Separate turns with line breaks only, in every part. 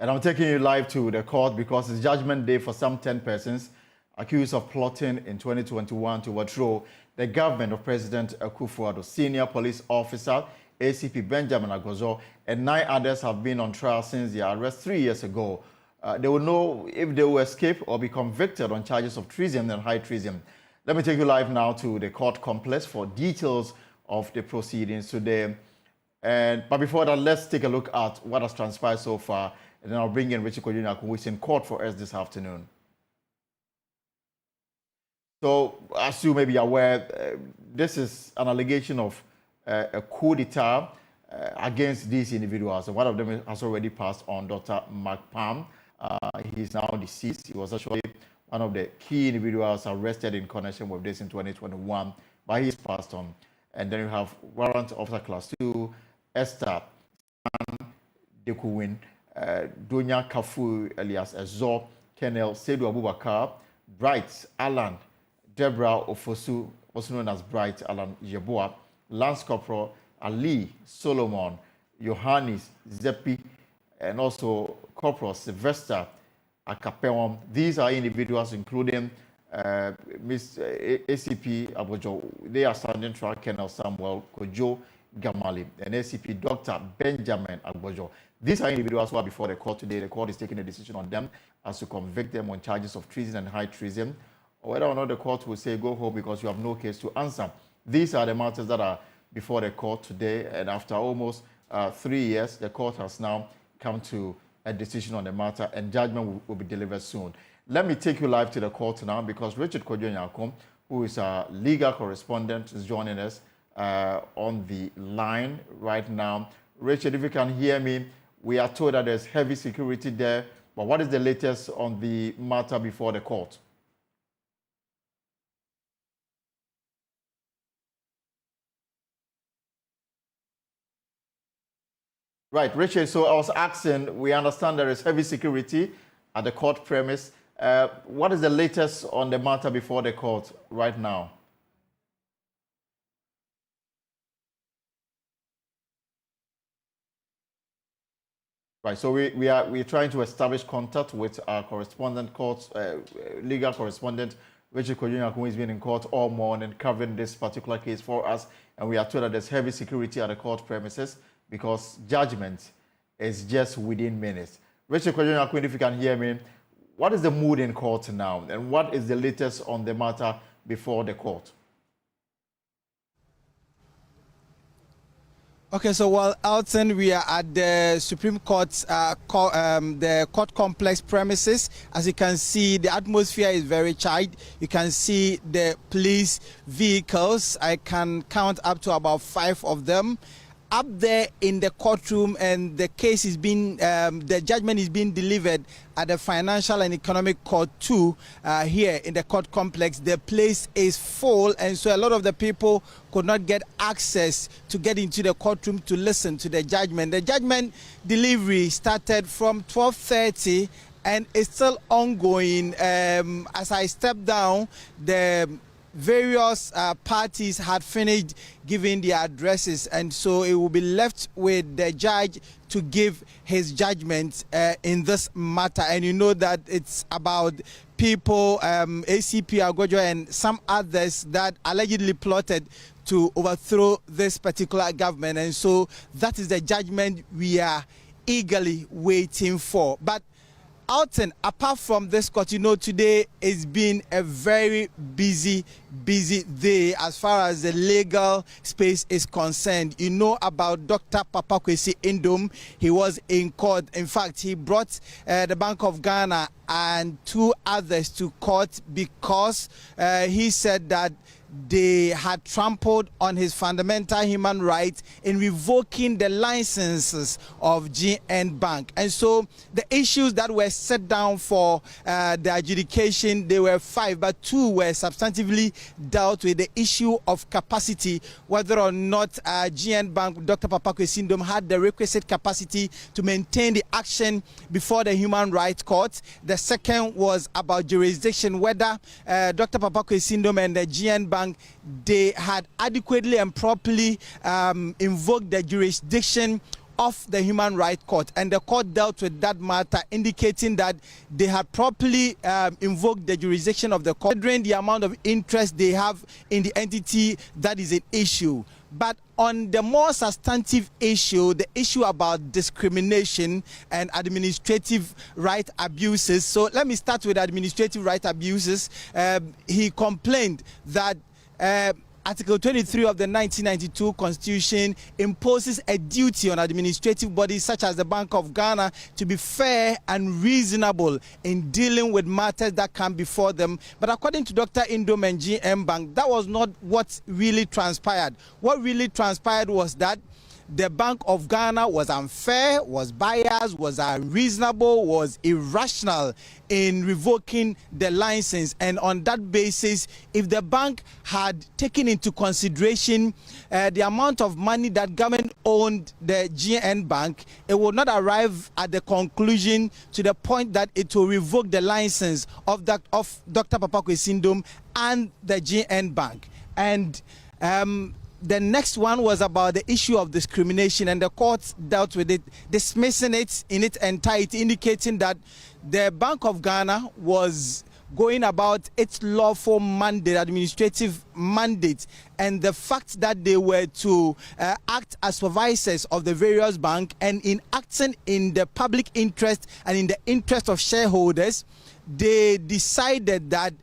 And I'm taking you live to the court because it's judgment day for some 10 persons accused of plotting in 2021 to overthrow the government of President Akufo-Addo. Senior police officer ACP Benjamin Agbojo and 9 others have been on trial since their arrest 3 years ago. They will know if they will escape or be convicted on charges of treason and high treason. Let me take you live now to the court complex for details of the proceedings today. But before that, let's take a look at what has transpired so far. And then I'll bring in Richard Kojonya, who is in court for us this afternoon. So, as you may be aware, this is an allegation of a coup d'etat against these individuals. And one of them has already passed on, Dr. Mark Palm. He is now deceased. He was actually one of the key individuals arrested in connection with this in 2021, but he is passed on. And then you have Warrant Officer Class 2, Esther Dekuwin, Donya Kafu Elias Ezo, Kenel Sedu Abubakar, Bright Alan, Deborah Ofosu, also known as Bright Alan Yeboah, Lance Corporal Ali Solomon, Johannes Zeppi, and also Corporal Sylvester Akapewam. These are individuals including Miss ACP Agbojo. They are standing trial Colonel Samuel Kojo Gamali and ACP Dr. Benjamin Agbojo. These are individuals who are before the court today. The court is taking a decision on them as to convict them on charges of treason and high treason, or whether or not the court will say go home because you have no case to answer. These are the matters that are before the court today, and after almost 3 years, the court has now come to a decision on the matter, and judgment will be delivered soon. Let me take you live to the court now because Richard Kojonya, who is a legal correspondent, is joining us on the line right now. Richard, if you can hear me, we are told that there's heavy security there, but what is the latest on the matter before the court? Right, Richard, so I was asking, we understand there is heavy security at the court premise. What is the latest on the matter before the court right now? Right, so we're trying to establish contact with our correspondent court, legal correspondent, Richard Kojonya, who has been in court all morning covering this particular case for us. And we are told that there's heavy security at the court premises because judgment is just within minutes. Richard Kojonya, if you can hear me, what is the mood in court now? And what is the latest on the matter before the court?
Okay, so while Alton, we are at the Supreme Court's the court complex premises. As you can see, the atmosphere is very charged. You can see the police vehicles. I can count up to about 5 of them up there in the courtroom, and the case is being, the judgment is being delivered at the Financial and Economic Court 2 here in the court complex. The place is full, and so a lot of the people could not get access to get into the courtroom to listen to the judgment. The judgment delivery started from 12:30 and it's still ongoing. As I step down, the various parties had finished giving their addresses, and so it will be left with the judge to give his judgment in this matter. And you know that it's about people, ACP Agbojo and some others that allegedly plotted to overthrow this particular government, and so that is the judgment we are eagerly waiting for. But Alton, apart from this court, you know, today has been a very busy day as far as the legal space is concerned. You know about Dr. Papa Kwesi Indom. He was in court. In fact, he brought the Bank of Ghana and 2 others to court because he said that they had trampled on his fundamental human rights in revoking the licenses of GN Bank. And so the issues that were set down for the adjudication, they were 5, but 2 were substantively dealt with. The issue of capacity, whether or not GN Bank, Dr. Papa Kwesi Indom, had the requisite capacity to maintain the action before the Human Rights Court. The second was about jurisdiction, whether Dr. Papa Kwesi Indom and the GN Bank, they had adequately and properly invoked the jurisdiction of the Human Rights Court, and the court dealt with that matter, indicating that they had properly invoked the jurisdiction of the court, considering the amount of interest they have in the entity that is an issue. But on the more substantive issue, the issue about discrimination and administrative right abuses. So let me start with administrative right abuses. He complained that Article 23 of the 1992 Constitution imposes a duty on administrative bodies such as the Bank of Ghana to be fair and reasonable in dealing with matters that come before them. But according to Dr. Indom and GM Bank, that was not what really transpired. What really transpired was that the Bank of Ghana was unfair, was biased, was unreasonable, was irrational in revoking the license. And on that basis, if the bank had taken into consideration the amount of money that government owned the GN Bank, it would not arrive at the conclusion to the point that it will revoke the license of Dr. Papakwe Sindom and the GN Bank. And the next one was about the issue of discrimination, and the court dealt with it, dismissing it in its entirety, indicating that the Bank of Ghana was going about its lawful mandate, administrative mandate, and the fact that they were to act as supervisors of the various banks, and in acting in the public interest and in the interest of shareholders, they decided that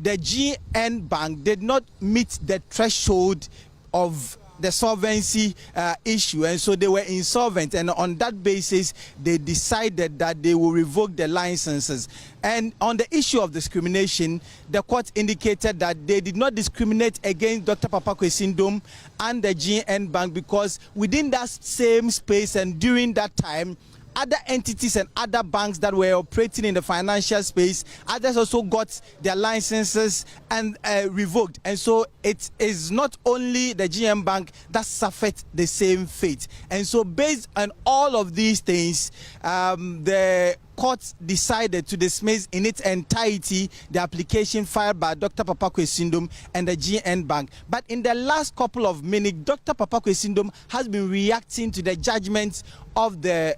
the GN Bank did not meet the threshold of the solvency issue, and so they were insolvent, and on that basis they decided that they will revoke the licenses. And on the issue of discrimination, the court indicated that they did not discriminate against Dr. Papakwe Sindom and the GN Bank because within that same space and during that time, other entities and other banks that were operating in the financial space, others also got their licenses and revoked. And so it is not only the GM Bank that suffered the same fate. And so based on all of these things, the court decided to dismiss in its entirety the application filed by Dr. Papakwe Sindom and the GN Bank. But in the last couple of minutes, Dr. Papakwe Sindom has been reacting to the judgment of the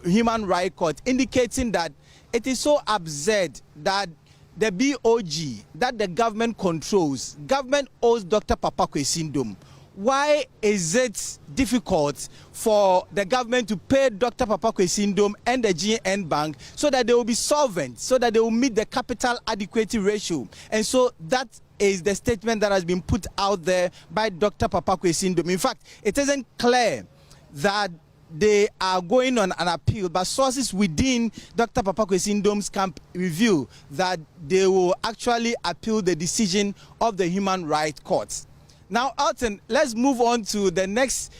Human Rights Court, indicating that it is so absurd that the BOG that the government controls, government owes Dr. Papakwe Sindom. Why is it difficult for the government to pay Dr. Papakwe Sindom and the GN Bank so that they will be solvent, so that they will meet the capital adequacy ratio? And so that is the statement that has been put out there by Dr. Papakwe Sindom. In fact, it isn't clear that they are going on an appeal, but sources within Dr. Papakwe Sindom's camp reveal that they will actually appeal the decision of the Human Rights Court. Now, Alton, let's move on to the next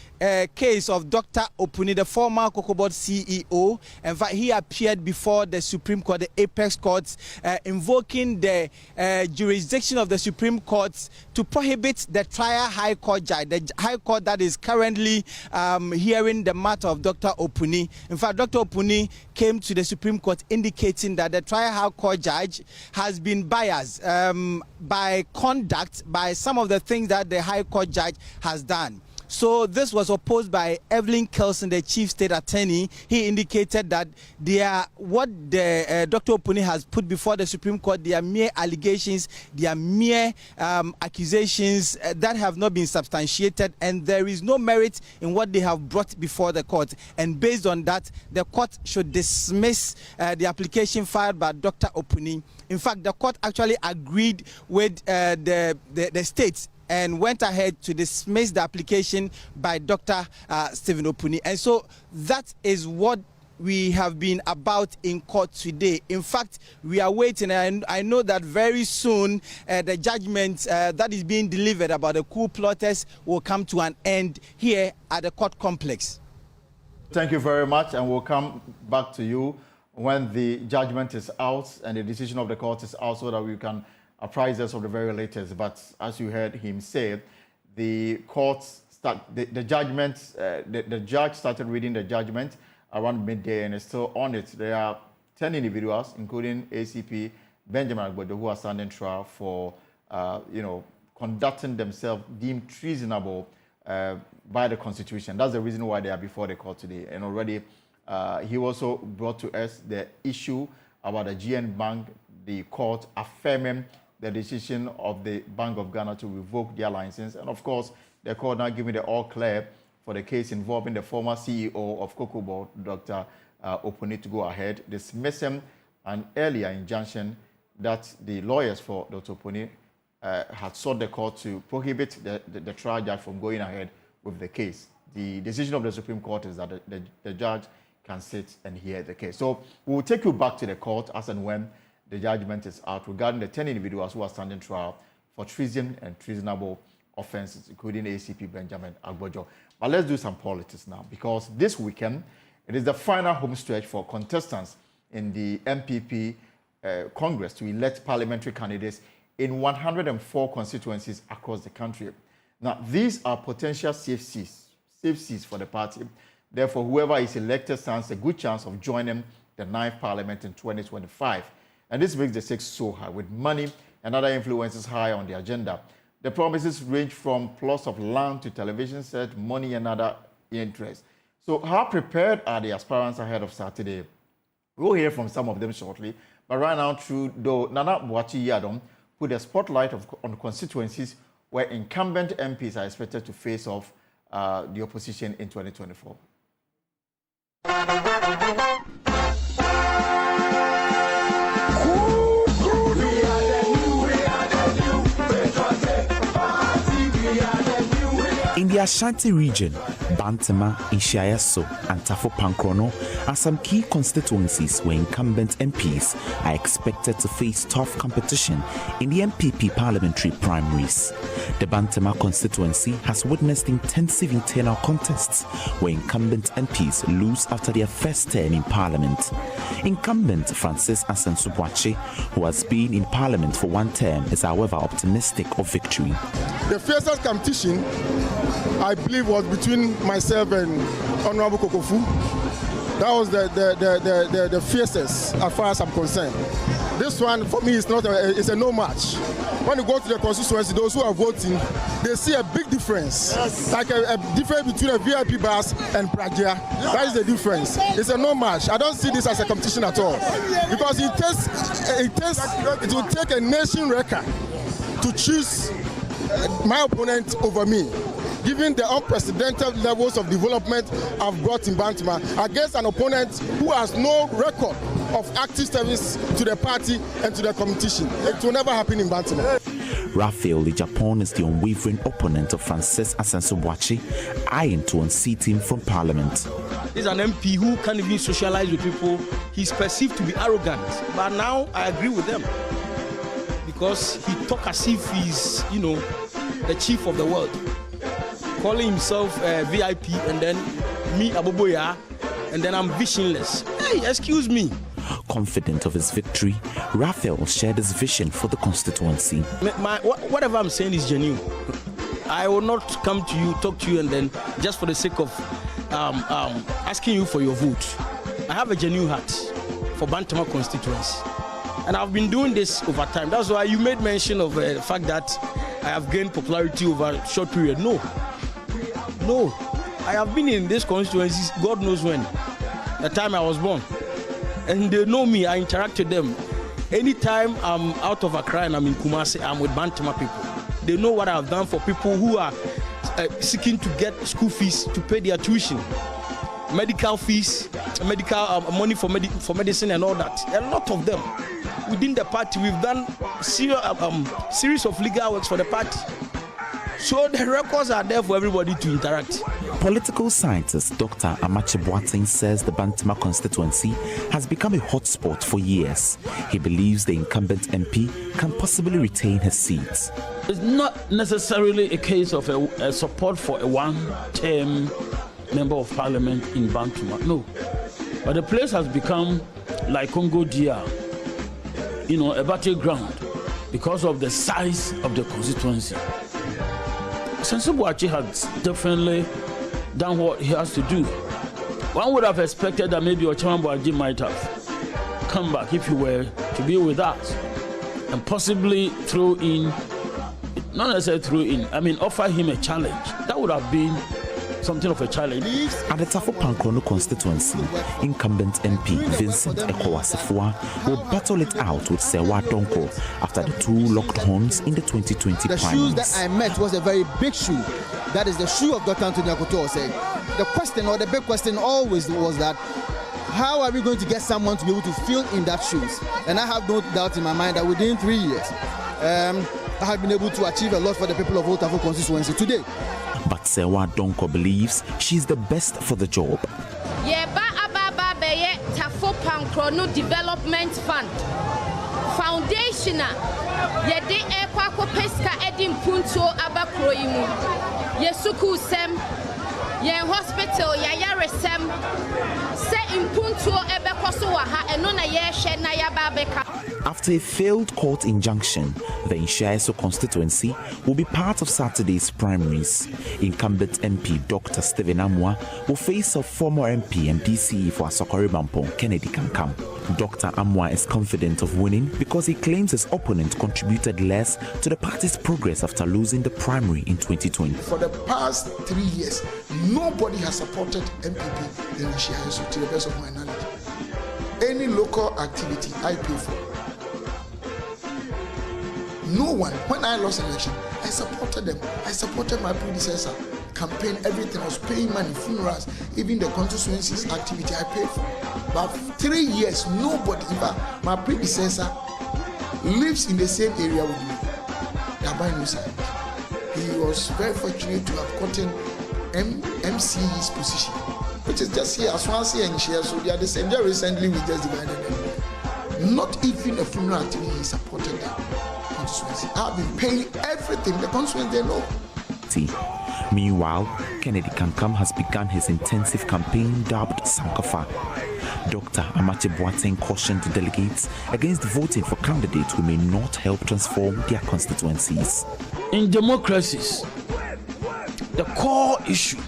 case of Dr. Opuni, the former COCOBOD CEO. In fact, he appeared before the Supreme Court, the Apex Court, invoking the jurisdiction of the Supreme Court to prohibit the trial High Court judge, the High Court that is currently hearing the matter of Dr. Opuni. In fact, Dr. Opuni came to the Supreme Court indicating that the trial High Court judge has been biased by conduct, by some of the things that the High Court judge has done. So this was opposed by Evelyn Kelson, the Chief State Attorney. He indicated that what Dr. Opuni has put before the Supreme Court, they are mere allegations, they are mere accusations that have not been substantiated, and there is no merit in what they have brought before the court. And based on that, the court should dismiss the application filed by Dr. Opuni. In fact, the court actually agreed with the states and went ahead to dismiss the application by Dr. Stephen Opuni. And so that is what we have been about in court today. In fact, we are waiting, and I know that very soon the judgment that is being delivered about the coup plotters will come to an end here at the court complex.
Thank you very much, and we'll come back to you when the judgment is out and the decision of the court is out, so that we can apprise us of the very latest. But as you heard him say, the judge started reading the judgment around midday and is still on it. There are 10 individuals, including ACP Benjamin Agbodo, who are standing trial for, conducting themselves deemed treasonable by the Constitution. That's the reason why they are before the court today. And already he also brought to us the issue about the GN Bank, the court affirming the decision of the Bank of Ghana to revoke their license. And of course, the court now giving the all clear for the case involving the former CEO of Cocoa Board, Dr. Oponi, to go ahead, dismissing an earlier injunction that the lawyers for Dr. Oponi had sought the court to prohibit the trial judge from going ahead with the case. The decision of the Supreme Court is that the judge can sit and hear the case. So we'll take you back to the court as and when the judgment is out regarding the 10 individuals who are standing trial for treason and treasonable offenses, including ACP Benjamin Agbojo. But let's do some politics now, because this weekend, it is the final home stretch for contestants in the MPP Congress to elect parliamentary candidates in 104 constituencies across the country. Now, these are potential safe seats for the party. Therefore, whoever is elected stands a good chance of joining the 9th Parliament in 2025. And this makes the stakes so high, with money and other influences high on the agenda. The promises range from plots of land to television set, money and other interests. So how prepared are the aspirants ahead of Saturday? We'll hear from some of them shortly. But right now, though Nana Boakye Yadom put a spotlight on constituencies where incumbent MPs are expected to face off the opposition in 2024.
In the Ashanti region, Bantama, Inshiayeso, and Tafo Pankrono are some key constituencies where incumbent MPs are expected to face tough competition in the MPP parliamentary primaries. The Bantama constituency has witnessed intensive internal contests where incumbent MPs lose after their first term in parliament. Incumbent Francis Asensubwache, who has been in parliament for one term, is however optimistic of victory.
The fiercest competition, I believe, was between myself and Honorable Kokofu. That was the fiercest as far as I'm concerned. This one for me is it's a no match. When you go to the constituency, those who are voting, they see a big difference. Yes. Like a difference between a VIP bus and Pragya. Yes. That is the difference. It's a no match. I don't see this as a competition at all. Because it will take a nation record to choose my opponent over me, given the unprecedented levels of development I've brought in Bantama against an opponent who has no record of active service to the party and to the competition. It will never happen in Bantama.
Raphael Lijapon is the unwavering opponent of Francis Asensubwache, eyeing to unseat him from parliament.
He's an MP who can't even socialize with people. He's perceived to be arrogant, but now I agree with them, because he talks as if he's, the chief of the world, calling himself a VIP, and then me Aboboya, and then I'm visionless. Hey, excuse me.
Confident of his victory, Raphael shared his vision for the constituency.
Whatever I'm saying is genuine. I will not come to you, talk to you, and then just for the sake of asking you for your vote. I have a genuine heart for Bantama constituency, and I've been doing this over time. That's why you made mention of the fact that I have gained popularity over a short period. No, I have been in this constituency, God knows when, the time I was born. And they know me, I interact with them. Anytime I'm out of Accra and I'm in Kumasi, I'm with Bantama people. They know what I've done for people who are seeking to get school fees to pay their tuition, medical fees, medical money for medicine and all that. A lot of them. Within the party, we've done series of legal works for the party. So the records are there for everybody to interact.
Political scientist Dr. Amache Boateng says the Bantama constituency has become a hotspot for years. He believes the incumbent MP can possibly retain his seat.
It's not necessarily a case of a support for a one-term member of parliament in Bantama, no. But the place has become like Congo DR, a battleground because of the size of the constituency. Asensubwache has definitely done what he has to do. One would have expected that maybe Ochaman Boaji might have come back if he were to be with us and possibly throw in not necessarily throw in, I mean, offer him a challenge. That would have been something of a challenge.
At the Tafo Pankrono constituency, incumbent MP Vincent Ekowasifua will battle it out with Sewa Donko after the two locked horns in the 2020
The
primaries.
shoes that I met was a very big shoe. That is the shoe of Dr. Anthony Akoto said. The question, or the big question always was that, how are we going to get someone to be able to fill in that shoes? And I have no doubt in my mind that within 3 years, I have been able to achieve a lot for the people of Old Tafo constituency today.
But Sewa Donko believes she's the best for the job.
Yeba ababa beye Tafo Pankrono Development Fund Foundation yede ekwa ko peska edi mpunto abakro yimu yesuku sem yen hospital ya yaresem se impunto ebekoso wa ha eno na ye hwe na ya babeka.
After a failed court injunction, the Inshiaeso constituency will be part of Saturday's primaries. Incumbent MP Dr. Stephen Amwa will face a former MP and DCE for Asokore Bampong, Kennedy Kankam. Dr. Amwa is confident of winning because he claims his opponent contributed less to the party's progress after losing the primary in 2020.
For the past 3 years, nobody has supported MPP in Inshiaeso, to the best of my knowledge. Any local activity I pay for. No one. When I lost election, I supported them. I supported my predecessor. Campaign, everything. I was paying money, funerals, even the constituency's activity I paid for. But 3 years, nobody, in fact, my predecessor lives in the same area with me. He was very fortunate to have gotten MCE's position, which is just here, Swansea and Share, so they are the same. Just recently, we just divided them. Not even a funeral activity, he supported them. I've been paying everything, the constituency they know.
Meanwhile, Kennedy Kankam has begun his intensive campaign dubbed Sankofa. Dr. Amache Boateng cautioned delegates against voting for candidates who may not help transform their constituencies.
In democracies, the core issue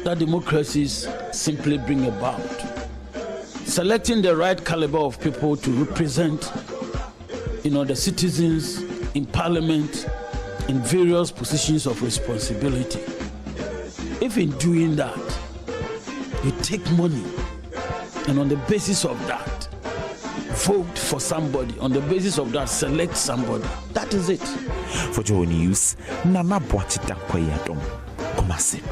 that democracies simply bring about, selecting the right caliber of people to represent the citizens in parliament in various positions of responsibility. If in doing that, you take money and on the basis of that, vote for somebody, on the basis of that, select somebody. That is it.
For JoyNews, Nana Boachita Kwayadom, Kumasi.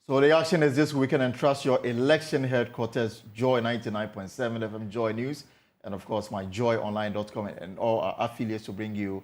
So the action is this weekend, and trust your election headquarters, Joy 99.7 FM, Joy News, and of course my joyonline.com and all our affiliates to bring you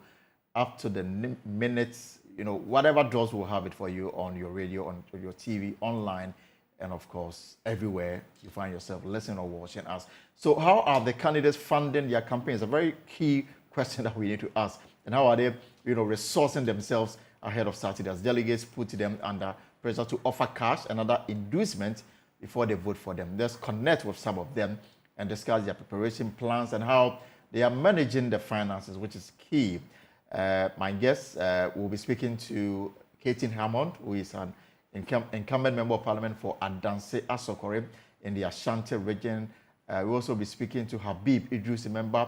up to the minutes, whatever draws will have it for you on your radio, on your TV, online, and of course everywhere you find yourself listening or watching us. So how are the candidates funding their campaigns? A very key question that we need to ask. And how are they, resourcing themselves ahead of Saturday as delegates put them under pressure to offer cash and other inducements before they vote for them? Let's connect with some of them and discuss their preparation plans and how they are managing the finances, which is key. My guest will be speaking to Katie Hammond, who is an incumbent member of parliament for Adanse Asokore in the Ashanti region. We'll also be speaking to Habib Idris, a member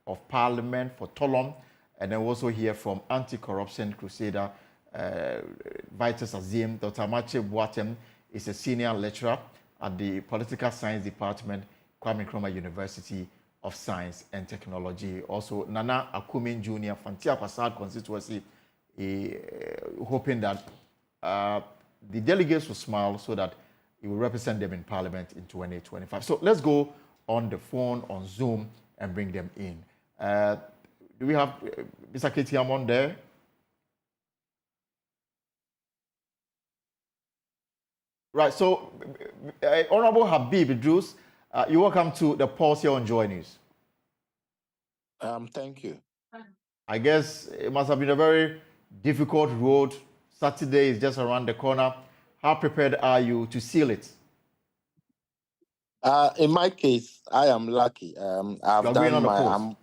of parliament for Tolom, and then we'll also hear from anti-corruption crusader Vitus Azim. Dr. Amache Boateng is a senior lecturer at the Political Science Department, Kwame Nkrumah University of Science and Technology. Also, Nana Akumin Jr. from Tia Kwasad constituency, hoping that the delegates will smile so that he will represent them in Parliament in 2025. So let's go on the phone, on Zoom, and bring them in. Do we have Mr. Katie Hammond there? Right, so Honorable Habib Idris, you're welcome to the pulse here on Joy News.
Thank you.
I guess it must have been a very difficult road. Saturday is just around the corner. How prepared are you to seal it?
In my case, I am lucky.
You
I've
are going
done
on the
my
post.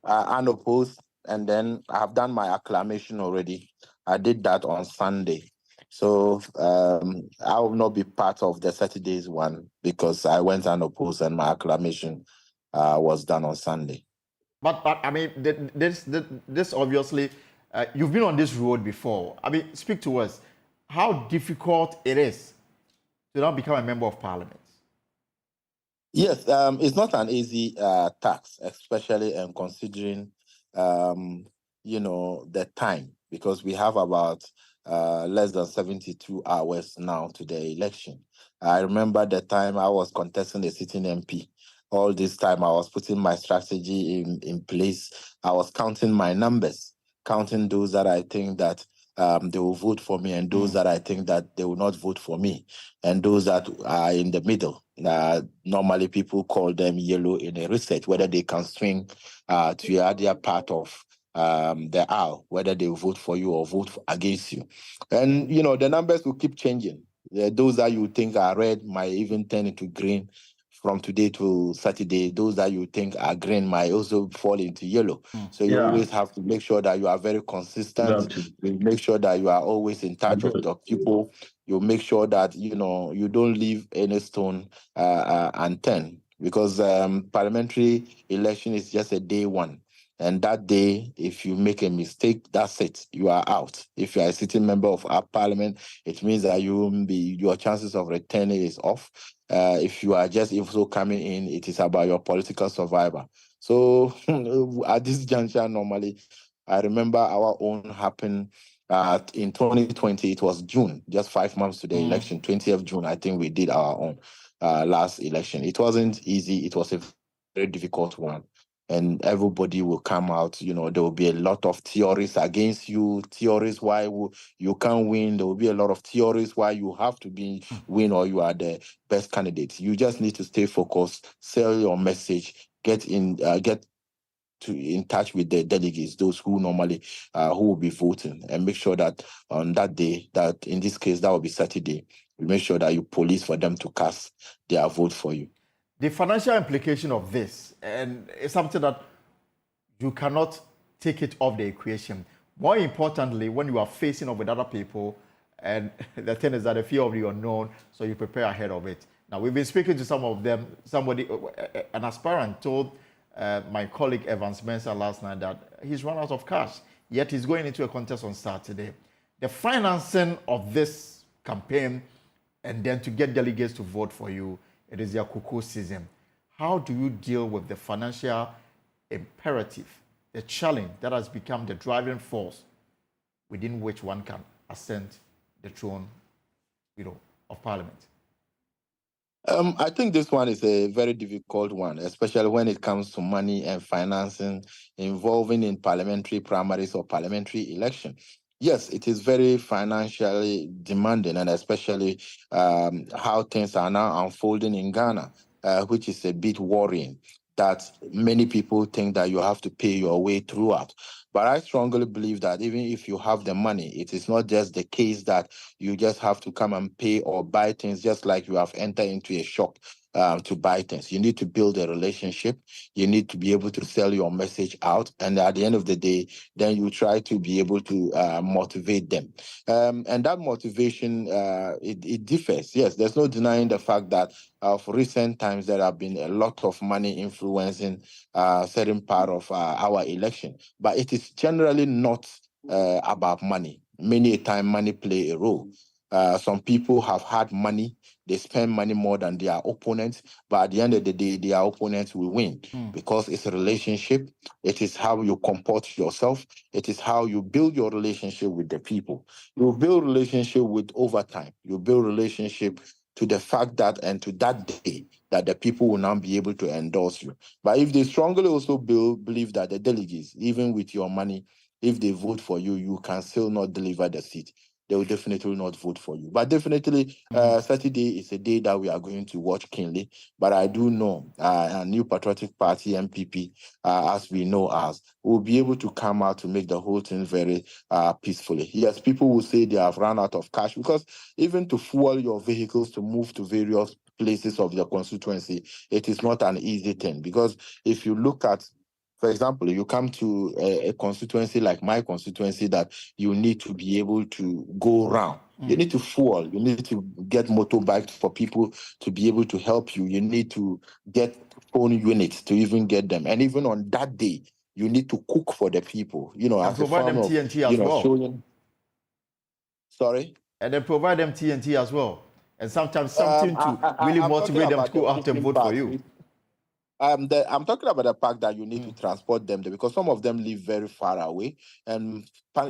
unopposed, and then I've done my acclamation already. I did that on Sunday. So I will not be part of the Saturday's one because I went unopposed and my acclamation was done on Sunday.
But I mean, this obviously, you've been on this road before. I mean, speak to us. How difficult it is to now become a member of parliament?
Yes, it's not an easy task, especially considering, the time, because we have about less than 72 hours now to the election. I remember the time I was contesting the sitting MP. All this time I was putting my strategy in place. I was counting my numbers, counting those that I think that they will vote for me and those that I think that they will not vote for me, and those that are in the middle. Normally people call them yellow in a research, whether they can swing to the other part of the aisle, whether they will vote for you or vote against you. And, the numbers will keep changing. Those that you think are red might even turn into green from today to Saturday. Those that you think are green might also fall into yellow. So you always have to make sure that you are very consistent. You make sure that you are always in touch with the people. You make sure that, you don't leave any stone unturned, because parliamentary election is just a day one. And that day, if you make a mistake, that's it. You are out. If you are a sitting member of our parliament, it means that your chances of returning is off. If you are just also coming in, it is about your political survival. So at this juncture, normally, I remember our own happened in 2020. It was June, just 5 months to the election. 20th June, I think we did our own last election. It wasn't easy. It was a very difficult one. And everybody will come out. There will be a lot of theories against you, theories why you can't win. There will be a lot of theories why you have to win or you are the best candidate. You just need to stay focused, sell your message, get in touch with the delegates, those who normally who will be voting, and make sure that on that day, that in this case that will be Saturday, we make sure that you police for them to cast their vote for you.
The financial implication of this, and it's something that you cannot take it off the equation. More importantly, when you are facing off with other people, and the thing is that the fear of the unknown, so you prepare ahead of it. Now, we've been speaking to some of them. An aspirant told my colleague Evans Mensah last night that he's run out of cash, yet he's going into a contest on Saturday. The financing of this campaign, and then to get delegates to vote for you, it is their cocoa season. How do you deal with the financial imperative, the challenge that has become the driving force within which one can ascend the throne, of parliament?
I think this one is a very difficult one, especially when it comes to money and financing involving in parliamentary primaries or parliamentary election. Yes, it is very financially demanding, and especially how things are now unfolding in Ghana, which is a bit worrying, that many people think that you have to pay your way throughout. But I strongly believe that even if you have the money, it is not just the case that you just have to come and pay or buy things just like you have entered into a shop to buy things. You need to build a relationship. You need to be able to sell your message out. And at the end of the day, then you try to be able to motivate them. And that motivation, it differs. Yes, there's no denying the fact that for recent times, there have been a lot of money influencing certain part of our election. But it is generally not about money. Many a time, money play a role. Some people have had money, they spend money more than their opponents, but at the end of the day, their opponents will win because it's a relationship. It is how you comport yourself. It is how you build your relationship with the people. You build relationship with over time. You build relationship to the fact that and to that day that the people will now be able to endorse you. But if they strongly also believe that the delegates, even with your money, if they vote for you, you can still not deliver the seat. they will definitely not vote for you. But definitely, Saturday is a day that we are going to watch keenly. But I do know a New Patriotic Party MPP, as we know as, will be able to come out to make the whole thing very peacefully. Yes, people will say they have run out of cash, because even to fuel your vehicles to move to various places of your constituency, it is not an easy thing. Because if you look at, for example, you come to a constituency like my constituency that you need to be able to go around. You need to fuel. You need to get motorbikes for people to be able to help you. You need to get phone units to even get them. And even on that day, you need to cook for the people. You know,
and
as
provide
a form
them
of,
TNT as well.
showing. Sorry?
And then provide them TNT as well. And sometimes something to really motivate them to go out and vote for you.
I'm talking about the fact that you need to transport them there, because some of them live very far away, and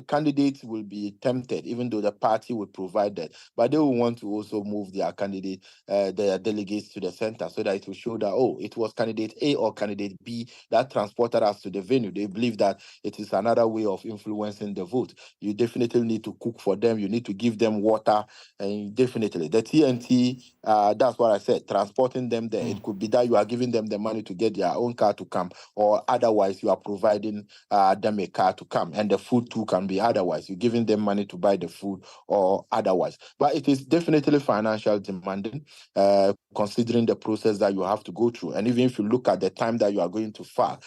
candidates will be tempted, even though the party will provide that, but they will want to also move their candidate, their delegates to the center, so that it will show that, oh, it was candidate A or candidate B that transported us to the venue. They believe that it is another way of influencing the vote. You definitely need to cook for them. You need to give them water, and definitely the TNT. That's what I said. Transporting them there. It could be that you are giving them the money to get their own car to come, or otherwise you are providing them a car to come, and the food too can be otherwise. You're giving them money to buy the food or otherwise. But it is definitely financial demanding, considering the process that you have to go through. And even if you look at the time that you are going to file,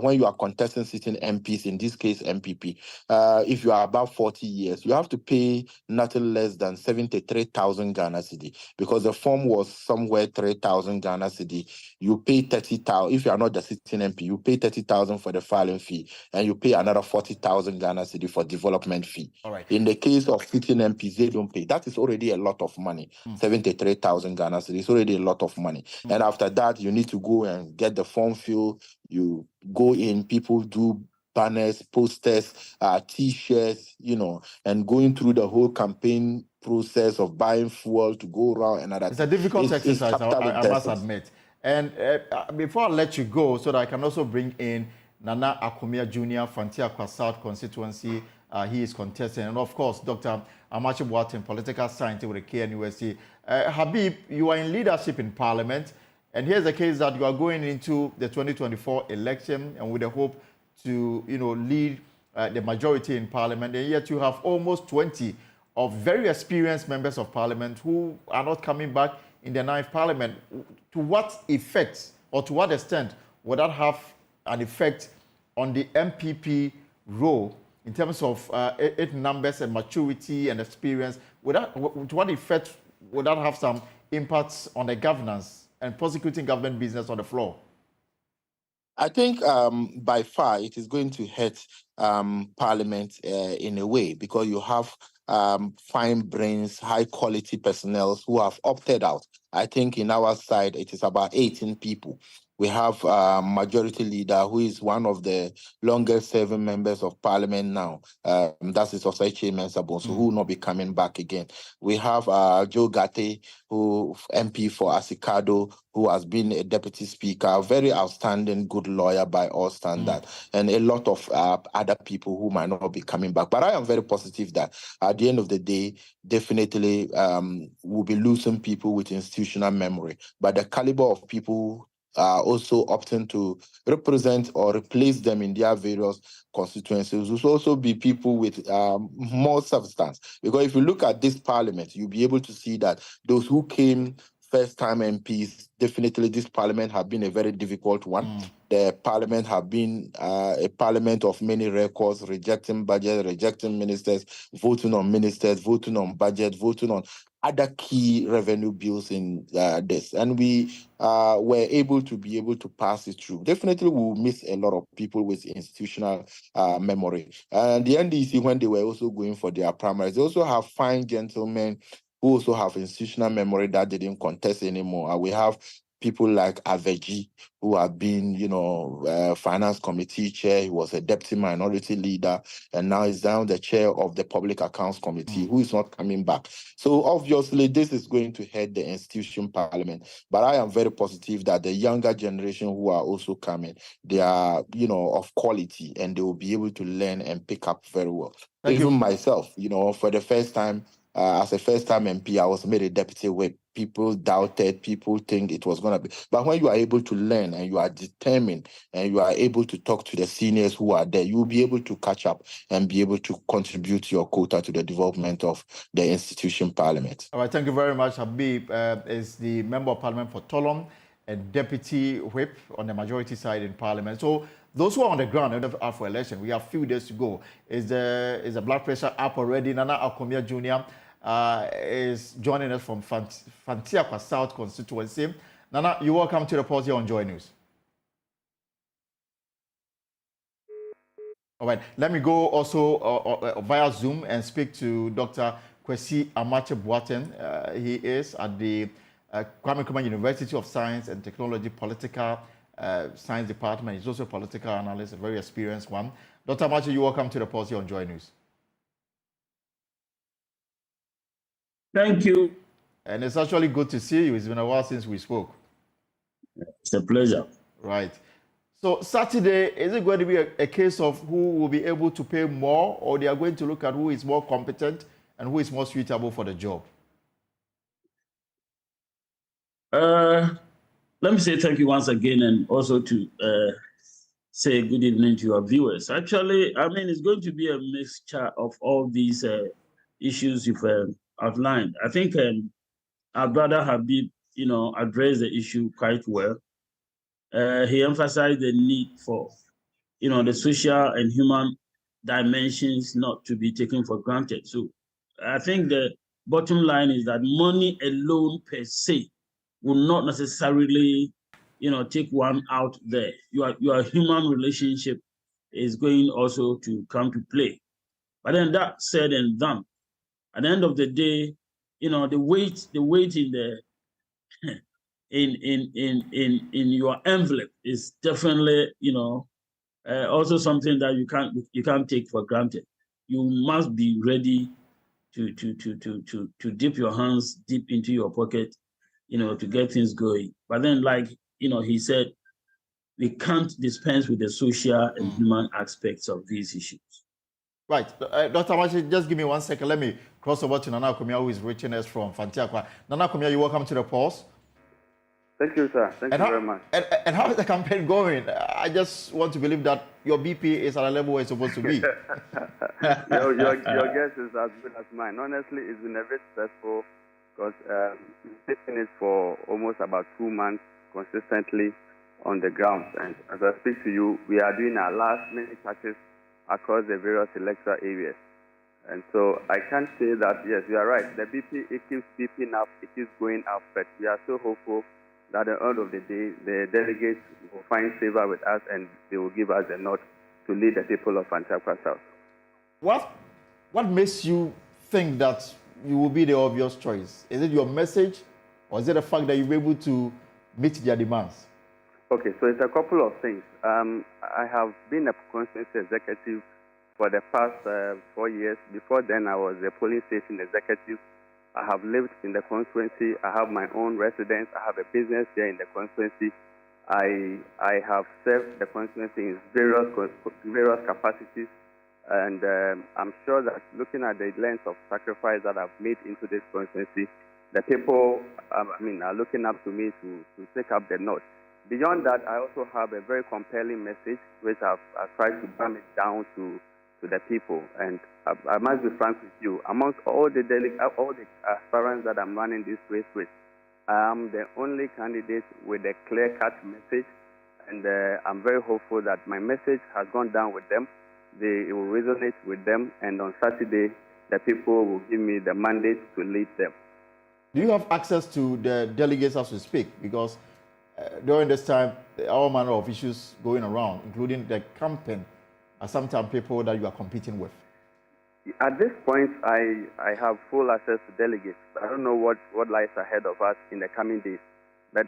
when you are contesting sitting MPs, in this case MPP, if you are about 40 years, you have to pay nothing less than 73,000 Ghana cedi, because the form was somewhere 3,000 Ghana cedi. You pay 30,000. If you are not the sitting MP, you pay 30,000 for the filing fee, and you pay another 40,000 Ghana cedi for development fee.
All right.
In the case of sitting MPs, they don't pay. That is already a lot of money. 73,000 Ghana cedi is already a lot of money. And after that, you need to go and get the form filled. You go in, people do banners, posters, T-shirts, and going through the whole campaign process of buying fuel to go around and other.
It's a difficult exercise, I must admit. And before I let you go, so that I can also bring in Nana Akomia Jr. Fantiakwa South constituency, he is contesting, and of course, Dr. Amachi Boateng, political scientist with the KNUST. Habib, you are in leadership in Parliament, and here's the case that you are going into the 2024 election, and with the hope to, lead the majority in Parliament, and yet you have almost 20 of very experienced members of Parliament who are not coming back in the 9th Parliament. To what effect, or to what extent, would that have an effect on the MPP role in terms of its numbers and maturity and experience? To what effect would that have some impacts on the governance and prosecuting government business on the floor?
I think by far it is going to hurt Parliament in a way, because you have fine brains, high quality personnel who have opted out. I think in our side, it is about 18 people. We have a majority leader who is one of the longest serving members of Parliament now. That is Osei Mensah, who will not be coming back again. We have Joe Gate, who MP for Asikado, who has been a deputy speaker, a very outstanding, good lawyer by all standards, and a lot of other people who might not be coming back. But I am very positive that at the end of the day, definitely we'll be losing people with institutional memory. But the caliber of people also opting to represent or replace them in their various constituencies will also be people with more substance. Because if you look at this Parliament, you'll be able to see that those who came first-time MPs, definitely this Parliament have been a very difficult one. The Parliament have been a Parliament of many records, rejecting budget, rejecting ministers, voting on budget, voting on other key revenue bills in this. And we were able to pass it through. Definitely we will miss a lot of people with institutional memory. And the NDC, when they were also going for their primaries, they also have fine gentlemen who also have institutional memory that they didn't contest anymore. We have people like Aveji, who have been, finance committee chair. He was a deputy minority leader, and now he's now the chair of the public accounts committee, who is not coming back. So obviously, this is going to hurt the institution parliament. But I am very positive that the younger generation who are also coming, they are, of quality, and they will be able to learn and pick up very well. Even myself, for the first time, as a first-time MP, I was made a deputy whip. People doubted, people think it was going to be. But when you are able to learn and you are determined and you are able to talk to the seniors who are there, you will be able to catch up and be able to contribute your quota to the development of the institution parliament.
All right, thank you very much. Habib is the Member of Parliament for Tolom and Deputy Whip on the majority side in Parliament. So those who are on the ground are for election, we have a few days to go. Is the blood pressure up already? Nana Akomia Jr. Is joining us from Fantiakwa South constituency. Nana, you're welcome to the pause here on Joy News. All right, let me go also via Zoom and speak to Dr. Kwesi Amache Boateng. He is at the Kwame Nkrumah University of Science and Technology Political Science Department. He's also a political analyst, a very experienced one. Dr. Amache, you're welcome to the pause here on Joy News.
Thank you.
And it's actually good to see you. It's been a while since we spoke.
It's a pleasure.
Right. So Saturday, is it going to be a case of who will be able to pay more, or they are going to look at who is more competent and who is more suitable for the job?
Let me say thank you once again, and also to say good evening to your viewers. Actually, it's going to be a mixture of all these issues you've outlined. I think our brother Habib, addressed the issue quite well. He emphasized the need for, the social and human dimensions not to be taken for granted. So I think the bottom line is that money alone per se will not necessarily, take one out there. Your human relationship is going also to come to play. But then that said and done, at the end of the day, the weight in the in your envelope is definitely, also something that you can't take for granted. You must be ready to dip your hands deep into your pocket, to get things going. But then, like, he said, we can't dispense with the social and human aspects of these issues.
Right. Dr. Amache, just give me 1 second. Let me cross over to Nana Akomia, who is reaching us from Fantiakwa. Nana Akomia, you're welcome to the pause.
Thank you, sir. Thank you very much.
And how is the campaign going? I just want to believe that your BP is at a level where it's supposed to be.
your guess is as good as mine. Honestly, it's been a bit stressful because we've taken it for almost about 2 months consistently on the ground. And as I speak to you, we are doing our last minute touches across the various electoral areas. And so I can say that, yes, you are right. The BP, it keeps beeping up, it keeps going up, but we are so hopeful that at the end of the day, the delegates will find favor with us and they will give us a nod to lead the people of Fantiakwa South.
What makes you think that you will be the obvious choice? Is it your message, or is it the fact that you're able to meet their demands?
Okay, so it's a couple of things. I have been a constituency executive for the past 4 years. Before then, I was a polling station executive. I have lived in the constituency. I have my own residence. I have a business here in the constituency. I have served the constituency in various capacities. And I'm sure that looking at the length of sacrifice that I've made into this constituency, the people, are looking up to me to take up the nod. Beyond that, I also have a very compelling message, which I've tried to bring it down to the people. And I must be frank with you, amongst all the aspirants that I'm running this race with, I am the only candidate with a clear-cut message. And I'm very hopeful that my message has gone down with them. It will resonate with them. And on Saturday, the people will give me the mandate to lead them.
Do you have access to the delegates as we speak? Because during this time, all manner of issues going around, including the campaign, are sometimes people that you are competing with.
At this point, I have full access to delegates. I don't know what lies ahead of us in the coming days. But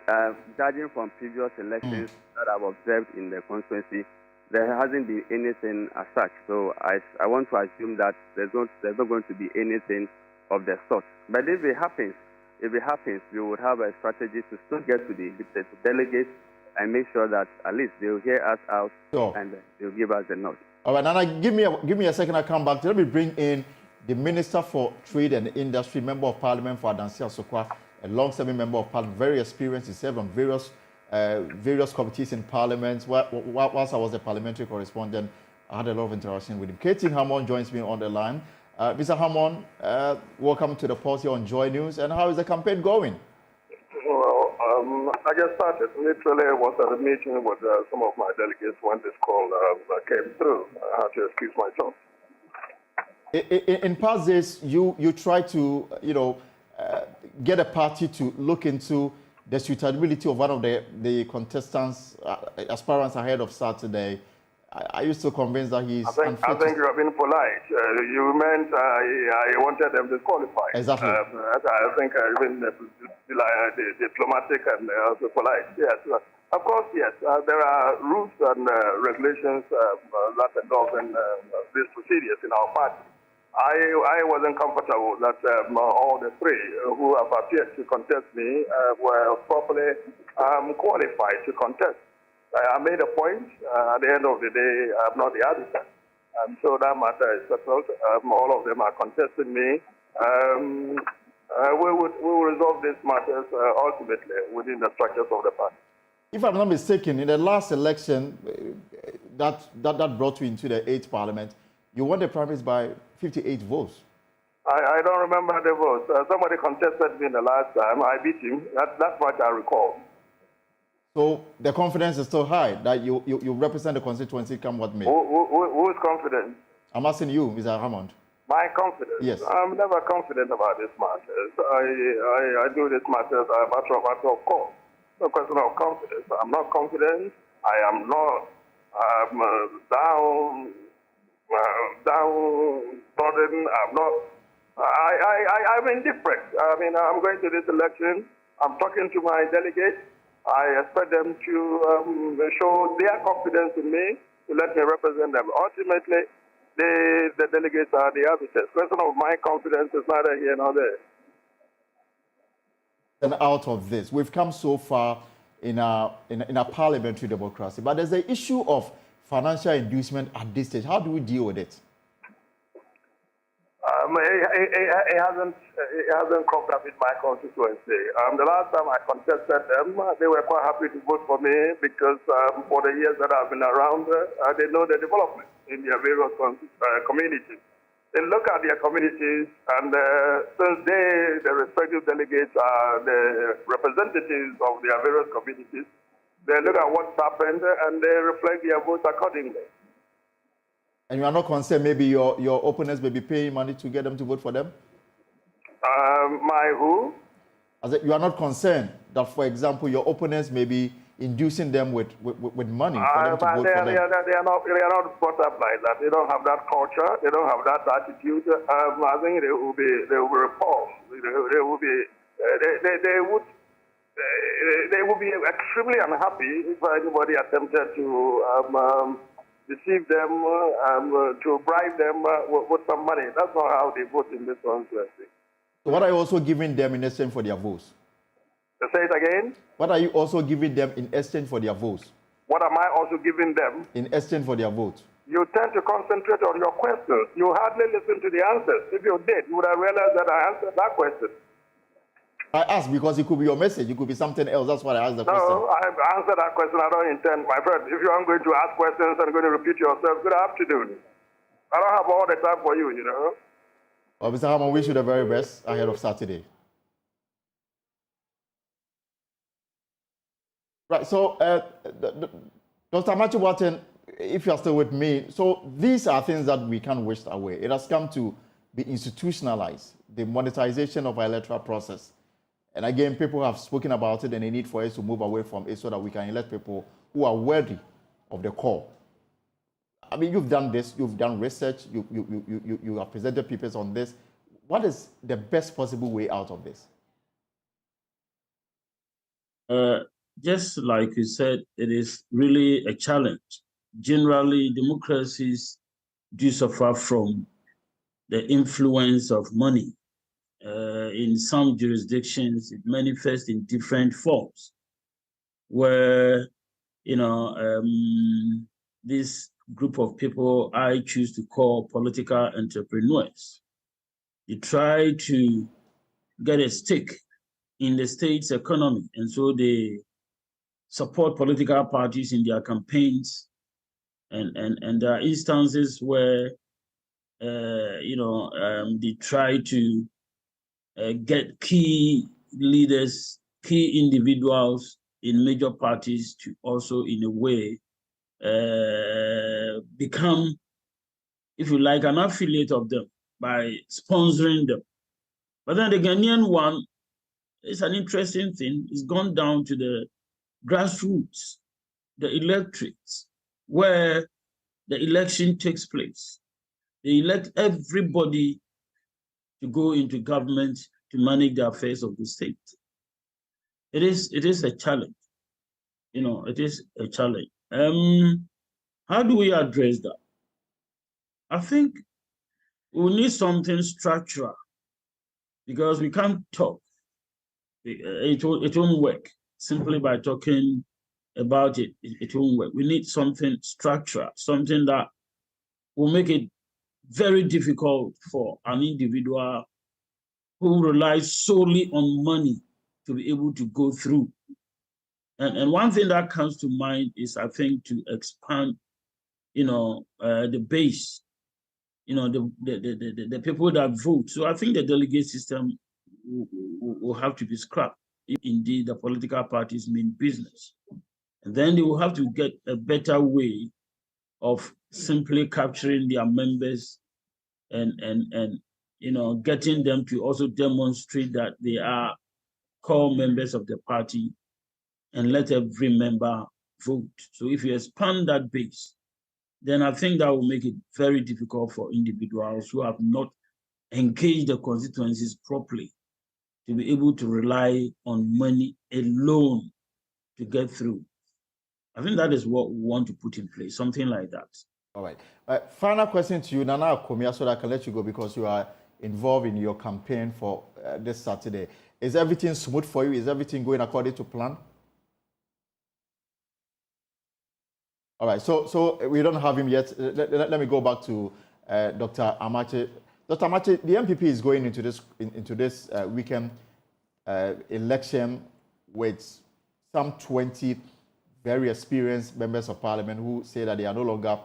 judging from previous elections that I've observed in the constituency, there hasn't been anything as such. So I want to assume that there's not going to be anything of the sort. But if it happens, we would have a strategy to still get to the delegates and make sure that at least they'll hear us out and they'll give us a nod.
All right, Nana, give me a second. I'll come back. Let me bring in the Minister for Trade and Industry, Member of Parliament for Adansi Asokwa, a long-serving Member of Parliament, very experienced. He served on various committees in Parliament. Whilst I was a parliamentary correspondent, I had a lot of interaction with him. Katie Hammond joins me on the line. Mr. Hammond, welcome to the pulse here on Joy News. And how is the campaign going?
Well, I just started. Literally, I was at a meeting with some of my delegates when this call came through. I had to excuse myself.
In past days, you try to, get a party to look into the suitability of one of the contestants, aspirants ahead of Saturday. Are you still convinced that he's unfit?
I think you have been polite. You meant I wanted them disqualified.
Exactly.
I think I've been diplomatic and also polite. Yes. Of course, yes. There are rules and regulations that govern these procedures in our party. I wasn't comfortable that all the three who have appeared to contest me were properly qualified to contest. I made a point. At the end of the day, I'm not the arbiter. So that matter is settled. All of them are contesting me. We will resolve these matters ultimately within the structures of the party.
If I'm not mistaken, in the last election that brought you into the 8th Parliament, you won the primaries by 58 votes.
I don't remember the votes. Somebody contested me the last time. I beat him. That's what I recall.
So the confidence is still high that you represent the constituency come what may.
Who is confident?
I'm asking you, Mr. Hammond.
My confidence?
Yes.
I'm never confident about this matters. I do this matters a matter of course. No question of confidence. I'm not confident. I am not downtrodden. I'm indifferent. I mean, I'm going to this election. I'm talking to my delegates. I expect them to show their confidence in me, to let me represent them. Ultimately, the delegates are the arbiters. Question of my confidence is neither here nor there.
And out of this, we've come so far in a parliamentary democracy, but there's the issue of financial inducement at this stage. How do we deal with it?
It hasn't cropped up in my constituency. The last time I contested them, they were quite happy to vote for me because for the years that I've been around, they know the development in their various communities. They look at their communities, and since the respective delegates are the representatives of their various communities, they look at what's happened and they reflect their votes accordingly.
And you are not concerned maybe your opponents may be paying money to get them to vote for them?
My who?
You are not concerned that, for example, your opponents may be inducing them with money for them to vote for them?
They are not brought up like that. They don't have that culture. They don't have that attitude. I think they will be repulsed. They would be extremely unhappy if anybody attempted to deceive them, to bribe them with some money. That's not how they vote in this constituency.
So what are you also giving them in exchange for their votes?
Say it again?
What are you also giving them in exchange for their votes?
What am I also giving them?
In exchange for their votes.
You tend to concentrate on your questions. You hardly listen to the answers. If you did, you would have realized that I answered that question.
I asked because it could be your message. It could be something else. That's why I asked the question.
No, I answered that question. I don't intend, my friend. If you aren't going to ask questions and going to repeat yourself, good afternoon. I don't have all the time for you, you know.
Well, Mr. Hammond, wish you the very best ahead of Saturday. Right, so Dr. Matthew Watson, if you are still with me, so these are things that we can't wish away. It has come to be institutionalized, the monetization of our electoral process. And again, people have spoken about it and the need for us to move away from it so that we can elect people who are worthy of the call. I mean, you've done this, you've done research, you have presented papers on this. What is the best possible way out of this?
just like you said, it is really a challenge. Generally, democracies do suffer from the influence of money. In some jurisdictions, it manifests in different forms, where this group of people I choose to call political entrepreneurs. They try to get a stake in the state's economy, and so they support political parties in their campaigns. And there are instances where they try to get key leaders, key individuals in major parties to also, in a way, become, if you like, an affiliate of them by sponsoring them. But then the Ghanaian one is an interesting thing. It's gone down to the grassroots, the electorates, where the election takes place. They elect everybody to go into government to manage the affairs of the state. It is a challenge. It is a challenge. How do we address that? I think we need something structural, because we can't talk. It won't work simply by talking about it. It won't work. We need something structural, something that will make it very difficult for an individual who relies solely on money to be able to go through. And one thing that comes to mind is, I think, to expand, the base, the people that vote. So I think the delegate system will have to be scrapped. Indeed, the political parties mean business. And then they will have to get a better way of simply capturing their members and getting them to also demonstrate that they are core members of the party, and let every member vote. So if you expand that base, then I think that will make it very difficult for individuals who have not engaged the constituencies properly to be able to rely on money alone to get through. I think that is what we want to put in place, something like that.
All right. Final question to you, Nana Akomia, so that I can let you go, because you are involved in your campaign for this Saturday. Is everything smooth for you? Is everything going according to plan? All right. So we don't have him yet. Let me go back to Dr. Amache. Dr. Amache, the MPP is going into this weekend election with some 20 very experienced members of parliament who say that they are no longer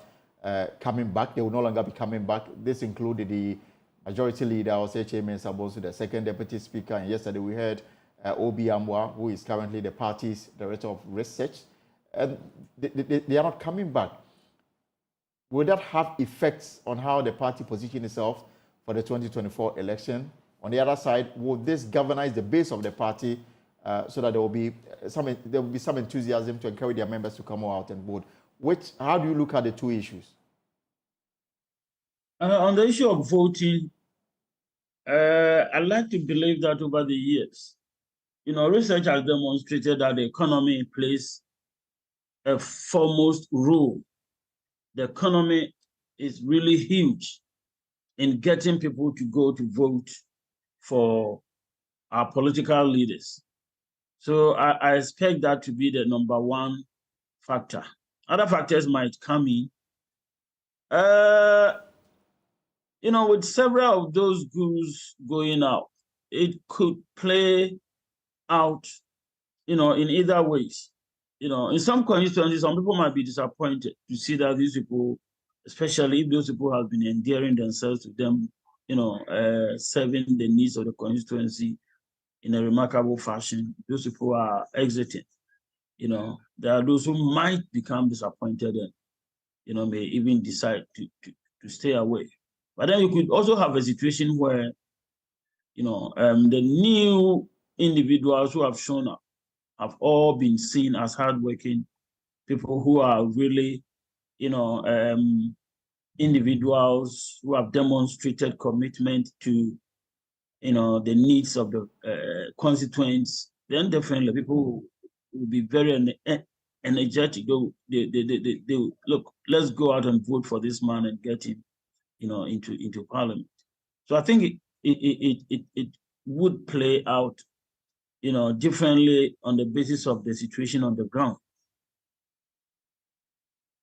coming back. They will no longer be coming back. This included the majority leader, Oseche Mensah-Bonsu, the second deputy speaker, and yesterday we heard Obi Amwa, who is currently the party's director of research. And they are not coming back. Will that have effects on how the party positions itself for the 2024 election? On the other side, will this galvanize the base of the party so that there will be some enthusiasm to encourage their members to come out and vote? How do you look at the two issues?
On the issue of voting, I like to believe that over the years, research has demonstrated that the economy plays a foremost role. The economy is really huge in getting people to go to vote for our political leaders. So I expect that to be the number one factor. Other factors might come in. With several of those gurus going out, it could play out, in either ways. In some constituencies, some people might be disappointed to see that these people, especially if those people have been endearing themselves to them, serving the needs of the constituency in a remarkable fashion, those people are exiting. There are those who might become disappointed and, may even decide to stay away. But then you could also have a situation where, the new individuals who have shown up have all been seen as hardworking people who are really, individuals who have demonstrated commitment to, the needs of the constituents. Then definitely people will be very energetic. They look, let's go out and vote for this man and get him, into parliament. So I think it would play out, differently on the basis of the situation on the ground.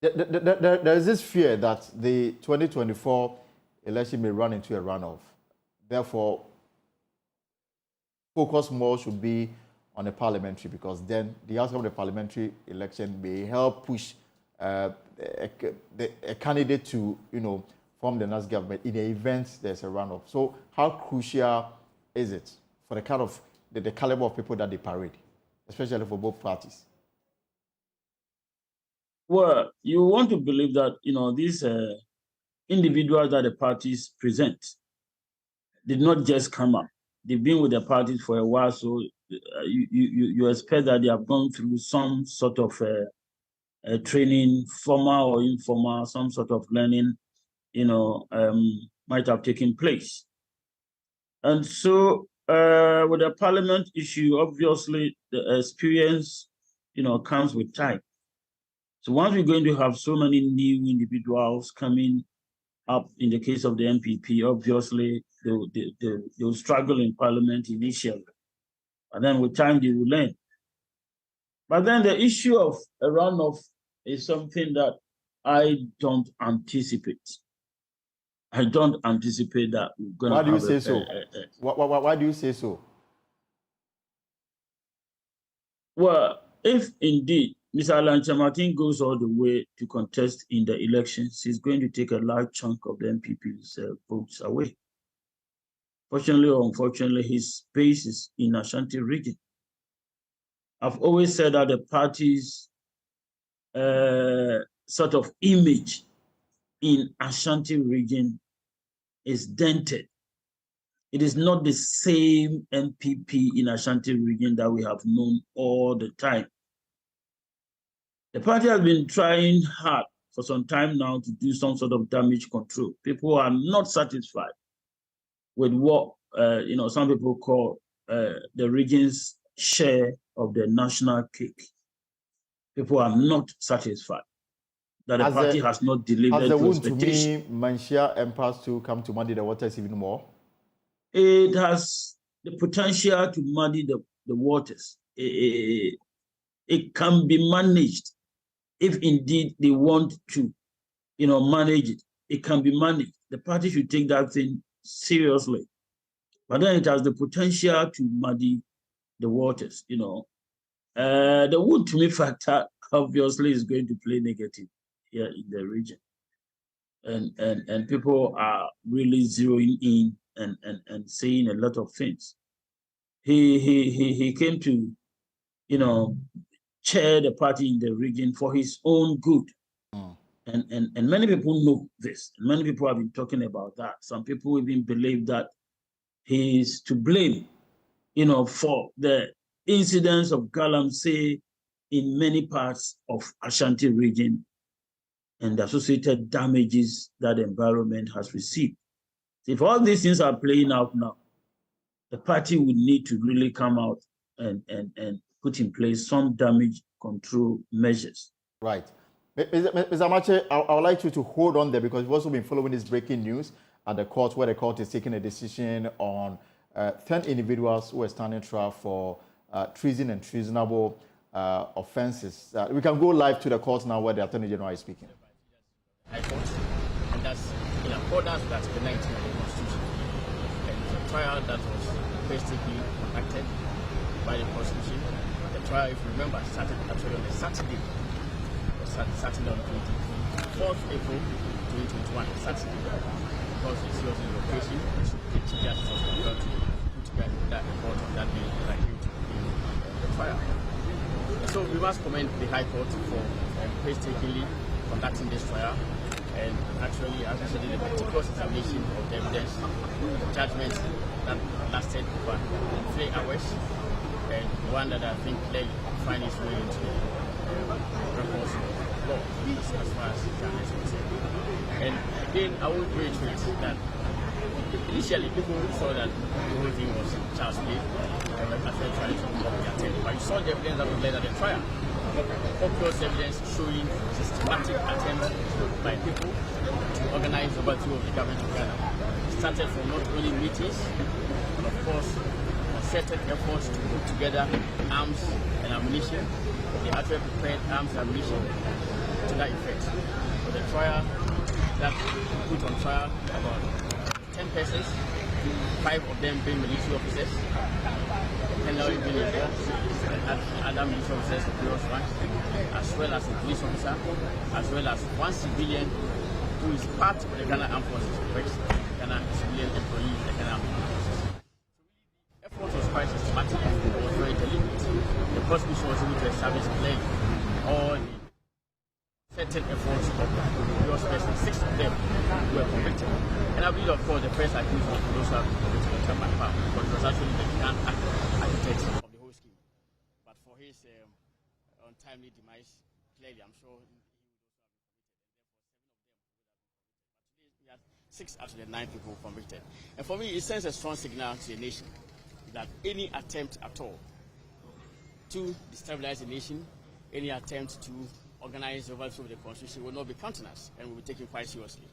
There is this fear that the 2024 election may run into a runoff. Therefore, focus more should be on the parliamentary, because then the outcome of the parliamentary election may help push a candidate to, form the next government in the event there's a runoff. So how crucial is it for the kind of the caliber of people that they parade, especially for both parties?
Well, you want to believe that, these individuals that the parties present did not just come up. They've been with the parties for a while, so you expect that they have gone through some sort of training, formal or informal, some sort of learning, might have taken place. And so with the parliament issue, obviously the experience, comes with time. So once we're going to have so many new individuals coming up in the case of the NPP, obviously they will struggle in parliament initially. And then with time, they will learn. But then the issue of a runoff is something that I don't anticipate. I don't anticipate that we're going to have.
Why do you say so? Why do you say so?
Well, if indeed Mr. Alan Chamartin goes all the way to contest in the elections, he's going to take a large chunk of the NPP's votes away. Fortunately or unfortunately, his base is in Ashanti region. I've always said that the party's sort of image in Ashanti region is dented. It is not the same NPP in Ashanti region that we have known all the time. The party has been trying hard for some time now to do some sort of damage control. People are not satisfied with what some people call the region's share of the national cake. People are not satisfied that the party has not delivered to expectation.
To me, Manshia empires to come to muddy the waters even more.
It has the potential to muddy the waters. It can be managed if indeed they want to, manage it. It can be managed. The party should take that thing seriously. But then it has the potential to muddy the waters, The wood to me factor obviously is going to play negative here in the region. And people are really zeroing in and saying a lot of things. He came to, chair the party in the region for his own good. And many people know this. Many people have been talking about that. Some people even believe that he is to blame, for the incidents of galamsey in many parts of Ashanti region and the associated damages that the environment has received. If all these things are playing out now, the party would need to really come out and put in place some damage control measures.
Right. Mr. Amache, I would like you to hold on there, because we've also been following this breaking news at the court, where the court is taking a decision on 10 individuals who are standing trial for treason and treasonable offenses. We can go live to the court now, where the Attorney General is speaking.
And that's in accordance with Article 19 of the Constitution. And it's a trial that was basically conducted by the prosecution. The trial, if you remember, started actually on a Saturday. Saturday on 24th April 2021, Saturday. Because it's yours in location, the Chief Justice was compelled to put together that report on that day that he to the trial. So we must commend the High Court for painstakingly conducting this trial, and actually, as I said, the meticulous examination of the evidence, judgment that lasted over 3 hours, and one that I think clearly finds its way into the records of law as far as Ghana is concerned. And again, I will reiterate that initially people thought that the whole thing was child's play, and actually trying to block the attempt. But you saw the evidence that was led at the trial. Obvious evidence showing systematic attempts by people to organize the overthrow of the government of Ghana. It started from not only meetings, but of course, concerted efforts to put together arms and ammunition. They actually prepared arms and ammunition to that effect. For the trial, that put on trial about 10 persons, 5 of them being military officers, and now being involved, other military officers of various ranks, as well as a police officer, as well as one civilian who is part of the Ghana Armed Forces, Ghana civilian employee of the Ghana Armed Forces. The effort was quite systematic, it was very deliberate. The prosecution was able to establish clearly all the certain efforts of various persons, 6 of them were convicted. And I believe, of course, the first accused was those who have been convicted by power, because it was actually the Ghana architect of the whole scheme. But for his untimely demise, clearly, I'm sure he would also have been convicted. And therefore, 7 of them would have been convicted. But today, we had 6 out of the 9 people convicted. And for me, it sends a strong signal to the nation that any attempt at all to destabilize the nation, any attempt to organize the overthrow of the constitution will not be countenanced and will be taken quite seriously.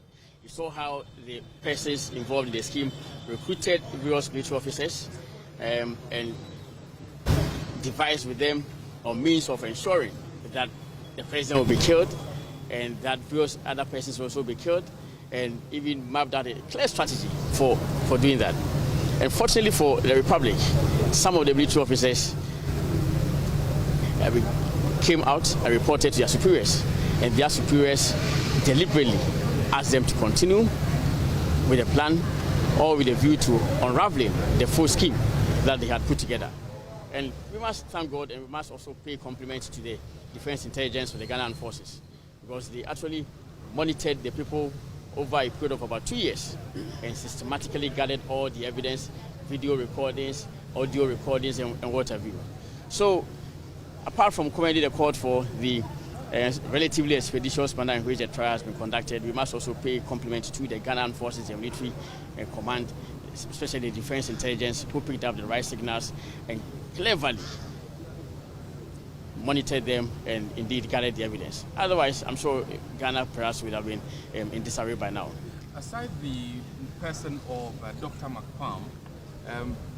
You saw how the persons involved in the scheme recruited various military officers and devised with them a means of ensuring that the president will be killed and that various other persons will also be killed, and even mapped out a clear strategy for doing that. And fortunately for the Republic, some of the military officers came out and reported to their superiors, and their superiors deliberately asked them to continue with the plan or with a view to unraveling the full scheme that they had put together. And we must thank God, and we must also pay compliments to the Defense Intelligence of the Ghana Armed Forces, because they actually monitored the people over a period of about 2 years and systematically gathered all the evidence, video recordings, audio recordings, and what have you. So, apart from commending the court for the relatively expeditious manner in which the trial has been conducted, we must also pay compliment to the Ghana Armed Forces and military command, especially the Defense Intelligence, who picked up the right signals and cleverly monitored them and indeed gathered the evidence. Otherwise, I'm sure Ghana perhaps would have been in disarray by now.
Aside the person of Dr. McPalm,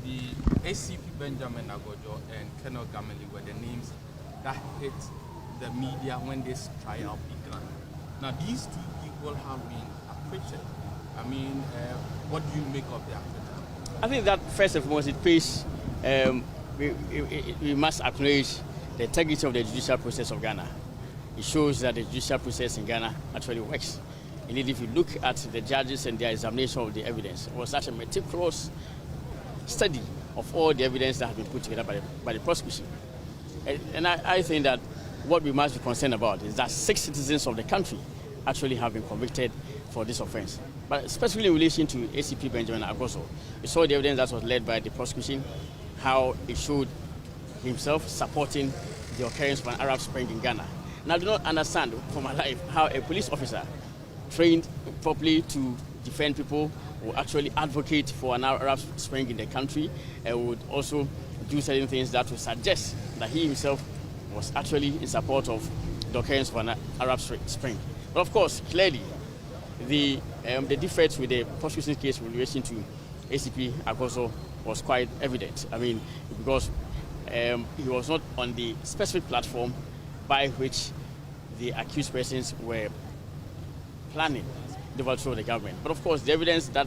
the ACP Benjamin Agojo and Colonel Gameli were the names that hit the media when this trial began. Now, these 2 people have been acquitted. I mean, what do you make of the acquittal?
I think that first and foremost, it pays, we must acknowledge the integrity of the judicial process of Ghana. It shows that the judicial process in Ghana actually works. Indeed, if you look at the judges and their examination of the evidence, it was such a meticulous study of all the evidence that has been put together by the prosecution. And I think that what we must be concerned about is that 6 citizens of the country actually have been convicted for this offense. But especially in relation to ACP Benjamin Agoso, we saw the evidence that was led by the prosecution, how it showed himself supporting the occurrence of an Arab Spring in Ghana. And I do not understand for my life how a police officer trained properly to defend people will actually advocate for an Arab Spring in the country and would also do certain things that would suggest that he himself was actually in support of the occurrence of an Arab Spring. But of course, clearly, the defects with the prosecution case in relation to ACP Agoso was quite evident. I mean, because he was not on the specific platform by which the accused persons were planning the overthrow of the government. But of course, the evidence that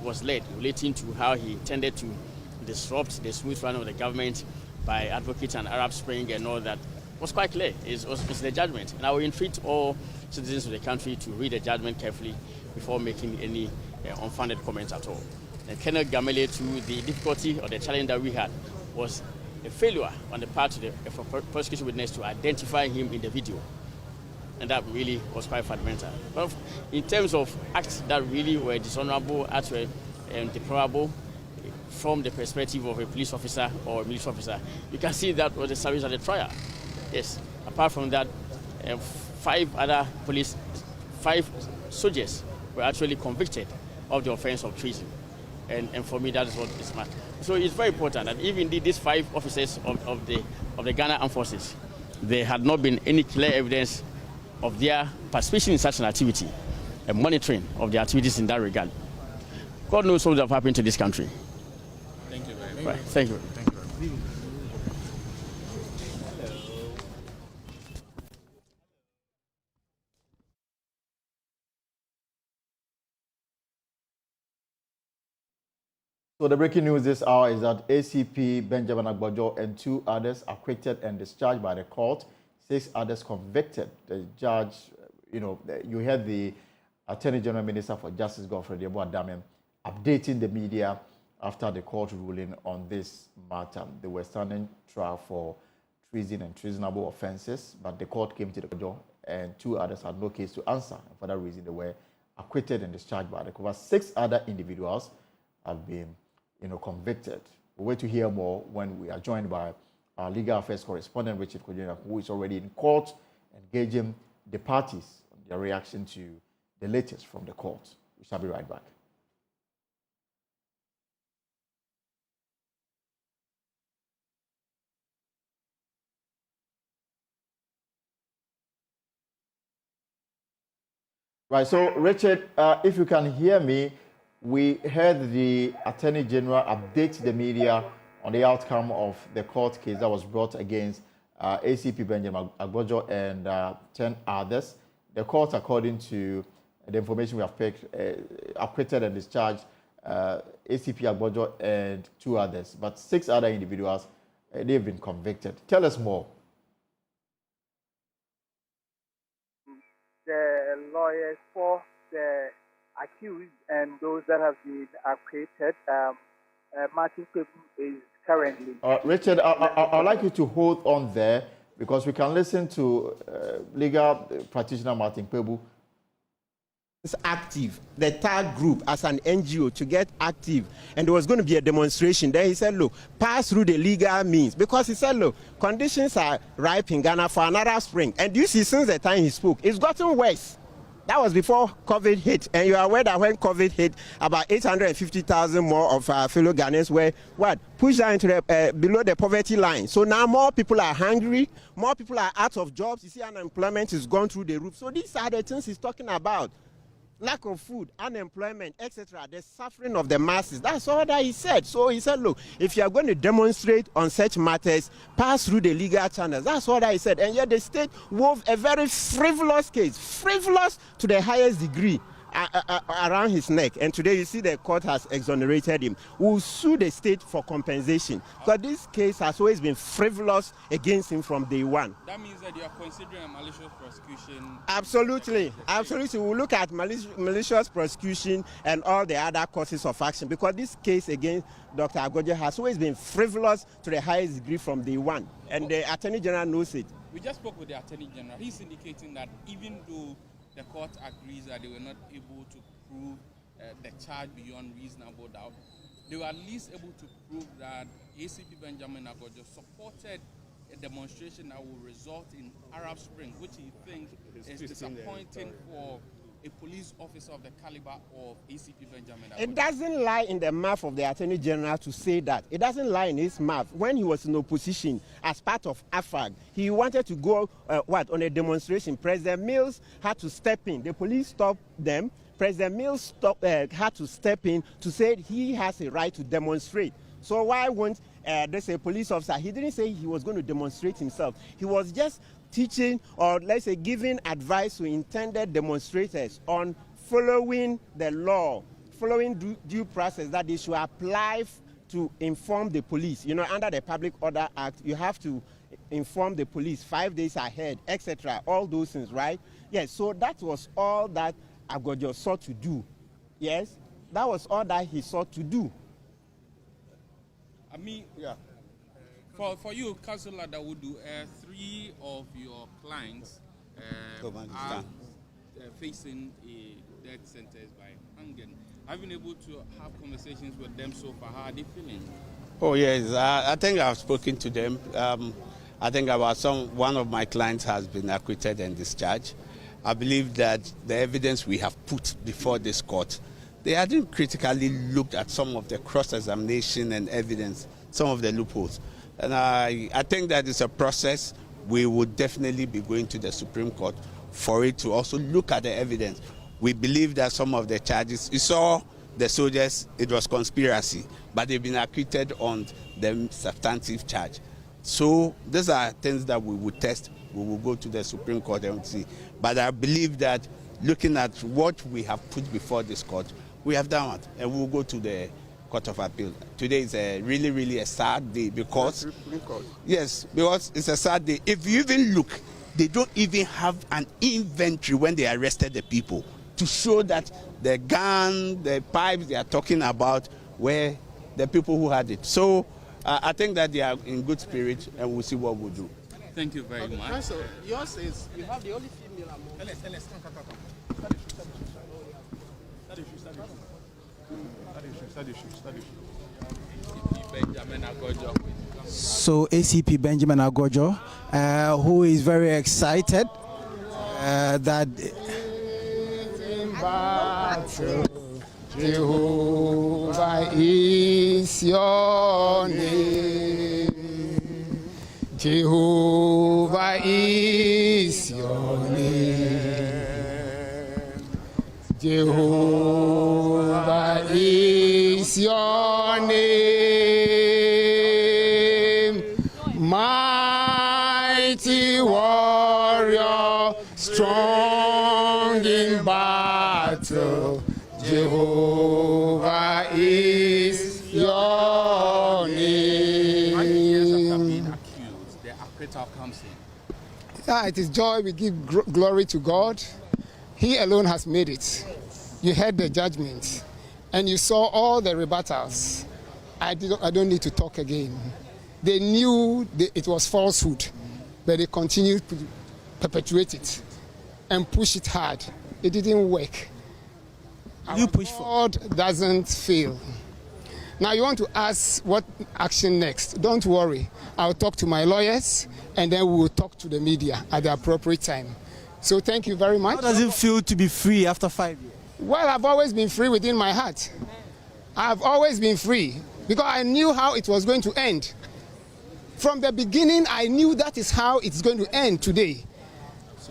was led relating to how he intended to disrupt the smooth run of the government by advocating an Arab Spring and all that was quite clear. It's the judgment. And I will entreat all citizens of the country to read the judgment carefully before making any unfounded comments at all. And Colonel Gamele, to the difficulty or the challenge that we had was a failure on the part of the prosecution witness to identify him in the video. And that really was quite fundamental. But in terms of acts that really were dishonorable, acts were deplorable from the perspective of a police officer or a military officer, you can see that was the service at the trial. Yes, apart from that, 5 soldiers were actually convicted of the offense of treason. And for me, that is what is matter. So it's very important that even these 5 officers of the Ghana Armed Forces, there had not been any clear evidence of their participation in such an activity and monitoring of the activities in that regard. God knows what would have happened to this country.
Thank you very much.
Right. Thank you.
So the breaking news this hour is that ACP Benjamin Agbojo and 2 others acquitted and discharged by the court. 6 others convicted. The judge, you heard the Attorney General Minister for Justice, Godfrey Adamim, updating the media after the court ruling on this matter. They were standing trial for treason and treasonable offences, but the court came to the court and 2 others had no case to answer. And for that reason, they were acquitted and discharged by the court. 6 other individuals have been convicted. We'll wait to hear more when we are joined by our legal affairs correspondent, Richard Kojina, who is already in court, engaging the parties on their reaction to the latest from the court. We shall be right back. Right, so Richard, if you can hear me, we heard the Attorney General update the media on the outcome of the court case that was brought against ACP Benjamin Agbojo and 10 others. The court, according to the information we have picked, acquitted and discharged ACP Agbojo and 2 others, but 6 other individuals, they've been convicted. Tell us more.
The lawyers for the accused and those that have been acquitted, Martin Pebu is currently.
Richard, I'd like you to hold on there because we can listen to legal practitioner Martin Pebu.
It's active, the third group as an NGO to get active, and there was going to be a demonstration. Then he said, look, pass through the legal means, because he said, look, conditions are ripe in Ghana for another spring. And you see, since the time he spoke, it's gotten worse. That was before COVID hit, and you are aware that when COVID hit, about 850,000 more of our fellow Ghanaians were pushed down into the below the poverty line. So now more people are hungry, more people are out of jobs. You see, unemployment is gone through the roof. So these are the things he's talking about. Lack of food, unemployment, etc., the suffering of the masses. That's all that he said. So he said, look, if you are going to demonstrate on such matters, pass through the legal channels. That's all that he said. And yet the state wove a very frivolous case, frivolous to the highest degree, around his neck. And today you see the court has exonerated him. We'll sue the state for compensation, because this case has always been frivolous against him from day one.
That means that you are considering a malicious prosecution?
Absolutely, absolutely. We'll look at malicious prosecution and all the other causes of action, because this case against Dr. Agbojo has always been frivolous to the highest degree from day one, and the Attorney General knows it.
We just spoke with the Attorney General. He's indicating that even though the court agrees that they were not able to prove the charge beyond reasonable doubt, they were at least able to prove that ACP Benjamin Agbojo supported a demonstration that will result in Arab Spring, which he thinks is disappointing for a police officer of the caliber of ACP Benjamin Agbojo.
It doesn't lie in the mouth of the Attorney General to say that. It doesn't lie in his mouth. When he was in opposition as part of AFAG, he wanted to go on a demonstration. President Mills had to step in. The police stopped them. President Mills had to step in to say he has a right to demonstrate. So why won't there's a police officer? He didn't say he was going to demonstrate himself. He was just teaching, or let's say giving advice to intended demonstrators on following the law, following due process that they should apply to inform the police. You know, under the Public Order Act, you have to inform the police 5 days ahead, etc. All those things, right? Yes, so that was all that Agbojo sought to do. Yes, that was all that he sought to do.
I mean, yeah. For you, Councillor Dawudu, 3 of your clients are facing a death sentence by hanging. I've been able to have conversations with them so far. How are they feeling?
Oh yes, I think I've spoken to them. I think one of my clients has been acquitted and discharged. I believe that the evidence we have put before this court they hadn't critically looked at some of the cross-examination and evidence, some of the loopholes. And I think that it's a process. We would definitely be going to the Supreme Court for it to also look at the evidence. We believe that some of the charges, you saw the soldiers, it was conspiracy, but they've been acquitted on the substantive charge. So these are things that we will test. We will go to the Supreme Court and see. But I believe that looking at what we have put before this court, we have done it, and we will go to the Court of Appeal. Today is really a sad day because, yes, because it's a sad day. If you even look, they don't even have an inventory when they arrested the people to show that the gun, the pipes they are talking about were the people who had it. So I think that they are in good spirit, and we'll see what we'll do.
Thank you very much.
So yours is, you have the only female among...
So ACP Benjamin Agojo, who is very excited that
Jehovah is your name. Jehovah is your name. Jehovah is your name. Mighty warrior, strong in battle. Jehovah is your name.
1 year after being accused, the acquittal comes in.
Yeah, it is joy. We give glory to God. He alone has made it. You heard the judgment, and you saw all the rebuttals. I don't need to talk again. They knew it was falsehood, but they continued to perpetuate it and push it hard. It didn't work.
You push
God doesn't fail. Now you want to ask what action next. Don't worry. I'll talk to my lawyers, and then we will talk to the media at the appropriate time. So thank you very much.
How does it feel to be free after 5 years?
Well, I've always been free within my heart. I've always been free because I knew how it was going to end. From the beginning, I knew that is how it's going to end today.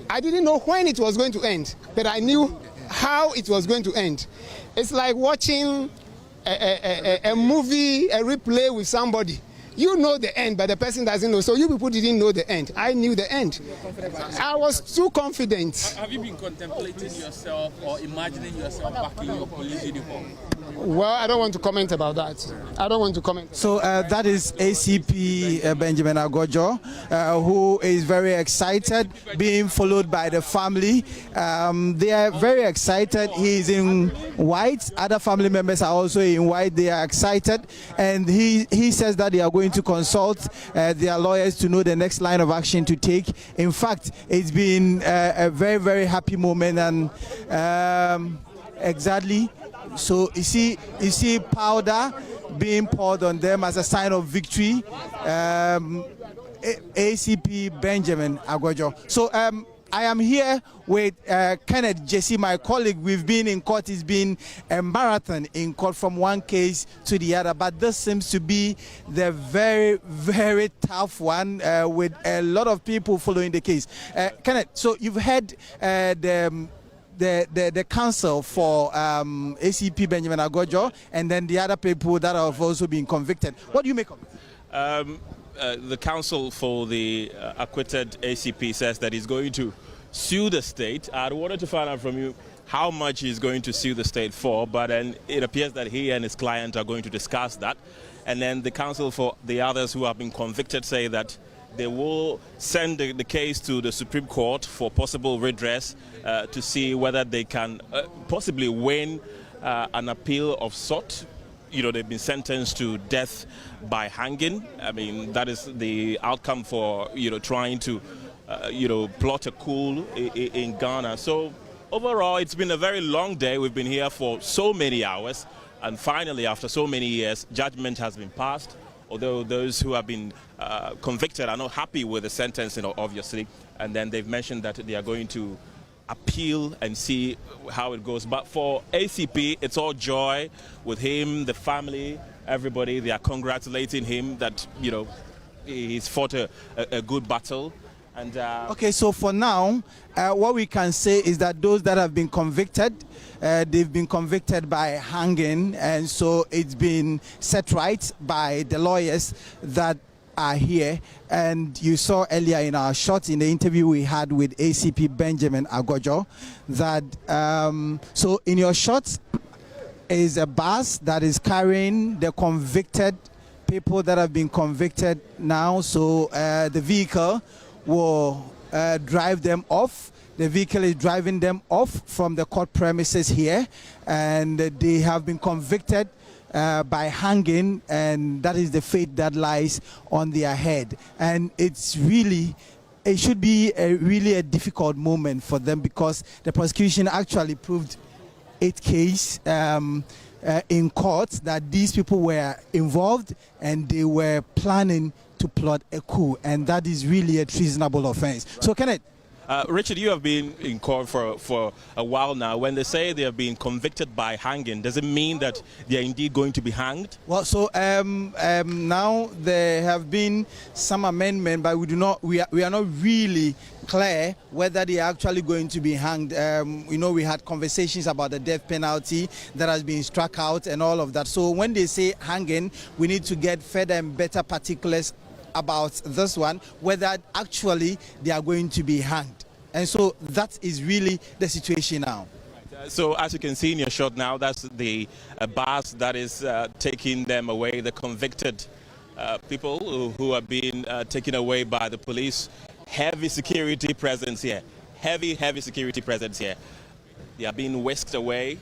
I didn't know when it was going to end, but I knew how it was going to end. It's like watching a movie, a replay with somebody. You know the end, but the person doesn't know. So you people didn't know the end. I knew the end. I was too confident.
Have you been contemplating yourself or imagining yourself back in your police uniform?
Well, I don't want to comment about that. I don't want to comment.
So that is ACP Benjamin Agojo, who is very excited, being followed by the family. They are very excited. He is in white. Other family members are also in white. They are excited. And he says that they are going to consult their lawyers to know the next line of action to take. In fact, it's been a very happy moment. And exactly. So you see powder being poured on them as a sign of victory. ACP Benjamin Agojo. So I am here with Kenneth Jesse, my colleague. We've been in court. It's been a marathon in court from one case to the other, but this seems to be the very tough one with a lot of people following the case. Kenneth, so you've heard the counsel for ACP Benjamin Agojo, and then the other people that have also been convicted. What do you make of it?
The counsel for the acquitted ACP says that he's going to sue the state. I wanted to find out from you how much he's going to sue the state for, but then it appears that he and his client are going to discuss that. And then the counsel for the others who have been convicted say that they will send the case to the Supreme Court for possible redress to see whether they can possibly win an appeal of sort. You know, they've been sentenced to death by hanging. I mean, that is the outcome for, trying to, plot a coup in Ghana. So overall, it's been a very long day. We've been here for so many hours. And finally, after so many years, judgment has been passed. Although those who have been convicted are not happy with the sentence, obviously. And then they've mentioned that they are going to appeal and see how it goes. But for ACP, it's all joy with him, the family, everybody. They are congratulating him that, you know, he's fought a good battle. And
okay, so for now, what we can say is that those that have been convicted, they've been convicted by hanging, and so it's been set right by the lawyers that are here. And you saw earlier in our shot in the interview we had with ACP Benjamin Agojo that so in your shot is a bus that is carrying the convicted people that have been convicted now. So the vehicle will drive them off. The vehicle is driving them off from the court premises here, and they have been convicted by hanging, and that is the fate that lies on their head. And it's really, it should be really a difficult moment for them, because the prosecution actually proved 8 cases in court that these people were involved and they were planning to plot a coup, and that is really a treasonable offense. Right. So Kenneth,
Richard, you have been in court for a while now. When they say they have been convicted by hanging, does it mean that they are indeed going to be hanged?
Well, so now there have been some amendment, but we are not really clear whether they are actually going to be hanged. You know, we had conversations about the death penalty that has been struck out and all of that. So when they say hanging, we need to get further and better particulars about this one, whether actually they are going to be hanged. And so that is really the situation now.
Right. So as you can see in your shot now, that's the bus that is taking them away, the convicted people who are being taken away by the police. Heavy security presence here. Heavy security presence here. They are being whisked away,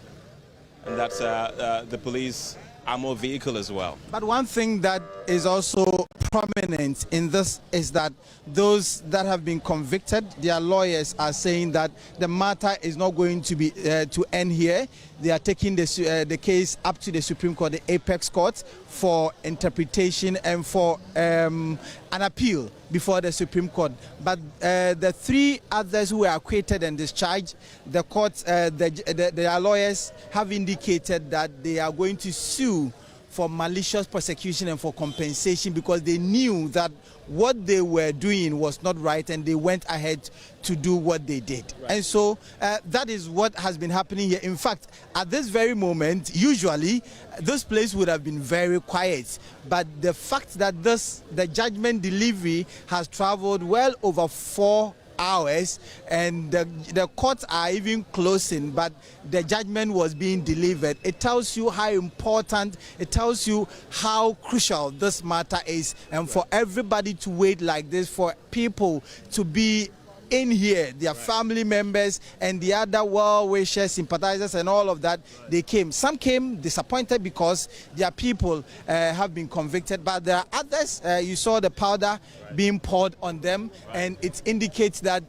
and that's the police armor vehicle as well.
But one thing that is also prominent in this is that those that have been convicted, their lawyers are saying that the matter is not going to be to end here. They are taking the case up to the Supreme Court, the Apex Court, for interpretation and for an appeal before the Supreme Court. But the 3 others who were acquitted and discharged, the court, their lawyers have indicated that they are going to sue for malicious prosecution and for compensation, because they knew that what they were doing was not right and they went ahead to do what they did. Right. And so that is what has been happening here. In fact, at this very moment, usually this place would have been very quiet, but the fact that the judgment delivery has traveled well over 4 hours, and the courts are even closing, but the judgment was being delivered. It tells you how important, it tells you how crucial this matter is, and for everybody to wait like this, for people to be in here, their family members and the other well-wishers, sympathizers and all of that, they came. Some came disappointed because their people have been convicted, but there are others, you saw the powder being poured on them, and it indicates that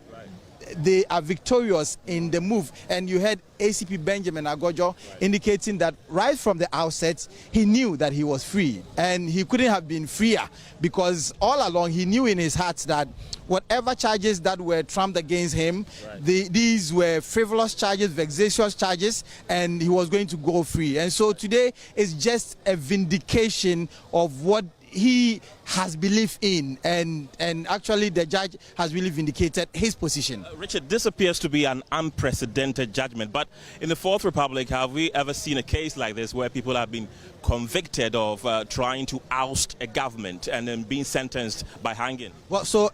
they are victorious in the move. And you heard ACP Benjamin Agojo indicating that right from the outset, he knew that he was free, and he couldn't have been freer, because all along he knew in his heart that whatever charges that were trumped against him, these were frivolous charges, vexatious charges, and he was going to go free. And so today is just a vindication of what he has believed in, and actually the judge has really vindicated his position.
Richard, this appears to be an unprecedented judgment, but in the Fourth Republic, have we ever seen a case like this where people have been convicted of trying to oust a government and then being sentenced by hanging?
Well, so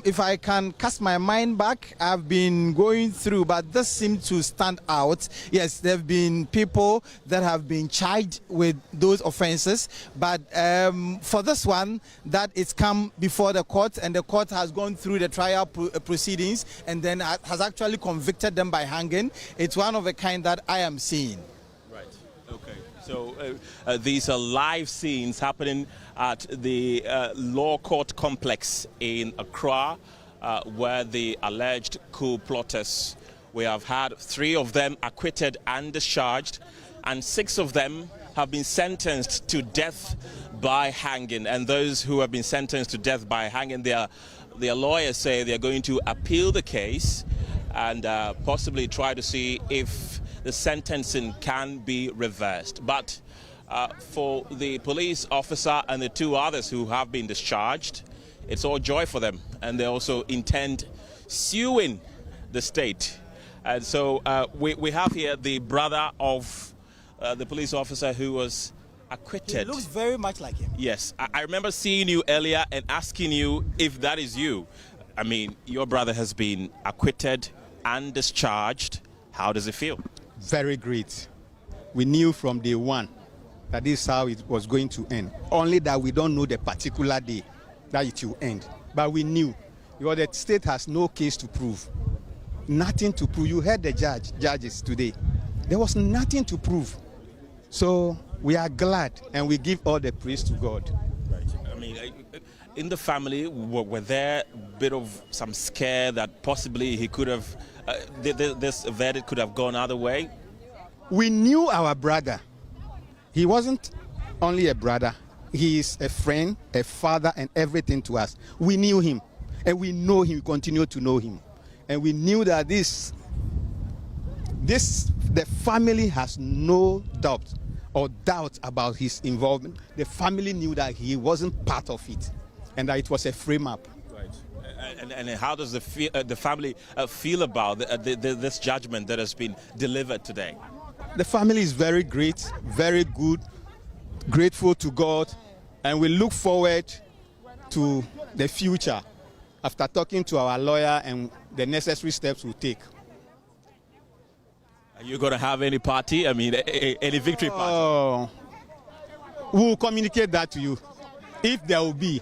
if I can cast my mind back, I've been going through, but this seems to stand out. Yes, there have been people that have been charged with those offenses, but for this one, that it's come before the court, and the court has gone through the trial proceedings and then has actually convicted them by hanging. It's one of a kind that I am seeing.
Right. Okay. So these are live scenes happening at the Law Court Complex in Accra, where the alleged coup plotters, we have had 3 of them acquitted and discharged, and 6 of them have been sentenced to death by hanging. And those who have been sentenced to death by hanging, their lawyers say they're going to appeal the case and possibly try to see if the sentencing can be reversed. But for the police officer and the 2 others who have been discharged, it's all joy for them, and they also intend suing the state. And so we have here the brother of the police officer who was acquitted.
He looks very much like him.
Yes, I remember seeing you earlier and asking you if that is you. I mean, your brother has been acquitted and discharged. How does it feel?
Very great. We knew from day one that this is how it was going to end. Only that we don't know the particular day that it will end. But we knew, because the state has no case to prove. Nothing to prove. You heard the judges today. There was nothing to prove. So we are glad, and we give all the praise to God.
Right. I mean, in the family, were there a bit of some scare that possibly he could have, this verdict could have gone other way?
We knew our brother. He wasn't only a brother. He is a friend, a father, and everything to us. We knew him, and we know him, we continue to know him. And we knew that the family has no doubt about his involvement. The family knew that he wasn't part of it, and that it was a frame-up.
Right. And how does the family feel about this judgment that has been delivered today?
The family is very great, very good, grateful to God, and we look forward to the future after talking to our lawyer and the necessary steps we'll take.
Are you going to have any party? I mean, any victory party?
Oh, we'll communicate that to you, if there will be.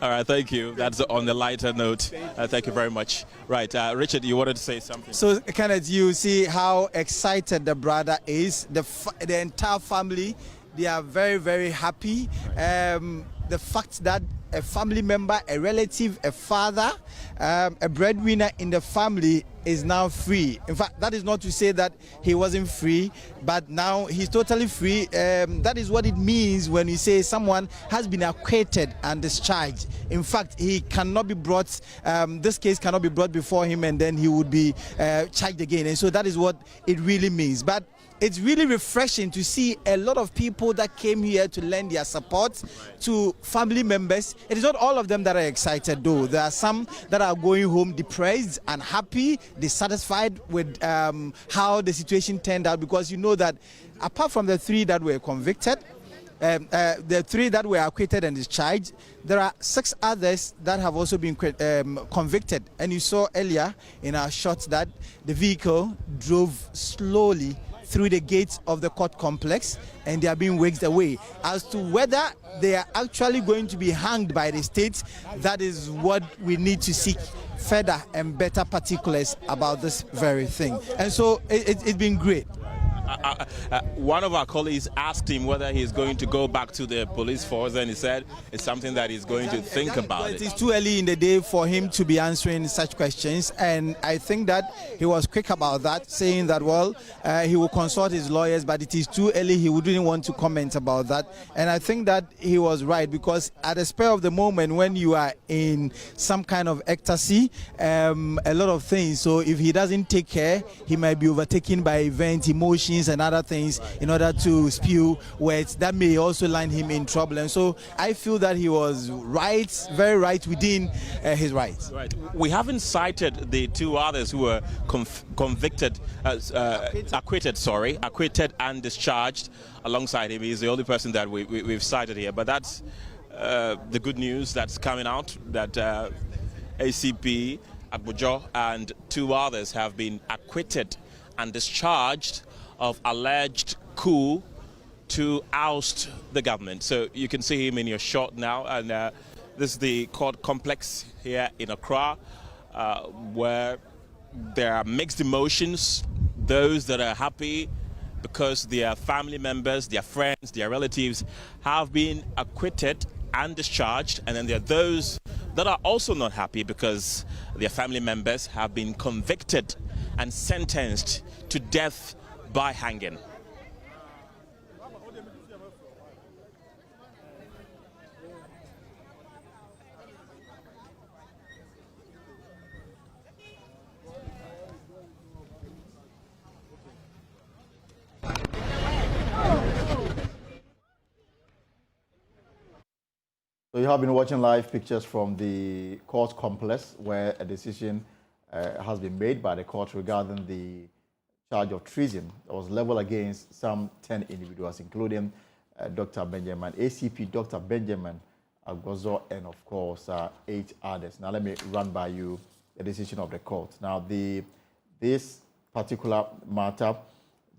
All right, thank you. That's on the lighter note. Thank you very much. Right, Richard, you wanted to say something?
So, Kenneth, you see how excited the brother is. The entire family, they are very, very happy. The fact that a family member, a relative, a father, a breadwinner in the family is now free. In fact, that is not to say that he wasn't free, but now he's totally free. That is what it means when you say someone has been acquitted and discharged. In fact, he cannot be brought, this case cannot be brought before him, and then he would be charged again. And so that is what it really means. But it's really refreshing to see a lot of people that came here to lend their support to family members. It is not all of them that are excited, though. There are some that are going home depressed and happy, dissatisfied with how the situation turned out, because you know that apart from the 3 that were convicted, the 3 that were acquitted and discharged, there are 6 others that have also been convicted. And you saw earlier in our shots that the vehicle drove slowly through the gates of the court complex, and they are being whisked away. As to whether they are actually going to be hanged by the state, that is what we need to seek further and better particulars about this very thing. And so it's been great.
One of our colleagues asked him whether he's going to go back to the police force, and he said it's something that he's going to think about.
It is too early in the day for him to be answering such questions, and I think that he was quick about that, saying that, well, he will consult his lawyers, but it is too early. He wouldn't want to comment about that. And I think that he was right, because at the spur of the moment, when you are in some kind of ecstasy, a lot of things, so if he doesn't take care, he might be overtaken by events, emotions, and other things in order to spew words that may also land him in trouble. And so I feel that he was right, very right within his rights.
Right. We haven't cited the 2 others who were acquitted and discharged alongside him. He's the only person that we've cited here. But that's the good news that's coming out, that ACP, Agbojo, and 2 others have been acquitted and discharged of alleged coup to oust the government. So you can see him in your shot now, and this is the court complex here in Accra, where there are mixed emotions. Those that are happy because their family members, their friends, their relatives have been acquitted and discharged, and then there are those that are also not happy because their family members have been convicted and sentenced to death by hanging.
So you have been watching live pictures from the court complex where a decision has been made by the court regarding the charge of treason that was leveled against some 10 individuals, including Dr. Benjamin, ACP Dr. Benjamin Agbozo, and of course 8 others. Now let me run by you the decision of the court. Now this particular matter,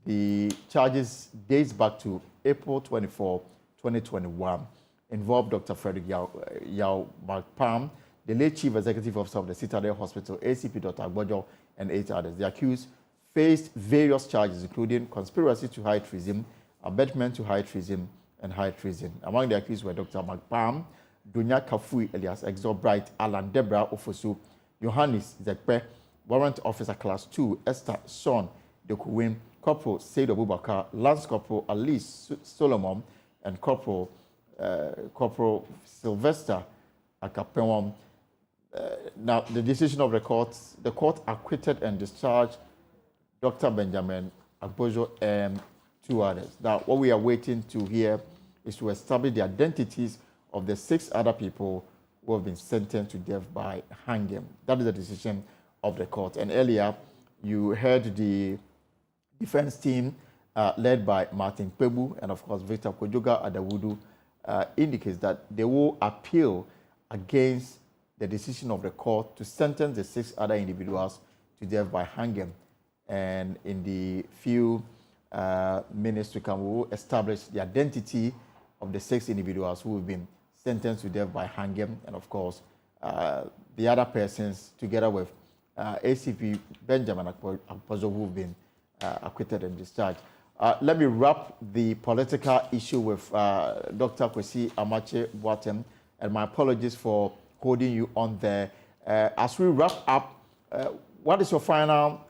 the charges dates back to April 24, 2021, involved Dr. Frederick Yao Markpam, the late Chief Executive Officer of the Citadel Hospital, ACP Dr. Agbojo, and 8 others. The accused faced various charges, including conspiracy to high treason, abetment to high treason, and high treason. Among the accused were Dr. Markpam, Dunya Kafui Elias, Exor Bright, Alan Debra Ofosu, Johannes Zekpe, Warrant Officer Class 2, Esther Son Dokuwin, Corporal Said Abubakar, Lance Corporal Alice Solomon, and Corporal Sylvester Akapewam. Now, the decision of the court acquitted and discharged Dr. Benjamin Agbojo and 2 others. Now, what we are waiting to hear is to establish the identities of the 6 other people who have been sentenced to death by hanging. That is the decision of the court. And earlier, you heard the defense team led by Martin Kpebu and, of course, Victor Kojoga Adawudu indicates that they will appeal against the decision of the court to sentence the 6 other individuals to death by hanging. And in the few minutes to come, we will establish the identity of the 6 individuals who have been sentenced to death by hanging, and of course, the other persons, together with ACP Benjamin Agbozo, who have been acquitted and discharged. Let me wrap the political issue with Dr. Kwesi Amache Boateng, and my apologies for holding you on there. As we wrap up, what is your final,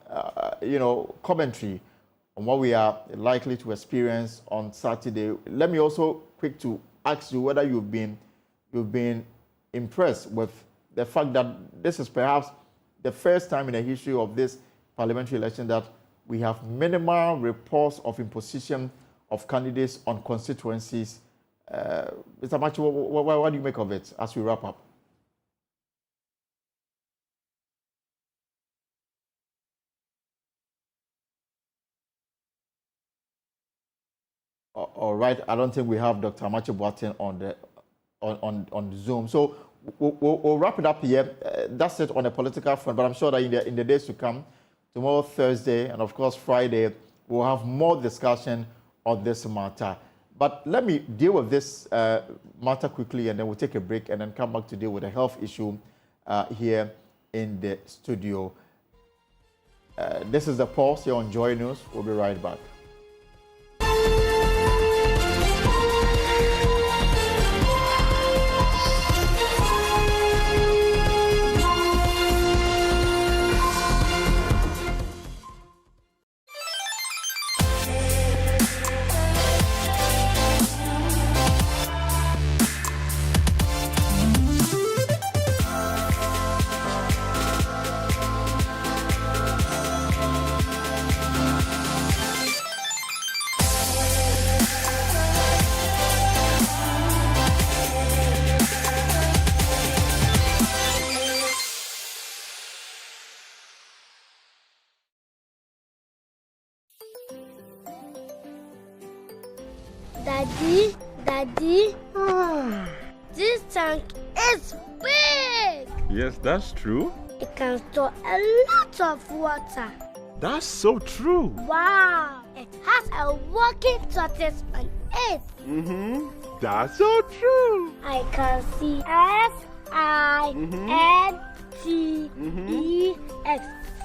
commentary on what we are likely to experience on Saturday? Let me also quick to ask you whether you've been impressed with the fact that this is perhaps the first time in the history of this parliamentary election that we have minimal reports of imposition of candidates on constituencies. Mr. Machi, what do you make of it as we wrap up? All right, I don't think we have Dr. Amache Boateng on Zoom. So we'll wrap it up here. That's it on the political front, but I'm sure that in the days to come, tomorrow, Thursday, and of course Friday, we'll have more discussion on this matter. But let me deal with this matter quickly, and then we'll take a break and then come back to deal with a health issue here in the studio. This is The Pulse here on Joy News. We'll be right back.
Daddy, this tank is big.
Yes, that's true.
It can store a lot of water.
That's so true.
Wow, it has a working tortoise on it.
That's so true.
I can see S-I-N-T-E-X.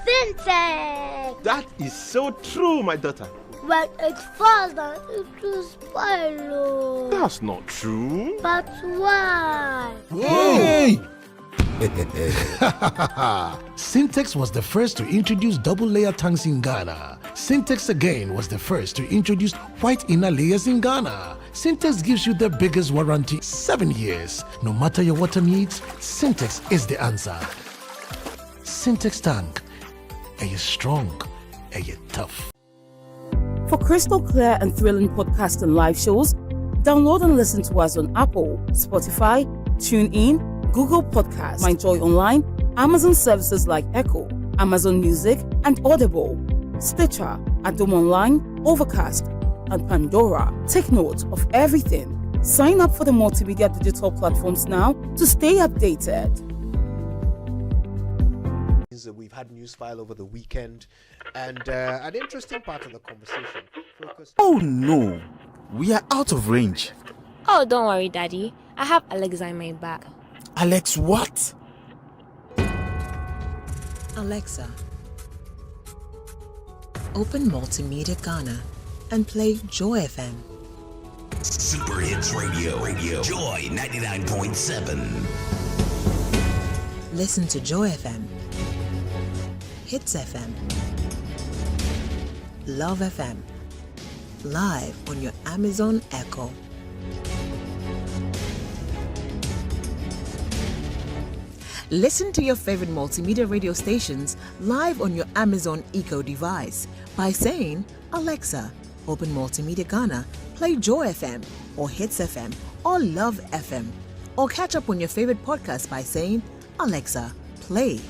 Syntax.
That is so true, my daughter.
When it falls down, it will spoil.
That's not true.
But why?
Hey! Syntex was the first to introduce double-layer tanks in Ghana. Syntex again was the first to introduce white inner layers in Ghana. Syntex gives you the biggest warranty, 7 years. No matter your water needs, Syntex is the answer. Syntex tank. Are you strong? Are you tough?
For crystal clear and thrilling podcasts and live shows, download and listen to us on Apple, Spotify,
TuneIn, Google Podcasts, MyJoy Online, Amazon services like Echo, Amazon Music, and Audible, Stitcher, Adom Online, Overcast, and Pandora. Take note of everything. Sign up for the multimedia digital platforms now to stay updated.
We've had news file over the weekend, and an interesting part of the conversation focused.
Oh no, we are out of range.
Oh, don't worry, Daddy. I have Alexa in my bag.
Alex, what?
Alexa, open Multimedia Ghana and play Joy FM.
Super Hits Radio, Joy 99.7.
Listen to Joy FM, Hits FM, Love FM, live on your Amazon Echo. Listen to your favorite multimedia radio stations live on your Amazon Echo device by saying, Alexa, open Multimedia Ghana, play Joy FM or Hits FM or Love FM. Or catch up on your favorite podcast by saying, Alexa, play,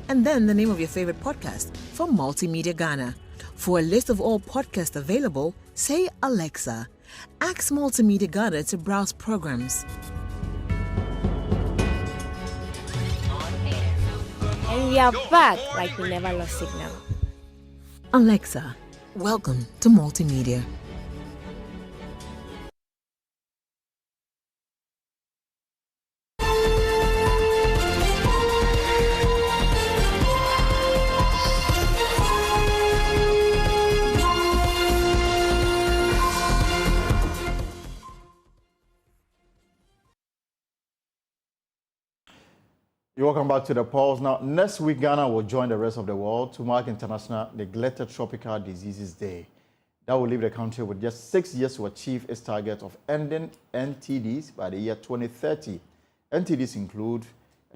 and then the name of your favorite podcast from Multimedia Ghana. For a list of all podcasts available, say Alexa. Ask Multimedia Ghana to browse programs.
And we are back like we never lost signal.
Alexa, welcome to Multimedia.
You're welcome back to the Pulse. Now, next week, Ghana will join the rest of the world to mark International Neglected Tropical Diseases Day. That will leave the country with just 6 years to achieve its target of ending NTDs by the year 2030. NTDs include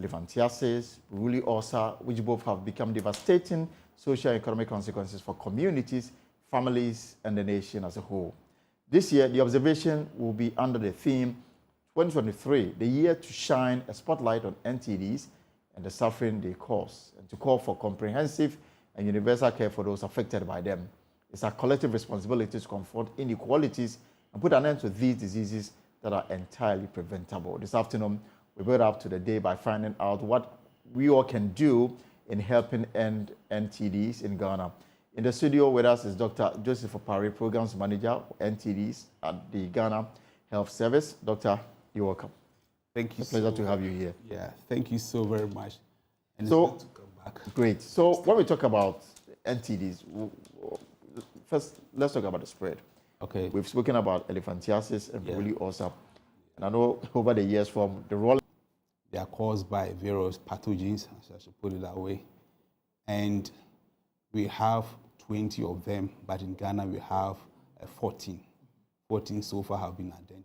elephantiasis, woolly ulcer, which both have become devastating social and economic consequences for communities, families, and the nation as a whole. This year, the observation will be under the theme 2023, the year to shine a spotlight on NTDs and the suffering they cause, and to call for comprehensive and universal care for those affected by them. It's our collective responsibility to confront inequalities and put an end to these diseases that are entirely preventable. This afternoon, we brought up to the day by finding out what we all can do in helping end NTDs in Ghana. In the studio with us is Dr. Joseph Opare, Programs Manager for NTDs at the Ghana Health Service. Doctor, you're welcome.
Thank you.
It's a pleasure to have you here.
Yeah, thank you so very much. And
so,
it's good to come back.
Great. So when we talk about NTDs, first let's talk about the spread.
Okay.
We've spoken about elephantiasis and woolly ulcer. And I know over the years from the role,
they are caused by various pathogens, I should put it that way. And we have 20 of them, but in Ghana we have 14. 14 so far have been identified.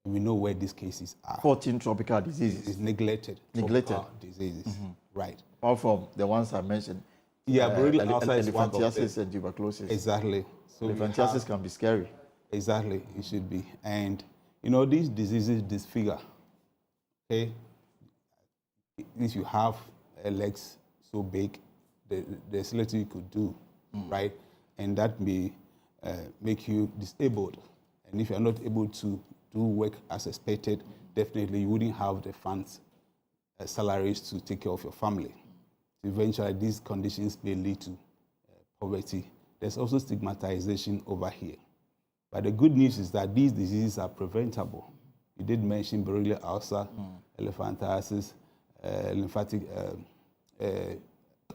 And we know where these cases are.
14 tropical diseases.
It's neglected. Tropical diseases, right.
Apart from the ones I mentioned.
Yeah, borrelial ulcer is one of them.
Elephantiasis and tuberculosis.
Exactly. So
elephantiasis can be scary.
Exactly, it should be. And, you know, these diseases disfigure. Okay? If you have legs so big, there's little you could do, right? And that may make you disabled. And if you're not able to do work as expected, definitely you wouldn't have the funds, salaries to take care of your family. Eventually, these conditions may lead to poverty. There's also stigmatization over here. But the good news is that these diseases are preventable. You did mention borrelial ulcer, elephantiasis, lymphatic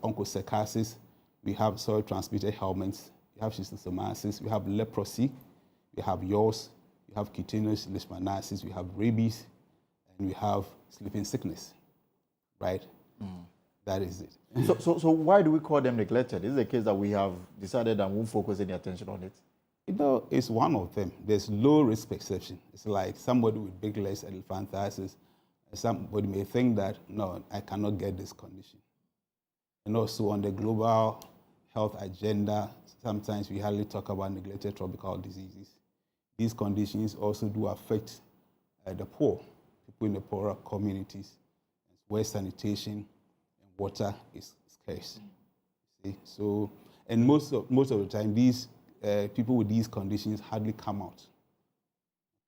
onchocerciasis. We have soil-transmitted helminths. We have schistosomiasis. We have leprosy. We have yaws. We have cutaneous leishmaniasis. We have rabies, and we have sleeping sickness. Right. That is it.
So why do we call them neglected? Is it the case that we have decided and won't focus any attention on it?
You know, it's one of them. There's low risk perception. It's like somebody with big legs, elephantiasis. Somebody may think that, no, I cannot get this condition. And also on the global health agenda, sometimes we hardly talk about neglected tropical diseases. These conditions also do affect the poor, people in the poorer communities where sanitation and water is scarce. See? So, and most of the time, these people with these conditions hardly come out.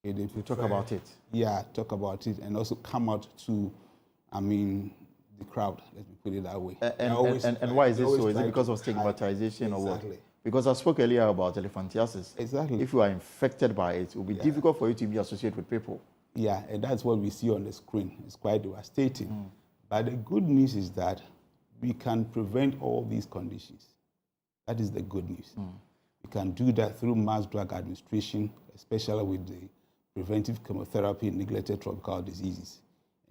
Okay, they
talk about it.
Yeah, talk about it, and also come out to, the crowd. Let me put it that way.
And why is this so? Is it because of stigmatization or what? Because I spoke earlier about elephantiasis.
Exactly.
If you are infected by it, it will be difficult for you to be associated with people.
Yeah, and that's what we see on the screen. It's quite devastating. But the good news is that we can prevent all these conditions. That is the good news. We can do that through mass drug administration, especially with the preventive chemotherapy in neglected tropical diseases.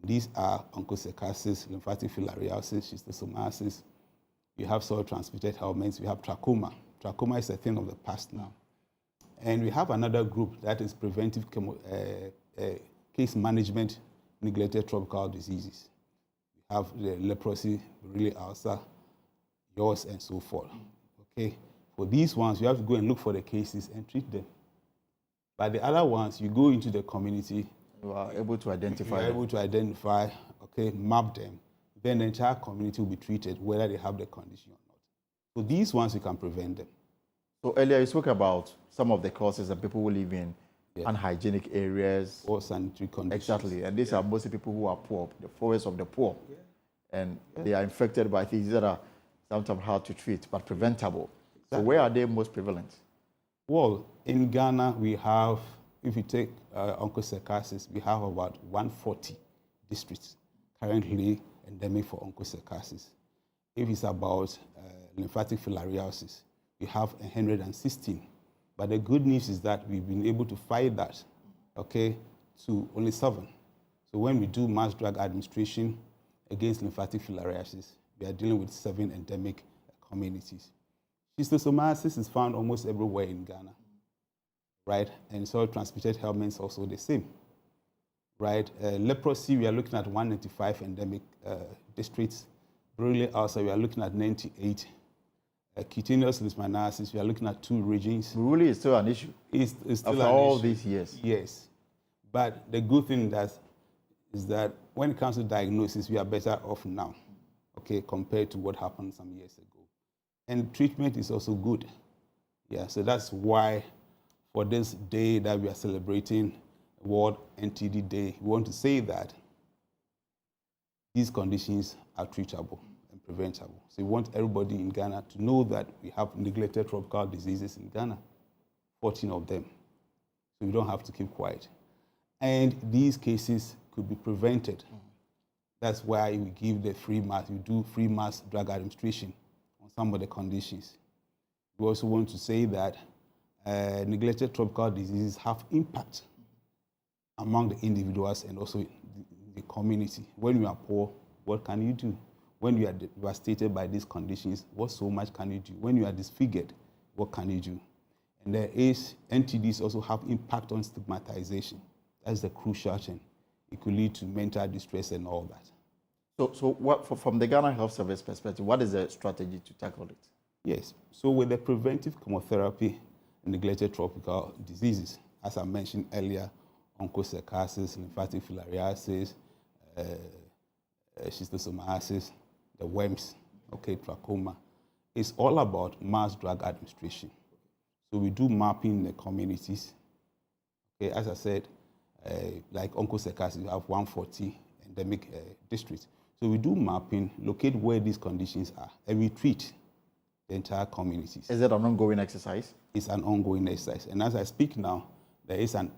And these are onchocerciasis, lymphatic filariasis, schistosomiasis. You have soil-transmitted helminths. We have trachoma. Trachoma is a thing of the past now. And we have another group that is preventive case management, neglected tropical diseases. We have the leprosy, Borrelia ulcer, yours, and so forth. Okay, for these ones, you have to go and look for the cases and treat them. But the other ones, you go into the community.
You are able to identify.
You are able to identify, okay, map them. Then the entire community will be treated, whether they have the condition or not. So these ones, you can prevent them.
So earlier you spoke about some of the causes that people who live in unhygienic areas.
Or sanitary conditions.
Exactly. And these are mostly people who are poor, the poorest of the poor. And they are infected by things that are sometimes hard to treat, but preventable. So where are they most prevalent?
Well, in Ghana, we have, if you take onchocerciasis, we have about 140 districts currently endemic for onchocerciasis. If it's about lymphatic filariasis, we have 116. But the good news is that we've been able to fight that, okay, to only 7. So when we do mass drug administration against lymphatic filariasis, we are dealing with 7 endemic communities. Schistosomiasis is found almost everywhere in Ghana, right? And soil-transmitted helminths also the same, right? Leprosy, we are looking at 195 endemic districts. Borrelia ulcer, we are looking at 98. Cutaneous leishmaniasis, we are looking at 2 regions.
Really, it's still an issue.
It's still
after
an
all
issue.
These years.
Yes, but the good thing is that when it comes to diagnosis, we are better off now, okay, compared to what happened some years ago. And treatment is also good. Yeah, so that's why for this day that we are celebrating, World NTD Day, we want to say that these conditions are treatable and preventable. So we want everybody in Ghana to know that we have neglected tropical diseases in Ghana, 14 of them. So we don't have to keep quiet. And these cases could be prevented. That's why we give the free mass, we do free mass drug administration on some of the conditions. We also want to say that neglected tropical diseases have impact among the individuals and also the community. When you are poor, what can you do? When you are devastated by these conditions, what so much can you do? When you are disfigured, what can you do? And there is, NTDs also have impact on stigmatization. That's the crucial thing. It could lead to mental distress and all that.
So what, from the Ghana Health Service perspective, what is the strategy to tackle it?
Yes, so with the preventive chemotherapy and neglected tropical diseases, as I mentioned earlier, onchocerciasis, lymphatic filariasis, schistosomiasis, the worms, okay, trachoma, it's all about mass drug administration. So we do mapping in the communities. Okay, as I said, like onchocerciasis, we have 140 endemic districts. So we do mapping, locate where these conditions are, and we treat the entire communities.
Is it an ongoing exercise?
It's an ongoing exercise, and as I speak now, there is an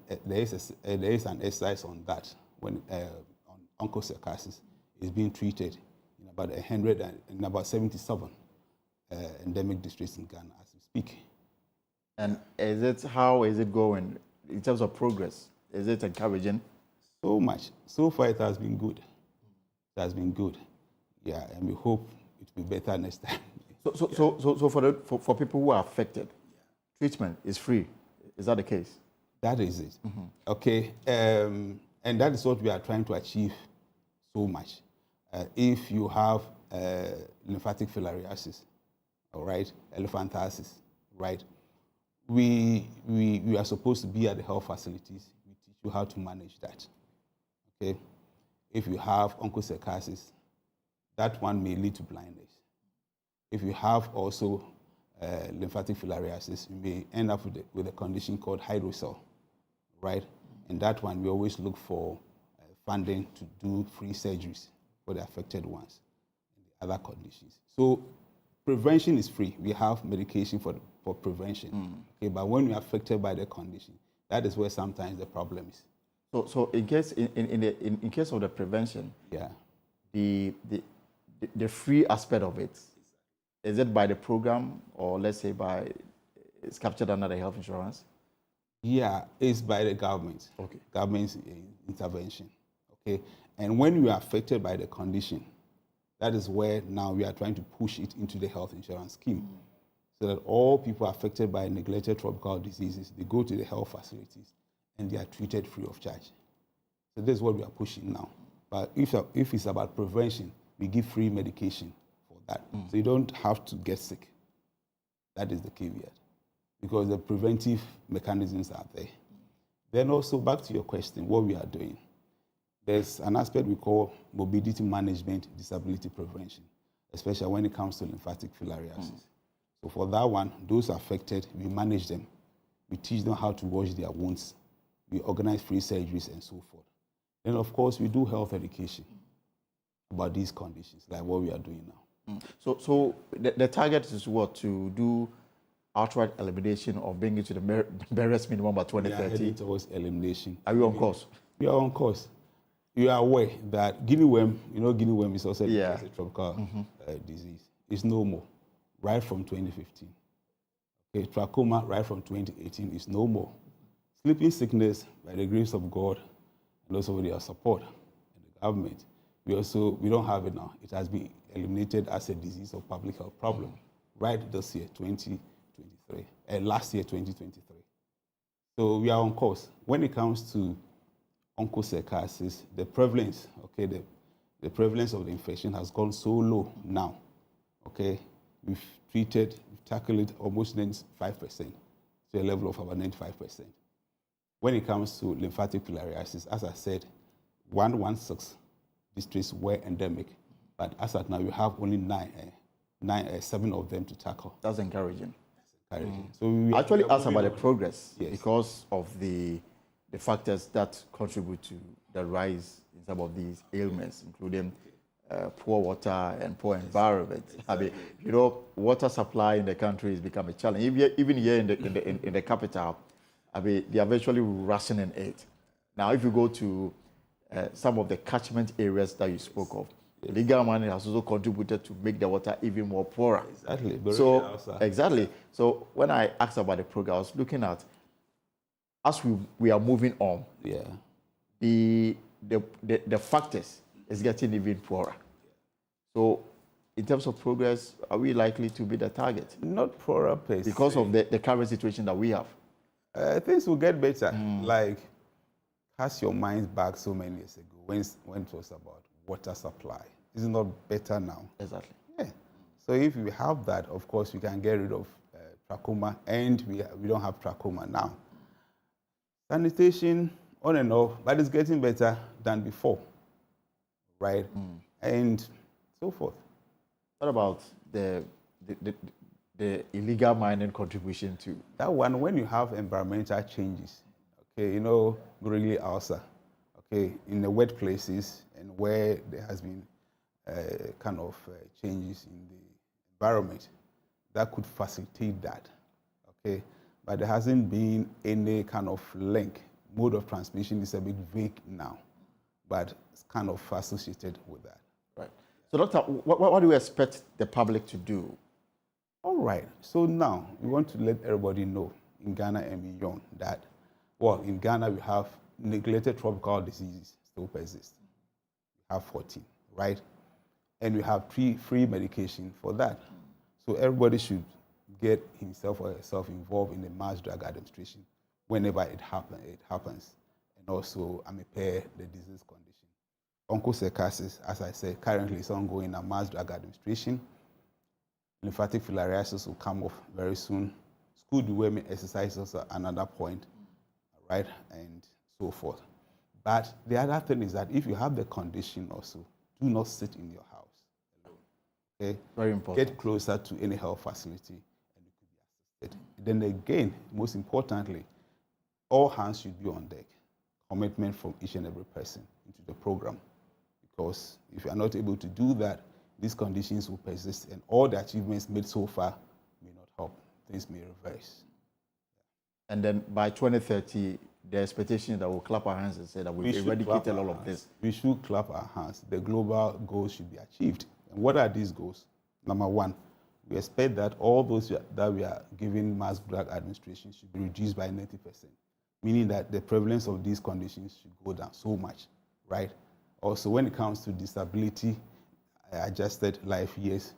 exercise on that when on onchocerciasis is being treated in about 100 and in about 77 endemic districts in Ghana as we speak.
And how is it going in terms of progress? Is it encouraging?
So much. So far, it has been good. It has been good. Yeah, and we hope it will be better next time.
So for people who are affected, treatment is free. Is that the case?
That is it. Mm-hmm. Okay, and that is what we are trying to achieve so much. If you have lymphatic filariasis, all right, elephantiasis, right, we are supposed to be at the health facilities. We teach you how to manage that. Okay, if you have onchocerciasis, that one may lead to blindness. If you have also lymphatic filariasis, you may end up with a condition called hydrocele, right? And that one, we always look for funding to do free surgeries for the affected ones and the other conditions. So prevention is free. We have medication for prevention. Okay, but when you're affected by the condition, that is where sometimes the problem is.
So in case in case of the prevention,
yeah,
the free aspect of it, is it by the program or let's say by it's captured under the health insurance?
Yeah, it's by the government.
Okay.
Government's intervention. Okay. And when you are affected by the condition, that is where now we are trying to push it into the health insurance scheme. So that all people affected by neglected tropical diseases, they go to the health facilities and they are treated free of charge. So this is what we are pushing now. But if it's about prevention, we give free medication for that. So you don't have to get sick. That is the caveat. Because the preventive mechanisms are there. Then also back to your question, what we are doing. There's an aspect we call morbidity management, disability prevention, especially when it comes to lymphatic filariasis. So for that one, those affected, we manage them. We teach them how to wash their wounds. We organize free surgeries and so forth. Then of course, we do health education about these conditions, like what we are doing now.
So the target is what? To do outright elimination or bring it to the barest minimum by 2030?
We are heading towards elimination.
Are you on course?
We are on course. You are aware that guinea worm, guinea worm is also a tropical disease. It's no more, right from 2015. Okay, trachoma, right from 2018, is no more. Sleeping sickness, by the grace of God, and also with your support and the government, we don't have it now. It has been eliminated as a disease of public health problem, right this year, 2023, and last year, 2023. So we are on course. When it comes to onchocerciasis, the prevalence, the prevalence of the infection has gone so low now. Okay, we've tackled it almost 95%, to a level of about 95%. When it comes to lymphatic filariasis, as I said, 116 districts were endemic, but as at now, you have only 7 of them to tackle.
That's encouraging.
So we
actually asked about the progress because of the factors that contribute to the rise in some of these ailments, including poor water and poor environment. I mean, water supply in the country has become a challenge. Even here in the capital, I mean, they are virtually rationing it. Now, if you go to some of the catchment areas that you spoke of, legal money has also contributed to make the water even more poorer.
Exactly.
Exactly. So when I asked about the program, I was looking at, as we are moving on, the factors is getting even poorer. So in terms of progress, are we likely to be the target?
Not poorer,
because of the current situation that we have.
Things will get better. Like, cast your minds back so many years ago when it was about water supply. Is it not better now?
Exactly.
Yeah. So if we have that, of course, we can get rid of trachoma, and we don't have trachoma now. Sanitation, on and off, but it's getting better than before, right? And so forth.
What about the illegal mining contribution to?
That one, when you have environmental changes, okay, really ulcer, okay, in the wet places and where there has been changes in the environment, that could facilitate that, okay? But there hasn't been any kind of link. Mode of transmission is a bit vague now, but it's kind of associated with that.
Right. So, Doctor, what do you expect the public to do?
All right. So now we want to let everybody know in Ghana and beyond that, in Ghana we have neglected tropical diseases still persist. We have 14, right? And we have free medication for that. So everybody should get himself or herself involved in the mass drug administration whenever it happens, and also impair the disease condition. Onchocerciasis, as I said, currently is ongoing in mass drug administration. Lymphatic filariasis will come off very soon. School deworming exercises are another point, right, and so forth. But the other thing is that if you have the condition also, do not sit in your house alone. Okay?
Very important.
Get closer to any health facility and you could be assisted. Then again, most importantly, all hands should be on deck. Commitment from each and every person into the program. Because if you are not able to do that, these conditions will persist and all the achievements made so far may not help. Things may reverse.
And then by 2030, the expectation is that we'll clap our hands and say that we've eradicated all of this.
We should clap our hands. The global goals should be achieved. And what are these goals? Number one, we expect that all those that we are giving mass drug administration should be reduced by 90%, meaning that the prevalence of these conditions should go down so much, right? Also, when it comes to disability, adjusted life years,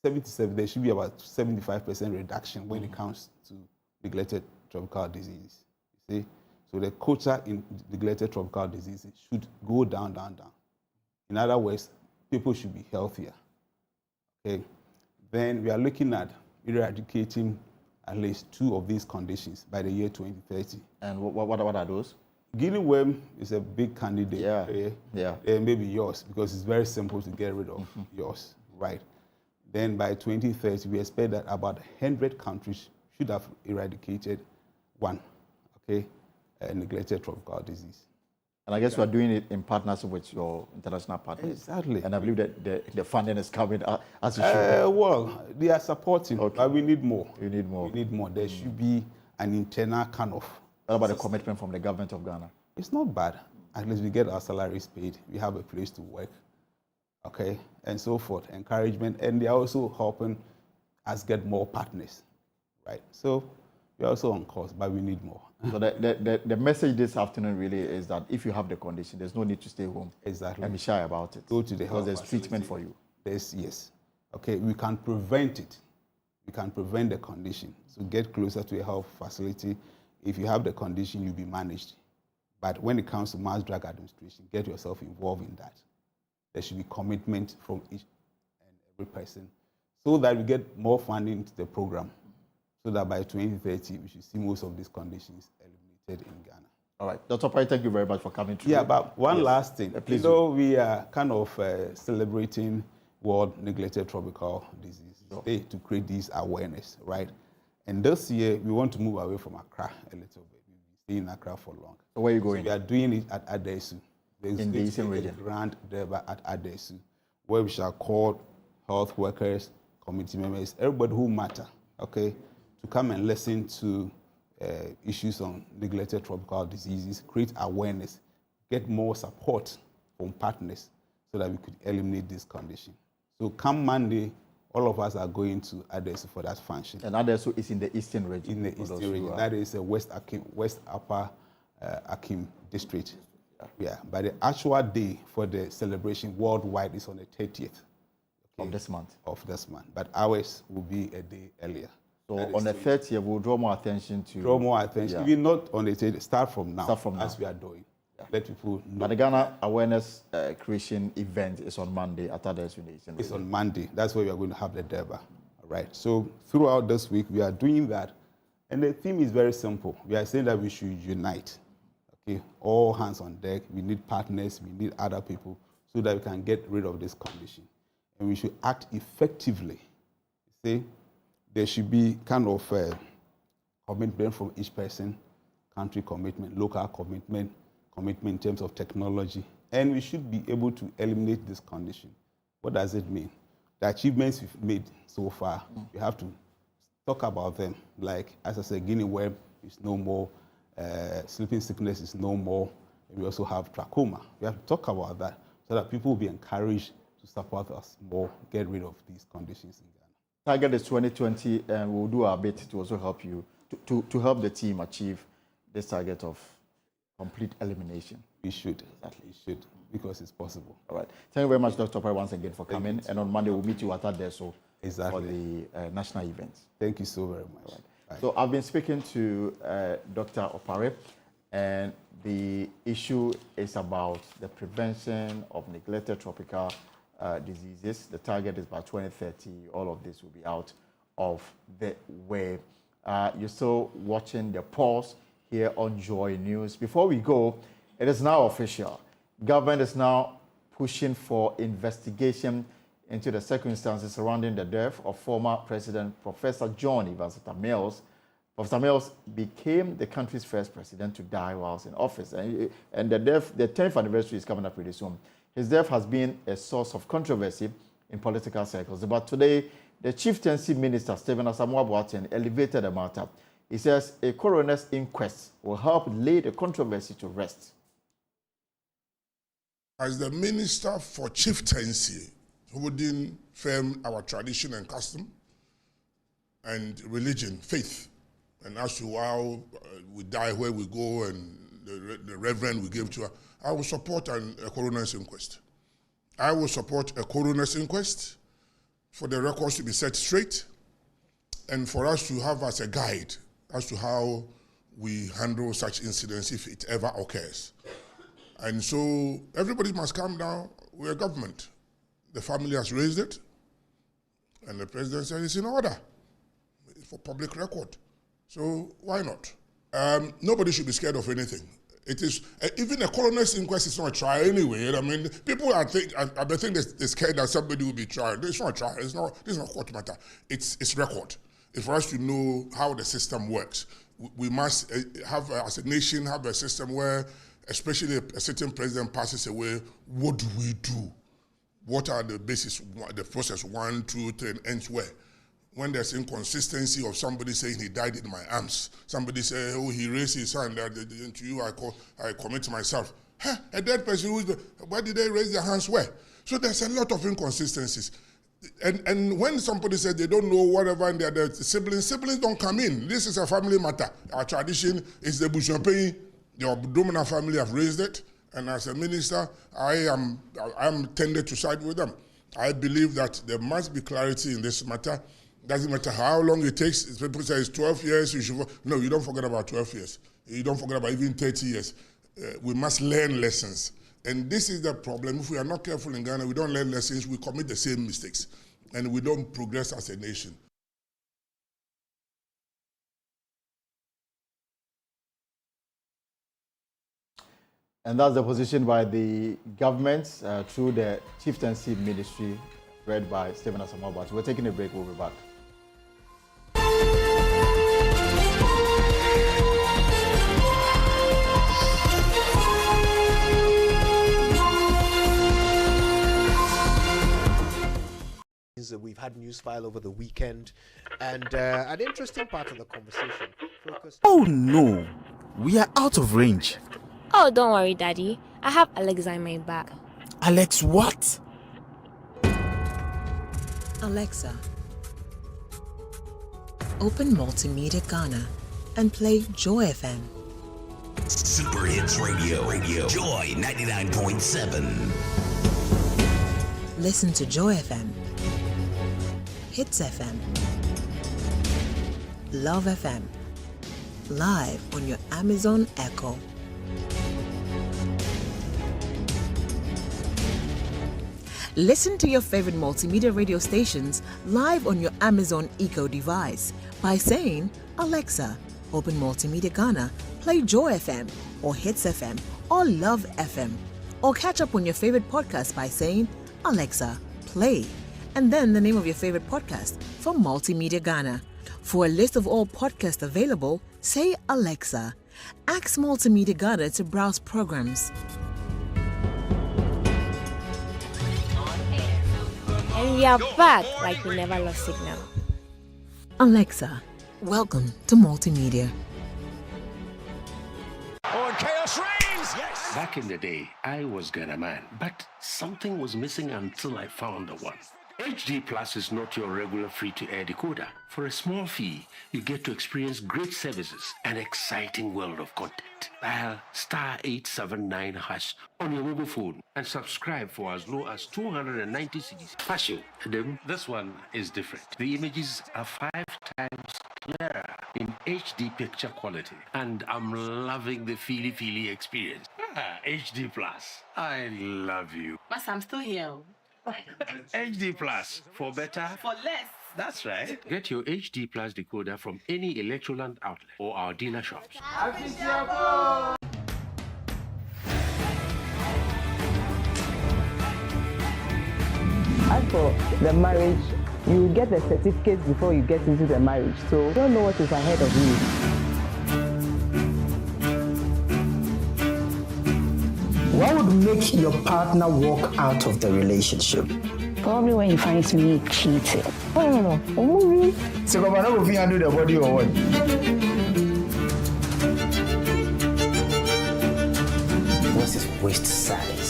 77, there should be about 75% reduction when it comes to neglected tropical diseases. You see? So the quota in neglected tropical diseases should go down, down, down. In other words, people should be healthier. Okay? Then we are looking at eradicating at least 2 of these conditions by the year 2030.
And what are those?
Guinea worm is a big candidate.
Yeah.
Maybe yours, because it's very simple to get rid of yours, right? Then by 2030, we expect that about 100 countries should have eradicated one, okay, neglected tropical disease.
And I guess we are doing it in partnership with your international partners.
Exactly.
And I believe that the funding is coming as it should.
Well, they are supporting, but we need more.
We need more.
We need more. There should be an internal kind of.
What about the commitment from the government of Ghana?
It's not bad. At least we get our salaries paid. We have a place to work, okay, and so forth. Encouragement, and they are also helping us get more partners, right? So we're also on course, but we need more.
So the message this afternoon really is that if you have the condition, there's no need to stay home.
Exactly.
And be shy about it.
Go to the
because
health
there's
facility.
treatment for you.
Yes. Okay, we can prevent it. We can prevent the condition. So get closer to a health facility. If you have the condition, you'll be managed. But when it comes to mass drug administration, get yourself involved in that. There should be commitment from each and every person so that we get more funding into the program, so that by 2030, we should see most of these conditions eliminated in Ghana.
All right. Dr. Pai, thank you very much for coming through.
Yeah, but one last thing.
Please
We are kind of celebrating World Neglected Tropical Disease Day to create this awareness, right? And this year, we want to move away from Accra a little bit. We've been staying in Accra for long.
So where are you going?
So we are doing it at Adesu.
In the Eastern region.
Grand Derby at Adesu, where we shall call health workers, community members, everybody who matter, okay, to come and listen to issues on neglected tropical diseases, create awareness, get more support from partners so that we could eliminate this condition. So come Monday, all of us are going to Adesu for that function.
And Adesu is in the Eastern region.
In the Eastern region. That is West Upper Akim district. Yeah, but the actual day for the celebration worldwide is on the 30th.
Of this month.
Of this month. But ours will be a day earlier.
So on the 30th, we'll draw more attention to...
Draw more attention. Even not on the 30th, start from now.
Start from now.
As we are doing. Yeah. Let people know.
But the Ghana Awareness Creation event is on Monday at Adesu in the Eastern region.
It's on Monday. That's where we are going to have the Derby. All right. So throughout this week, we are doing that. And the theme is very simple. We are saying that we should unite. Okay, all hands on deck. We need partners. We need other people so that we can get rid of this condition. And we should act effectively. See, there should be kind of commitment from each person, country commitment, local commitment in terms of technology. And we should be able to eliminate this condition. What does it mean? The achievements we've made so far, we have to talk about them. Like, as I said, Guinea worm is no more. Sleeping sickness is no more. We also have trachoma. We have to talk about that so that people will be encouraged to support us more, get rid of these conditions in Ghana.
Target is 2020, and we'll do our bit to also help you, to help the team achieve this target of complete elimination.
We should. Exactly. We should, because it's possible.
All right. Thank you very much, Dr. Pai, once again for coming. And on Monday, we'll meet you at Adesu for the national events.
Thank you so very much.
Right. So I've been speaking to Dr. Opare, and the issue is about the prevention of neglected tropical diseases. The target is by 2030. All of this will be out of the way. You're still watching The Pulse here on Joy News. Before we go, It is now official. Government is now pushing for investigation into the circumstances surrounding the death of former President Professor John Ivasita Mills. Professor Mills became the country's first president to die whilst in office. And the 10th anniversary is coming up pretty soon. His death has been a source of controversy in political circles. But today, the Chieftaincy Minister, Stephen Asamoah Boateng, elevated the matter. He says a coroner's inquest will help lay the controversy to rest.
As the Minister for Chieftaincy, holding firm our tradition and custom and religion, faith, and as to how we die where we go and the reverend we give to her, I will support a coroner's inquest. I will support a coroner's inquest for the records to be set straight and for us to have as a guide as to how we handle such incidents if it ever occurs. And so everybody must calm down. We're a government. The family has raised it, and the president said it's in order for public record. So why not? Nobody should be scared of anything. It is even a coroner's inquest is not a trial anyway. I mean, people I think they're scared that somebody will be tried. It's not a trial. This is not court matter. It's record. It's for us to know how the system works. We must have, as a nation, have a system where, especially a certain president passes away, what do we do? What are the basis, the process 1, 2, 3, and ends where? When there's inconsistency of somebody saying he died in my arms, somebody say, oh, he raised his hand, to you I commit myself. Huh? A dead person, why did they raise their hands where? So there's a lot of inconsistencies. And when somebody says they don't know whatever and they're siblings don't come in. This is a family matter. Our tradition is the Bouchampay. The dominant family have raised it. And as a minister, I am tended to side with them. I believe that there must be clarity in this matter. Doesn't matter how long it takes. People say it's 12 years. No, you don't forget about 12 years. You don't forget about even 30 years. We must learn lessons. And this is the problem. If we are not careful in Ghana, we don't learn lessons, we commit the same mistakes. And we don't progress as a nation.
And that's the position by the government through the Chieftaincy Ministry, read by Stephen Asamoah Boateng. We're taking a break. We'll be back.
We've had news file over the weekend, and an interesting part of the conversation focused.
Oh no, we are out of range.
Oh, don't worry, Daddy. I have Alexa in my bag.
Alex, what?
Alexa, open Multimedia Ghana and play Joy FM.
Super Hits Radio. Joy 99.7.
Listen to Joy FM, Hits FM, Love FM, live on your Amazon Echo. Listen to your favorite multimedia radio stations live on your Amazon Echo device by saying, Alexa, open Multimedia Ghana, play Joy FM or Hits FM or Love FM. Or catch up on your favorite podcast by saying, Alexa, play, and then the name of your favorite podcast from Multimedia Ghana. For a list of all podcasts available, say Alexa. Ask Multimedia Ghana to browse programs.
And we are back like we never lost signal.
Alexa, welcome to Multimedia.
Oh, and chaos reigns! Yes! Back in the day, I was Ghana man, but something was missing until I found the one. HD Plus is not your regular free-to-air decoder. For a small fee, you get to experience great services and exciting world of content. Dial *879# on your mobile phone and subscribe for as low as 290 cedis. Fashion, this one is different. The images are 5 times clearer in HD picture quality, and I'm loving the feely experience. HD Plus, I love you.
But I'm still here.
HD Plus, for better,
for less.
That's right. Get your HD Plus decoder from any Electroland outlet or our dealer shops.
as for the marriage, you get the certificate before you get into the marriage. So you don't know what is ahead of you.
What would make your partner walk out of the relationship?
Probably when he finds me cheating.
No. So come on, how will you handle the body or what? What's his waist size?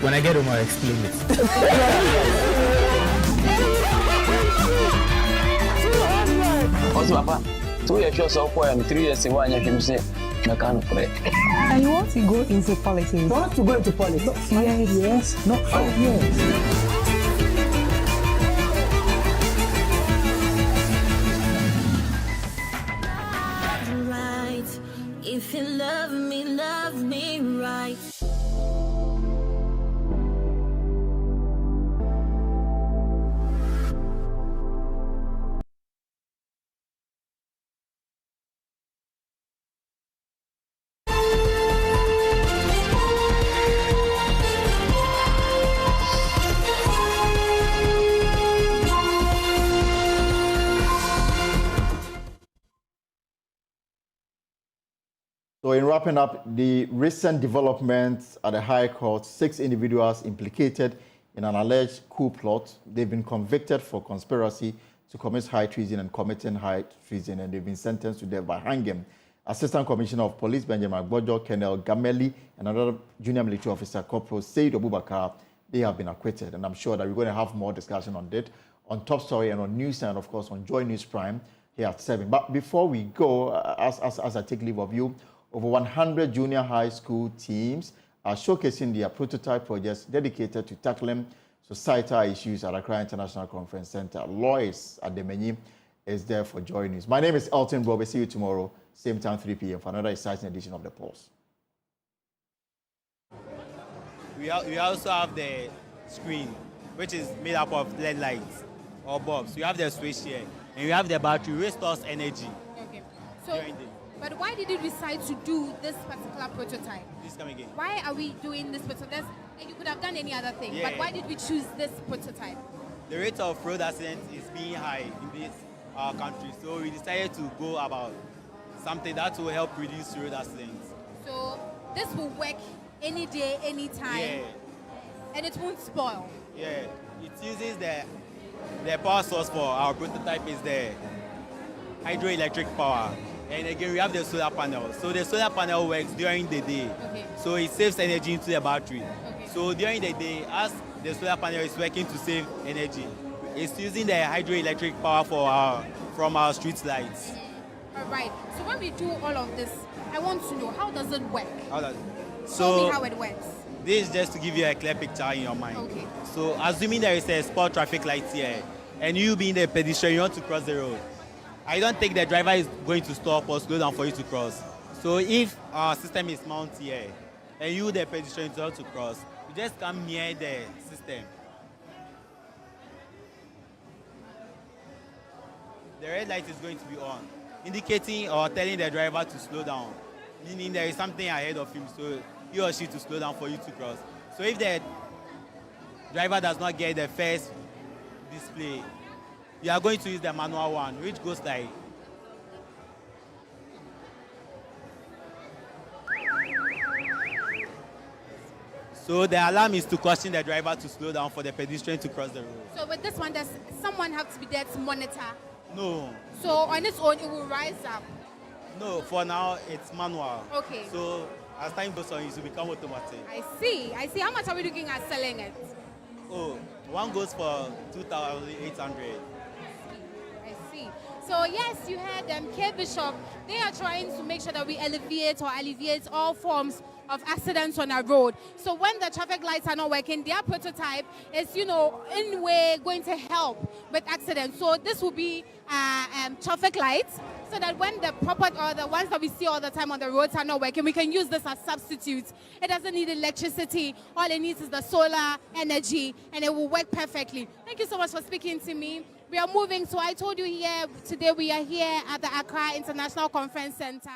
When I get home, I'll explain it.
Also, Papa, 2 years or so, and 3 years ago, and you say, I can't pray.
And you want to go into politics?
You want to go into politics?
Not 5 years.
Not 5 years.
Right. If you love me right.
So in wrapping up the recent developments at the High Court, 6 individuals implicated in an alleged coup plot. They've been convicted for conspiracy to commit high treason and committing high treason, and they've been sentenced to death by hanging. Assistant Commissioner of Police Benjamin Agbojo, Colonel Gameli, and another junior military officer, Corporal Said Abubakar, they have been acquitted. And I'm sure that we're going to have more discussion on that, on Top Story and on News, and of course on Joy News Prime here at 7. But before we go, as I take leave of you, over 100 junior high school teams are showcasing their prototype projects dedicated to tackling societal issues at Accra International Conference Center. Lois Ademenyi is there for Joy News. My name is Elton Bobe. See you tomorrow, same time, 3 p.m. for another exciting edition of The Pulse.
We also have the screen, which is made up of LED lights or bulbs. We have the switch here, and we have the battery, which stores energy.
Okay. So, but why did you decide to do this particular prototype?
Please come again.
Why are we doing this prototype? You could have done any other thing, but why did we choose this prototype?
The rate of road accidents is being high in this country, so we decided to go about something that will help reduce road accidents.
So this will work any day, any time, and it won't spoil.
Yeah, it uses the power source for our prototype is the hydroelectric power. And again, we have the solar panel. So the solar panel works during the day. Okay. So it saves energy into the battery. Okay. So during the day, as the solar panel is working to save energy, it's using the hydroelectric power from our street lights.
All right. So when we do all of this, I want to know, how does it work?
Tell
me how it works.
This is just to give you a clear picture in your mind.
Okay.
So assuming there is a spot traffic light here, and you being the pedestrian, you want to cross the road. I don't think the driver is going to stop or slow down for you to cross. So if our system is mounted here, and you, the pedestrian, want to cross, you just come near the system. The red light is going to be on, indicating or telling the driver to slow down, meaning there is something ahead of him, so he or she to slow down for you to cross. So if the driver does not get the first display, you are going to use the manual one, which goes like. So the alarm is to caution the driver to slow down for the pedestrian to cross the road.
So with this one, does someone have to be there to monitor?
No.
So on its own, it will rise up?
No, for now, it's manual.
Okay.
So as time goes on, it will become automatic.
I see. How much are we looking at selling it?
Oh, one goes for 2,800.
So yes, you heard them, K Bishop. They are trying to make sure that we alleviate all forms of accidents on our road. So when the traffic lights are not working, their prototype is, in a way going to help with accidents. So this will be traffic lights, so that when the ones that we see all the time on the roads are not working, we can use this as substitutes. It doesn't need electricity. All it needs is the solar energy, and it will work perfectly. Thank you so much for speaking to me. We are moving. So I told you here, today we are here at the Accra International Conference Center.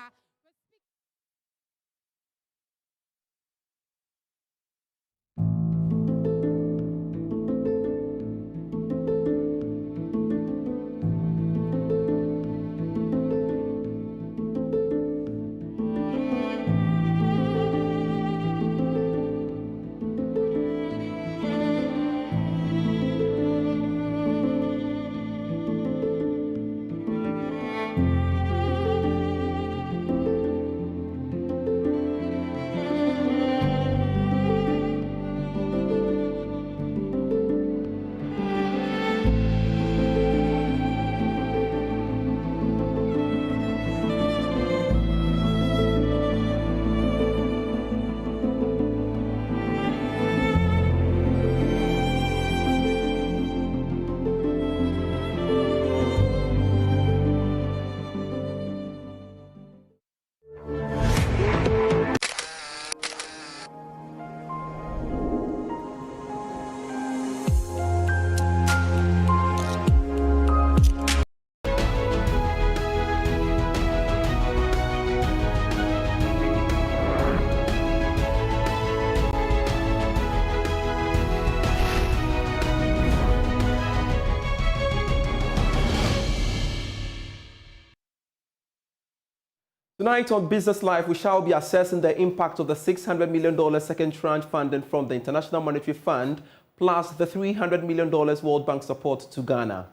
Tonight on Business Life, we shall be assessing the impact of the $600 million second tranche funding from the International Monetary Fund, plus the $300 million World Bank support to Ghana.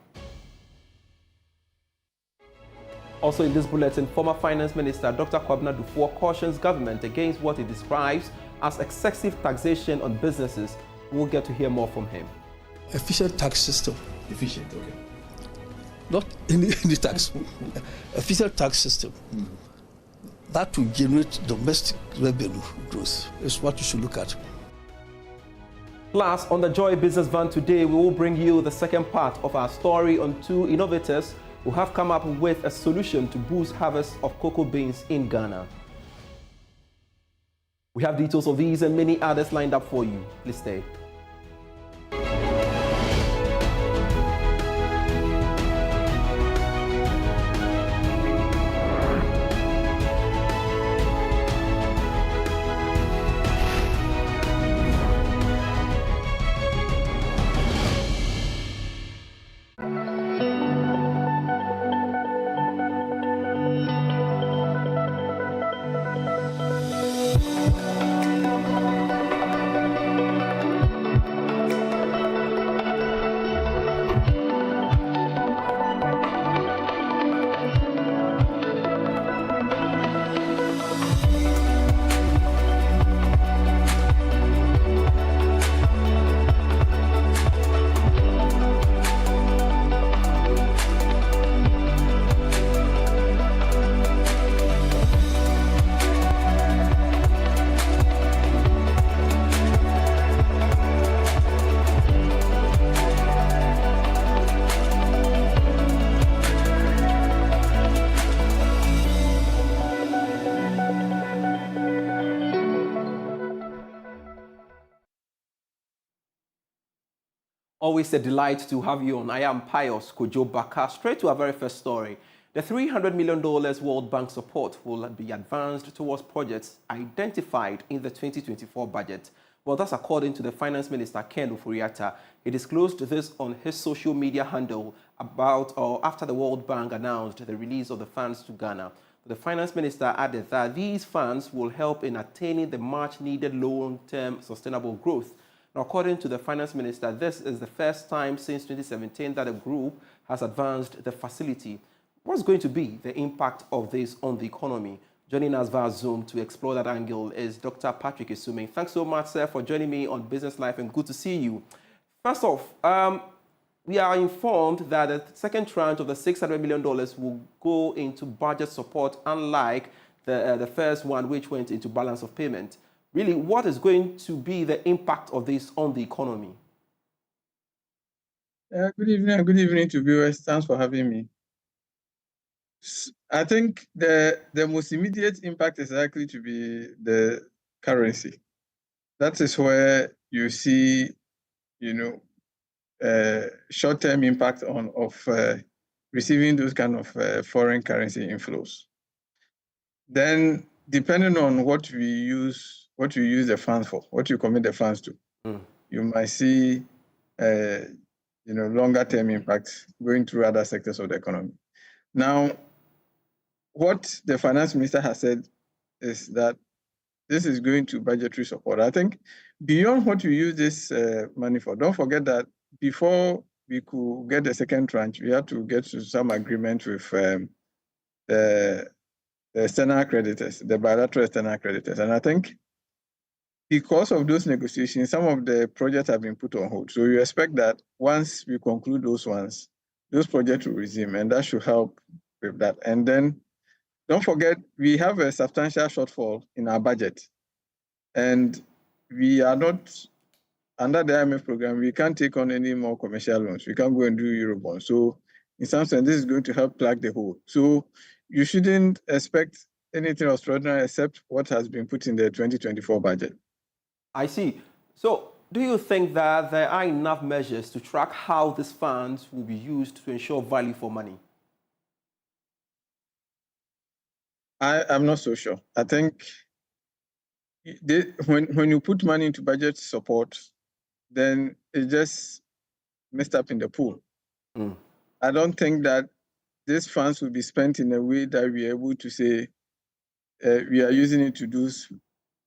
Also in this bulletin, former Finance Minister Dr. Kwabena Duffuor cautions government against what he describes as excessive taxation on businesses. We'll get to hear more from him.
Efficient tax system.
Efficient, okay.
Not any tax. Efficient tax system. That will generate domestic revenue growth. Is what you should look at.
Plus, on the Joy Business Van today, we will bring you the second part of our story on two innovators who have come up with a solution to boost harvest of cocoa beans in Ghana. We have details of these and many others lined up for you. Please stay. Always a delight to have you on. I am Pius Kojo Baka. Straight to our very first story. The $300 million World Bank support will be advanced towards projects identified in the 2024 budget. Well, that's according to the Finance Minister, Ken Ofori-Atta. He disclosed this on his social media handle after the World Bank announced the release of the funds to Ghana. The Finance Minister added that these funds will help in attaining the much-needed long-term sustainable growth. Now, according to the Finance Minister, this is the first time since 2017 that a group has advanced the facility. What's going to be the impact of this on the economy? Joining us via Zoom to explore that angle is Dr. Patrick Isuming. Thanks so much, sir, for joining me on Business Life, and good to see you. First off, we are informed that the second tranche of the $600 million will go into budget support, unlike the first one, which went into balance of payment. Really, what is going to be the impact of this on the economy?
Good evening to viewers. Thanks for having me. I think the most immediate impact is likely to be the currency. That is where you see, short-term impact of receiving those kind of foreign currency inflows. Then, depending on what you use the funds for, what you commit the funds to, you might see, longer-term impacts going through other sectors of the economy. Now, what the Finance Minister has said is that this is going to budgetary support. I think beyond what you use this money for, don't forget that before we could get the second tranche, we had to get to some agreement with the external creditors, the bilateral external creditors. And I think because of those negotiations, some of the projects have been put on hold. So you expect that once we conclude those ones, those projects will resume, and that should help with that. And then don't forget, we have a substantial shortfall in our budget. And we are not, under the IMF program, we can't take on any more commercial loans. We can't go and do Eurobonds. So in some sense, this is going to help plug the hole. So you shouldn't expect anything extraordinary except what has been put in the 2024 budget.
I see. So do you think that there are enough measures to track how these funds will be used to ensure value for money?
I'm not so sure. I think when you put money into budget support, then it's just messed up in the pool. I don't think that these funds will be spent in a way that we're able to say we are using it to do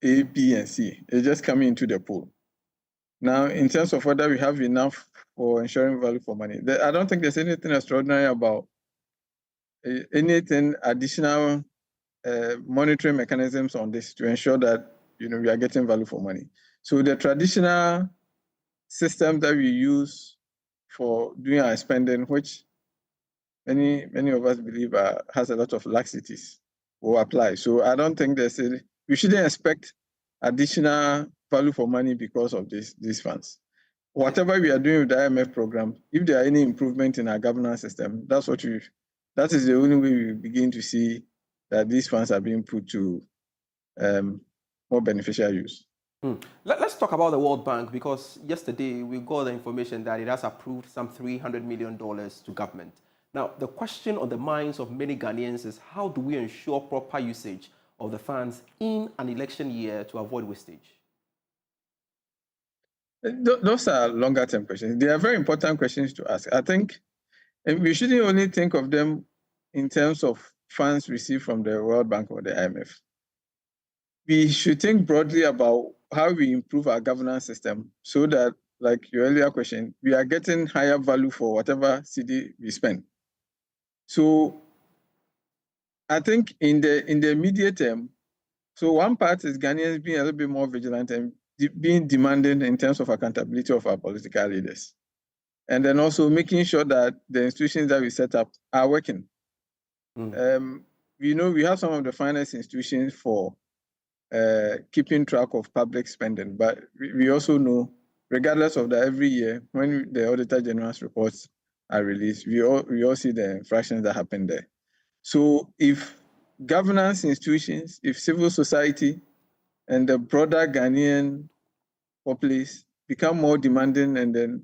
A, B, and C. It's just coming into the pool. Now, in terms of whether we have enough for ensuring value for money, I don't think there's anything extraordinary about anything additional monitoring mechanisms on this to ensure that we are getting value for money. So the traditional system that we use for doing our spending, which many of us believe has a lot of laxities, will apply. So I don't think we shouldn't expect additional value for money because of these funds. Whatever we are doing with the IMF program, if there are any improvement in our governance system, that is the only way we begin to see that these funds are being put to more beneficial use.
Let's talk about the World Bank, because yesterday we got the information that it has approved some $300 million to government. Now, the question on the minds of many Ghanaians is, how do we ensure proper usage of the funds in an election year to avoid wastage?
Those are longer-term questions. They are very important questions to ask. I think we shouldn't only think of them in terms of funds received from the World Bank or the IMF. We should think broadly about how we improve our governance system so that, like your earlier question, we are getting higher value for whatever cedi we spend. So I think in the immediate term, so one part is Ghanaians being a little bit more vigilant and being demanding in terms of accountability of our political leaders. And then also making sure that the institutions that we set up are working. We have some of the finest institutions for keeping track of public spending, but we also know, regardless of that, every year when the Auditor General's reports are released, we all see the infractions that happen there. So if governance institutions, if civil society and the broader Ghanaian populace become more demanding and then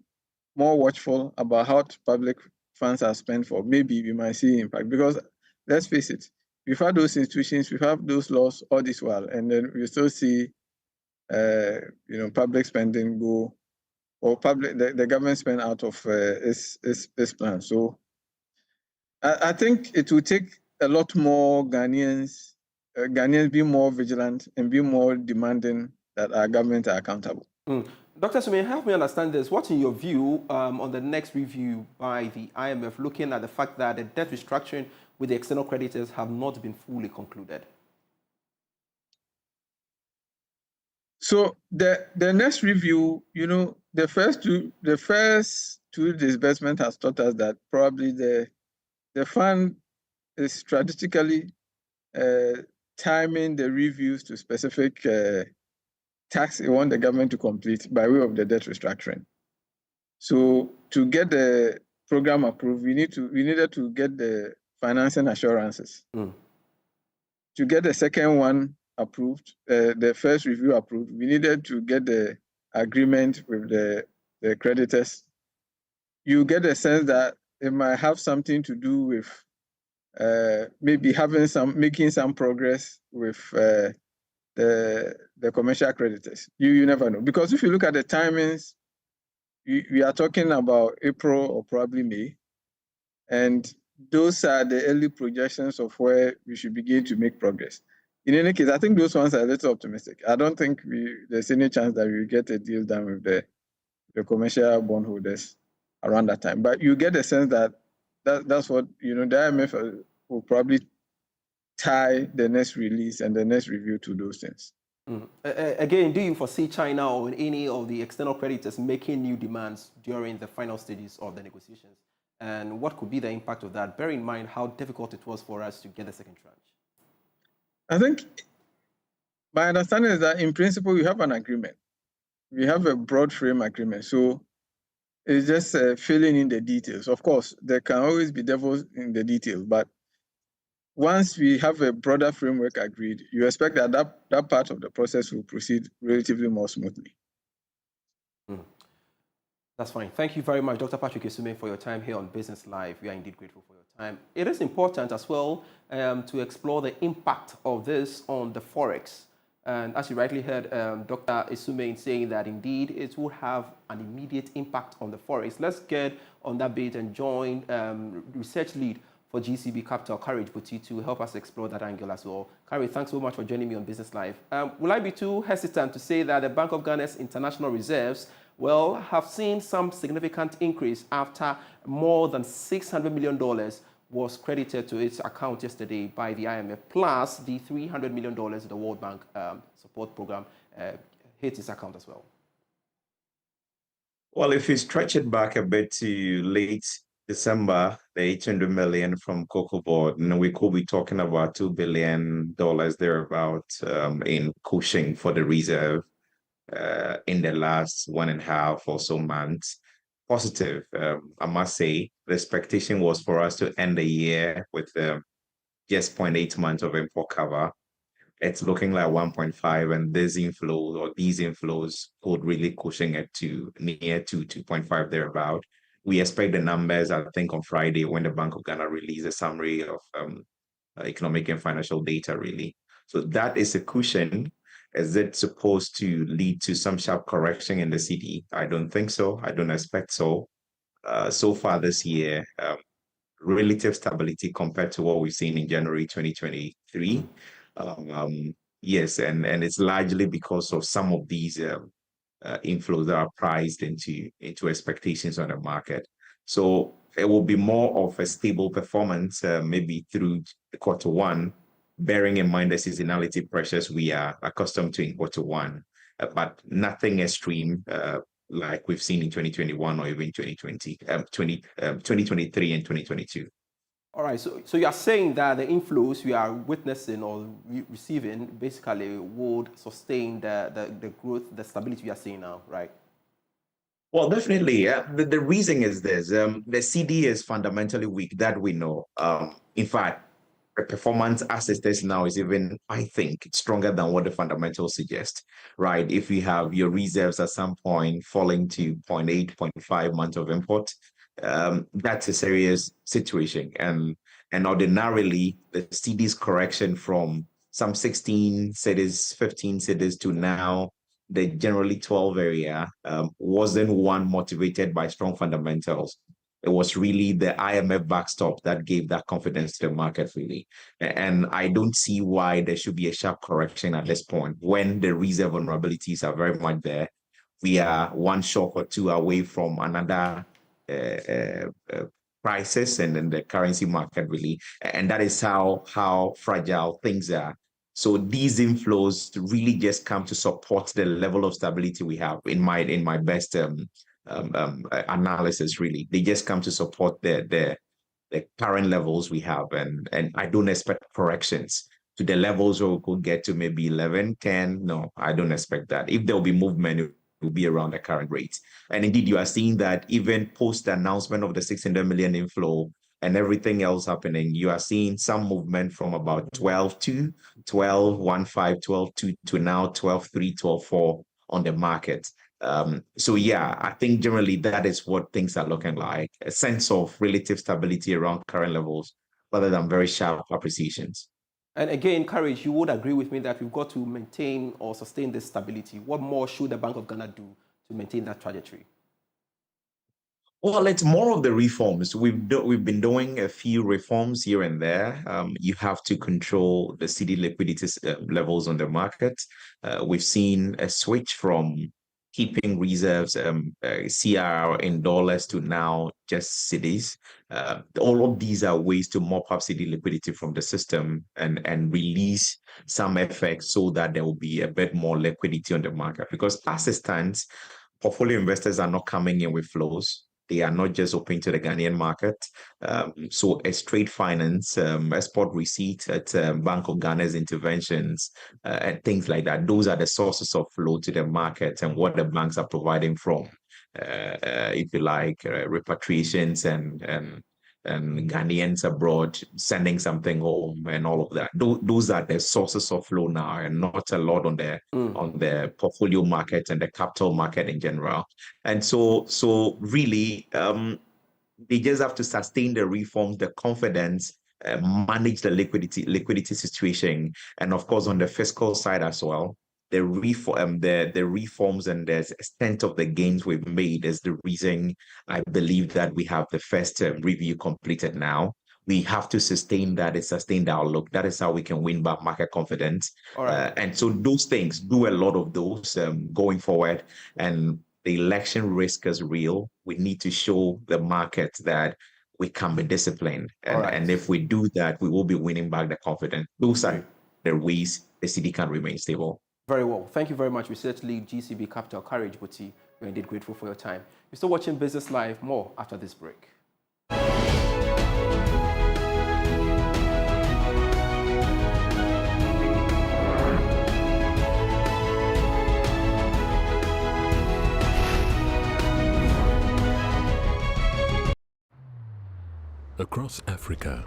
more watchful about how public funds are spent for, maybe we might see impact. Because let's face it, we've had those institutions, we have those laws all this while, and then we still see public spending go, or the government spend out of its plan. So I think it will take a lot more Ghanaians be more vigilant and be more demanding that our government are accountable.
Dr. Sume, help me understand this. What's in your view on the next review by the IMF, looking at the fact that the debt restructuring with the external creditors have not been fully concluded?
So the next review, the first two disbursement has taught us that probably the fund is strategically timing the reviews to specific tasks it wants the government to complete by way of the debt restructuring. So to get the program approved, we needed to get the financing assurances. To get the second one approved, the first review approved, we needed to get the agreement with the creditors. You get a sense that it might have something to do with maybe making some progress with the commercial creditors. You never know, because if you look at the timings, we are talking about April or probably May, and those are the early projections of where we should begin to make progress. In any case, I think those ones are a little optimistic. I don't think there's any chance that we will get a deal done with the commercial bondholders around that time. But you get the sense that that's what, the IMF will probably tie the next release and the next review to those things.
Again, do you foresee China or any of the external creditors making new demands during the final stages of the negotiations? And what could be the impact of that? Bear in mind how difficult it was for us to get the second tranche.
I think my understanding is that in principle, we have an agreement. We have a broad frame agreement. So it's just filling in the details. Of course, there can always be devils in the details, but once we have a broader framework agreed, you expect that part of the process will proceed relatively more smoothly.
That's fine. Thank you very much, Dr. Patrick Esume, for your time here on Business Live. We are indeed grateful for your time. It is important as well to explore the impact of this on the Forex. And as you rightly heard Dr. Esume saying that indeed it will have an immediate impact on the Forex. Let's get on that bit and join research lead for GCB Capital, Courage Buti, to help us explore that angle as well. Courage, thanks so much for joining me on Business Live. Will I be too hesitant to say that the Bank of Ghana's international reserves, well, have seen some significant increase after more than $600 million was credited to its account yesterday by the IMF, plus the $300 million the World Bank support program hit its account as well?
Well, if you stretch it back a bit to late December, the 800 million from Cocoa Board, and we could be talking about $2 billion thereabout in cushion for the reserve in the last 1.5 or so months. Positive, I must say. The expectation was for us to end the year with just 0.8 months of import cover. It's looking like 1.5, and these inflows could really cushion it to near to 2.5 thereabout. We expect the numbers, I think, on Friday when the Bank of Ghana release a summary of economic and financial data, really. So that is a cushion. Is it supposed to lead to some sharp correction in the CD? I don't think so. I don't expect so. So far this year, relative stability compared to what we've seen in January 2023. Yes, and it's largely because of some of these inflows that are priced into expectations on the market. So it will be more of a stable performance, maybe through Q1, bearing in mind the seasonality pressures we are accustomed to in Q1, but nothing extreme like we've seen in 2021 or even 2023 and 2022.
All right, so you are saying that the inflows we are witnessing or receiving basically would sustain the growth, the stability we are seeing now, right?
Well, definitely. The reason is this. The CD is fundamentally weak, that we know. In fact, the performance as it is now is even, I think, stronger than what the fundamentals suggest, right? If you have your reserves at some point falling to 0.8, 0.5 months of import, that's a serious situation. And ordinarily, the CD's correction from some 16 cities, 15 cities to now the generally 12 area wasn't one motivated by strong fundamentals. It was really the IMF backstop that gave that confidence to the market, really. And I don't see why there should be a sharp correction at this point when the reserve vulnerabilities are very much there. We are one shock or two away from another crisis and in the currency market, really. And that is how fragile things are. So these inflows really just come to support the level of stability we have in my best analysis, really. They just come to support the current levels we have, and I don't expect corrections to the levels where we could get to maybe 11, 10. No, I don't expect that. If there will be movement, it will be around the current rates. And indeed, you are seeing that even post the announcement of the 600 million inflow and everything else happening, you are seeing some movement from about 12.2, 12.15, 12.2 to now 12.3, 12.4 on the market. So yeah, I think generally that is what things are looking like, a sense of relative stability around current levels rather than very sharp appreciations.
And again, Courage, you would agree with me that we've got to maintain or sustain this stability. What more should the Bank of Ghana do to maintain that trajectory?
Well, it's more of the reforms. We've been doing a few reforms here and there. You have to control the CD liquidity levels on the market. We've seen a switch from keeping reserves, CR in dollars to now just cedis. All of these are ways to mop up CD liquidity from the system and release some FX so that there will be a bit more liquidity on the market. Because as it stands, portfolio investors are not coming in with flows. They are not just open to the Ghanaian market. So as trade finance, export receipts at Bank of Ghana's interventions, and things like that, those are the sources of flow to the market and what the banks are providing from, if you like, repatriations and Ghanaians abroad sending something home and all of that. Those are the sources of flow now, and not a lot on the portfolio market and the capital market in general. And so really, they just have to sustain the reforms, the confidence, manage the liquidity situation, and of course on the fiscal side as well. The reforms and the extent of the gains we've made is the reason I believe that we have the first review completed now. we have to sustain that and sustain the outlook. That is how we can win back market confidence.
All right.
And so those things, do a lot of those going forward. And the election risk is real. We need to show the market that we can be disciplined. And if we do that, we will be winning back the confidence. Those are the ways the city can remain stable.
Very well. Thank you very much, Research Lead GCB Capital Courage Buti. We're indeed grateful for your time. You're still watching Business Live. More after this break.
Across Africa,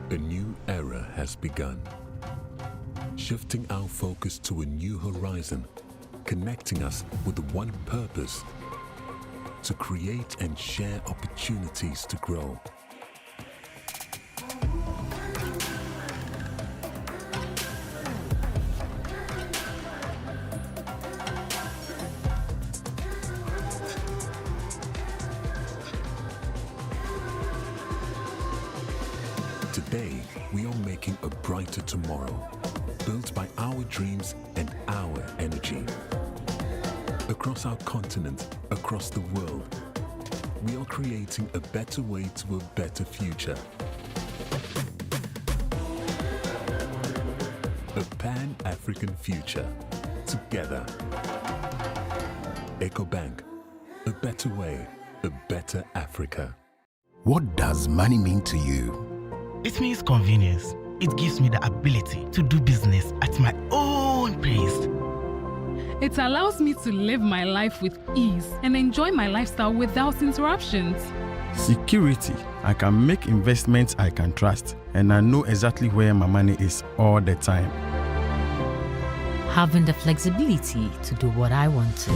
a new era has begun, shifting our focus to a new horizon, connecting us with one purpose: to create and share opportunities to grow. Today, we are making a brighter tomorrow, built by our dreams and our energy. Across our continent, across the world, we are creating a better way to a better future. A Pan-African future, together. EcoBank, a better way, a better Africa.
What does money mean to you?
It means convenience. It gives me the ability to do business at my own pace.
It allows me to live my life with ease and enjoy my lifestyle without interruptions.
Security. I can make investments I can trust, and I know exactly where my money is all the time.
Having the flexibility to do what I want to.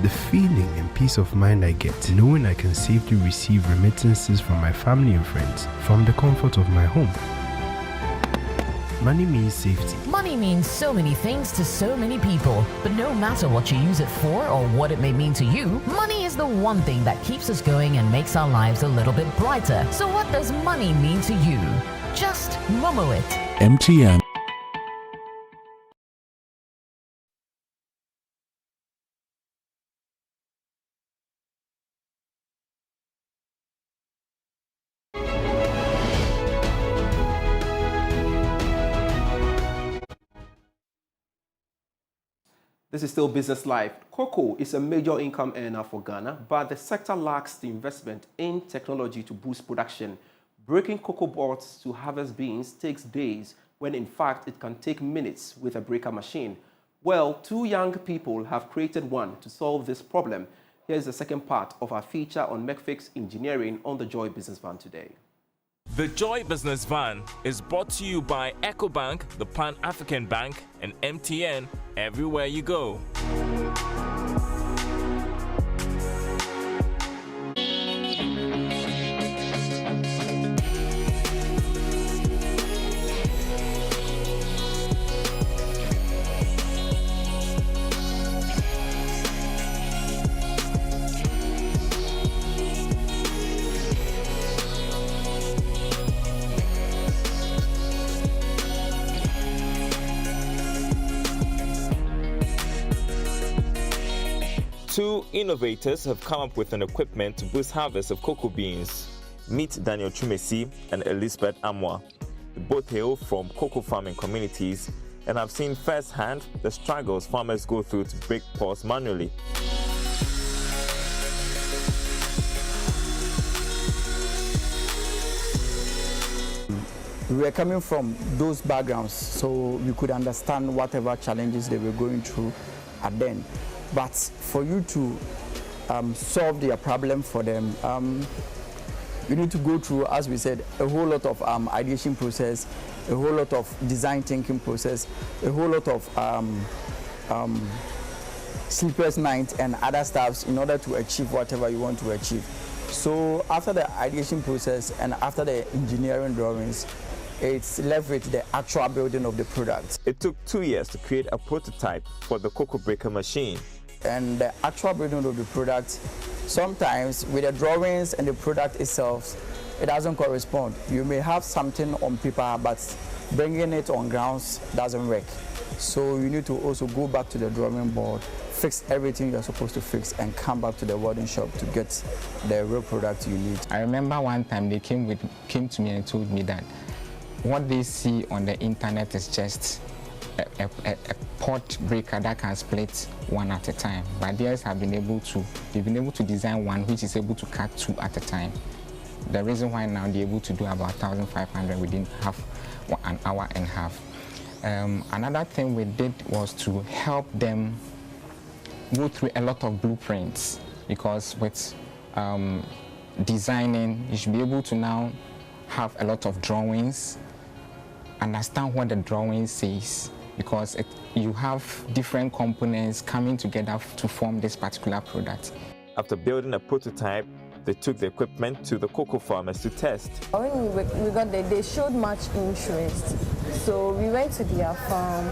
The feeling and peace of mind I get knowing I can safely receive remittances from my family and friends from the comfort of my home. Money means safety.
Money means so many things to so many people, but no matter what you use it for or what it may mean to you, money is the one thing that keeps us going and makes our lives a little bit brighter. So what does money mean to you? Just Momo it.
MTN.
This is still Business Live. Cocoa is a major income earner for Ghana, but the sector lacks the investment in technology to boost production. Breaking cocoa buds to harvest beans takes days, when in fact it can take minutes with a breaker machine. Well, two young people have created one to solve this problem. Here's the second part of our feature on McFix Engineering on the Joy Business Van today.
The Joy Business Van is brought to you by EcoBank, the Pan-African Bank, and MTN, everywhere you go. Two innovators have come up with an equipment to boost harvest of cocoa beans. Meet Daniel Chumesi and Elizabeth Amwa. They both hail from cocoa farming communities and have seen firsthand the struggles farmers go through to break pods manually.
We were coming from those backgrounds, so we could understand whatever challenges they were going through at then. But for you to solve their problem for them, you need to go through, as we said, a whole lot of ideation process, a whole lot of design thinking process, a whole lot of sleepless nights and other stuffs in order to achieve whatever you want to achieve. So after the ideation process and after the engineering drawings, it's left with the actual building of the product.
It took 2 years to create a prototype for the cocoa breaker machine.
and the actual breeding of the product, sometimes with the drawings and the product itself, it doesn't correspond. You may have something on paper, but bringing it on grounds doesn't work. So you need to also go back to the drawing board, fix everything you're supposed to fix, and come back to the welding shop to get the real product you need.
I remember one time they came to me and told me that what they see on the internet is just a pot breaker that can split one at a time, but theirs they've been able to design one which is able to cut two at a time. The reason why now they're able to do about 1,500 within an hour and a half. Another thing we did was to help them go through a lot of blueprints, because with designing, you should be able to now have a lot of drawings, understand what the drawing says, because you have different components coming together to form this particular product.
After building a prototype, they took the equipment to the cocoa farmers to test.
When we got there, they showed much interest. So we went to their farm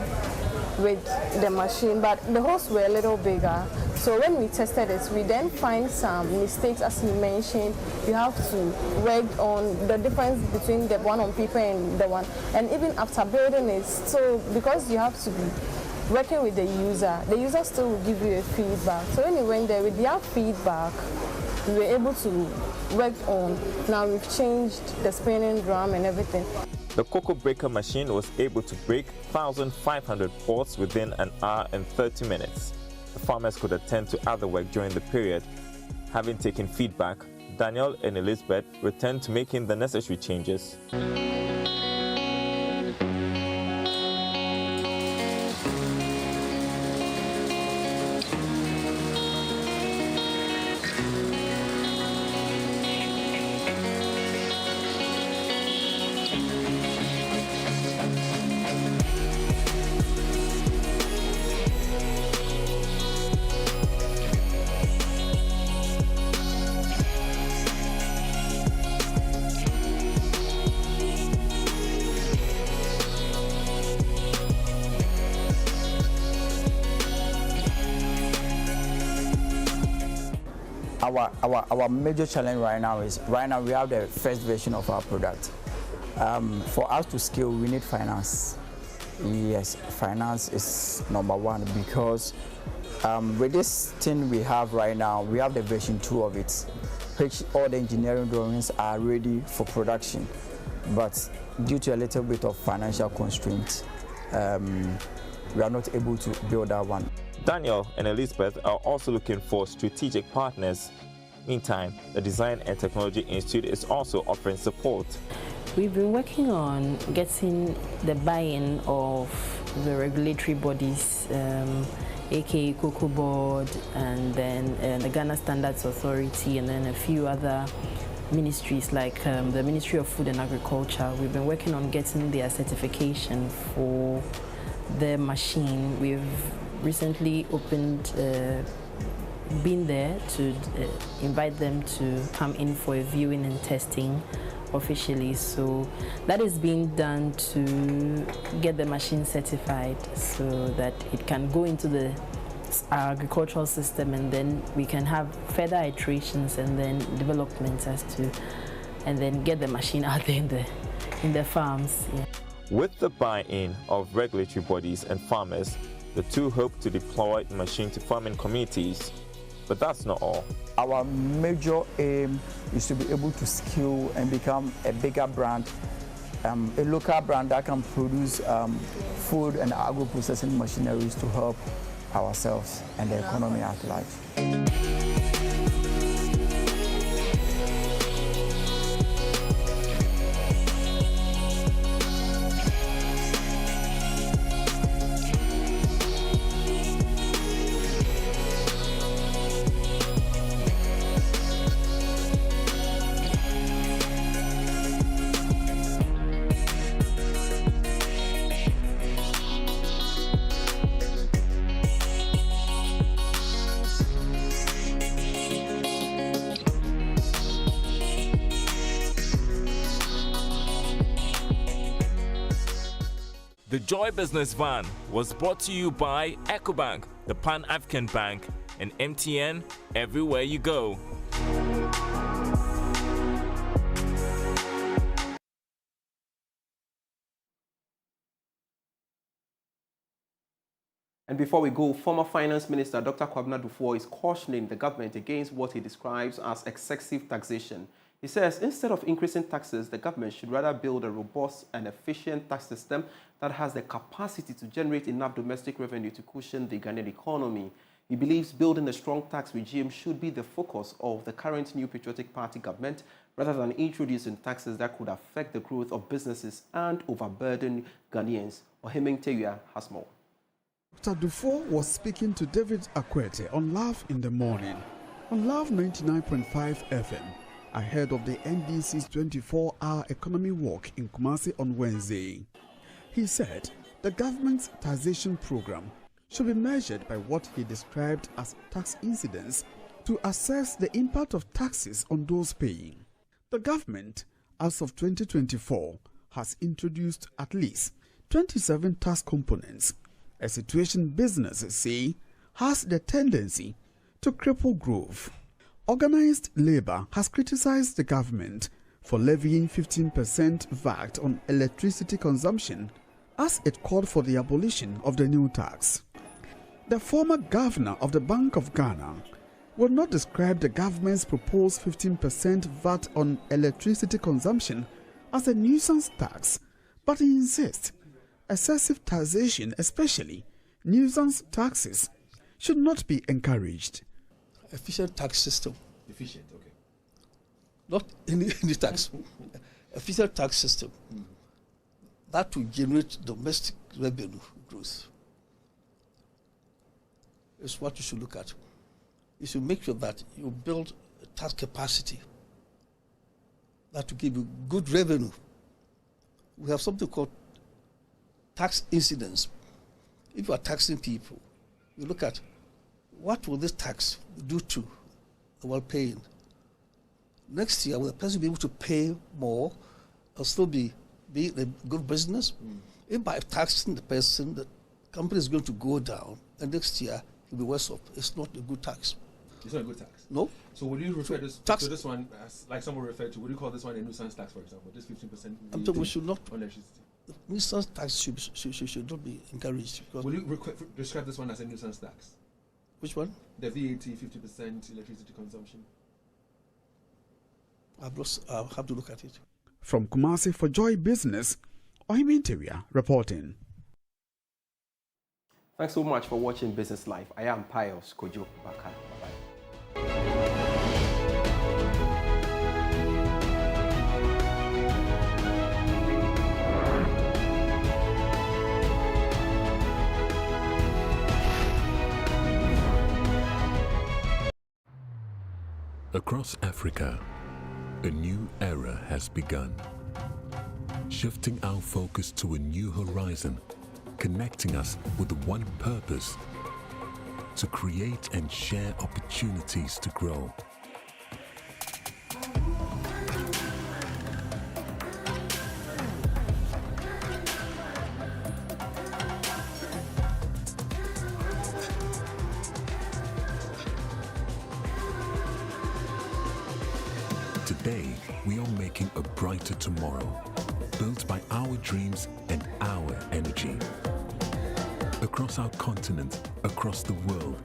with the machine, but the holes were a little bigger. So when we tested it, we then find some mistakes, as you mentioned. You have to work on the difference between the one on paper and the one. And even after building it, so because you have to be working with the user still will give you a feedback. So when you went there with their feedback, we were able to work on. Now we've changed the spinning drum and everything.
The cocoa breaker machine was able to break 1,500 pots within an hour and 30 minutes. The farmers could attend to other work during the period. Having taken feedback, Daniel and Elizabeth returned to making the necessary changes.
Our major challenge right now is, we have the first version of our product. For us to scale, we need finance. Yes, finance is number one, because with this thing we have right now, we have the version 2 of it, which all the engineering drawings are ready for production. But due to a little bit of financial constraints, we are not able to build that one.
Daniel and Elizabeth are also looking for strategic partners. Meantime, the Design and Technology Institute is also offering support.
We've been working on getting the buy-in of the regulatory bodies, aka Cocoa Board, and then the Ghana Standards Authority, and then a few other ministries like the Ministry of Food and Agriculture. We've been working on getting their certification for the machine. We've recently been there to invite them to come in for a viewing and testing officially. So that is being done to get the machine certified so that it can go into the agricultural system, and then we can have further iterations and then developments and then get the machine out there in the farms. Yeah.
With the buy-in of regulatory bodies and farmers, the two hope to deploy the machine to farming communities. But that's not all.
Our major aim is to be able to scale and become a bigger brand, a local brand that can produce food and agro-processing machineries to help ourselves and the economy at large.
The Joy Business Van was brought to you by EcoBank, the Pan-African Bank, and MTN everywhere you go.
And before we go, former Finance Minister Dr. Kwabena Dufour is cautioning the government against what he describes as excessive taxation. He says instead of increasing taxes, the government should rather build a robust and efficient tax system that has the capacity to generate enough domestic revenue to cushion the Ghanaian economy. He believes building a strong tax regime should be the focus of the current New Patriotic Party government rather than introducing taxes that could affect the growth of businesses and overburden Ghanaians. Ohimeng Tewia has more.
Dr. Dufour was speaking to David Akwete on Love in the Morning, on Love 99.5 FM, ahead of the NDC's 24-hour economy walk in Kumasi on Wednesday. He said the government's taxation program should be measured by what he described as tax incidence to assess the impact of taxes on those paying. The government, as of 2024, has introduced at least 27 tax components, a situation businesses say has the tendency to cripple growth. Organized labor has criticized the government for levying 15% VAT on electricity consumption as it called for the abolition of the new tax. The former governor of the Bank of Ghana would not describe the government's proposed 15% VAT on electricity consumption as a nuisance tax, but he insists excessive taxation, especially nuisance taxes, should not be encouraged.
Efficient tax system.
Efficient, okay.
Not any tax. Efficient tax system. That will generate domestic revenue growth. Is what you should look at. You should make sure that you build a tax capacity that will give you good revenue. We have something called tax incidence. If you are taxing people, you look at what will this tax do to the well paying. Next year, will the person be able to pay more or still be a good business? If by taxing the person, the company is going to go down, and next year it will be worse off. It's not a good tax.
It's not a good tax?
No.
So would you refer to this one as, like someone referred to, would you call this one a nuisance tax, for example? This 15%?
I'm talking we should not.
On electricity.
Nuisance tax should not be encouraged.
Will you describe this one as a nuisance tax?
Which one?
The VAT 50% electricity consumption.
I'll have to look at it.
From Kumasi for Joy Business, Ohimeng Tewia reporting.
Thanks so much for watching Business Life. I am Pius Kojo Baka. Bye-bye.
Across Africa, a new era has begun, shifting our focus to a new horizon, connecting us with one purpose: to create and share opportunities to grow. Today, we are making a brighter tomorrow, built by our dreams and our energy. Across our continent, across the world,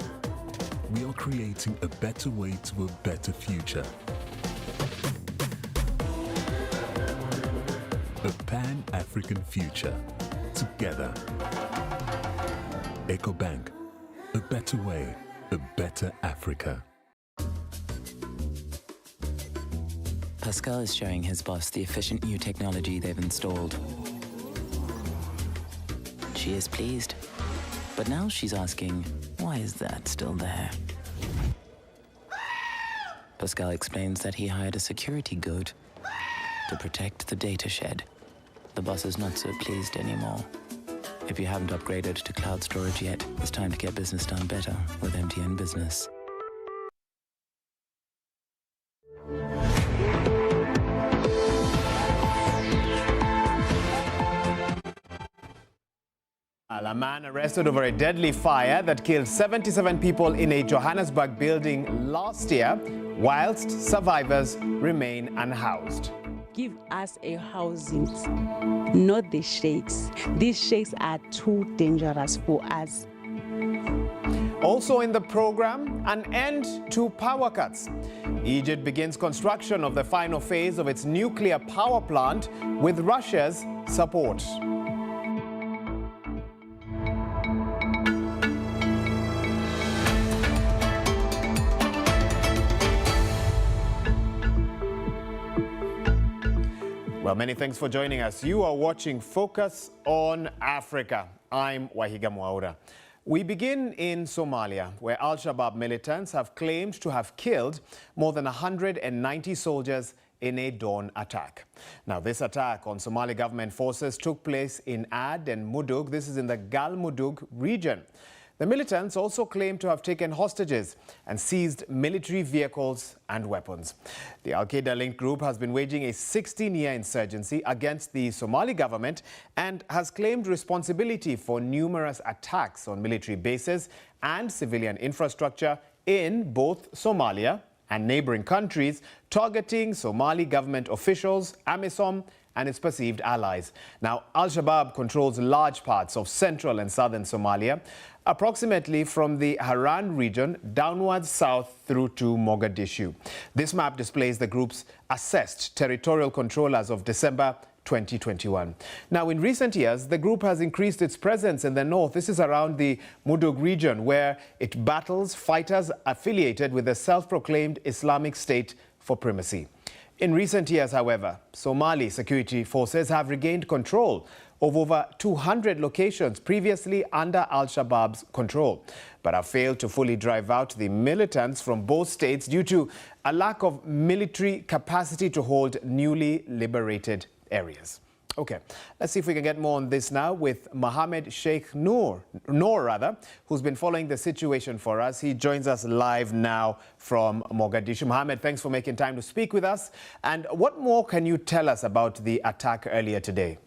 we are creating a better way to a better future. A Pan-African future, together. EcoBank, a better way, a better Africa.
Pascal is showing his boss the efficient new technology they've installed. She is pleased, but now she's asking, why is that still there? Pascal explains that he hired a security guard to protect the data shed. The boss is not so pleased anymore. If you haven't upgraded to cloud storage yet, it's time to get business done better with MTN Business.
A man arrested over a deadly fire that killed 77 people in a Johannesburg building last year, whilst survivors remain unhoused.
Give us a housing, not the sheikhs. These sheikhs are too dangerous for us.
Also in the program, an end to power cuts. Egypt begins construction of the final phase of its nuclear power plant with Russia's support. Well, many thanks for joining us. You are watching Focus on Africa. I'm Wahiga Mwaura. We begin in Somalia, where Al-Shabaab militants have claimed to have killed more than 190 soldiers in a dawn attack. Now, this attack on Somali government forces took place in Ad and Mudug. This is in the Galmudug region. The militants also claim to have taken hostages and seized military vehicles and weapons. The Al-Qaeda-linked group has been waging a 16-year insurgency against the Somali government and has claimed responsibility for numerous attacks on military bases and civilian infrastructure in both Somalia and neighboring countries, targeting Somali government officials, AMISOM, and its perceived allies. Now, Al-Shabaab controls large parts of central and southern Somalia, approximately from the Haran region downwards south through to Mogadishu. This map displays the group's assessed territorial control as of December 2021. Now, in recent years, the group has increased its presence in the north. This is around the Mudug region, where it battles fighters affiliated with the self-proclaimed Islamic State for primacy. In recent years, however, Somali security forces have regained control of over 200 locations previously under Al-Shabaab's control, but have failed to fully drive out the militants from both states due to a lack of military capacity to hold newly liberated areas. Okay, let's see if we can get more on this now with Mohammed Sheikh Noor, who's been following the situation for us. He joins us live now from Mogadishu. Mohammed, thanks for making time to speak with us. And what more can you tell us about the attack earlier today?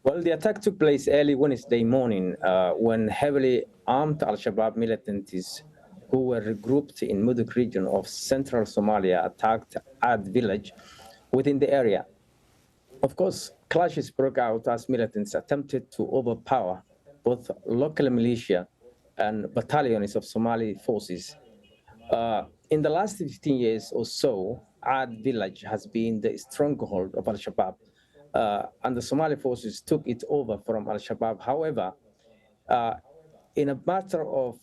Well, the attack took place early Wednesday morning when heavily armed Al-Shabaab militants who were regrouped in Mudug region of central Somalia attacked Ad village within the area. Of course, clashes broke out as militants attempted to overpower both local militia and battalions of Somali forces. In the last 15 years or so, Ad village has been the stronghold of Al-Shabaab, and the Somali forces took it over from Al-Shabaab. However, in a matter of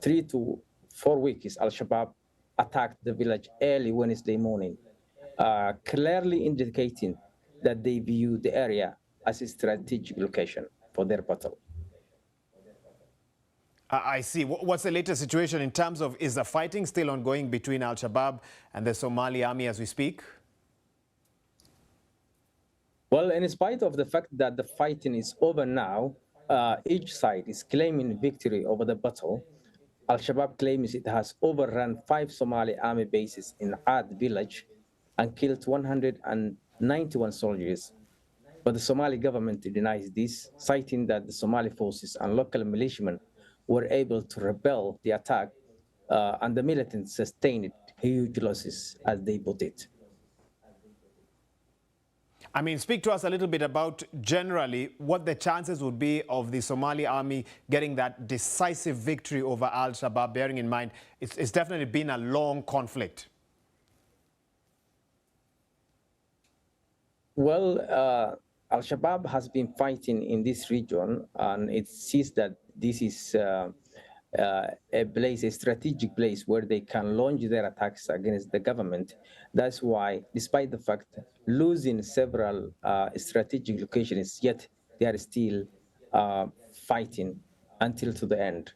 3 to 4 weeks, Al-Shabaab attacked the village early Wednesday morning, clearly indicating that they view the area as a strategic location for their battle.
I see. What's the latest situation in terms of, is the fighting still ongoing between Al-Shabaab and the Somali army as we speak?
Well, in spite of the fact that the fighting is over now, each side is claiming victory over the battle. Al-Shabaab claims it has overrun 5 Somali army bases in Ad village and killed 191 soldiers. But the Somali government denies this, citing that the Somali forces and local militiamen were able to repel the attack, and the militants sustained huge losses, as they put it.
I mean, speak to us a little bit about generally what the chances would be of the Somali army getting that decisive victory over Al-Shabaab, bearing in mind it's definitely been a long conflict.
Well, Al-Shabaab has been fighting in this region, and it sees that this is a strategic place where they can launch their attacks against the government. That's why, despite the fact losing several strategic locations, yet they are still fighting until to the end.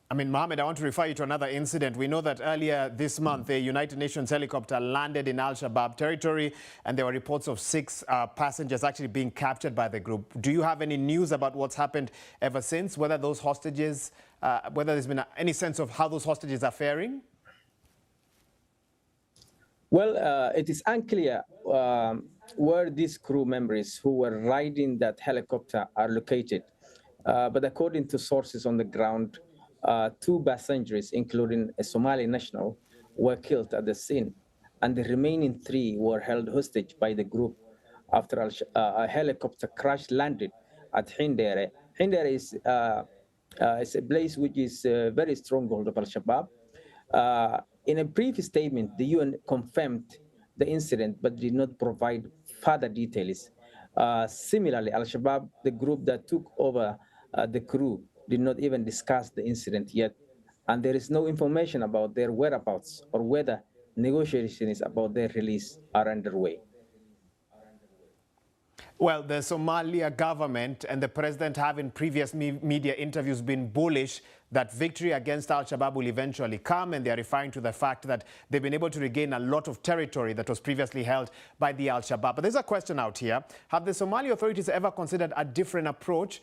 I mean, Mohammed, I want to refer you to another incident. We know that earlier this month, a United Nations helicopter landed in Al-Shabaab territory, and there were reports of 6 passengers actually being captured by the group. Do you have any news about what's happened ever since, whether those hostages, whether there's been any sense of how those hostages are faring?
Well, it is unclear where these crew members who were riding that helicopter are located. But according to sources on the ground, 2 passengers, including a Somali national, were killed at the scene, and the remaining 3 were held hostage by the group after a helicopter crash landed at Hindere. Hindere is a place which is a very stronghold of Al-Shabaab. In a brief statement, the UN confirmed the incident but did not provide further details. Similarly, Al-Shabaab, the group that took over the crew, did not even discuss the incident yet, and there is no information about their whereabouts or whether negotiations about their release are underway.
Well, the Somalia government and the president have in previous media interviews been bullish that victory against Al-Shabaab will eventually come, and they're referring to the fact that they've been able to regain a lot of territory that was previously held by the Al-Shabaab. But there's a question out here. Have the Somali authorities ever considered a different approach,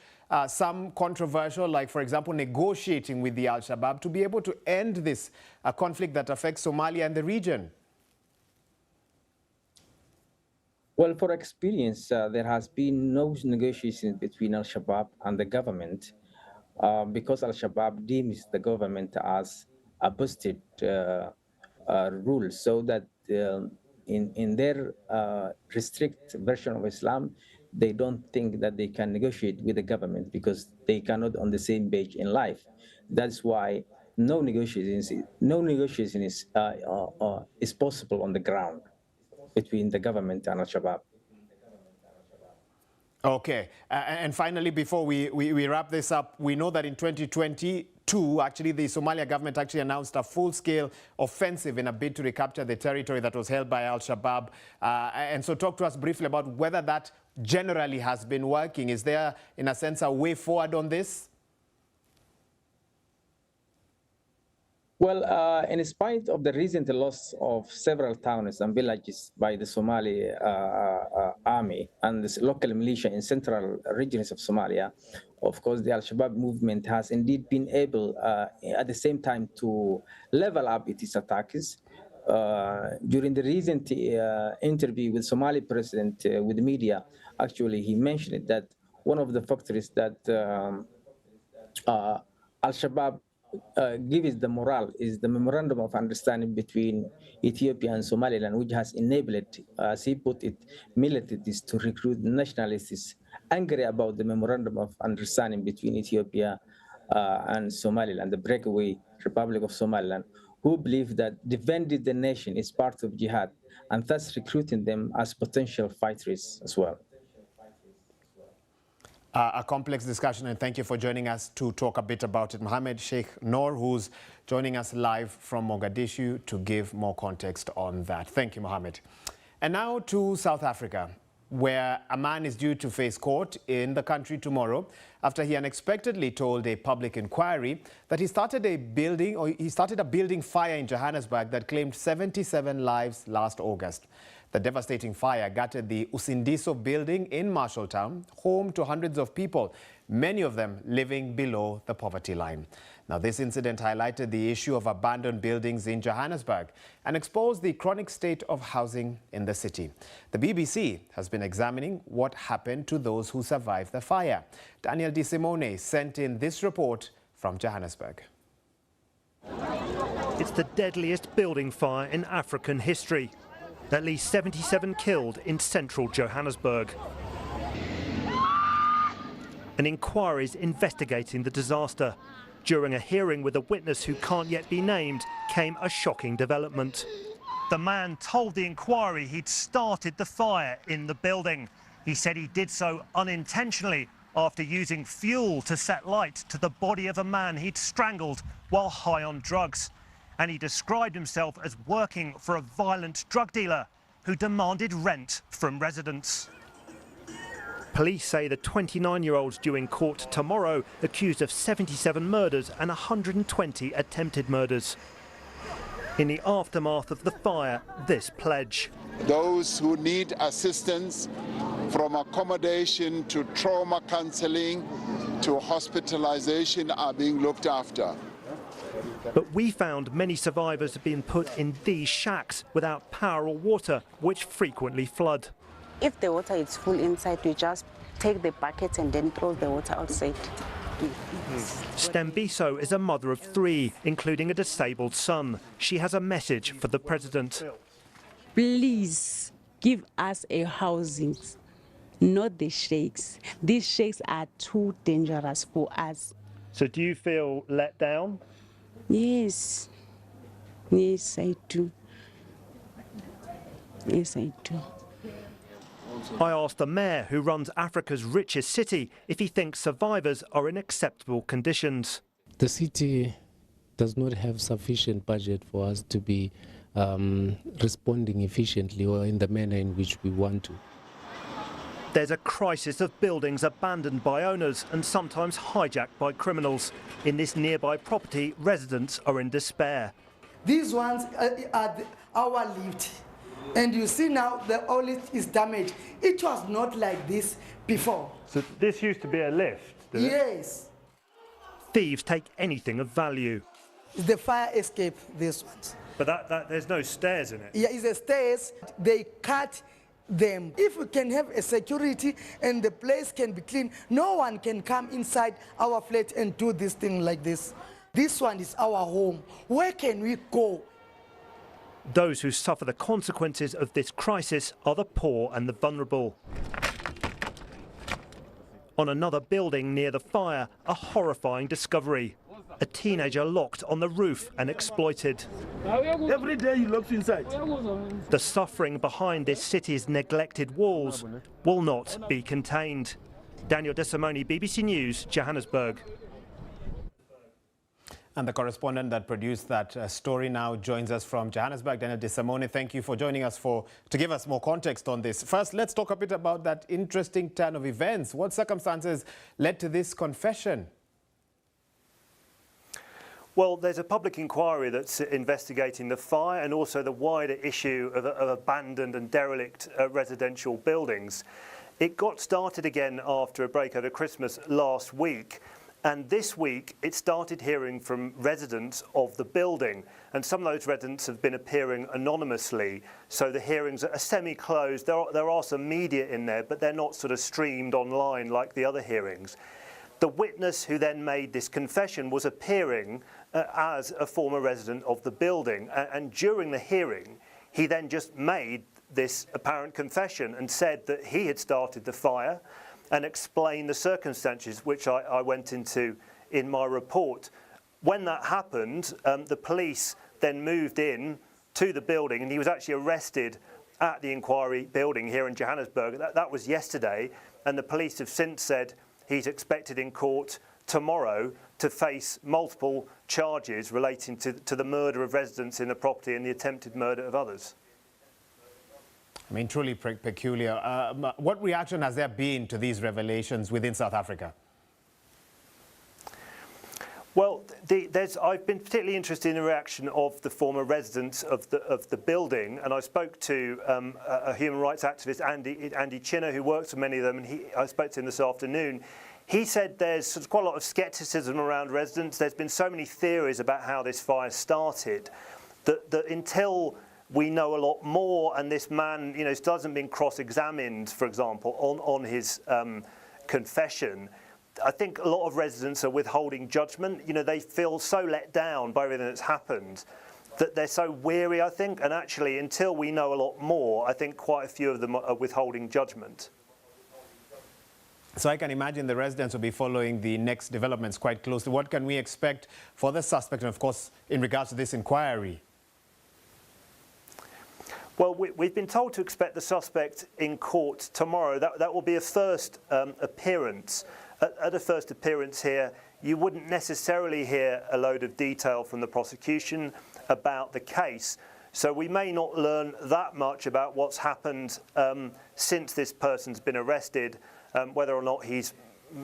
some controversial, like, for example, negotiating with the Al-Shabaab to be able to end this conflict that affects Somalia and the region?
Well, for experience, there has been no negotiation between Al-Shabaab and the government because Al-Shabaab deems the government as a boosted rule, so that in their restrict version of Islam, they don't think that they can negotiate with the government because they cannot on the same page in life. That's why no negotiation is possible on the ground between the government and Al-Shabaab.
Okay. And finally, before we wrap this up, we know that in 2022, actually, the Somalia government actually announced a full-scale offensive in a bid to recapture the territory that was held by Al-Shabaab. And so talk to us briefly about whether that generally has been working. Is there, in a sense, a way forward on this?
Well, in spite of the recent loss of several towns and villages by the Somali army and the local militia in central regions of Somalia, of course, the Al-Shabaab movement has indeed been able, at the same time, to level up its attacks. During the recent interview with Somali president with the media, actually, he mentioned that one of the factors that Al-Shabaab gives the morale is the memorandum of understanding between Ethiopia and Somaliland, which has enabled, as he put it, militants to recruit nationalists angry about the memorandum of understanding between Ethiopia and Somaliland, the breakaway Republic of Somaliland, who believe that defending the nation is part of jihad, and thus recruiting them as potential fighters as well.
A complex discussion, and thank you for joining us to talk a bit about it. Mohammed Sheikh Noor, who's joining us live from Mogadishu to give more context on that. Thank you, Mohammed. And now to South Africa, where a man is due to face court in the country tomorrow after he unexpectedly told a public inquiry that he started a building fire in Johannesburg that claimed 77 lives last August. The devastating fire gutted the Usindiso building in Marshalltown, home to hundreds of people, many of them living below the poverty line. Now, this incident highlighted the issue of abandoned buildings in Johannesburg and exposed the chronic state of housing in the city. The BBC has been examining what happened to those who survived the fire. Daniel De Simone sent in this report from Johannesburg.
It's the deadliest building fire in African history. At least 77 killed in central Johannesburg. An inquiry is investigating the disaster. During a hearing with a witness who can't yet be named, came a shocking development. The man told the inquiry he'd started the fire in the building. He said he did so unintentionally after using fuel to set light to the body of a man he'd strangled while high on drugs. And he described himself as working for a violent drug dealer who demanded rent from residents. Police say the 29-year-old's due in court tomorrow, accused of 77 murders and 120 attempted murders. In the aftermath of the fire, this pledge.
Those who need assistance, from accommodation to trauma counseling to hospitalization, are being looked after.
But we found many survivors have been put in these shacks without power or water, which frequently flood.
If the water is full inside, you just take the bucket and then throw the water outside.
Stembiso is a mother of 3, including a disabled son. She has a message for the president.
Please give us a housing, not the sheikhs. These sheikhs are too dangerous for us.
So do you feel let down?
Yes. Yes, I do. Yes, I do.
I asked the mayor, who runs Africa's richest city, if he thinks survivors are in acceptable conditions.
The city does not have sufficient budget for us to be responding efficiently or in the manner in which we want to.
There's a crisis of buildings abandoned by owners and sometimes hijacked by criminals. In this nearby property, residents are in despair.
These ones are our lift. And you see now the all is damaged. It was not like this before.
So this used to be a lift,
yes.
Thieves take anything of value.
It's the fire escape, this one.
But there's no stairs in it.
Yeah, it's the stairs. They cut them. If we can have a security and the place can be clean, no one can come inside our flat and do this thing like this. This one is our home. Where can we go?
Those who suffer the consequences of this crisis are the poor and the vulnerable. On another building near the fire, a horrifying discovery. A teenager locked on the roof and exploited.
Every day he looks inside.
The suffering behind this city's neglected walls will not be contained. Daniel DeSimone, BBC News, Johannesburg.
And the correspondent that produced that story now joins us from Johannesburg. Daniel DeSimone, thank you for joining us to give us more context on this. First, let's talk a bit about that interesting turn of events. What circumstances led to this confession?
Well, there's a public inquiry that's investigating the fire and also the wider issue of abandoned and derelict residential buildings. It got started again after a break over Christmas last week. And this week, it started hearing from residents of the building. And some of those residents have been appearing anonymously. So the hearings are semi-closed. There are some media in there, but they're not sort of streamed online like the other hearings. The witness who then made this confession was appearing as a former resident of the building. And during the hearing, he then just made this apparent confession and said that he had started the fire and explain the circumstances, which I went into in my report. When that happened, the police then moved in to the building, and he was actually arrested at the inquiry building here in Johannesburg. That was yesterday, and the police have since said he's expected in court tomorrow to face multiple charges relating to the murder of residents in the property and the attempted murder of others.
I mean, truly peculiar. What reaction has there been to these revelations within South Africa?
Well, I've been particularly interested in the reaction of the former residents of the building, and I spoke to a human rights activist, Andy Chinner, who works with many of them, and I spoke to him this afternoon. He said there's quite a lot of scepticism around residents. There's been so many theories about how this fire started that until we know a lot more, and this man, hasn't been cross-examined, for example, on his confession, I think a lot of residents are withholding judgment. They feel so let down by everything that's happened that they're so weary, I think. And actually, until we know a lot more, I think quite a few of them are withholding judgment.
So I can imagine the residents will be following the next developments quite closely. What can we expect for the suspect, and of course, in regards to this inquiry?
Well, we've been told to expect the suspect in court tomorrow. That will be a first appearance. At a first appearance here, you wouldn't necessarily hear a load of detail from the prosecution about the case. So we may not learn that much about what's happened since this person's been arrested, whether or not he's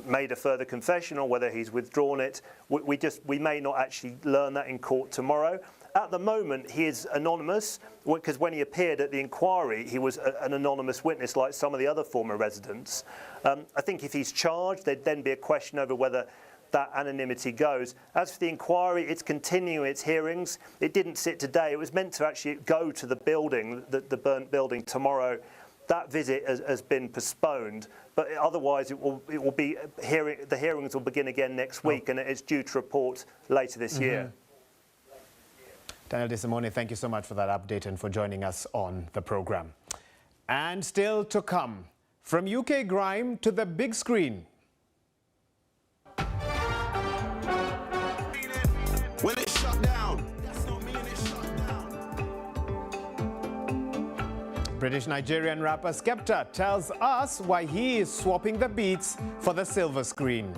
made a further confession or whether he's withdrawn it. We may not actually learn that in court tomorrow. At the moment, he is anonymous, because when he appeared at the inquiry, he was an anonymous witness like some of the other former residents. I think if he's charged, there'd then be a question over whether that anonymity goes. As for the inquiry, it's continuing its hearings. It didn't sit today. It was meant to actually go to the building, the burnt building, tomorrow. that visit has been postponed, but otherwise it will be the hearings will begin again next week, and it's due to report later this year.
Daniel DeSimone, thank you so much for that update and for joining us on the program. And still to come, from UK grime to the big screen.
When it shut down.
British Nigerian rapper Skepta tells us why he is swapping the beats for the silver screen.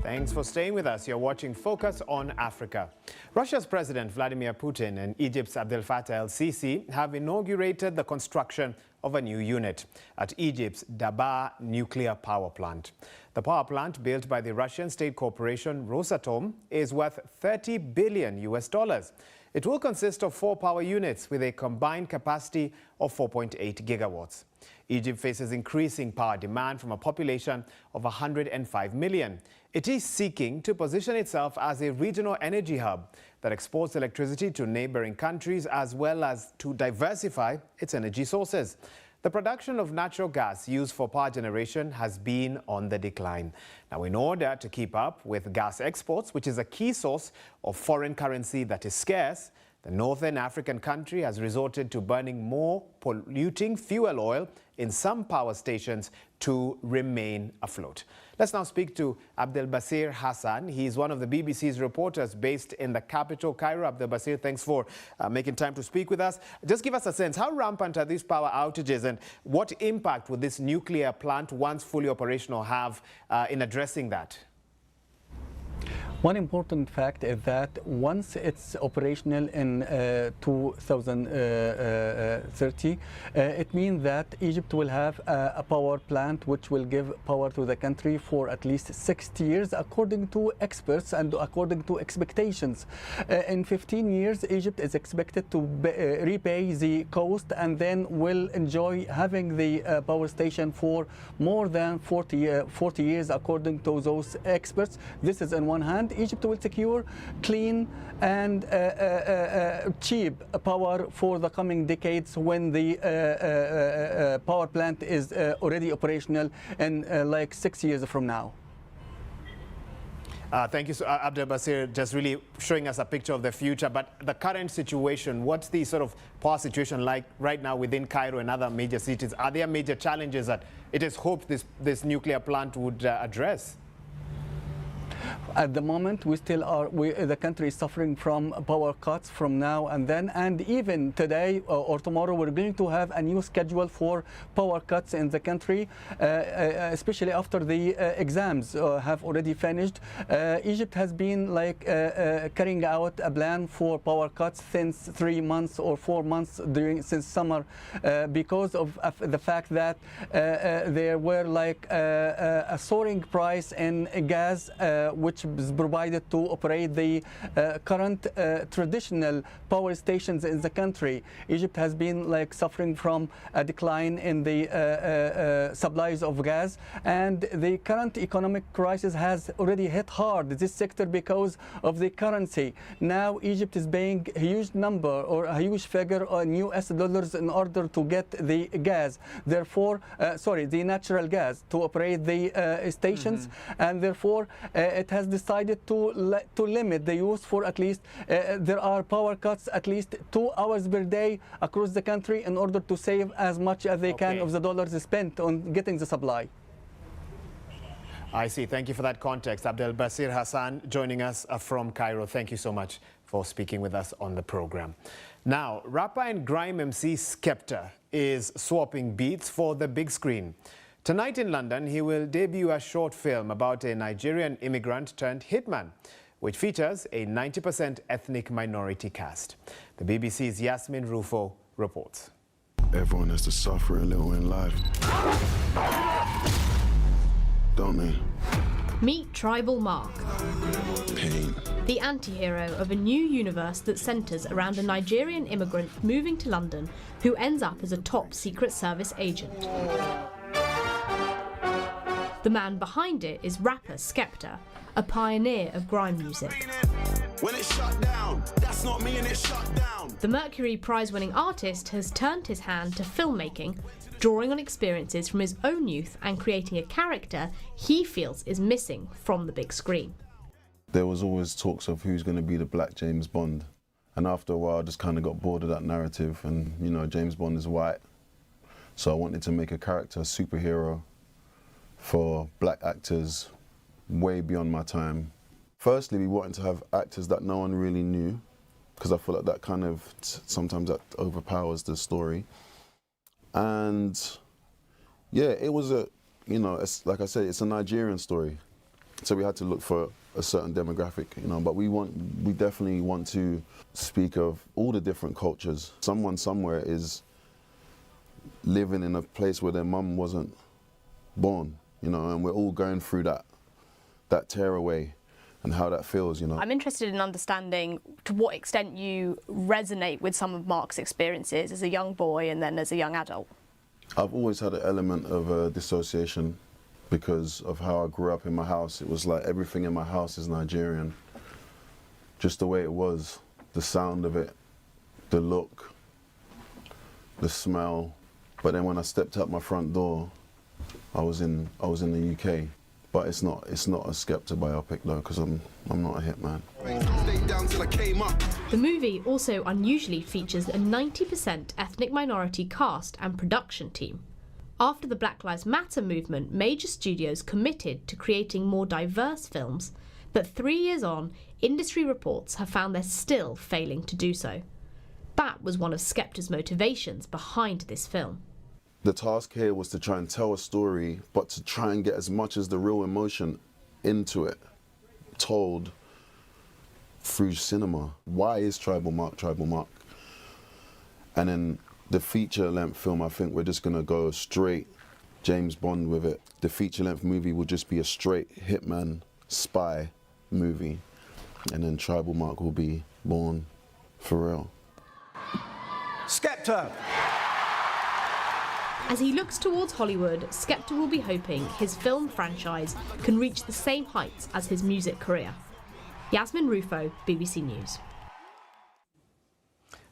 Thanks for staying with us. You're watching Focus on Africa. Russia's President Vladimir Putin and Egypt's Abdel Fattah el-Sisi have inaugurated the construction of a new unit at Egypt's Dabaa nuclear power plant. The power plant, built by the Russian state corporation Rosatom, is worth $30 billion. It will consist of 4 power units with a combined capacity of 4.8 gigawatts. Egypt faces increasing power demand from a population of 105 million. It is seeking to position itself as a regional energy hub that exports electricity to neighboring countries as well as to diversify its energy sources. The production of natural gas used for power generation has been on the decline. Now, in order to keep up with gas exports, which is a key source of foreign currency that is scarce, the Northern African country has resorted to burning more polluting fuel oil in some power stations to remain afloat. Let's now speak to Abdel Basir Hassan. He is one of the BBC's reporters based in the capital, Cairo. Abdel Basir, thanks for making time to speak with us. Just give us a sense, how rampant are these power outages and what impact would this nuclear plant, once fully operational, have in addressing that?
One important fact is that once it's operational in 2030, it means that Egypt will have a power plant which will give power to the country for at least 60 years, according to experts and according to expectations. In 15 years, Egypt is expected to repay the cost and then will enjoy having the power station for more than 40 years, according to those experts. This is on one hand. Egypt will secure clean and cheap power for the coming decades when the power plant is already operational in like 6 years from now.
Thank you, Abdel Basir, just really showing us a picture of the future. But the current situation, what's the sort of power situation like right now within Cairo and other major cities? Are there major challenges that it is hoped this nuclear plant would address?
At the moment, we still are. The country is suffering from power cuts from now and then, and even today or tomorrow, we're going to have a new schedule for power cuts in the country, especially after the exams have already finished. Egypt has been like carrying out a plan for power cuts since 3 months or 4 months since summer, because of the fact that there were like a soaring price in gas, which is provided to operate the current traditional power stations in the country. Egypt has been like suffering from a decline in the supplies of gas, and the current economic crisis has already hit hard this sector because of the currency. Now Egypt is paying a huge number or a huge figure on US dollars in order to get the gas, therefore the natural gas to operate the stations, and therefore it has decided to limit the use for at least there are power cuts at least 2 hours per day across the country in order to save as much as they can of the dollars spent on getting the supply.
I see. Thank you for that context. Abdel Basir Hassan joining us from Cairo. Thank you so much for speaking with us on the program. Now, rapper and grime MC Skepta is swapping beats for the big screen. Tonight in London, he will debut a short film about a Nigerian immigrant turned hitman, which features a 90% ethnic minority cast. The BBC's Yasmin Rufo reports.
Everyone has to suffer a little in life, don't they?
Meet Tribal Mark.
Pain.
The anti-hero of a new universe that centres around a Nigerian immigrant moving to London who ends up as a top Secret Service agent. The man behind it is rapper Skepta, a pioneer of grime music.
When it shut down, that's not me and it shut down.
The Mercury Prize-winning artist has turned his hand to filmmaking, drawing on experiences from his own youth and creating a character he feels is missing from the big screen.
There was always talks of who's going to be the black James Bond. And after a while, I just kind of got bored of that narrative. And, you know, James Bond is white. So I wanted to make a character, a superhero, for black actors way beyond my time. Firstly, we wanted to have actors that no one really knew, because I feel like that kind of, sometimes that overpowers the story. And yeah, it was a, you know, it's, like I said, it's a Nigerian story. So we had to look for a certain demographic, you know, but we definitely want to speak of all the different cultures. Someone somewhere is living in a place where their mum wasn't born, you know, and we're all going through that tearaway and how that feels, you know.
I'm interested in understanding to what extent you resonate with some of Mark's experiences as a young boy and then as a young adult.
I've always had an element of dissociation because of how I grew up in my house. It was like everything in my house is Nigerian. Just the way it was, the sound of it, the look, the smell. But then when I stepped out my front door, I was in the UK. But it's not a Skepta biopic though, because I'm not a hitman.
The movie also unusually features a 90% ethnic minority cast and production team. After the Black Lives Matter movement, major studios committed to creating more diverse films, but 3 years on, industry reports have found they're still failing to do so. That was one of Skepta's motivations behind this film.
The task here was to try and tell a story, but to try and get as much as the real emotion into it, told through cinema. Why is Tribal Mark Tribal Mark? And then the feature-length film, I think we're just gonna go straight James Bond with it. The feature-length movie will just be a straight hitman spy movie, and then Tribal Mark will be born for real.
Skepta!
As he looks towards Hollywood, Skepta will be hoping his film franchise can reach the same heights as his music career. Yasmin Rufo, BBC News.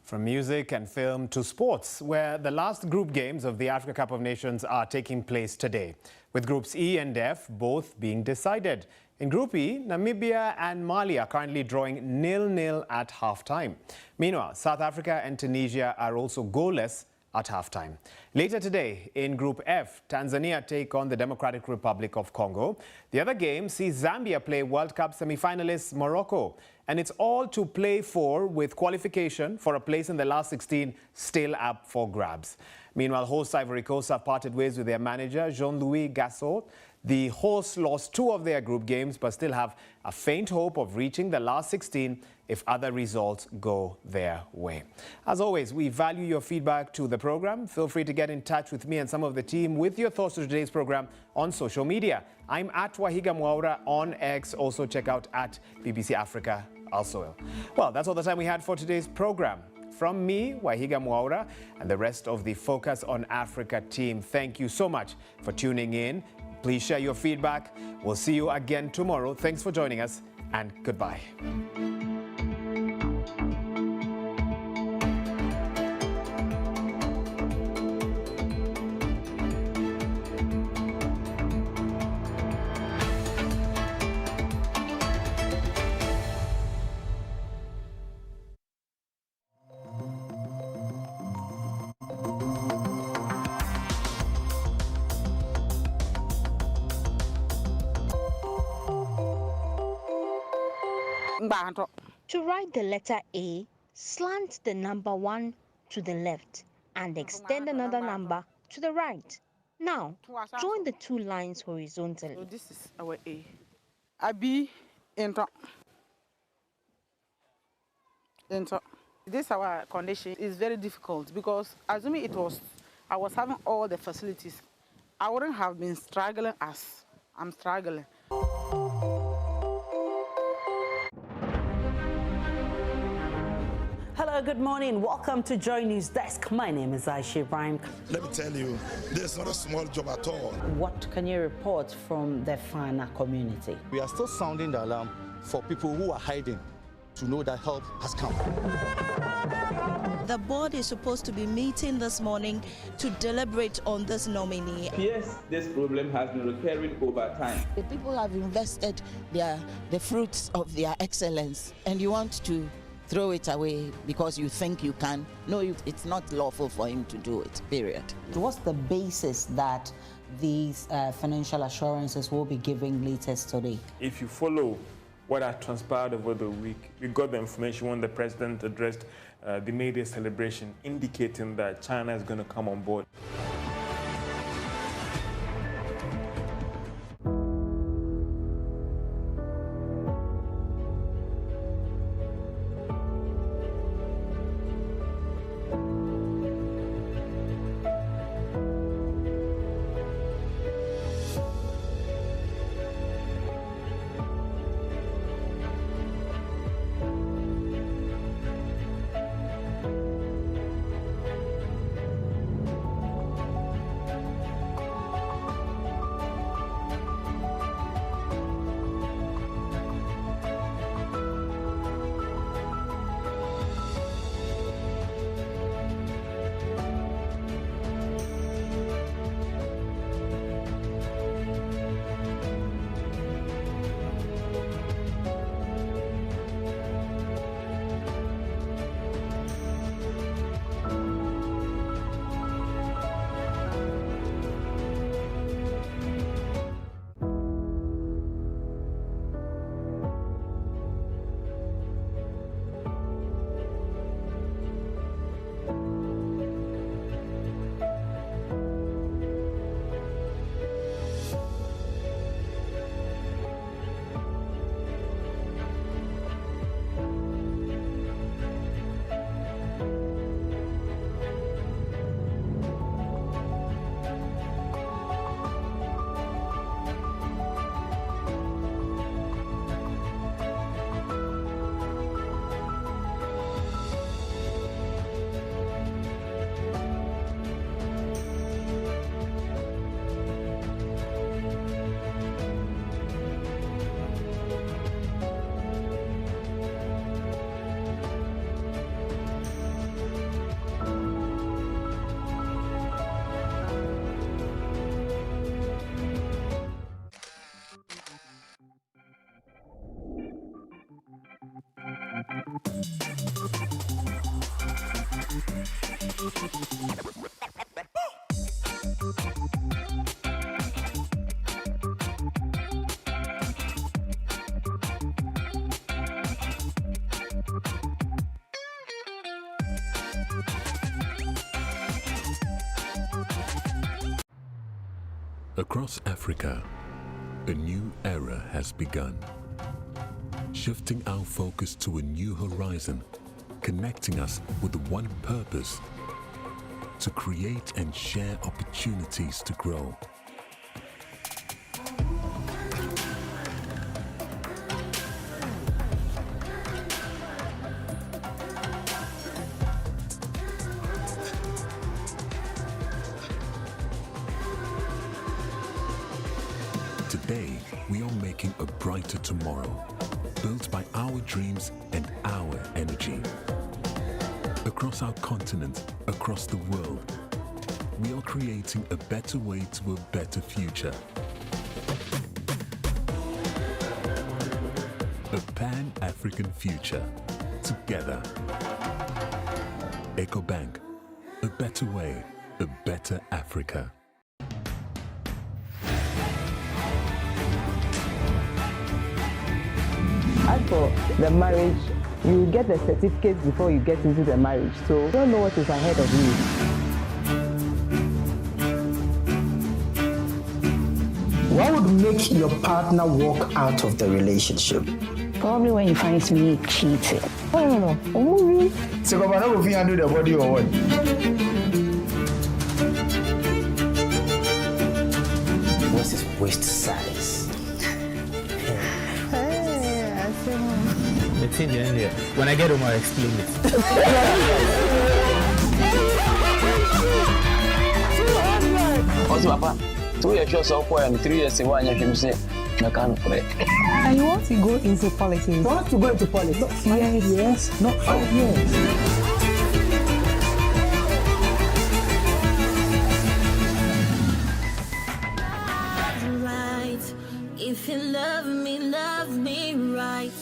From music and film to sports, where the last group games of the Africa Cup of Nations are taking place today, with Groups E and F both being decided. In Group E, Namibia and Mali are currently drawing 0-0 at half-time. Meanwhile, South Africa and Tunisia are also goalless at half-time. Later today, in Group F, Tanzania take on the Democratic Republic of Congo. The other game sees Zambia play World Cup semi-finalists Morocco. And it's all to play for, with qualification for a place in the last 16 still up for grabs. Meanwhile, hosts Ivory Coast have parted ways with their manager, Jean-Louis Gassot. The hosts lost 2 of their group games but still have a faint hope of reaching the last 16 if other results go their way. As always, we value your feedback to the program. Feel free to get in touch with me and some of the team with your thoughts to today's program on social media. I'm at Wahiga Mwaura on X. Also check out at BBC Africa also. Well, that's all the time we had for today's program. From me, Wahiga Mwaura, and the rest of the Focus on Africa team, thank you so much for tuning in. Please share your feedback. We'll see you again tomorrow. Thanks for joining us, and goodbye.
To write the letter A, slant the number 1 to the left and extend another number to the right. Now, join the 2 lines horizontally.
So this is our A. B, enter. Enter. This our condition is very difficult because assuming I was having all the facilities, I wouldn't have been struggling as I'm struggling.
Hello, good morning. Welcome to JoyNews Desk. My name is Aisha Ibrahim.
Let me tell you, this is not a small job at all.
What can you report from the Fana community?
We are still sounding the alarm for people who are hiding to know that help has come.
The board is supposed to be meeting this morning to deliberate on this nominee.
Yes, this problem has been recurring over time.
The people have invested the fruits of their excellence, and you want to throw it away because you think you can. No, it's not lawful for him to do it, period.
What's the basis that these financial assurances will be giving latest today?
If you follow what had transpired over the week, we got the information when the president addressed the May Day celebration, indicating that China is going to come on board.
Across Africa, a new era has begun, shifting our focus to a new horizon, connecting us with one purpose: to create and share opportunities to grow. Today, we are making a brighter tomorrow, built by our dreams and our energy. Across our continent, across the world, we are creating a better way to a better future. A Pan-African future, together. EcoBank, a better way, a better Africa.
As for the marriage, you get the certificate before you get into the marriage, so you don't know what is ahead of you.
What would make your partner walk out of the relationship?
Probably when he finds me cheating.
No. So, I'm not going to do the body or what?
What's his waist size?
It's in the end here. When I get home, I'll explain it.
What's Papa? 2 years or so, and 3 years ago, I say, I can't play.
And you want to go into politics? You want to go into politics? Not 5 years. Not 5 years.
Right. If you love me right.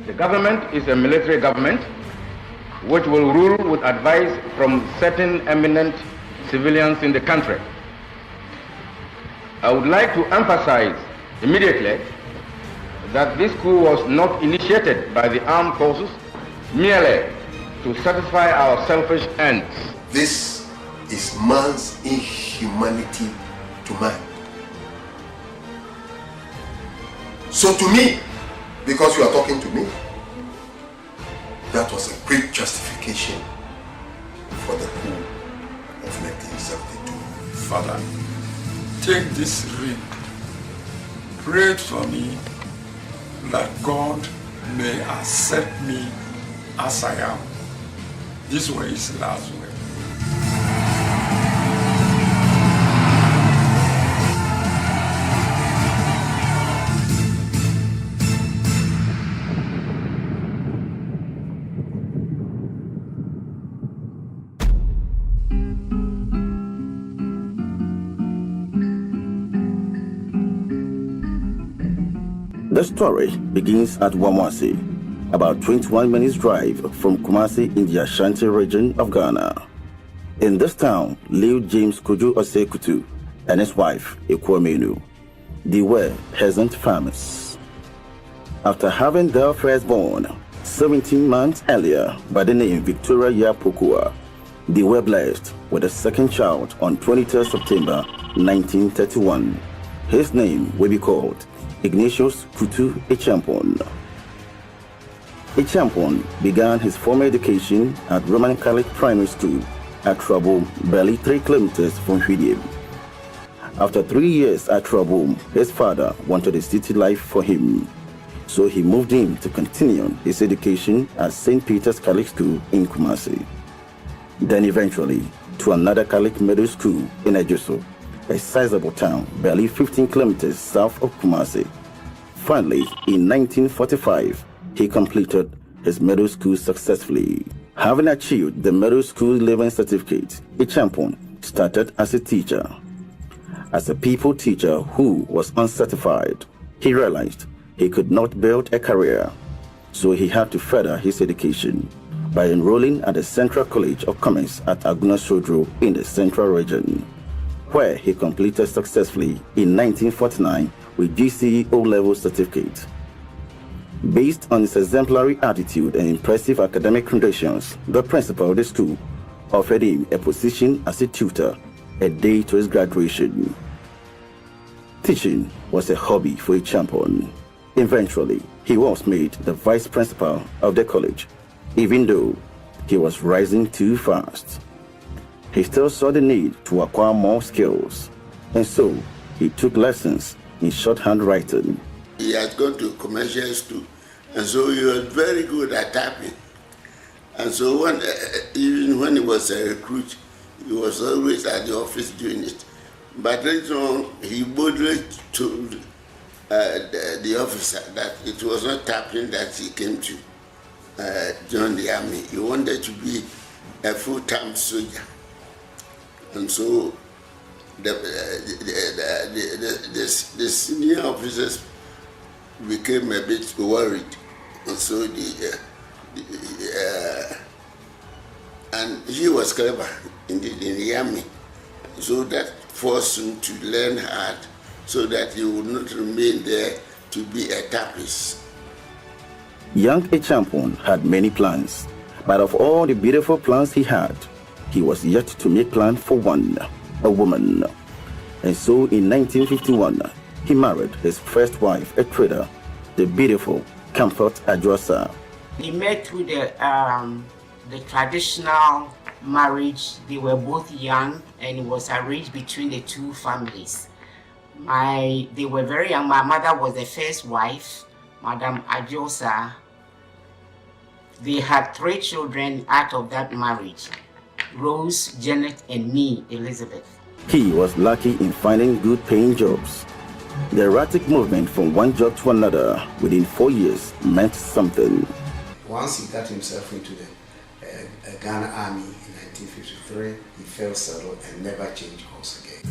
The government is a military government which will rule with advice from certain eminent civilians in the country. I would like to emphasize immediately that this coup was not initiated by the armed forces merely to satisfy our selfish ends.
This is man's inhumanity to man. So to me, because you are talking to me, that was a great justification for the coup of 1972.
Father, take this ring. Pray for me that God may accept me as I am. This was his last word.
The story begins at Wamwasi, about 21 minutes drive from Kumasi in the Ashanti region of Ghana. In this town lived James Kojo Osei-Kutu and his wife, Ekwomenu. They were peasant farmers. After having their firstborn, 17 months earlier, by the name Victoria Yapokua, they were blessed with a second child on 23rd September 1931. His name will be called Ignatius Kutu Echampon. Echampon began his formal education at Roman Catholic Primary School at Trabom, barely 3 kilometers from Hwidiem. After 3 years at Trabom, his father wanted a city life for him, so he moved in to continue his education at St. Peter's Catholic School in Kumasi. Then eventually to another Catholic middle school in Ejuso, a sizable town barely 15 kilometers south of Kumasi. Finally, in 1945, he completed his middle school successfully. Having achieved the middle school leaving certificate, Echampon started as a teacher. As a people teacher who was uncertified, he realized he could not build a career, so he had to further his education by enrolling at the Central College of Commerce at Aguna Sodro in the Central Region, where he completed successfully in 1949 with GCE O-level certificate. Based on his exemplary attitude and impressive academic credentials, the principal of the school offered him a position as a tutor a day to his graduation. Teaching was a hobby for Echampon. Eventually, he was made the vice principal of the college, even though he was rising too fast. He still saw the need to acquire more skills, and so he took lessons in shorthand writing.
He had gone to commercial school, and so he was very good at typing. And so even when he was a recruit, he was always at the office doing it. But later on, he boldly told the officer that it was not typing that he came to join the army. He wanted to be a full-time soldier. And so the senior officers became a bit worried, and so and he was clever indeed in the army, so that forced him to learn hard, so that he would not remain there to be a typist.
Young Echampon had many plans, but of all the beautiful plans he had, he was yet to make plan for one, a woman. And so in 1951, he married his first wife, a trader, the beautiful Comfort Adjosa.
He met through the traditional marriage. They were both young, and it was arranged between the two families. They were very young. My mother was the first wife, Madam Adjosa. They had 3 children out of that marriage: Rose, Janet, and me, Elizabeth.
He was lucky in finding good paying jobs. The erratic movement from one job to another within 4 years meant something.
Once he got himself into the Ghana Army in 1953, he fell settled and never changed course again.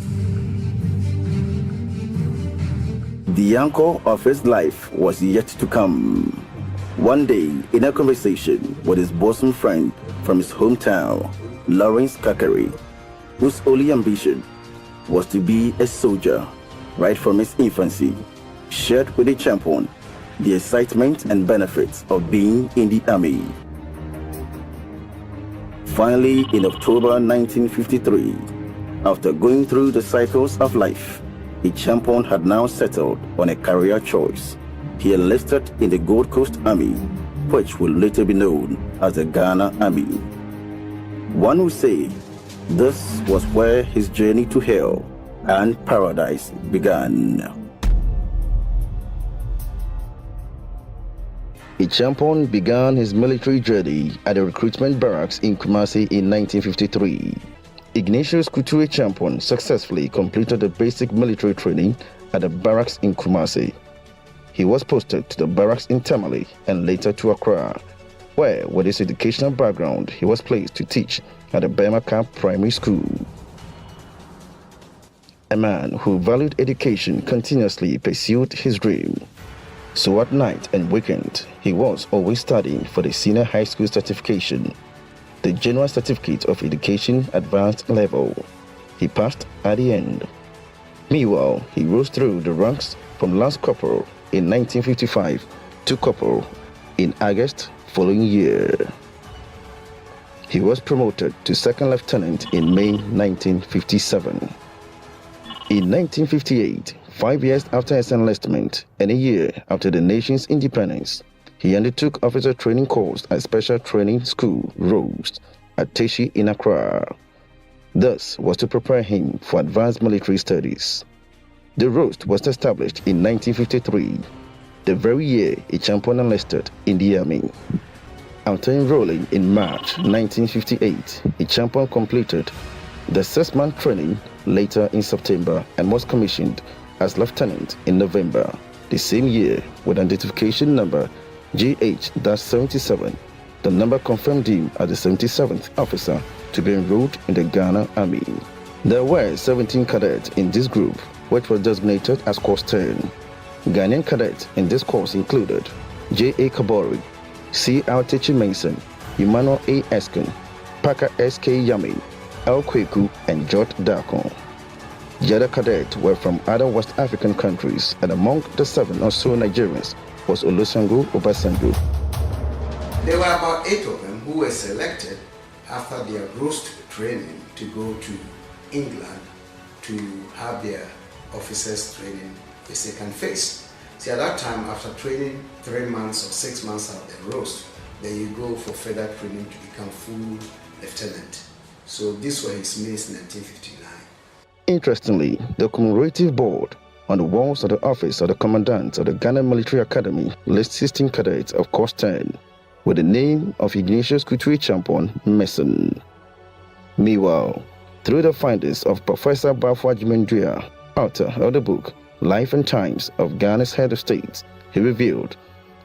The anchor of his life was yet to come. One day, in a conversation with his bosom friend from his hometown, Lawrence Kakari, whose only ambition was to be a soldier right from his infancy, shared with Echampon the excitement and benefits of being in the army. Finally, in October 1953, after going through the cycles of life, Echampon had now settled on a career choice. He enlisted in the Gold Coast Army, which will later be known as the Ghana Army. One would say this was where his journey to hell and paradise began. Echampon began his military journey at the recruitment barracks in Kumasi in 1953. Ignatius Kutu Echampon successfully completed the basic military training at the barracks in Kumasi. He was posted to the barracks in Tamale and later to Accra, where, with his educational background, he was placed to teach at the Burma Camp Primary School. A man who valued education continuously pursued his dream. So at night and weekend, he was always studying for the senior high school certification, the General Certificate of Education Advanced Level. He passed at the end. Meanwhile, he rose through the ranks from Lance Corporal in 1955 to Corporal in August following year. He was promoted to second lieutenant in May 1957. In 1958, 5 years after his enlistment and a year after the nation's independence, he undertook officer training course at Special Training School, Rose, at Teshi in Accra. This was to prepare him for advanced military studies. The roast was established in 1953, the very year a champion enlisted in the army. After enrolling in March 1958, a champion completed the 6-month training later in September and was commissioned as lieutenant in November the same year with identification number GH-77. The number confirmed him as the 77th officer to be enrolled in the Ghana Army. There were 17 cadets in this group, which was designated as Course 10. Ghanaian cadets in this course included J.A. Kabori, C.R. Techi Mason, Emmanuel A. Eskin, Parker S.K. Yami, El Kweku, and George Darkon. The other cadets were from other West African countries, and among the 7 or so Nigerians was Olusegun Obasanjo.
There were about 8 of them who were selected after their roast training to go to England to have their officers training the second phase. See, at that time, after training 3 months or 6 months out the roast, then you go for further training to become full lieutenant. So this was his May 1959.
Interestingly, the commemorative board on the walls of the office of the commandant of the Ghana Military Academy lists 16 cadets of Course 10 with the name of Ignatius Kutui Champon Mason. Meanwhile, through the findings of Professor Bafwa Jimendria, author of the book Life and Times of Ghana's Head of State, he revealed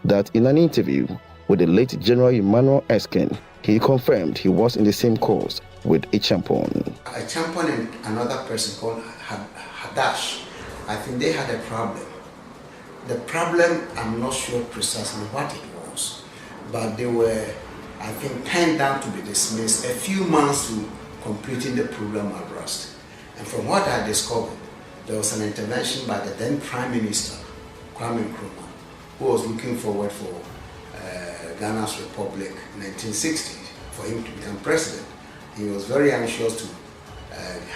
that in an interview with the late General Emmanuel Eskin, he confirmed he was in the same course with a champion.
A champion and another person called Hadash, I think they had a problem. The problem, I'm not sure precisely what it was, but they were, I think, pinned down to be dismissed a few months to completing the program at Rust. And from what I discovered, there was an intervention by the then Prime Minister, Kwame Nkrumah, who was looking forward for Ghana's Republic in 1960, for him to become president. He was very anxious to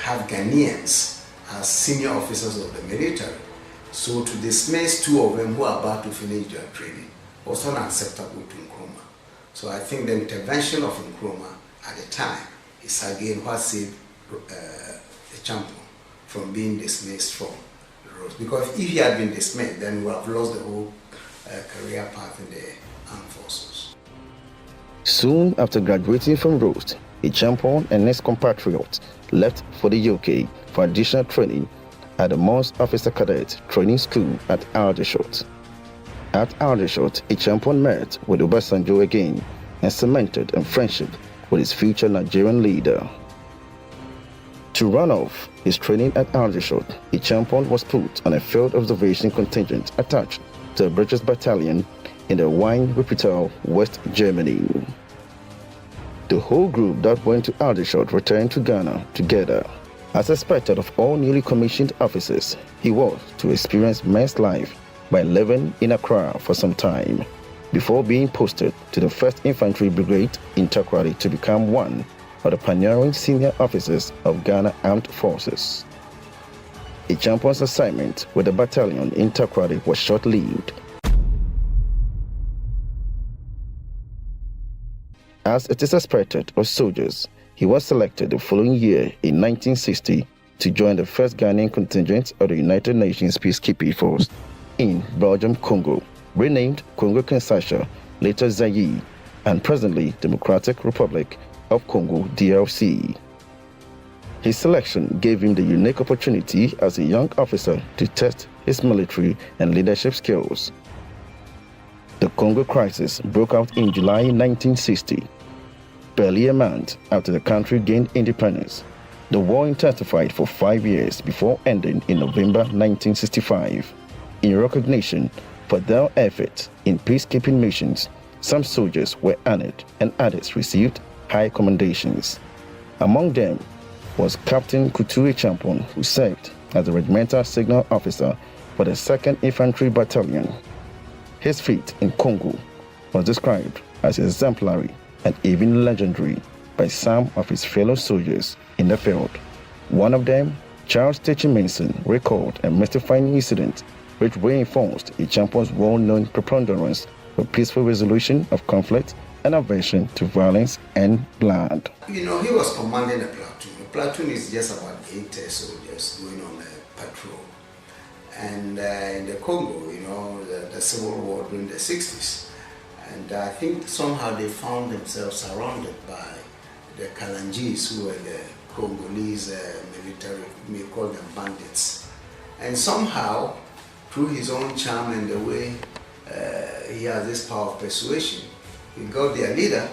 have Ghanaians as senior officers of the military. So to dismiss 2 of them who are about to finish their training was unacceptable to Nkrumah. So I think the intervention of Nkrumah at the time is again what saved the champion from being dismissed from the road. Because if he had been dismissed, then we would have lost the whole career path in the armed forces.
Soon after graduating from Rhodes, a champion and his compatriot left for the UK for additional training at the Mons Officer Cadet Training School at Aldershot. At Aldershot, a champion met with Obasanjo again and cemented a friendship with his future Nigerian leader. To run off his training at Aldershot, a champion was put on a field observation contingent attached to a British battalion in the Wien-Wuppertal, West Germany. The whole group that went to Aldershot returned to Ghana together. As expected of all newly commissioned officers, he was to experience mess life by living in Accra for some time, before being posted to the 1st Infantry Brigade in Takoradi to become one of the pioneering senior officers of Ghana Armed Forces. A champion's assignment with the battalion in Takoradi was short-lived. As it is expected of soldiers, he was selected the following year in 1960 to join the 1st Ghanaian contingent of the United Nations Peacekeeping Force in Belgium, Congo, renamed Congo-Kinshasa, later Zaire, and presently Democratic Republic of Congo, DRC. His selection gave him the unique opportunity as a young officer to test his military and leadership skills. The Congo crisis broke out in July 1960. Barely a month after the country gained independence, the war intensified for 5 years before ending in November 1965. In recognition for their efforts in peacekeeping missions, some soldiers were honored and others received high commendations. Among them was Captain Kutui Champon, who served as a regimental signal officer for the 2nd Infantry Battalion. His feat in Congo was described as exemplary and even legendary by some of his fellow soldiers in the field. One of them, Charles Teaching Mason, recalled a mystifying incident which reinforced a champion's well-known preponderance for peaceful resolution of conflict and aversion to violence and blood.
You know, he was commanding a platoon. A platoon is just about 8 soldiers going on a patrol. And in the Congo, you know, the civil war during the 60s. And I think somehow they found themselves surrounded by the Kalangis, who were the Congolese military, we call them bandits. And somehow, through his own charm and the way he has this power of persuasion, he got their leader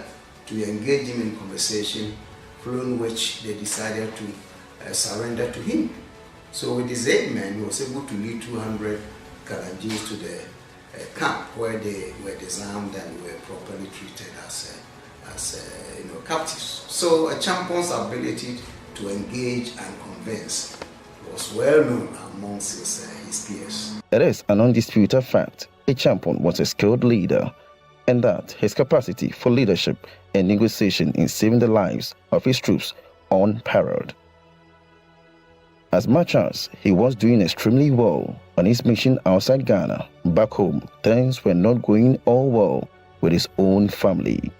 to engage him in conversation, following which they decided to surrender to him. So with his 8 men, he was able to lead 200 Kalangis to the camp where they were disarmed and were properly treated as captives. So a champion's ability to engage and convince was well known amongst his peers.
It is an undisputed fact a champion was a skilled leader, and that his capacity for leadership and negotiation in saving the lives of his troops unparalleled. As much as he was doing extremely well on his mission outside Ghana, back home things were not going all well with his own family.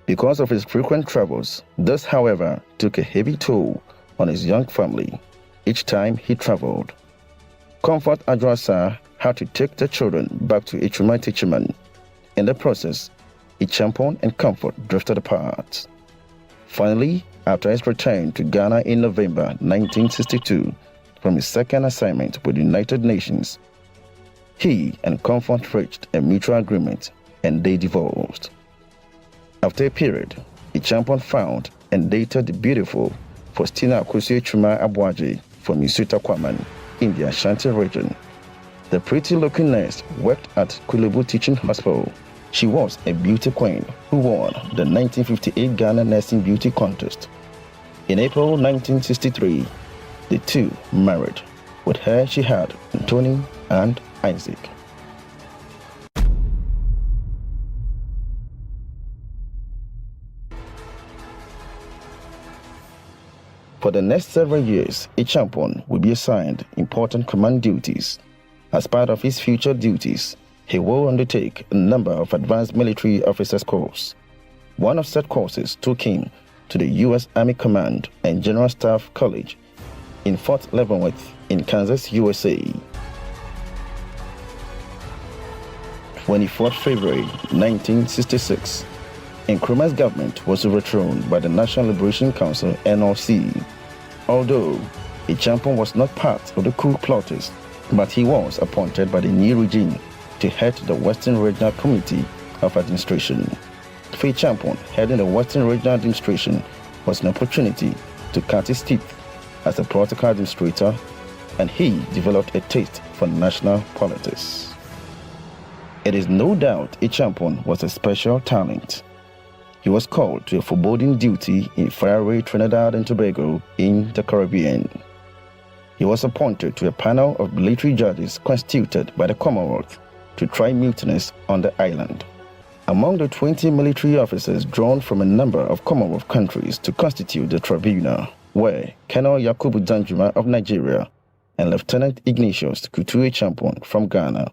Because of his frequent travels, this, however, took a heavy toll on his young family each time he traveled. Comfort Adjoasa had to take the children back to Ichuma Techiman. In the process, Champion and Comfort drifted apart. Finally, after his return to Ghana in November 1962 from his second assignment with the United Nations, he and Comfort reached a mutual agreement and they divorced. After a period, Champion found and dated the beautiful Faustina Akwesi-Chuma Abuaji from Isuta Kwaman in the Ashanti region. The pretty-looking nurse worked at Kulebu Teaching Hospital. She was a beauty queen who won the 1958 Ghana Nursing Beauty Contest. In April 1963, the two married. With her, she had Tony and Isaac. For the next several years, a champion will be assigned important command duties. As part of his future duties, he will undertake a number of advanced military officers' courses. One of such courses took him to the U.S. Army Command and General Staff College in Fort Leavenworth in Kansas, USA. 24th February 1966, Nkrumah's government was overthrown by the National Liberation Council (NLC). Although a champion was not part of the coup plotters, but he was appointed by the new regime to head the Western Regional Committee of Administration. For a champion heading the Western Regional Administration was an opportunity to cut his teeth as a political administrator, and he developed a taste for national politics. It is no doubt a champion was a special talent. He was called to a foreboding duty in faraway Trinidad and Tobago in the Caribbean. He was appointed to a panel of military judges constituted by the Commonwealth to try mutinies on the island. Among the 20 military officers drawn from a number of Commonwealth countries to constitute the tribunal were Colonel Yakubu Danjuma of Nigeria and Lieutenant Ignatius Kutu Champion from Ghana.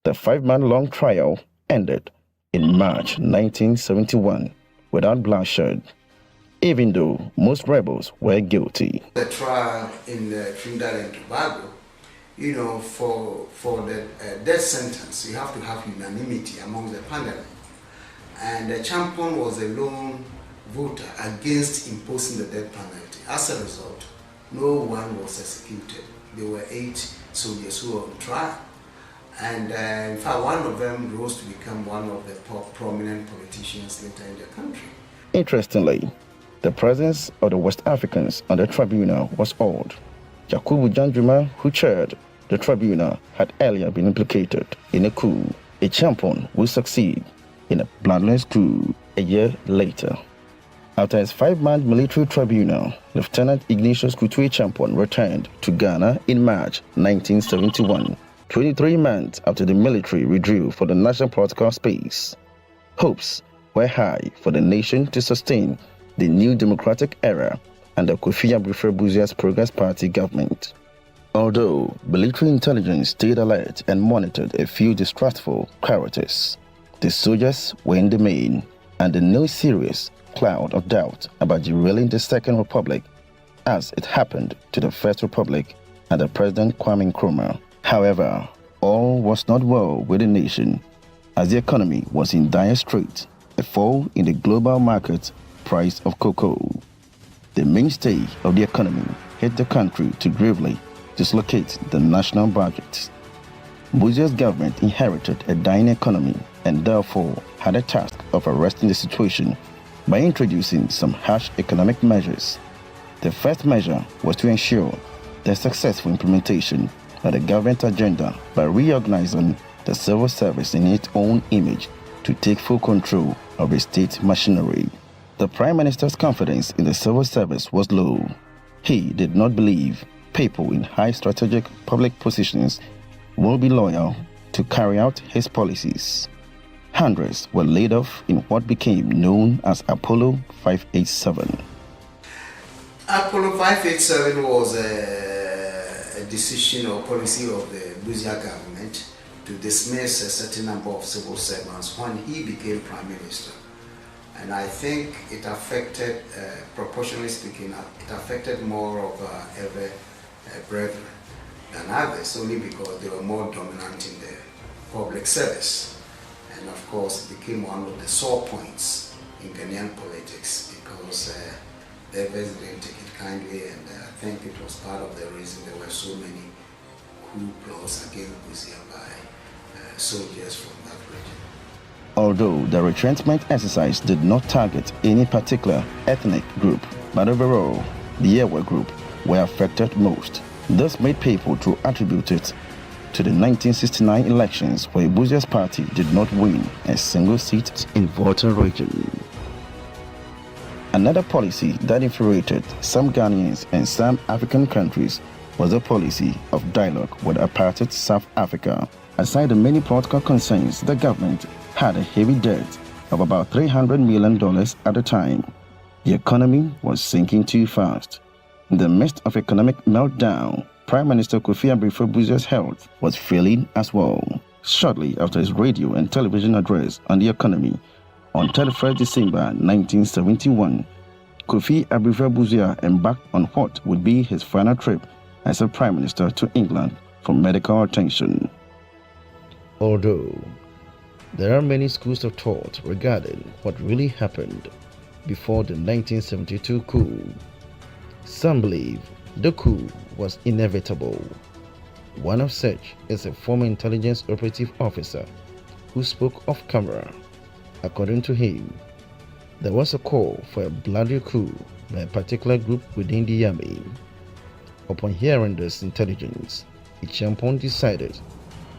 The 5-month-long trial ended in March 1971 without bloodshed, even though most rebels were guilty.
The trial in Trinidad and Tobago, you know, for the death sentence, you have to have unanimity among the panel. And the champion was a lone voter against imposing the death penalty. As a result, no one was executed. There were 8 soldiers who were on trial. And in fact, one of them rose to become one of the prominent politicians later in the country.
Interestingly, the presence of the West Africans on the tribunal was odd. Yakubu Danjuma, who chaired the tribunal, had earlier been implicated in a coup. A champion will succeed in a bloodless coup a year later. After his 5-month military tribunal, Lieutenant Ignatius Kutu Champion returned to Ghana in March 1971, 23 months after the military withdrew from the national political space. Hopes were high for the nation to sustain the new democratic era under Kofi Abufre-Buzia's Progress Party government. Although military intelligence stayed alert and monitored a few distrustful characters, the soldiers were in the main under no serious cloud of doubt about derailing the Second Republic as it happened to the First Republic under President Kwame Nkrumah. However, all was not well with the nation as the economy was in dire straits, a fall in the global market price of cocoa. The mainstay of the economy hit the country to gravely dislocate the national budget. Buzia's government inherited a dying economy and therefore had a task of arresting the situation by introducing some harsh economic measures. The first measure was to ensure the successful implementation of the government agenda by reorganizing the civil service in its own image to take full control of the state machinery. The Prime Minister's confidence in the civil service was low. He did not believe people in high strategic public positions will be loyal to carry out his policies. Hundreds were laid off in what became known as Apollo 587.
Apollo 587 was a decision or policy of the Buzia government to dismiss a certain number of civil servants when he became Prime Minister. And I think it affected, proportionally speaking, it affected more of every brethren than others, only because they were more dominant in the public service. And of course, it became one of the sore points in Ghanaian politics because the others didn't take it kindly, and I think it was part of the reason there were so many coup plots against Buzia by soldiers from that region.
Although the retrenchment exercise did not target any particular ethnic group, but overall, the Ewe group were affected most. This made people to attribute it to the 1969 elections where Buzia's party did not win a single seat in Volta region. Another policy that infuriated some Ghanaians and some African countries was the policy of dialogue with apartheid South Africa. Aside the many political concerns, the government had a heavy debt of about $300 million at the time. The economy was sinking too fast. In the midst of economic meltdown, Prime Minister Kofi Abufre-Buzia's health was failing as well. Shortly after his radio and television address on the economy on 31st December 1971, Kofi Abufre-Buzia embarked on what would be his final trip as a Prime Minister to England for medical attention. Although there are many schools of thought regarding what really happened before the 1972 coup, some believe the coup was inevitable. One of such is a former intelligence operative officer who spoke off camera. According to him, there was a call for a bloody coup by a particular group within the army. Upon hearing this intelligence, Ichampon decided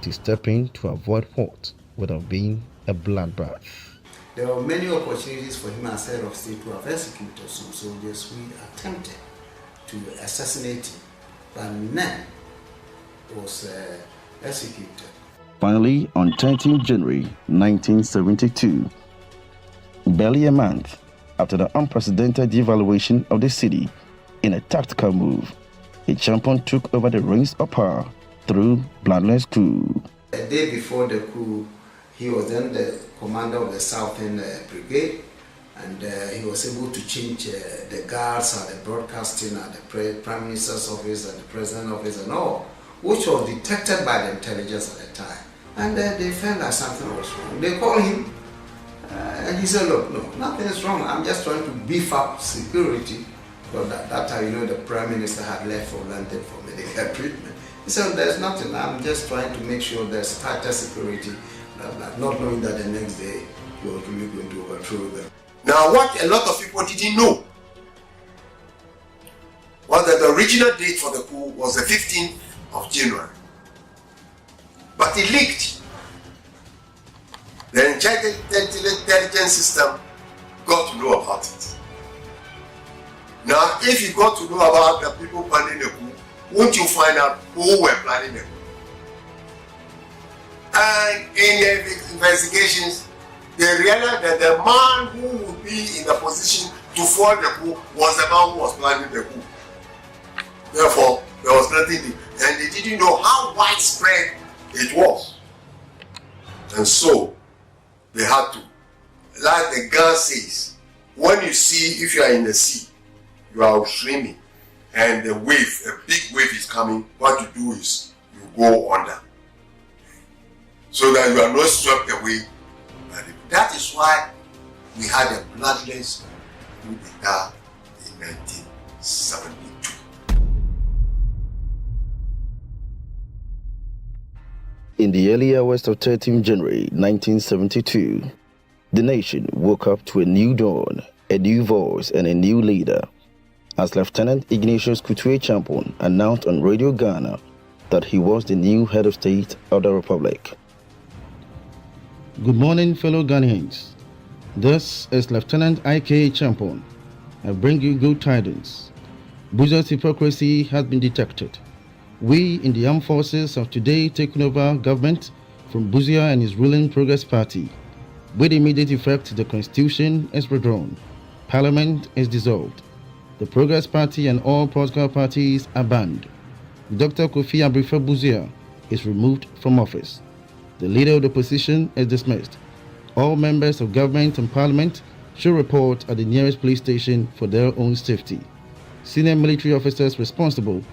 to step in to avoid what would have been a bloodbath.
There were many opportunities for him as head of state to have executed some soldiers who attempted to assassinate him, but none was executed.
Finally, on 13 January 1972, barely a month after the unprecedented devaluation of the city, in a tactical move, a champion took over the reins of power through bloodless coup.
A day before the coup, he was then the commander of the Southern Brigade, and he was able to change the guards at the broadcasting at the Prime Minister's office and the President's office and all, which was detected by the intelligence at the time. And they felt that something was wrong. They called him and he said, look, no, nothing is wrong. I'm just trying to beef up security. Because at that time, you know, the Prime Minister had left for London for medical treatment. He said, there's nothing. I'm just trying to make sure there's tighter security, not knowing that the next day he was really going to overthrow them.
Now, what a lot of people didn't know was that the original date for the coup was the 15th of January. But it leaked. The intelligence system got to know about it. Now, if you got to know about the people planning the coup, won't you find out who were planning the coup? And in the investigations, they realized that the man who would be in the position to foil the coup was the man who was planning the coup. Therefore, there was nothing, and they didn't know how widespread it was. And so, they had to, like the girl says, when you see, if you are in the sea, you are swimming, and the wave, a big wave is coming, what you do is, you go under. So that you are not swept away. That is why we had a bloodless coup d'etat in 1972.
In the early hours of 13 January 1972, the nation woke up to a new dawn, a new voice, and a new leader, as Lieutenant Ignatius Kutuwe Champon announced on Radio Ghana that he was the new head of state of the Republic.
Good morning, fellow Ghanaians. This is Lieutenant I.K. Champon. I bring you good tidings. Buzia's hypocrisy has been detected. We in the armed forces have today taken over government from Buzia and his ruling Progress Party. With immediate effect, the Constitution is redrawn. Parliament is dissolved. The Progress Party and all political parties are banned. Dr. Kofi Abrifa Buzia is removed from office. The leader of the opposition is dismissed. All members of government and parliament should report at the nearest police station for their own safety. Senior military officers responsible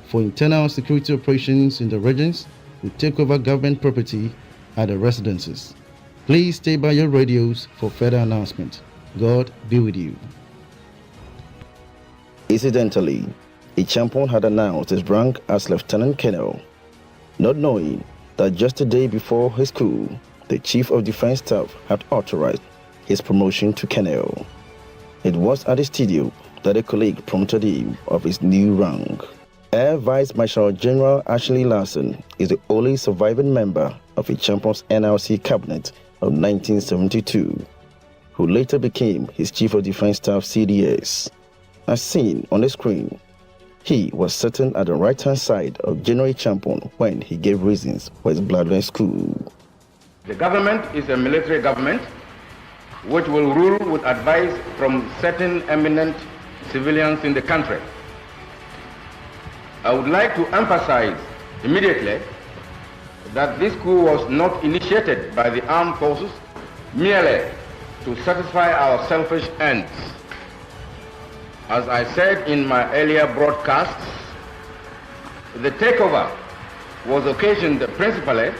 for internal security operations in the regions will take over government property at the residences. Please stay by your radios for further announcement. God be with you.
Incidentally, a Champon had announced his rank as Lieutenant Colonel, not knowing that just a day before his coup, the Chief of Defense Staff had authorized his promotion to Colonel. It was at the studio that a colleague prompted him of his new rank. Air Vice Marshal General Ashley Larson is the only surviving member of a Champon's NRC cabinet of 1972, who later became his Chief of Defense Staff CDS. As seen on the screen, he was sitting at the right-hand side of General Champon when he gave reasons for his bloodless coup.
The government is a military government which will rule with advice from certain eminent civilians in the country. I would like to emphasize immediately that this coup was not initiated by the armed forces merely to satisfy our selfish ends. As I said in my earlier broadcasts, the takeover was occasioned principally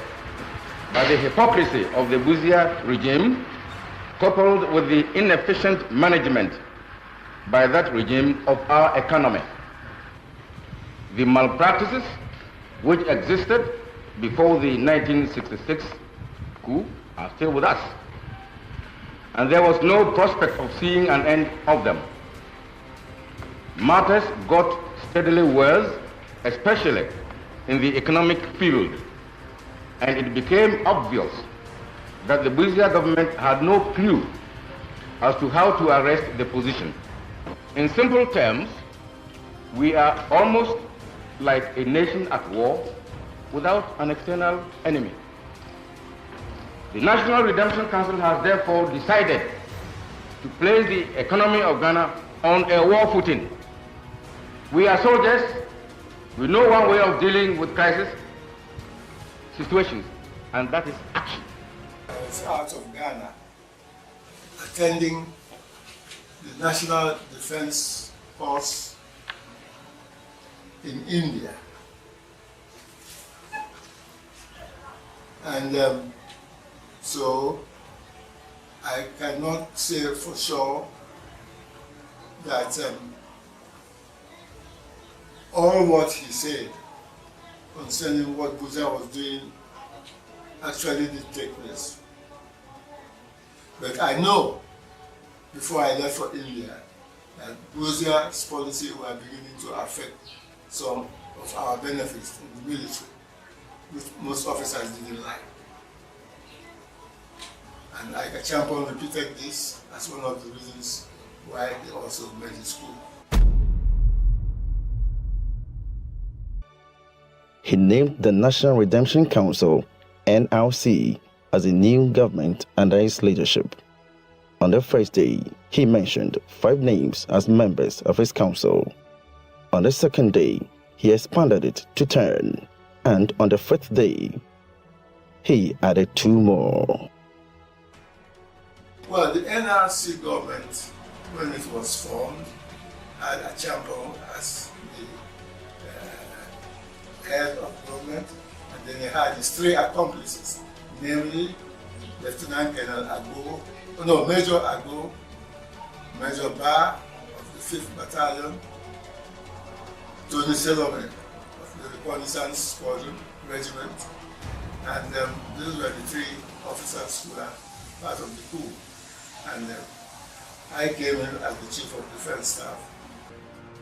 by the hypocrisy of the Buzia regime, coupled with the inefficient management by that regime of our economy. The malpractices which existed before the 1966 coup are still with us, and there was no prospect of seeing an end of them. Matters got steadily worse, especially in the economic field, and it became obvious that the Buzia government had no clue as to how to arrest the position. In simple terms, we are almost like a nation at war without an external enemy. The National Redemption Council has therefore decided to place the economy of Ghana on a war footing. We are soldiers. We know one way of dealing with crisis situations, and that is action.
I was out of Ghana attending the National Defense Force in India. And so I cannot say for sure that all what he said concerning what Buzia was doing actually did take place. But I know before I left for India that Buzia's policy were beginning to affect some of our benefits in the military, which most officers didn't like. And like Champon repeated this as one of the reasons why they also made his coup.
He named the National Redemption Council, NRC, as a new government under his leadership. On the first day, he mentioned 5 names as members of his council. On the second day, he expanded it to 10, and on the 5th day, he added 2 more.
Well, the NRC government, when it was formed, had Achampong as the head of government, and then he had his 3 accomplices, namely Lieutenant Colonel Agbo, Major Agbo, Major Ba of the 5th Battalion, Tony Solomon of the Reconnaissance Squadron Regiment, and those were the 3 officers who were part of the coup. And I came in as the Chief of Defense Staff.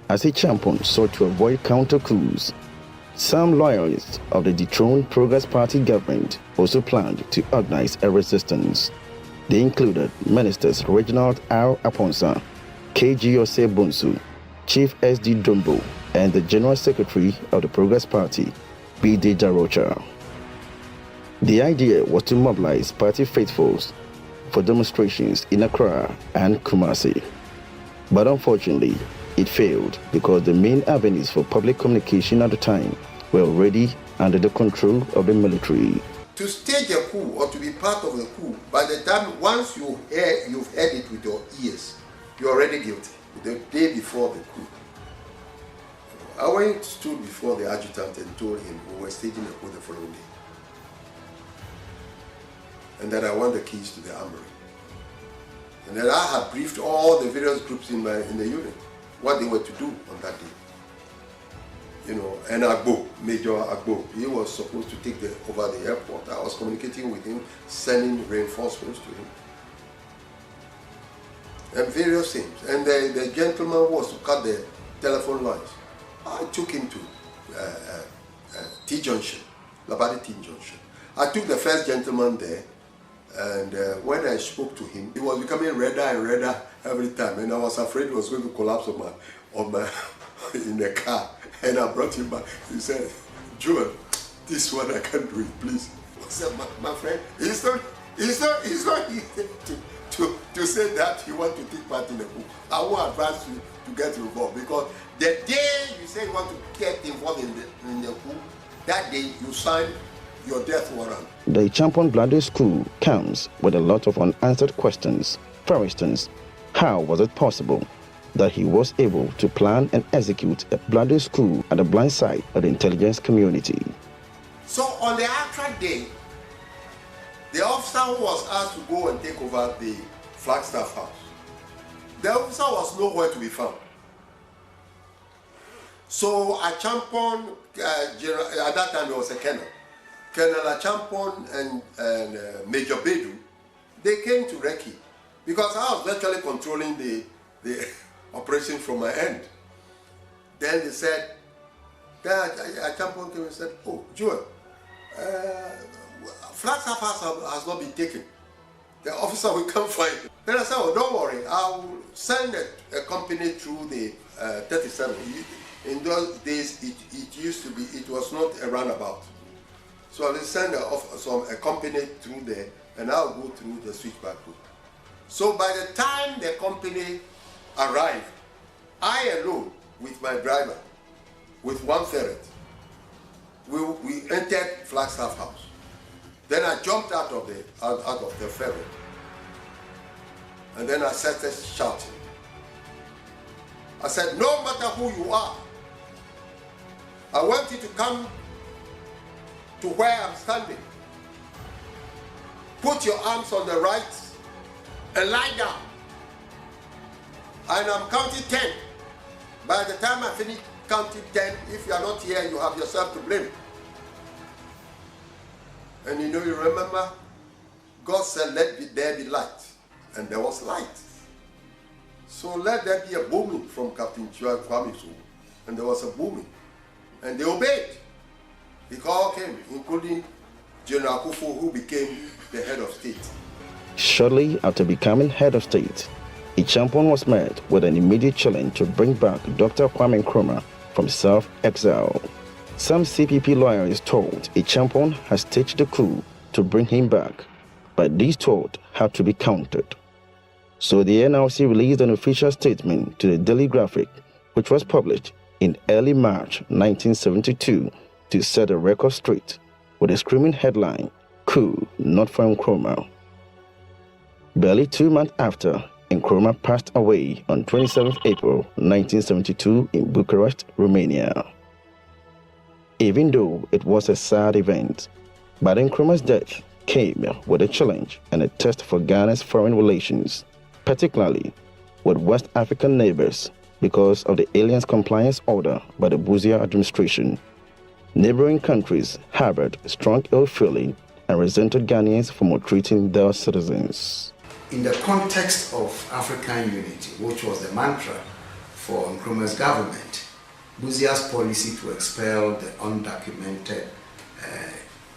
As a champion sought to avoid counter-coups, some loyalists of the dethroned Progress Party government also planned to organize a resistance. They included Ministers Reginald R. Aponsa, KG Ose Bonsu, Chief S.D. Dombo, and the General Secretary of the Progress Party, B.D. Jarocha. The idea was to mobilize party faithfuls for demonstrations in Accra and Kumasi. But unfortunately, it failed because the main avenues for public communication at the time were already under the control of the military.
To stage a coup or to be part of the coup, by the time once you've heard it with your ears, you're already guilty. The day before the coup, I went stood before the adjutant and told him we were staging a coup the following day, and that I want the keys to the armory, and that I had briefed all the various groups in the unit what they were to do on that day. You know, and Agbo, Major Agbo, he was supposed to take over the airport. I was communicating with him, sending reinforcements to him, and various things. And the gentleman was to cut the telephone lines. I took him to T-Junction, Labadi T-Junction. I took the first gentleman there, and when I spoke to him, he was becoming redder and redder every time, and I was afraid he was going to collapse on my in the car. And I brought him back. He said, "Joel, this one I can't do it, please." I said, my friend, it's not easy to say that you want to take part in the coup. I won't advise you to get involved, because the day you say you want to get involved in the coup, that day you sign your death warrant.
The Champon Bladder's coup comes with a lot of unanswered questions. For instance, how was it possible that he was able to plan and execute a bloody coup at the blind side of the intelligence community?
So on the actual day, the officer who was asked to go and take over the Flagstaff house, the officer was nowhere to be found. So Achampon, at that time there was a colonel. Colonel Achampon and Major Bedu, they came to Reki, because I was virtually controlling the operation from my end. Then they said, Achampon came and said, "Oh, Joel, Flagstaff has not been taken. The officer will come find it." Then I said, "Oh, don't worry, I'll send a company through the 37. In those days, it used to be, it was not a runabout. So I will send a company through there, and I'll go through the switchback route." So by the time the company arrived, I alone, with my driver, with one ferret, we entered Flagstaff house. Then I jumped out of the ferret, and then I started shouting. I said, "No matter who you are, I want you to come to where I'm standing. Put your arms on the right and lie down. And I'm counting 10. By the time I finish counting 10, if you are not here, you have yourself to blame." And you remember, God said, "Let there be light." And there was light. So let there be a booming from Captain Chua Kwamisu. And there was a booming. And they obeyed. The call came, including General Kufu, who became the head of state.
Shortly after becoming head of state, Ichampon was met with an immediate challenge to bring back Dr. Kwame Nkrumah from self-exile. Some CPP lawyers told Ichampon had staged the coup to bring him back, but these tolls had to be counted. So the NRC released an official statement to the Daily Graphic, which was published in early March 1972 to set the record straight with a screaming headline, "Coup not for Nkrumah." Barely 2 months after, Nkrumah passed away on 27 April 1972 in Bucharest, Romania. Even though it was a sad event, but Nkrumah's death came with a challenge and a test for Ghana's foreign relations, particularly with West African neighbors because of the aliens compliance order by the Busia administration. Neighboring countries harbored strong ill feeling and resented Ghanaians for maltreating their citizens.
In the context of African unity, which was the mantra for Nkrumah's government, Busia's policy to expel the undocumented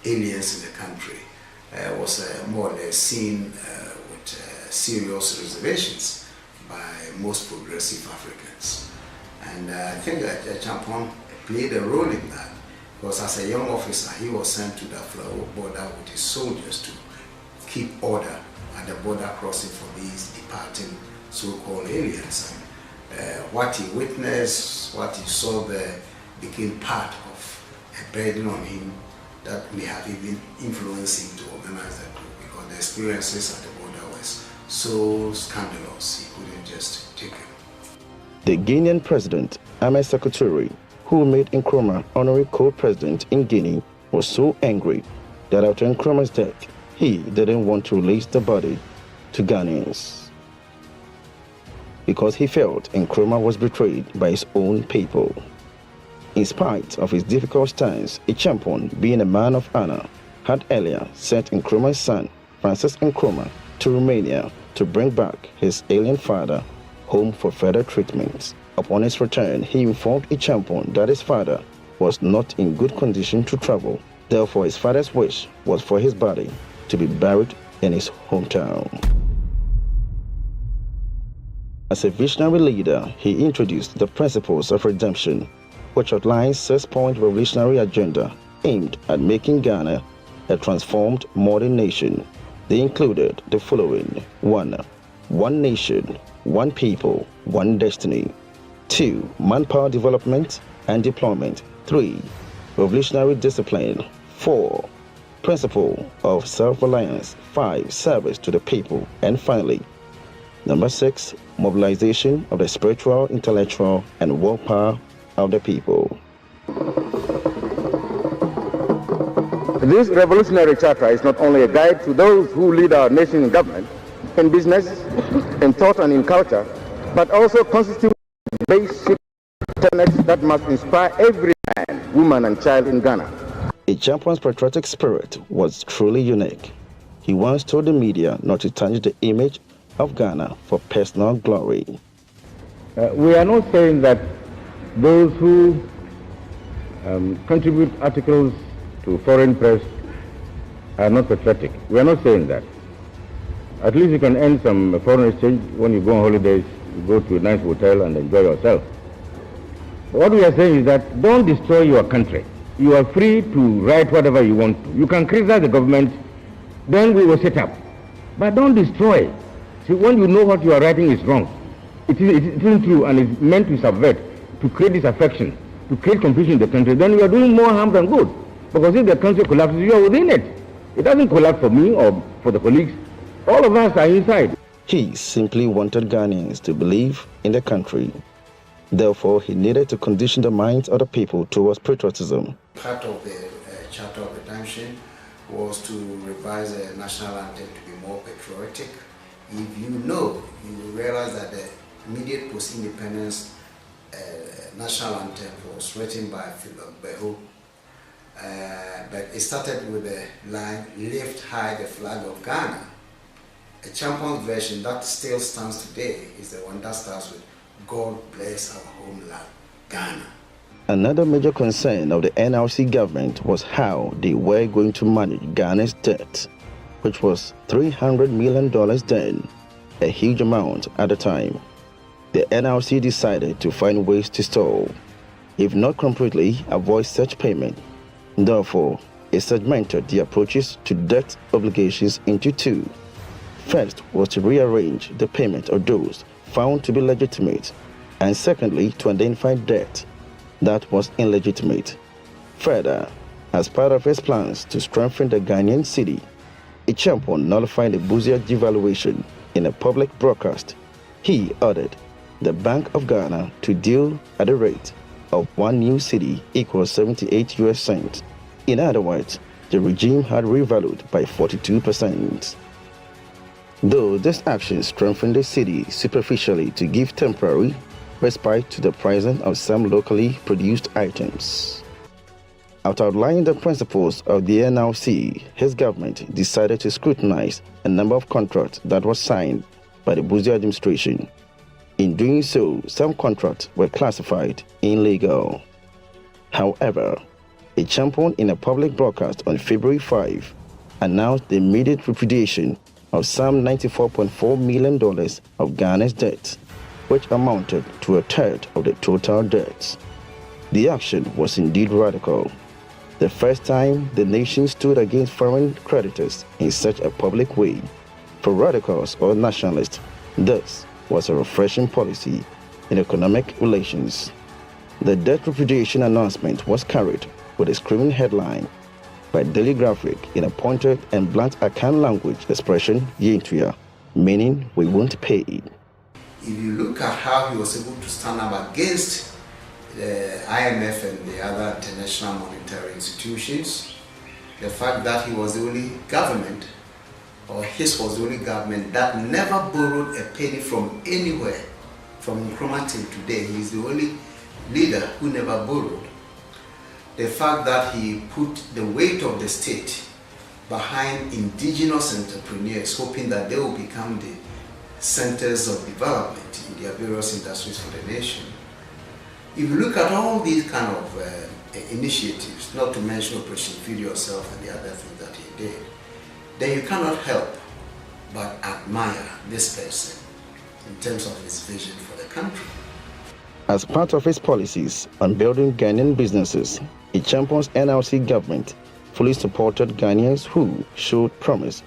aliens in the country was more or less seen with serious reservations by most progressive Africans. And I think that Champon played a role in that, because as a young officer, he was sent to the Afro border with his soldiers to keep order at the border crossing for these departing so-called aliens. And what he witnessed, what he saw there, became part of a burden on him that may have even influenced him to organize that group, because the experiences at the border was so scandalous, he couldn't just take it.
The Guinean president, Ahmed Sékou Touré, who made Nkrumah honorary co-president in Guinea, was so angry that after Nkrumah's death, he didn't want to release the body to Ghanaians, because he felt Nkrumah was betrayed by his own people. In spite of his difficult stance, Ichampon, being a man of honor, had earlier sent Nkrumah's son, Francis Nkrumah, to Romania to bring back his alien father home for further treatment. Upon his return, he informed Ichampon that his father was not in good condition to travel. Therefore, his father's wish was for his body to be buried in his hometown. As a visionary leader, he introduced the principles of redemption, which outlines 6-point revolutionary agenda aimed at making Ghana a transformed modern nation. They included the following: 1. One nation, one people, one destiny. 2. Manpower development and deployment. 3. Revolutionary discipline. 4. Principle of self-reliance. 5. Service to the people. And finally, number 6, mobilization of the spiritual, intellectual, and world power of the people.
This revolutionary charter is not only a guide to those who lead our nation in government, in business, in thought and in culture, but also constitutes basic tenets that must inspire every man, woman, and child in Ghana.
Ichampion's patriotic spirit was truly unique. He once told the media not to tarnish the image of Ghana for personal glory.
We are not saying that those who contribute articles to foreign press are not patriotic. We are not saying that. At least you can earn some foreign exchange when you go on holidays, you go to a nice hotel and enjoy yourself. But what we are saying is that don't destroy your country. You are free to write whatever you want to. You can criticize the government, then we will set up. But don't destroy. See, when you know what you are writing is wrong, it isn't true and it's meant to subvert, to create disaffection, to create confusion in the country, then you are doing more harm than good. Because if the country collapses, you are within it. It doesn't collapse for me or for the colleagues. All of us are inside.
He simply wanted Ghanaians to believe in the country. Therefore, he needed to condition the minds of the people towards patriotism.
Part of the Charter of Redemption was to revise the national anthem to be more patriotic. If you know, you will realize that the immediate post-independence national anthem was written by Philip Beho. But it started with the line, "Lift high the flag of Ghana." A Champion's version that still stands today is the one that starts with, "God bless our homeland, Ghana."
Another major concern of the NRC government was how they were going to manage Ghana's debt, which was $300 million then, a huge amount at the time. The NRC decided to find ways to stall, if not completely avoid such payment. Therefore, It segmented the approaches to debt obligations into two. First was to rearrange the payment of those found to be legitimate, and secondly, to identify debt that was illegitimate. Further, as part of his plans to strengthen the Ghanaian cedi, Acheampong nullified the Busia devaluation in a public broadcast. He ordered the Bank of Ghana to deal at a rate of 1 new cedi equals 78 US cents. In other words, the regime had revalued by 42%. Though this action strengthened the cedi superficially to give temporary respite to the pricing of some locally produced items. After outlining the principles of the NLC, his government decided to scrutinize a number of contracts that were signed by the Busia administration. In doing so, some contracts were classified illegal. However, Acheampong, in a public broadcast on February 5, announced the immediate repudiation of some $94.4 million of Ghana's debt, which amounted to a third of the total debt. The action was indeed radical. The first time the nation stood against foreign creditors in such a public way. For radicals or nationalists, this was a refreshing policy in economic relations. The debt repudiation announcement was carried with a screaming headline by Daily Graphic in a pointed and blunt Akan language expression, Yentuya, meaning we won't pay.
If you look at how he was able to stand up against the IMF and the other international monetary institutions, the fact that he was the only government, or his was the only government that never borrowed a penny from anywhere, from Nkrumah till today, he is the only leader who never borrowed. The fact that he put the weight of the state behind indigenous entrepreneurs, hoping that they will become the centers of development in their various industries for the nation. If you look at all these kind of initiatives, not to mention Operation Feed Yourself and the other things that he did, then you cannot help but admire this person in terms of his vision for the country.
As part of his policies on building Ghanaian businesses, Acheampong's NLC government fully supported Ghanaians who showed promise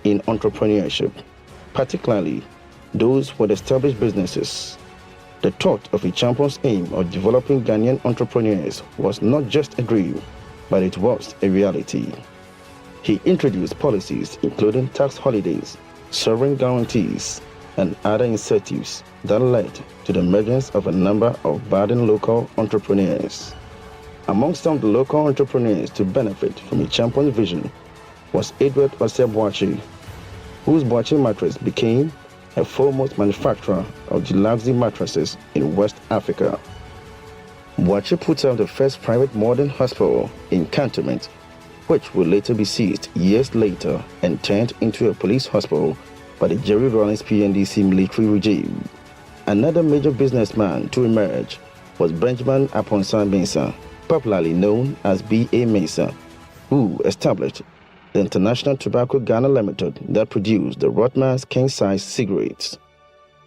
in entrepreneurship, particularly those with established businesses. The thought of Acheampong's aim of developing Ghanaian entrepreneurs was not just a dream, but it was a reality. He introduced policies including tax holidays, sovereign guarantees, and other incentives that led to the emergence of a number of budding local entrepreneurs. Among some of the local entrepreneurs to benefit from Acheampong's vision was Edward Osei, whose Boachi mattress became a foremost manufacturer of deluxe mattresses in West Africa. Boachi put up the first private modern hospital in Cantonment, which would later be seized years later and turned into a police hospital by the Jerry Rawlings PNDC military regime. Another major businessman to emerge was Benjamin Aponsan Mensah, popularly known as B.A. Mensah, who established the International Tobacco Ghana Limited that produced the Rothmans king-size cigarettes.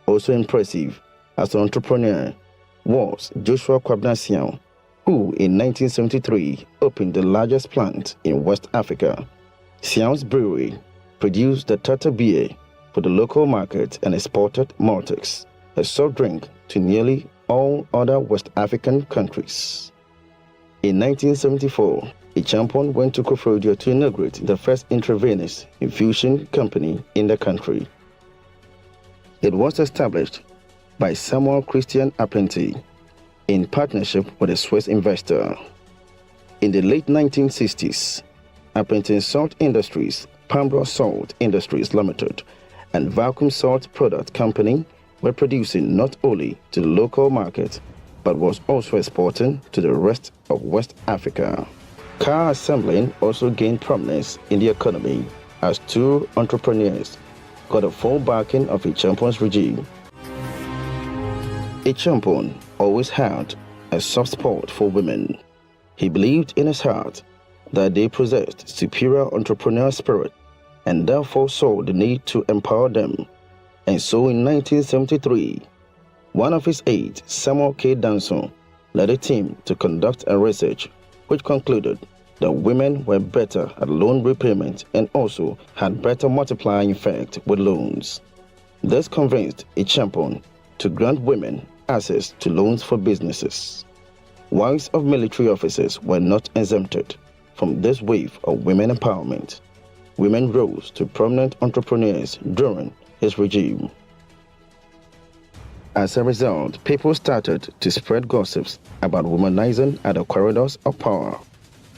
Also impressive as an entrepreneur was Joshua Kwabena Siao, who in 1973 opened the largest plant in West Africa. Siao's brewery produced the Tata beer for the local market and exported Maltex, a soft drink, to nearly all other West African countries. In 1974, Acheampong went to Koforidua to inaugurate the first intravenous infusion company in the country. It was established by Samuel Christian Apente in partnership with a Swiss investor. In the late 1960s, Apente Salt Industries, Pambro Salt Industries Limited, and Vacuum Salt Product Company were producing not only to the local market, but was also exporting to the rest of West Africa. Car assembling also gained prominence in the economy as two entrepreneurs got the full backing of Acheampong's regime. Acheampong always had a soft spot for women. He believed in his heart that they possessed superior entrepreneurial spirit and therefore saw the need to empower them. And so in 1973, one of his aides, Samuel K. Danson, led a team to conduct a research which concluded that women were better at loan repayment and also had better multiplying effect with loans. This convinced a champion to grant women access to loans for businesses. Wives of military officers were not exempted from this wave of women empowerment. Women rose to prominent entrepreneurs during his regime. As a result, people started to spread gossips about womanizing at the corridors of power.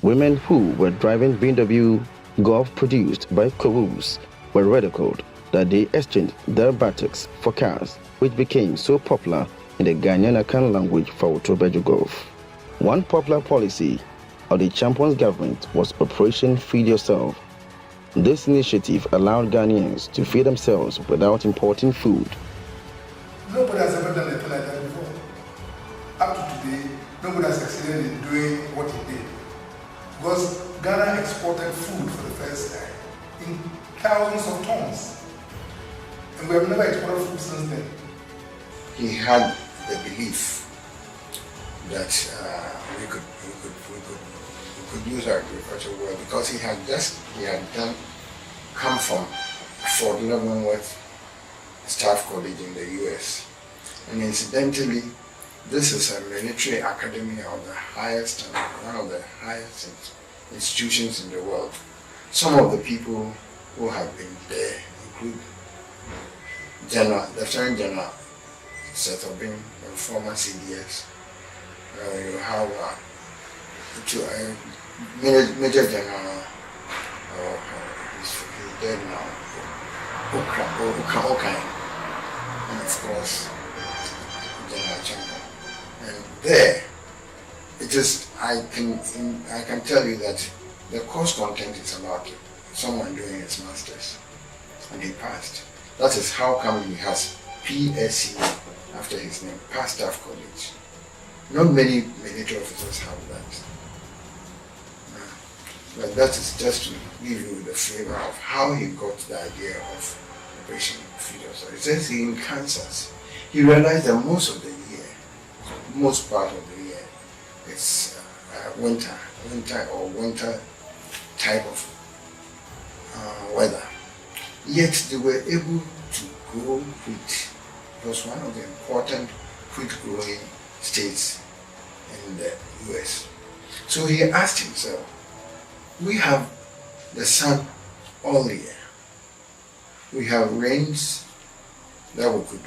Women who were driving BMW Golf produced by Coroos were ridiculed that they exchanged their buttocks for cars, which became so popular in the Ghanaian Akan language for Otobeju Golf. One popular policy of the champion's government was Operation Feed Yourself. This initiative allowed Ghanaians to feed themselves without importing food.
Nobody has ever done anything like that before. Up to today, nobody has succeeded in doing what he did. Because Ghana exported food for the first time in thousands of tons. And we have never exported food since then.
He had the belief that we could use our agriculture well because he had come from Fort Leavenworth Staff College in the US. And incidentally, this is a military academy of the highest, one of the highest institutions in the world. Some of the people who have been there include Lieutenant General Seth Obin, the former CDS. You have Major General, he's dead now, Okai, and of course, General Chamber. And there, I can tell you that the course content is about someone doing his master's, and he passed. That is how come he has PSC after his name, Past Staff College. Not many military officers have that. But that is just to give you the flavor of how he got the idea of Operation Feed Yourself. It says in Kansas, he realized that most part of the year, it's winter type of weather. Yet they were able to grow wheat. It was one of the important wheat growing states in the US. So he asked himself, we have the sun all year. We have rains that we could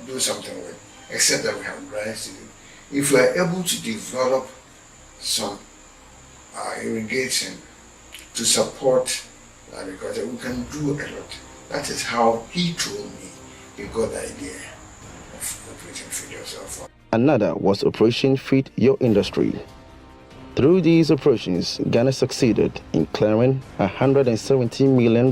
do something with, except that we have dry season. If we are able to develop some irrigation to support agriculture, we can do a lot. That is how he told me he got the idea of Operation Feed Yourself.
Another was Operation Feed Your Industry. Through these operations, Ghana succeeded in clearing $170 million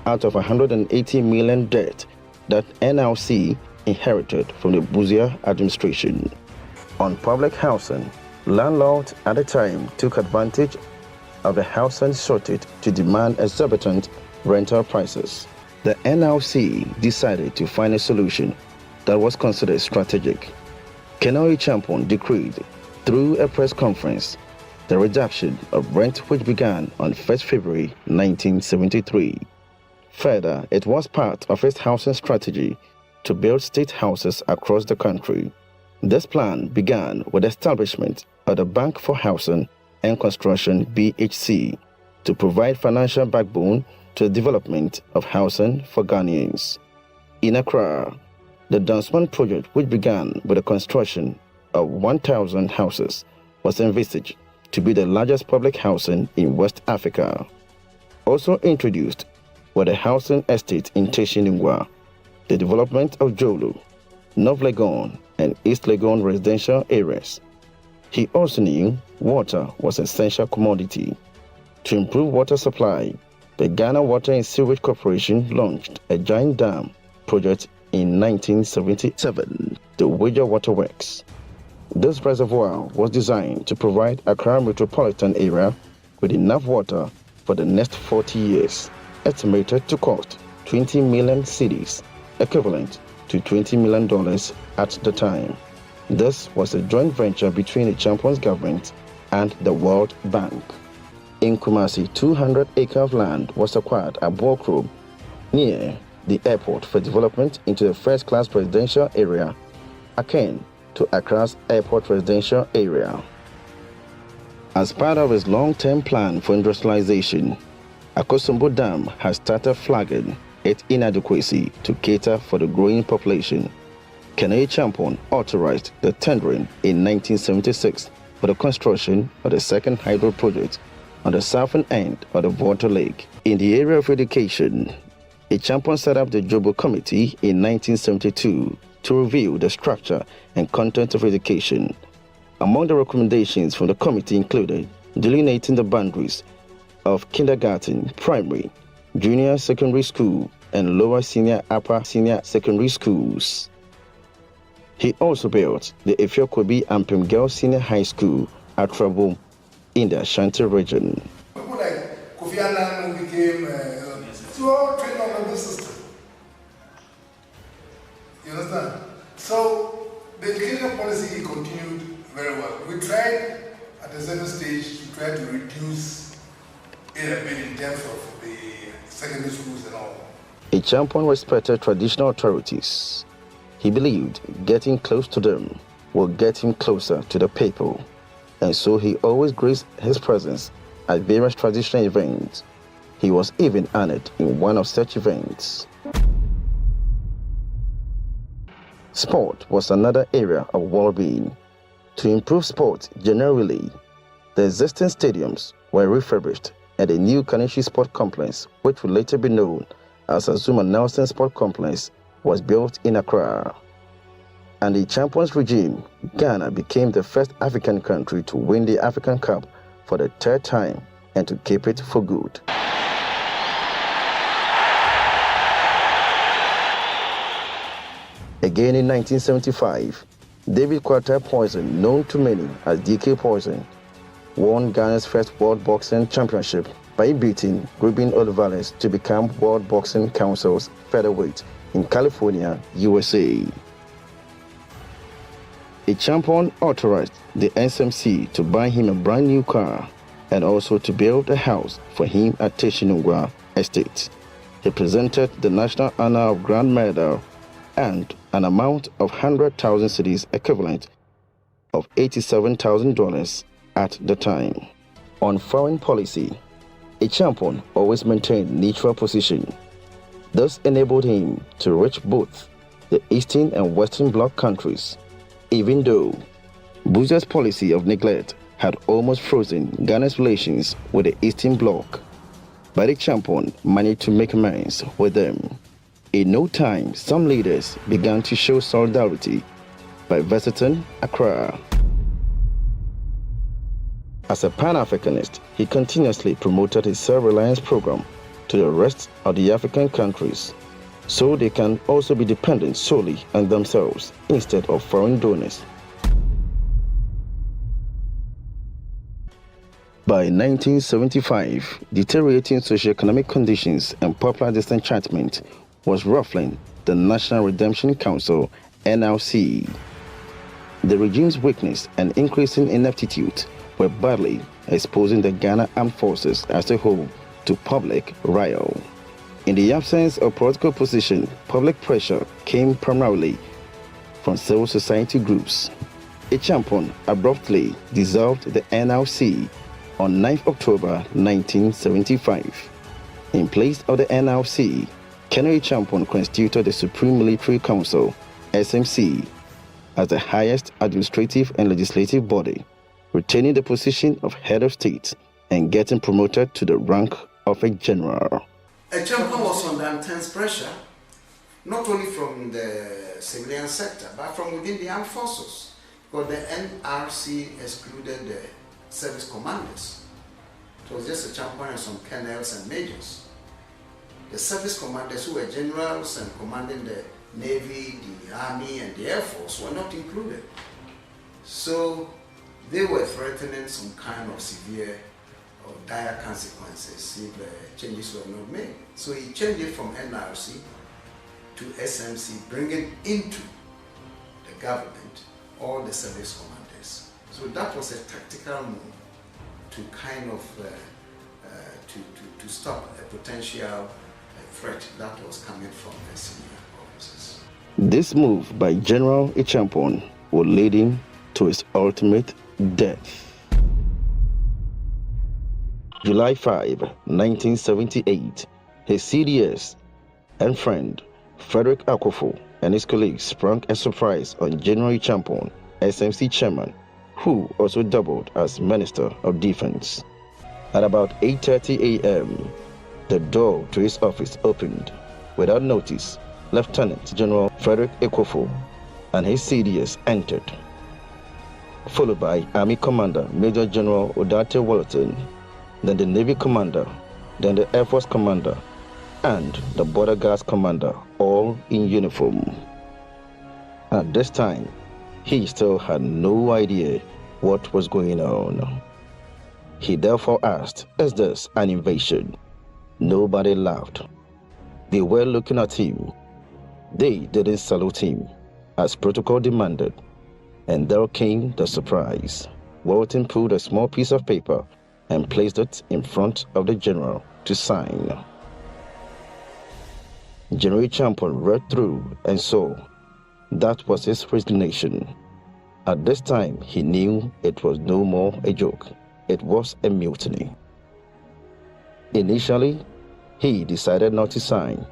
out of $180 million debt that NLC inherited from the Buzia administration. On public housing, landlords at the time took advantage of the housing shortage to demand exorbitant rental prices. The NLC decided to find a solution that was considered strategic. Kenoi Champon decreed through a press conference the reduction of rent, which began on 1st February 1973. Further, it was part of its housing strategy to build state houses across the country. This plan began with the establishment of the Bank for Housing and Construction (BHC) to provide financial backbone to the development of housing for Ghanaians. In Accra, the Dansman project, which began with the construction of 1,000 houses, was envisaged to be the largest public housing in West Africa. Also introduced were the housing estate in Teshiningwa, the development of Jolu, North Legon, and East Legon residential areas. He also knew water was an essential commodity. To improve water supply, the Ghana Water and Sewage Corporation launched a giant dam project in 1977, the Wager Waterworks. This reservoir was designed to provide Accra metropolitan area with enough water for the next 40 years, estimated to cost 20 million cedis, equivalent to $20 million at the time. This was a joint venture between the Champion's government
and the World Bank. In Kumasi, 200 acres of land was acquired at Bokro, near the airport, for development into the first-class residential area, akin to Accra's airport residential area. As part of his long-term plan for industrialization, Akosombo Dam has started flagging its inadequacy to cater for the growing population. Kenai Champon authorized the tendering in 1976 for the construction of the second hydro project on the southern end of the Volta Lake. In the area of education, Champon set up the Jobo Committee in 1972 to review the structure and content of education. Among the recommendations from the committee included delineating the boundaries of kindergarten, primary, junior secondary school, and lower senior, upper senior secondary schools. He also built the Efiokobi Ampem Girls Senior High School at Trabo in the Ashanti region.
People like Kofi Annan who became all trained on the system. You understand? So the education policy continued very well. We tried at a certain stage to try to reduce it a bit in terms of the secondary schools and all.
A champion respected traditional authorities. He believed getting close to them will get him closer to the people, and so he always graced his presence at various traditional events. He was even honored in one of such events. Sport was another area of well-being. To improve sport generally, the existing stadiums were refurbished and a new Kanishi Sport Complex, which would later be known as Azuma Nelson Sport Complex, was built in Accra. And the Champions regime, Ghana became the first African country to win the African Cup for the third time and to keep it for good. Again in 1975, David Quater Poison, known to many as DK Poison, won Ghana's first World Boxing Championship by beating Ruben Olivares to become World Boxing Council's featherweight in California, USA. A champion authorized the SMC to buy him a brand new car and also to build a house for him at Teshinungwa Estate. He presented the National Honor of Grand Medal and an amount of 100,000 cedis equivalent of $87,000 at the time. On foreign policy, a champion always maintained neutral position. This enabled him to reach both the Eastern and Western Bloc countries, even though Buza's policy of neglect had almost frozen Ghana's relations with the Eastern Bloc. But the champion managed to make amends with them. In no time, some leaders began to show solidarity by visiting Accra. As a Pan-Africanist, he continuously promoted his self-reliance program to the rest of the African countries, so they can also be dependent solely on themselves instead of foreign donors. By 1975, deteriorating socioeconomic conditions and popular disenchantment was ruffling the National Redemption Council, NRC. The regime's weakness and increasing ineptitude were badly exposing the Ghana Armed Forces as a whole to public riot. In the absence of political opposition, public pressure came primarily from civil society groups. A champion abruptly dissolved the NRC on 9 October 1975. In place of the NRC, Kenai Champon constituted the Supreme Military Council, SMC, as the highest administrative and legislative body, retaining the position of head of state and getting promoted to the rank of a general.
A champion was under intense pressure, not only from the civilian sector, but from within the armed forces, because the NRC excluded the service commanders. It was just a champion and some colonels and majors. The service commanders, who were generals and commanding the Navy, the Army, and the Air Force, were not included. So they were threatening some kind of severe or dire consequences if changes were not made. So he changed it from NRC to SMC, bringing into the government all the service commanders. So that was a tactical move to kind of to stop a potential threat that was coming from the senior officers.
This move by General Acheampong would lead him to his ultimate death. July 5, 1978, his CDS and friend Frederick Akufo and his colleagues sprung a surprise on General Acheampong, SMC chairman, who also doubled as Minister of Defense. At about 8:30 a.m., the door to his office opened. Without notice, Lieutenant General Frederick Akufo and his CDS entered, followed by Army Commander Major General Odate Walton, then the Navy Commander, then the Air Force Commander, and the Border Guards Commander, all in uniform. At this time, he still had no idea what was going on. He therefore asked, "Is this an invasion?" Nobody laughed. They were looking at him. They didn't salute him, as protocol demanded. And there came the surprise. Walton pulled a small piece of paper and placed it in front of the general to sign. General Acheampong read through and saw that was his resignation. At this time, he knew it was no more a joke. It was a mutiny. Initially, he decided not to sign,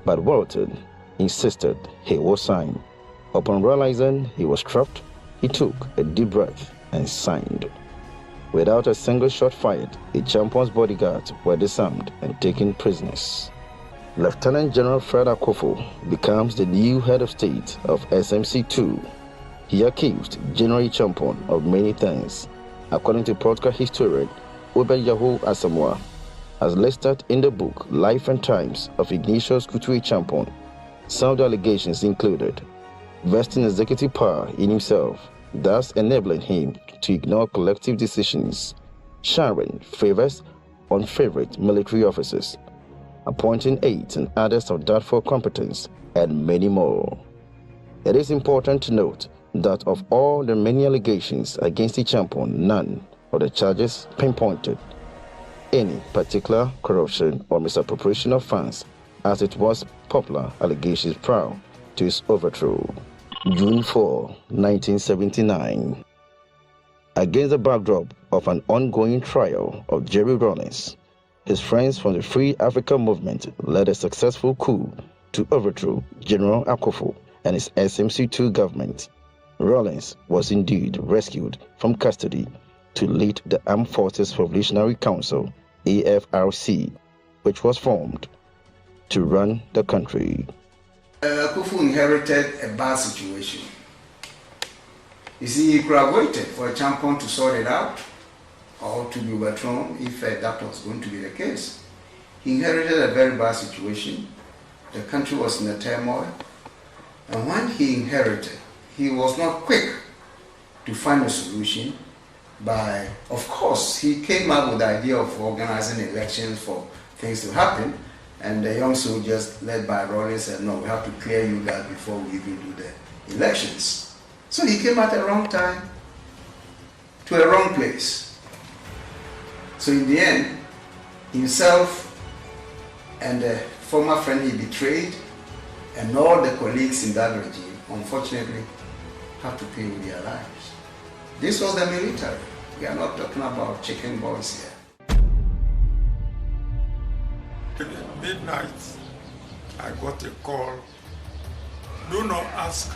but Walton insisted he would sign. Upon realizing he was trapped, he took a deep breath and signed. Without a single shot fired, Acheampong's bodyguards were disarmed and taken prisoners. Lieutenant General Fred Akufo becomes the new head of state of SMC-2. He accused General Acheampong of many things, according to protocol historian Obeyaho Asamoah, as listed in the book Life and Times of Ignatius Kutu Acheampong. Some of the allegations included vesting executive power in himself, thus enabling him to ignore collective decisions, sharing favors on favorite military officers, appointing aides and others of doubtful competence, and many more. It is important to note that of all the many allegations against Acheampong, none of the charges pinpointed any particular corruption or misappropriation of funds, as it was popular allegations prior to his overthrow. June 4, 1979. Against the backdrop of an ongoing trial of Jerry Rawlings, his friends from the Free Africa Movement led a successful coup to overthrow General Akufo and his SMC-2 government. Rawlings was indeed rescued from custody to lead the Armed Forces Revolutionary Council, AFRC, which was formed to run the country.
Akufo inherited a bad situation. You see, he could have waited for Acheampong to sort it out or to be overthrown if that was going to be the case. He inherited a very bad situation. The country was in a turmoil. And when he inherited, he was not quick to find a solution by, of course, he came up with the idea of organizing elections for things to happen. And the young soldiers, led by Rawlings, said, no, we have to clear you guys before we even do the elections. So he came at the wrong time, to a wrong place. So in the end, himself and the former friend he betrayed, and all the colleagues in that regime, unfortunately, had to pay with their lives. This was the military. We are not talking about chicken boys here.
At midnight, I got a call. Do not ask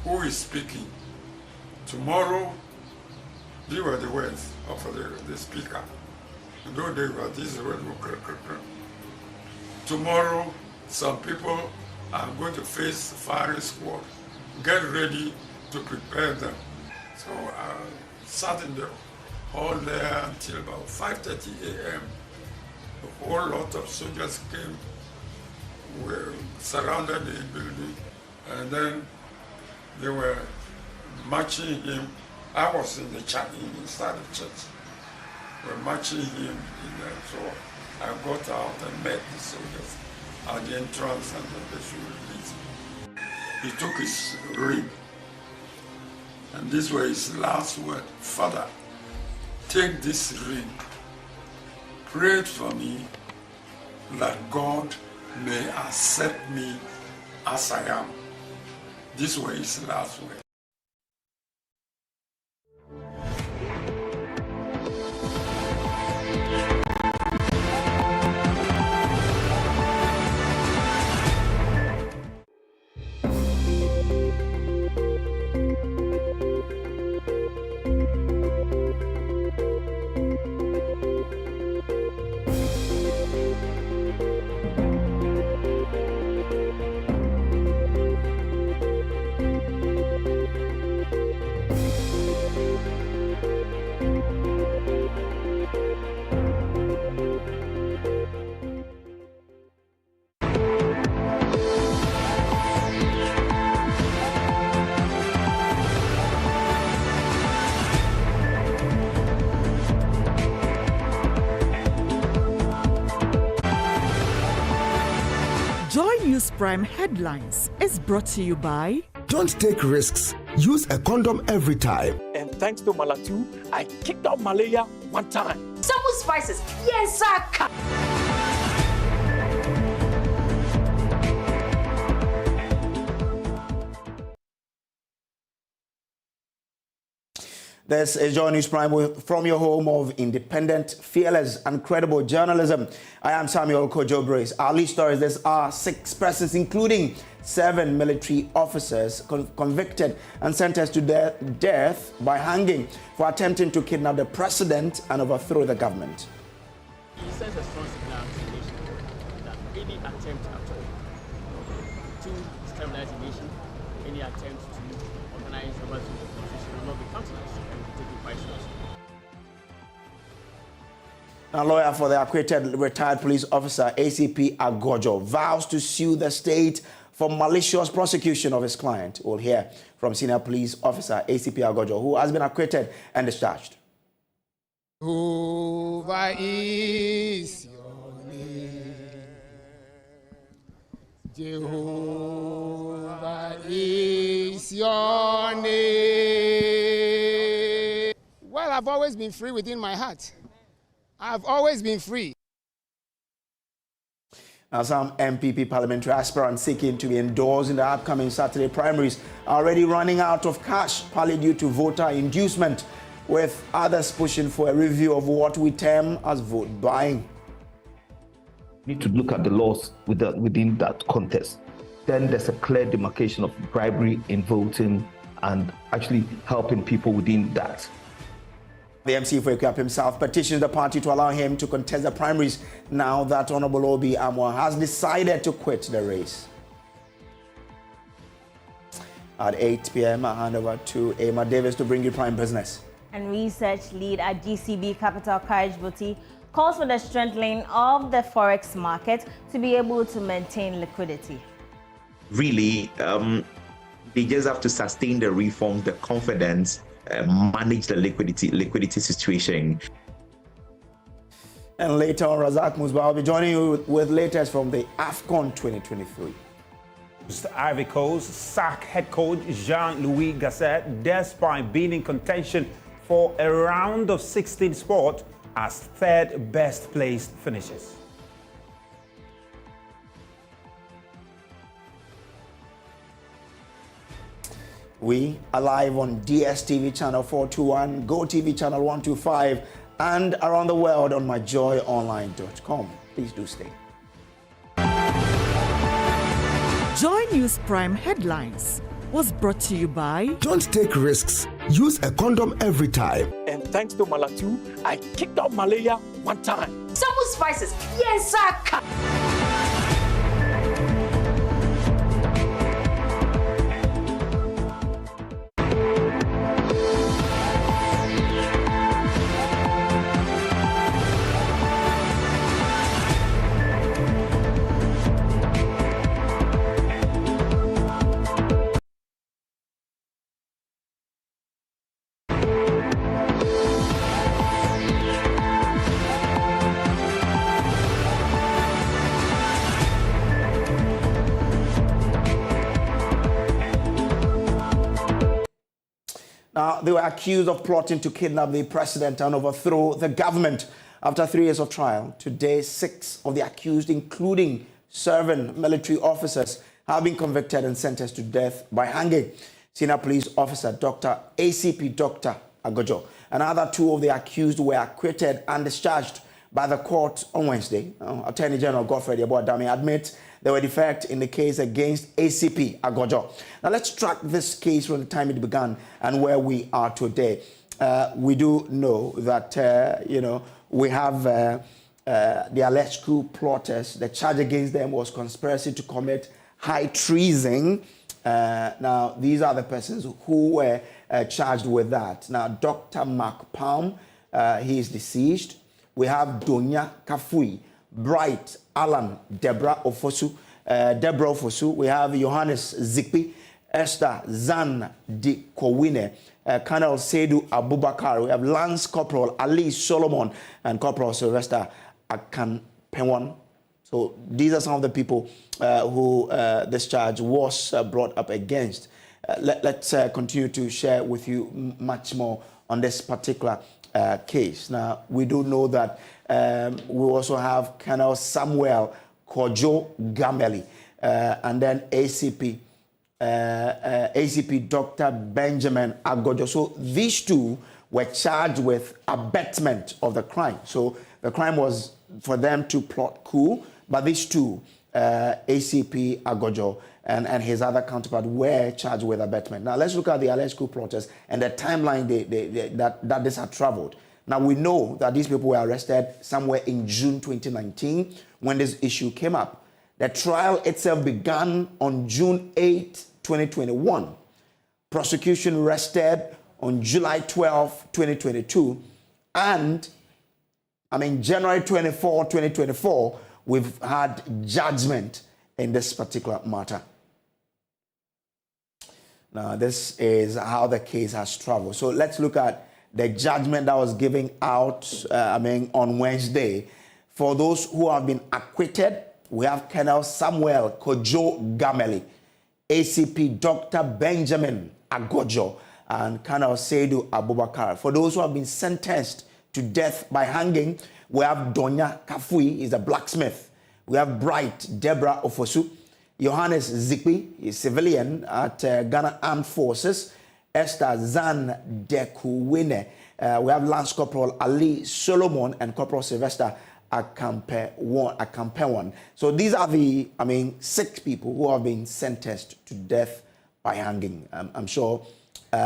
who is speaking. Tomorrow, these were the words of the speaker. No, they were these words. Tomorrow, some people are going to face firing squad. Get ready to prepare them. So I sat in the hall there until about 5:30 a.m. A whole lot of soldiers came, were surrounded the building, and then they were marching him. I was in the church, inside the church. They were marching him in there. So I got out and met the soldiers at the entrance, and then they should release him. He took his ring. And this was his last word. Father, take this ring. Pray for me that God may accept me as I am. This was his last word.
JoyNews Prime Headlines is brought to you by...
Don't take risks. Use a condom every time.
And thanks to Malatu, I kicked out malaria one time.
Some spices, yes, sir.
This is JoyNews Prime from your home of independent, fearless, and credible journalism. I am Samuel Kojo Brace. Our lead stories this are 6 persons, including 7 military officers, convicted and sentenced to death by hanging for attempting to kidnap the president and overthrow the government.
He sends a strong signal to the nation that any attempt at all to destabilize the nation, any attempt to organize a overthrow the constitution will not be countenanced.
A lawyer for the acquitted retired police officer ACP Agojo vows to sue the state for malicious prosecution of his client. We'll hear from senior police officer ACP Agojo, who has been acquitted and discharged.
Jehovah is your name. Jehovah is your name. Well, I've always been free within my heart. I've always been free.
Now, some MPP parliamentary aspirants seeking to be endorsed in the upcoming Saturday primaries are already running out of cash, partly due to voter inducement, with others pushing for a review of what we term as vote buying.
We need to look at the laws within that context. Then there's a clear demarcation of bribery in voting and actually helping people within that.
The MC for Equiap himself petitioned the party to allow him to contest the primaries now that Honorable Obi Amwa has decided to quit the race. At 8 p.m., I hand over to Emma Davis to bring you Prime Business.
And research lead at GCB Capital, Courage Bouti, calls for the strengthening of the forex market to be able to maintain liquidity.
Really, they just have to sustain the reforms, the confidence, manage the liquidity situation.
And later on, Razak Musba will be joining you with latest from the AFCON 2023.
Ivory Coast sack head coach Jean-Louis Gasset despite being in contention for a round of 16 spot as third best placed finishes.
We are live on DSTV channel 421, GoTV channel 125, and around the world on myjoyonline.com. Please do stay.
JoyNews Prime Headlines was brought to you by...
Don't take risks. Use a condom every time.
And thanks to Malatu, I kicked out malaria one time.
Some spices, yes, sir.
They were accused of plotting to kidnap the president and overthrow the government. After 3 years of trial, today 6 of the accused, including 7 military officers, have been convicted and sentenced to death by hanging. Senior police officer ACP Dr. Agojo and other 2 of the accused were acquitted and discharged by the court on Wednesday. Attorney General Godfrey Adami admits there were defects in the case against ACP Agojo. Now let's track this case from the time it began and where we are today. We do know that, we have the alleged coup plotters. The charge against them was conspiracy to commit high treason. Now, these are the persons who were charged with that. Now, Dr. Mark Palm, he is deceased. We have Donya Kafui, Bright Alan, Deborah Ofosu. We have Johannes Zikpi, Esther Zan Di Kowine, Colonel Seydou Abubakar. We have Lance Corporal Ali Solomon and Corporal Sylvester Akanpenwan. So these are some of the people who this charge was brought up against. Let's continue to share with you much more on this particular case. Now, we do know that we also have Colonel Samuel Kojo Gameli and then ACP Dr. Benjamin Agojo. So these 2 were charged with abetment of the crime. So the crime was for them to plot coup, but these 2, ACP Agojo and his other counterpart, were charged with abetment. Now let's look at the alleged coup plotters and the timeline that this had traveled. Now we know that these people were arrested somewhere in June 2019 when this issue came up. The trial itself began on June 8, 2021. Prosecution rested on July 12, 2022. And January 24, 2024, we've had judgment in this particular matter. Now, this is how the case has traveled. So let's look at the judgment that was given out, on Wednesday. For those who have been acquitted, we have Colonel Samuel Kojo Gameli, ACP Dr. Benjamin Agojo, and Colonel Seydou Abubakar. For those who have been sentenced to death by hanging, we have Donya Kafui, he's a blacksmith. We have Bright Deborah Ofosu, Johannes Zikpi, he's civilian at Ghana Armed Forces, Esther Zan Dekuwine. We have Lance Corporal Ali Solomon and Corporal Sylvester Akampewan. So these are the, 6 people who have been sentenced to death by hanging. I'm sure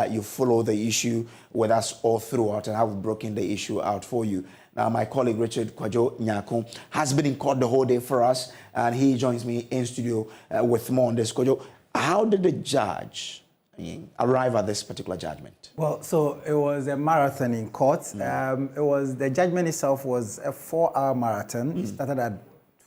you follow the issue with us all throughout and have broken the issue out for you. Now, my colleague Richard Kwajo Nyako has been in court the whole day for us, and he joins me in studio with more on this. Kwajo, how did the judge arrive at this particular judgment?
Well, so it was a marathon in court. The judgment itself was a 4-hour marathon. It started at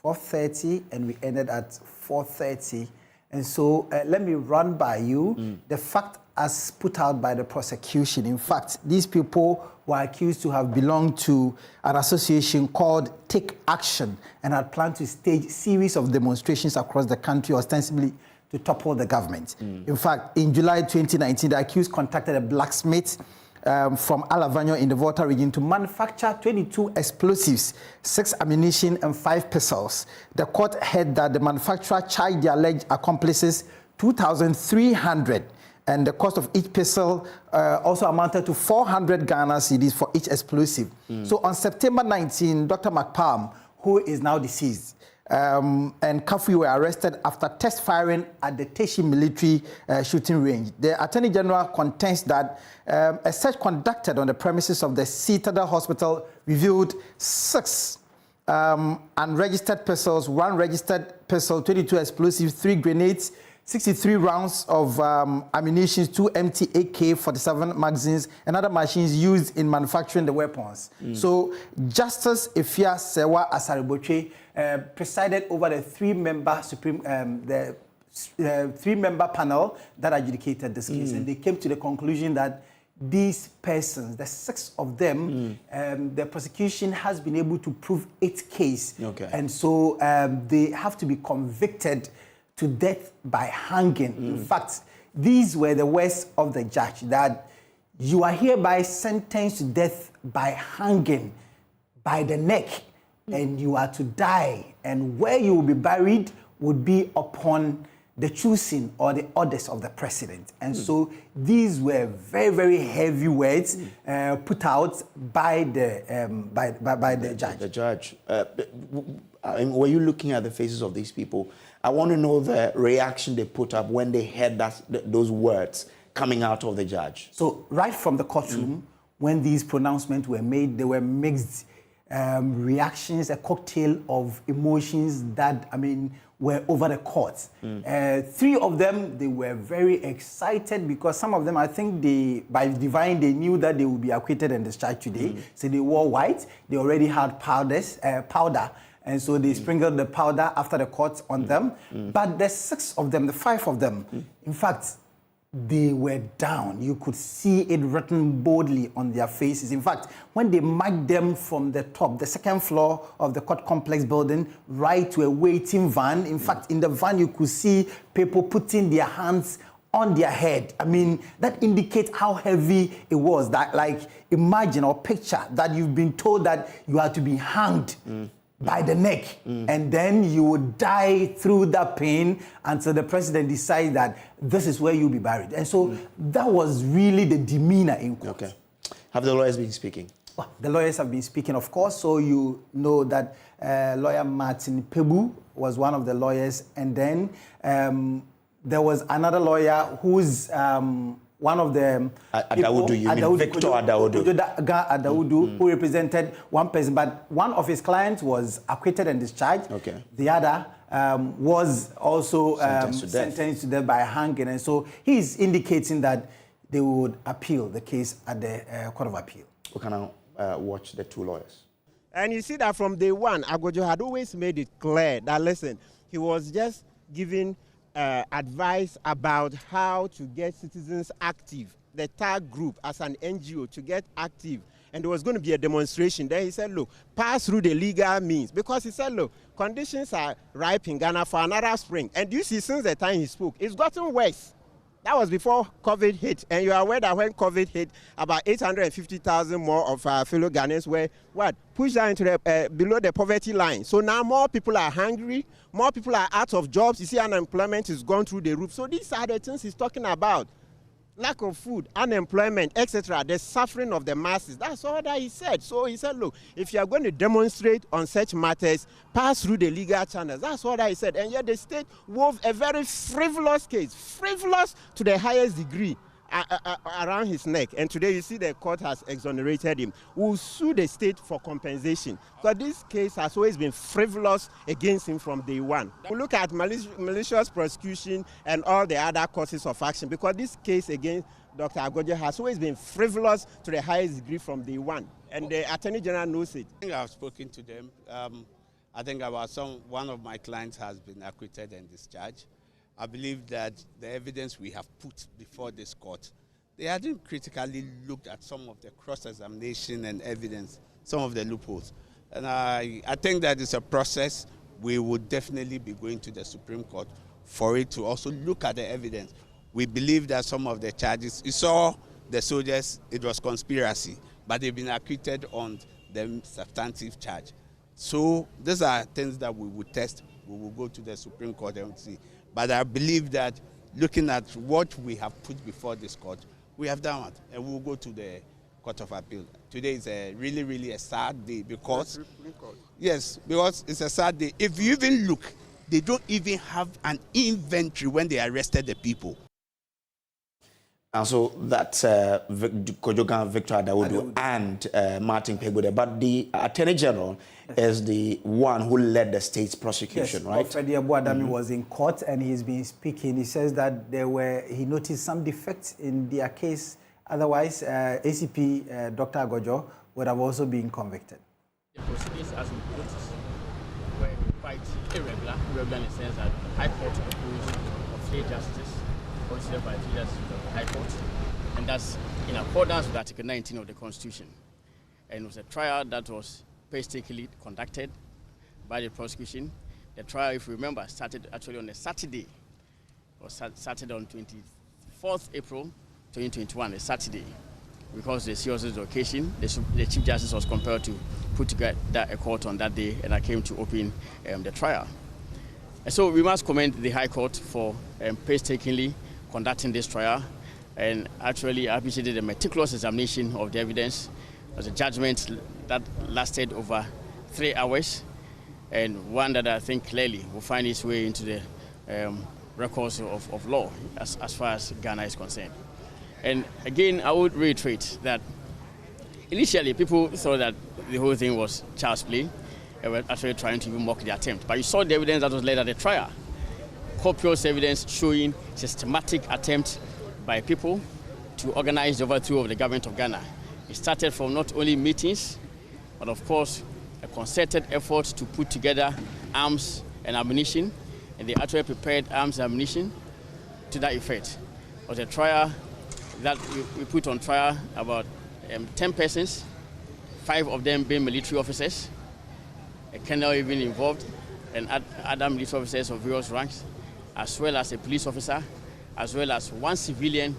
12:30 and we ended at 4:30. And so let me run by you the fact as put out by the prosecution. In fact, these people were accused to have belonged to an association called Take Action and had planned to stage a series of demonstrations across the country, ostensibly to topple the government. In fact, in July 2019, the accused contacted a blacksmith from Alavanyo in the Volta region to manufacture 22 explosives, 6 ammunition, and 5 pistols. The court heard that the manufacturer charged the alleged accomplices 2,300, and the cost of each pistol also amounted to 400 Ghana cedis for each explosive. So on September 19, Dr. McPalm, who is now deceased, and Kafui were arrested after test firing at the Teshi military shooting range. The Attorney General contends that a search conducted on the premises of the Citadel Hospital revealed 6 unregistered pistols, 1 registered pistol, 22 explosives, 3 grenades, 63 rounds of ammunition, 2 empty AK-47 magazines, and other machines used in manufacturing the weapons. So Justice Ifia Sewa Asariboche presided over the 3-member three-member panel that adjudicated this case, and they came to the conclusion that these persons, the 6 of them, the prosecution has been able to prove its case, and so they have to be convicted to death by hanging. In fact, these were the words of the judge, that you are hereby sentenced to death by hanging by the neck, and you are to die, and where you will be buried would be upon the choosing or the orders of the president. And so these were very, very heavy words put out by the judge.
The judge. Were you looking at the faces of these people? I want to know the reaction they put up when they heard those words coming out of the judge.
So right from the courtroom, when these pronouncements were made, there were mixed reactions, a cocktail of emotions that, were over the court. Three of them, they were very excited because some of them, I think by divine, they knew that they would be acquitted and discharged today. So they wore white. They already had powder. And so they sprinkled the powder after the court on them. But the five of them, in fact, they were down. You could see it written boldly on their faces. In fact, when they marked them from the top, the second floor of the court complex building, right to a waiting van. In fact, in the van, you could see people putting their hands on their head. That indicates how heavy it was. That, imagine or picture that you've been told that you are to be hanged by the neck, and then you would die through that pain until the president decides that this is where you'll be buried. And so that was really the demeanor in court.
Okay. Have the lawyers been speaking?
Well, the lawyers have been speaking, of course. So you know that lawyer Martin Pebu was one of the lawyers, and then there was another lawyer who's one of the
Adaudu, you mean Victor
Adaudu, who represented one person, but one of his clients was acquitted and discharged.
Okay.
The other was also sentenced to death by hanging, and so he's indicating that they would appeal the case at the Court of Appeal.
We can now watch the two lawyers.
And you see that from day one, Agojo had always made it clear that, listen, he was just giving advice about how to get citizens active, the TAG group as an NGO to get active. And there was going to be a demonstration. Then he said, look, pass through the legal means. Because he said, look, conditions are ripe in Ghana for another spring. And you see, since the time he spoke, it's gotten worse. That was before COVID hit. And you are aware that when COVID hit, about 850,000 more of our fellow Ghanaians were, pushed down into below the poverty line. So now more people are hungry, more people are out of jobs. You see, unemployment is gone through the roof. So these are the things he's talking about. Lack of food, unemployment, etc., the suffering of the masses. That's all that he said. So he said, look, if you are going to demonstrate on such matters, pass through the legal channels. That's all that he said. And yet the state wove a very frivolous case, frivolous to the highest degree, around his neck. And today you see the court has exonerated him. We'll sue the state for compensation. Because this case has always been frivolous against him from day one. We look at malicious prosecution and all the other causes of action, because this case against Dr. Agojo has always been frivolous to the highest degree from day one. And the Attorney General knows it.
I think I've spoken to them. I think one of my clients has been acquitted and discharged. I believe that the evidence we have put before this court, they hadn't critically looked at some of the cross-examination and evidence, some of the loopholes. And I think that it's a process. We would definitely be going to the Supreme Court for it to also look at the evidence. We believe that some of the charges, you saw the soldiers, it was conspiracy, but they've been acquitted on the substantive charge. So these are things that we would test. We will go to the Supreme Court and see. But I believe that looking at what we have put before this court, we have done it, and we will go to the Court of Appeal. Today is really, really a sad day because, yes, because it's a sad day. If you even look, they don't even have an inventory when they arrested the people.
And so that's Kojogan Victor Adaudu and Martin Pebu. But the Attorney General is the one who led the state's prosecution, right?
Freddie Abuadami was in court and he's been speaking. He says that he noticed some defects in their case. Otherwise, ACP Dr. Agojo would have also been convicted.
The proceedings as we noticed were quite irregular in the sense that the High Court proposed of state justice considered by the judges of the High Court, and that's in accordance with Article 19 of the Constitution. And it was a trial that was painstakingly conducted by the prosecution. The trial, if you remember, started actually on a Saturday. It was started on 24th April 2021, a Saturday. because of the seriousness of the occasion, the Chief Justice was compelled to put together a court on that day, and I came to open the trial. And so we must commend the High Court for painstakingly conducting this trial, and actually I appreciated the meticulous examination of the evidence. It was a judgment that lasted over 3 hours, and one that I think clearly will find its way into the records of law as far as Ghana is concerned. And again, I would reiterate that initially people thought that the whole thing was child's play. They were actually trying to even mock the attempt. But you saw the evidence that was laid at the trial. Copious evidence showing systematic attempt by people to organize the overthrow of the government of Ghana. It started from not only meetings, but of course, a concerted effort to put together arms and ammunition, and they actually prepared arms and ammunition to that effect. It was a trial that we put on trial about 10 persons, 5 of them being military officers, a colonel even involved, and other military officers of various ranks, as well as a police officer, as well as one civilian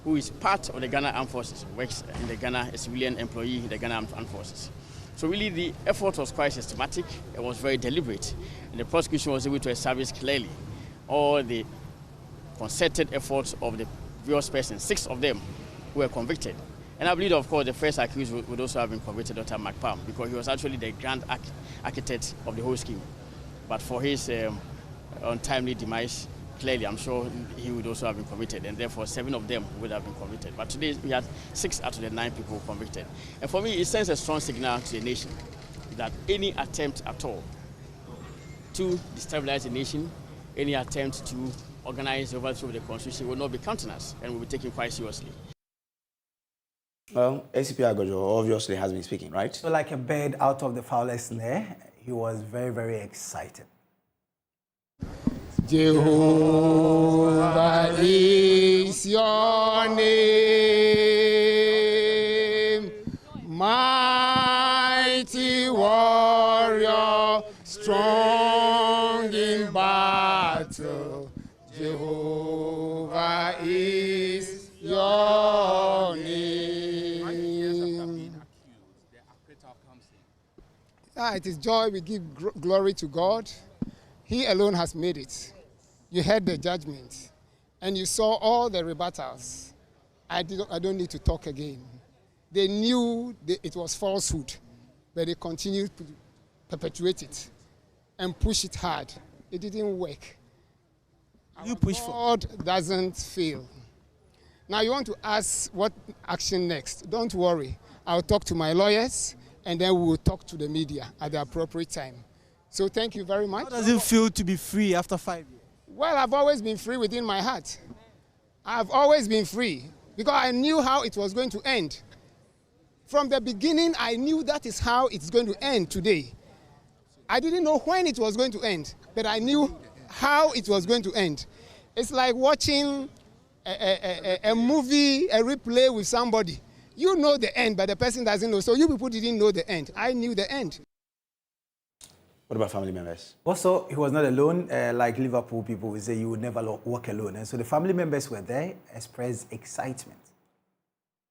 who is part of the Ghana Armed Forces, works in the Ghana, a civilian employee in the Ghana Armed Forces. So really the effort was quite systematic, it was very deliberate, and the prosecution was able to establish clearly all the concerted efforts of the various persons, 6 of them who were convicted. And I believe, of course, the first accused would also have been convicted, Dr. McPalm, because he was actually the grand architect of the whole scheme. But for his untimely demise, clearly, I'm sure he would also have been convicted, and therefore 7 of them would have been convicted. But today, we had 6 out of the 9 people convicted. And for me, it sends a strong signal to the nation that any attempt at all to destabilize the nation, any attempt to organize the overthrow of the constitution will not be countenanced and will be taken quite seriously.
Well, ACP Agojo obviously has been speaking, right?
So like a bird out of the fowler's snare, he was very, very excited.
Jehovah is your name, mighty warrior, strong in battle. Jehovah is your name. It is joy. We give glory to God. He alone has made it. You heard the judgment, and you saw all the rebuttals. I don't need to talk again. They knew it was falsehood, but they continued to perpetuate it and push it hard. It didn't work. You push for God doesn't fail. Now you want to ask what action next? Don't worry. I'll talk to my lawyers, and then we will talk to the media at the appropriate time. So thank you very much.
How does it feel to be free after 5 years?
Well, I've always been free within my heart. I've always been free because I knew how it was going to end. From the beginning, I knew that is how it's going to end today. I didn't know when it was going to end, but I knew how it was going to end. It's like watching a movie, a replay with somebody. You know the end, but the person doesn't know. So you people didn't know the end. I knew the end.
What about family members?
Also, he was not alone. Like Liverpool people will say, you would never walk alone. And so the family members were there, expressed excitement.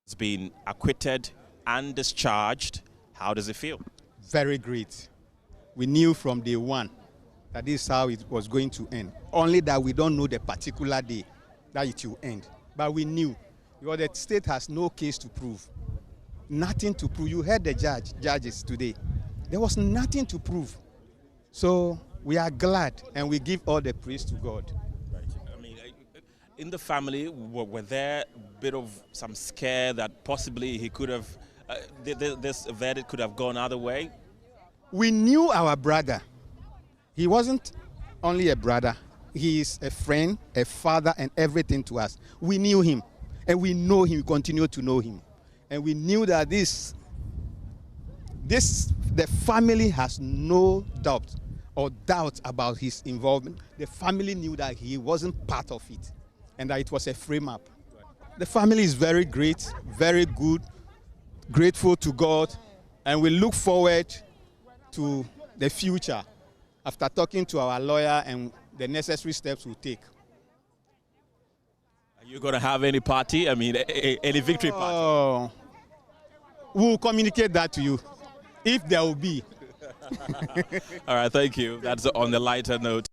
He's been acquitted and discharged. How does it feel?
Very great. We knew from day one that this is how it was going to end. Only that we don't know the particular day that it will end. But we knew, because the state has no case to prove. Nothing to prove. You heard the judges today. There was nothing to prove. So we are glad, and we give all the praise to God.
Right. I mean, in the family, were there a bit of some scare that possibly he could have, this verdict could have gone other way?
We knew our brother. He wasn't only a brother. He is a friend, a father, and everything to us. We knew him, and we know him, we continue to know him. And we knew that the family has no doubt or doubt about his involvement. The family knew that he wasn't part of it and that it was a frame-up. The family is very great, very good, grateful to God, and we look forward to the future after talking to our lawyer and the necessary steps we'll take.
You're going to have any party? I mean, any victory party?
Oh, we'll communicate that to you, if there will be.
All right, thank you. That's on the lighter note.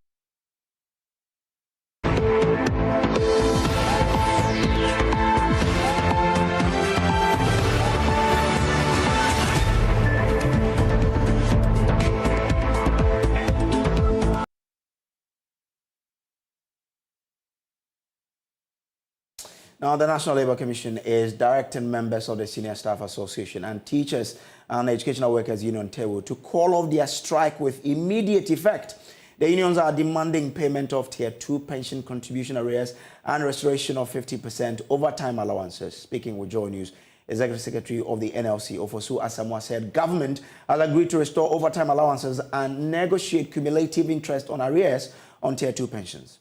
Now, the National Labour Commission is directing members of the Senior Staff Association and Teachers and Educational Workers Union TEWU to call off their strike with immediate effect. The unions are demanding payment of Tier 2 pension contribution arrears and restoration of 50% overtime allowances. Speaking with JoyNews, Executive Secretary of the NLC, Ofosu Asamoah, said government has agreed to restore overtime allowances and negotiate cumulative interest on arrears on Tier 2 pensions.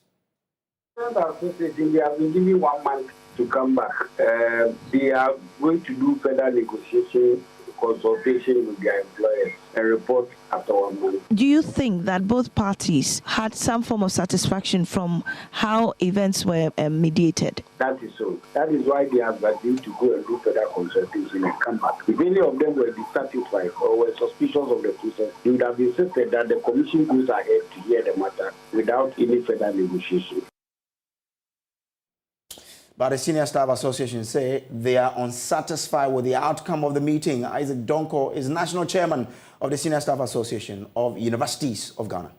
They have been giving 1 month to come back. They are going to do further negotiation, consultation with their employers and report after 1 month.
Do you think that both parties had some form of satisfaction from how events were mediated?
That is so. That is why they have agreed to go and do further consultation and come back. If any of them were dissatisfied or were suspicious of the process, they would have insisted that the commission goes ahead to hear the matter without any further negotiation.
But the Senior Staff Association say they are unsatisfied with the outcome of the meeting. Isaac Donko is national chairman of the Senior Staff Association of Universities of Ghana.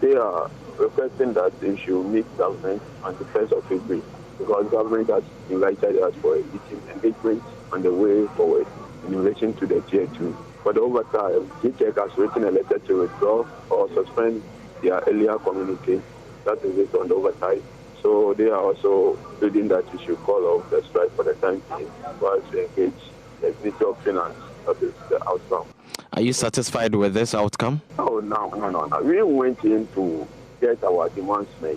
They are requesting that they should meet government on the 1st of February because government has invited us for a meeting engagement on the way forward in relation to the Tier 2. For the overtime, GTEC has written a letter to withdraw or suspend their earlier communique. That is it on the overtime. So they are also pleading that we should call off the strike for the time being while to engage the Ministry of Finance. That is the outcome.
Are you satisfied with this outcome?
No. We went in to get our demands met.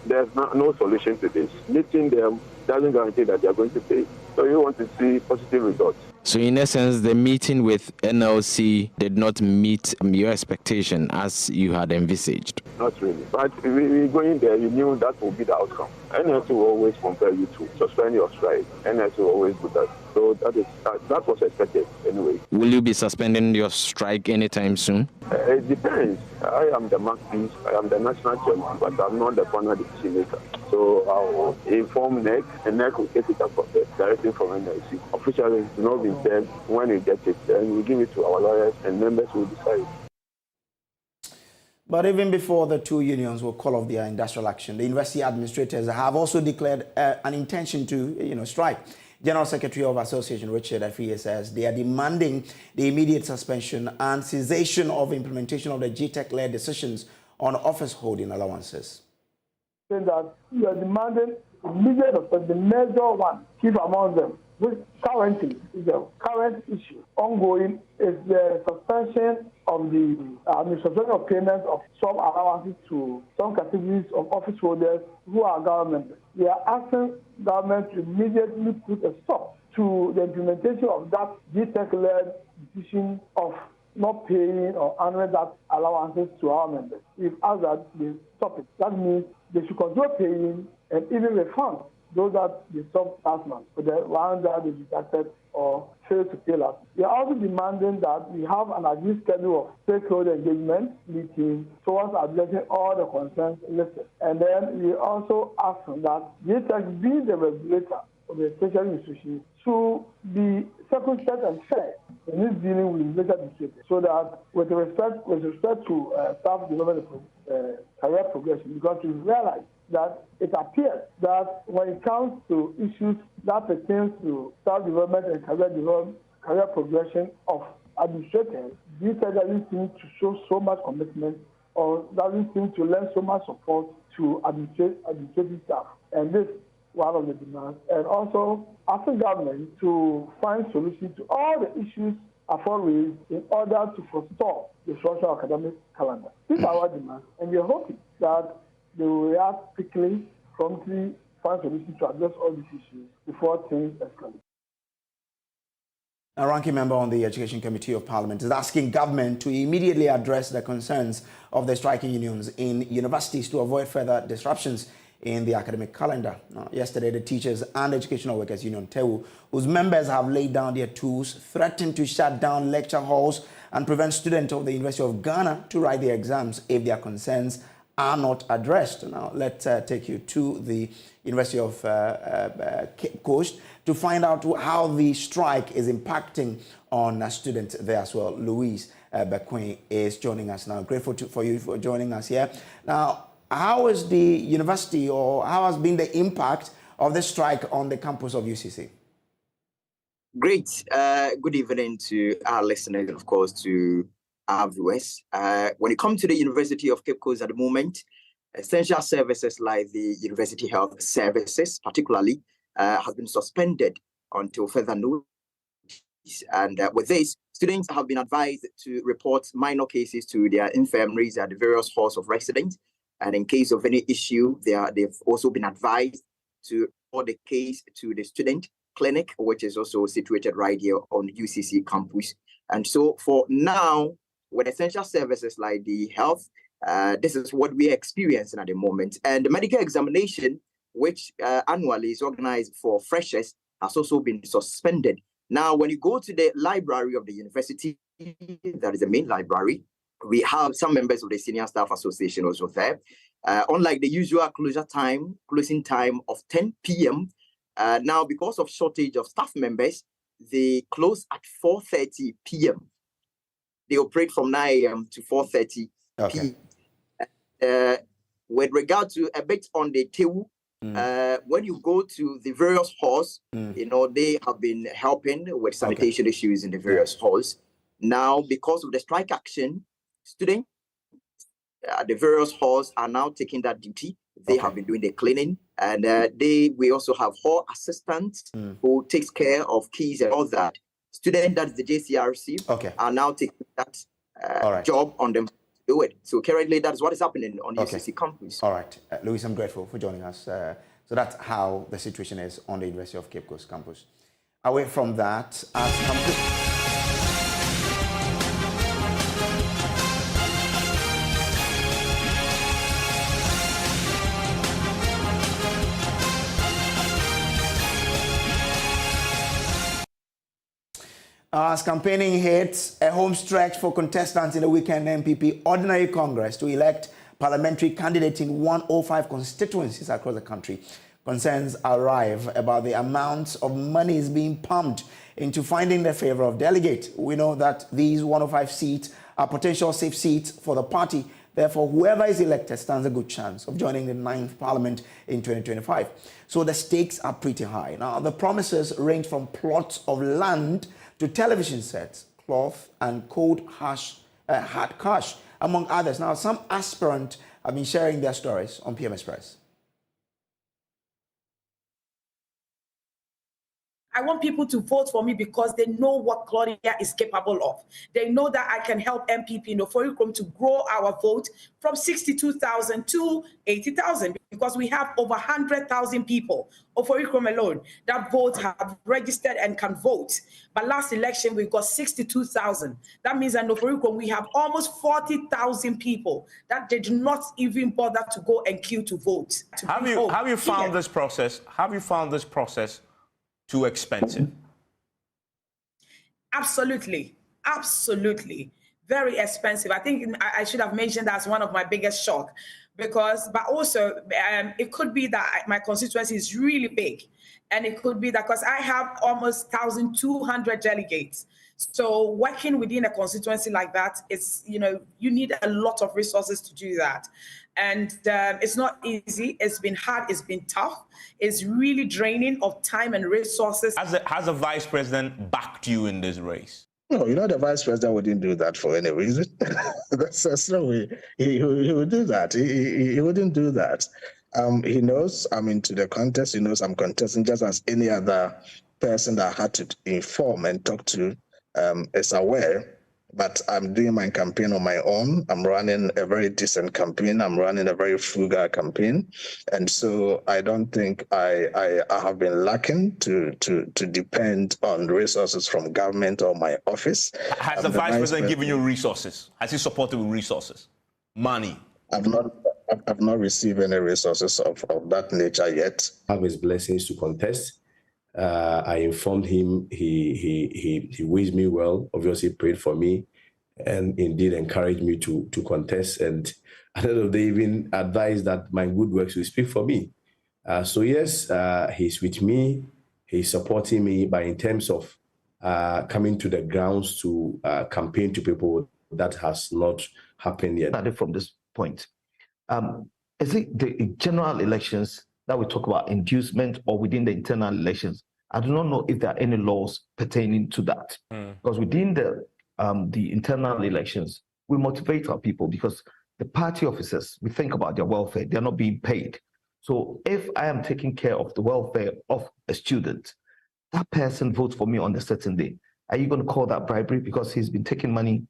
There's no solution to this. Meeting them doesn't guarantee that they are going to pay. So we want to see positive results.
So in essence, the meeting with NLC did not meet your expectation as you had envisaged?
Not really. But we going there, you knew that would be the outcome. NLC will always compel you to suspend your strike. NLC will always do that. So that was expected anyway.
Will you be suspending your strike anytime soon?
It depends. I am the mouthpiece, I am the national chairman, but I'm not the final decision maker. So I will inform NEC, and NEC will take it up from there, directly from NLC. Officially, it's not been said. When we get it, then we give it to our lawyers, and members will decide.
But even before the two unions will call off their industrial action, the university administrators have also declared an intention to, strike. General Secretary of Association Richard Afriye says they are demanding the immediate suspension and cessation of implementation of the GTEC-led decisions on office holding allowances.
Saying that we are demanding immediate suspension, the major one, chief among them, which currently is the current issue ongoing, is the suspension of the administration of payments of some allowances to some categories of office holders who are government members. We are asking government to immediately put a stop to the implementation of that GTEC-led decision of not paying or honoring that allowances to our members. We've asked that they stop it. That means they should continue paying and even refund those that they stopped last month, for the ones that they deducted or failed to pay last. We are also demanding that we have an agreed schedule of stakeholder engagement meetings towards addressing all the concerns listed. And then we also ask that GTEC, being the regulator of the tertiary institution, should be circumspect and fair in this dealing with later administrators, so that with respect to staff development career progression, because we realize that it appears that when it comes to issues that pertains to staff development and career progression of administrators, this doesn't seem to show so much commitment or doesn't seem to lend so much support to administrative staff. And this is one of the demands. And also asking government to find solutions to all the issues raised in order to forestall the social academic calendar. These are our demands, and we are hoping that they will react quickly, promptly, find solutions to address all these issues before things escalate.
A ranking member on the Education Committee of Parliament is asking government to immediately address the concerns of the striking unions in universities to avoid further disruptions in the academic calendar. Now, yesterday, the Teachers and Educational Workers Union, TEU, whose members have laid down their tools, threatened to shut down lecture halls and prevent students of the University of Ghana to write their exams if their concerns are not addressed. Now, let's take you to the University of Cape Coast to find out how the strike is impacting on students there as well. Louise Bequin is joining us now. Grateful for you for joining us here. Now, how is the university, or how has been the impact of the strike on the campus of UCC?
Great. Good evening to our listeners and, of course, to our viewers. When it comes to the University of Cape Coast at the moment, essential services like the university health services, particularly, have been suspended until further notice. And with this, students have been advised to report minor cases to their infirmaries at the various halls of residence. And in case of any issue, they've also been advised to report the case to the student clinic, which is also situated right here on UCC campus. And so for now, with essential services like the health, this is what we are experiencing at the moment. And the medical examination, which annually is organized for freshers, has also been suspended. Now, when you go to the library of the university, that is the main library, we have some members of the Senior Staff Association also there. Unlike the usual closing time of 10 p.m., now because of shortage of staff members, they close at 4:30 p.m. They operate from 9 a.m. to 4:30 p.m. With regard to a bit on the TEU, when you go to the various halls, you know, they have been helping with sanitation issues in the various halls. Now, because of the strike action, students at the various halls are now taking that duty. They have been doing the cleaning, and we also have hall assistants who takes care of keys and all that. Students, that is the JCRC, are now taking that job on them to do it. So currently, that is what is happening on UCC campus.
All right. Louis, I'm grateful for joining us. So that's how the situation is on the University of Cape Coast campus. Away from that, as campus... As campaigning hits a home stretch for contestants in the weekend MPP Ordinary Congress to elect parliamentary candidates in 105 constituencies across the country, concerns arrive about the amounts of money is being pumped into finding the favor of delegates. We know that these 105 seats are potential safe seats for the party. Therefore, whoever is elected stands a good chance of joining the 9th Parliament in 2025. So the stakes are pretty high. Now, the promises range from plots of land to television sets, cloth, and cold hard cash, among others. Now, some aspirants have been sharing their stories on PM Express.
I want people to vote for me because they know what Claudia is capable of. They know that I can help MPP Noforikrom to grow our vote from 62,000 to 80,000 because we have over 100,000 people, Noforikrom alone, that vote have registered and can vote. But last election, we got 62,000. That means at Noforikrom, we have almost 40,000 people that did not even bother to go and queue to vote.
Have you found this process? Have you found this process too expensive?
Absolutely. Absolutely. Very expensive. I think I should have mentioned that's one of my biggest shock because, but also it could be that my constituency is really big. And it could be that because I have almost 1,200 delegates. So working within a constituency like that, it's, you know, you need a lot of resources to do that. And it's not easy. It's been hard. It's been tough. It's really draining of time and resources.
Has the vice president backed you in this race?
No, you know, the vice president wouldn't do that for any reason. That's no way he would do that. He wouldn't do that. He knows I'm into the contest. He knows I'm contesting just as any other person that I had to inform and talk to is aware. But I'm doing my campaign on my own. I'm running a very decent campaign. I'm running a very frugal campaign. And so I don't think I have been lacking to depend on resources from government or my office.
Has the vice president given you resources? Has he supported with resources? Money?
I've not received any resources of that nature yet.
I have his blessings to contest. I informed him. He wished me well. Obviously, prayed for me, and indeed encouraged me to contest. And at the end of the day, even advised that my good works will speak for me. So yes, he's with me. He's supporting me, but in terms of coming to the grounds to campaign to people, that has not happened yet.
From this point, is it the general elections that we talk about inducement or within the internal elections? I do not know if there are any laws pertaining to that. Because within the internal elections, we motivate our people because the party officers, we think about their welfare, they're not being paid. So if I am taking care of the welfare of a student, that person votes for me on a certain day. Are you going to call that bribery because he's been taking money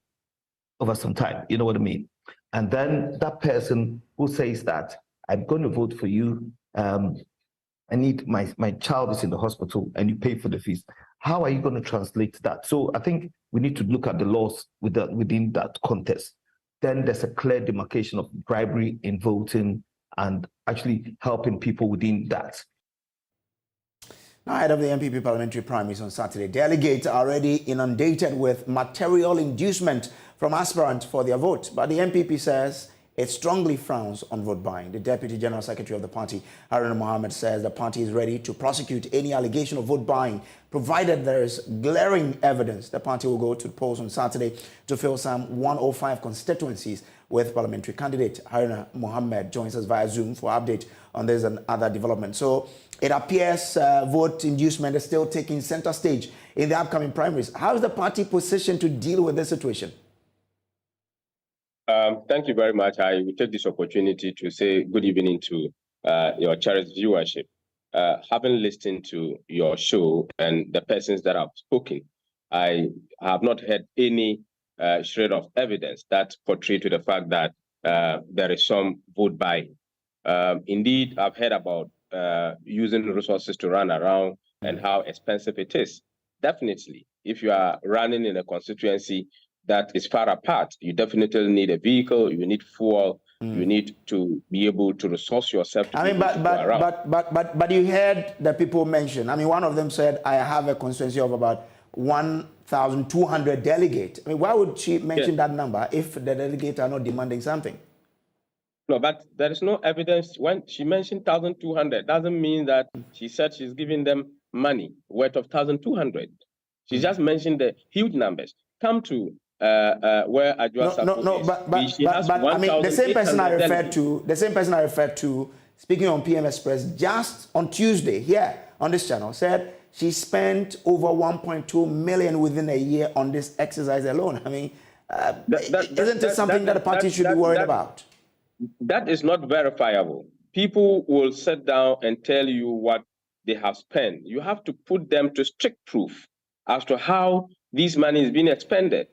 over some time? You know what I mean? And then that person who says that I'm going to vote for you, I need my child is in the hospital and you pay for the fees. How are you going to translate that? So I think we need to look at the laws within that context. Then there's a clear demarcation of bribery in voting and actually helping people within that.
Now, ahead of the MPP parliamentary primaries on Saturday, delegates are already inundated with material inducement from aspirants for their vote. But the MPP says it strongly frowns on vote buying. The Deputy General Secretary of the party, Haruna Mohammed, says the party is ready to prosecute any allegation of vote buying, provided there is glaring evidence. The party will go to the polls on Saturday to fill some 105 constituencies with parliamentary candidate. Haruna Mohammed joins us via Zoom for update on this and other developments. So it appears vote inducement is still taking center stage in the upcoming primaries. How is the party positioned to deal with this situation?
Thank you very much. I will take this opportunity to say good evening to your cherished viewership. Having listened to your show and the persons that have spoken, I have not heard any shred of evidence that portray to the fact that there is some vote buying. Indeed, I've heard about using resources to run around and how expensive it is. Definitely, if you are running in a constituency that is far apart, you definitely need a vehicle, you need fuel, you need to be able to resource yourself to
but you heard the people mention. I mean, one of them said, I have a constituency of about 1,200 delegates. I mean, why would she mention that number if the delegates are not demanding something?
No, but there is no evidence. When she mentioned 1,200, doesn't mean that she said she's giving them money worth of 1,200. She just mentioned the huge numbers. Come to where Ajua Sapo is.
But I mean, the same person I referred to, speaking on PM Express just on Tuesday here on this channel, said she spent over 1.2 million within a year on this exercise alone. I mean, isn't it something that the party should be worried about?
That is not verifiable. People will sit down and tell you what they have spent. You have to put them to strict proof as to how this money is being expended.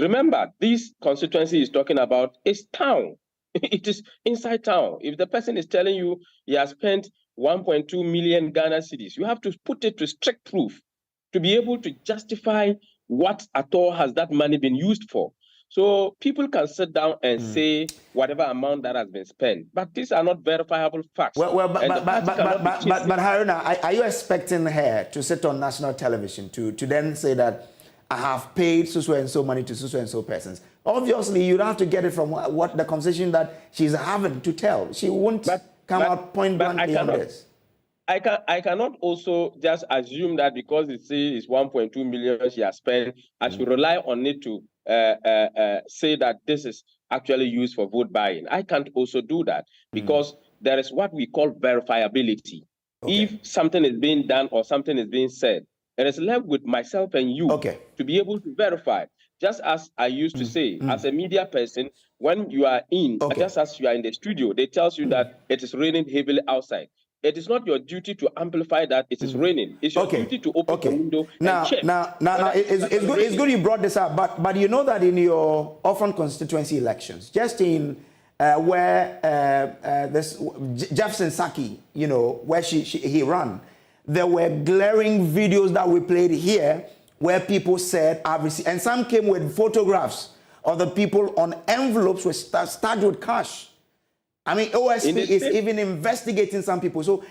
Remember, this constituency is talking about is town. It is inside town. If the person is telling you he has spent 1.2 million Ghana cedis, you have to put it to strict proof to be able to justify what at all has that money been used for. So people can sit down and say whatever amount that has been spent, but these are not verifiable facts.
But Haruna, are you expecting her to sit on national television to then say that I have paid so and so money to so and so persons? Obviously, you'd have to get it from what the conversation that she's having to tell. She won't come out point blank beyond this.
I cannot also just assume that because it says it's 1.2 million she has spent, I should rely on it to say that this is actually used for vote buying. I can't also do that because there is what we call verifiability. Okay. If something is being done or something is being said, it is left with myself and you to be able to verify. Just as I used to say, as a media person, when you are just as you are in the studio, they tell you that it is raining heavily outside. It is not your duty to amplify that it is raining. It's your duty to open the window and check.
Now, it's good you brought this up, but you know that in your often constituency elections, just in where this Jefferson Saki, you know, where he ran, there were glaring videos that we played here where people said, I've received, and some came with photographs of the people on envelopes were started with cash. I mean, OSP is even investigating some people. So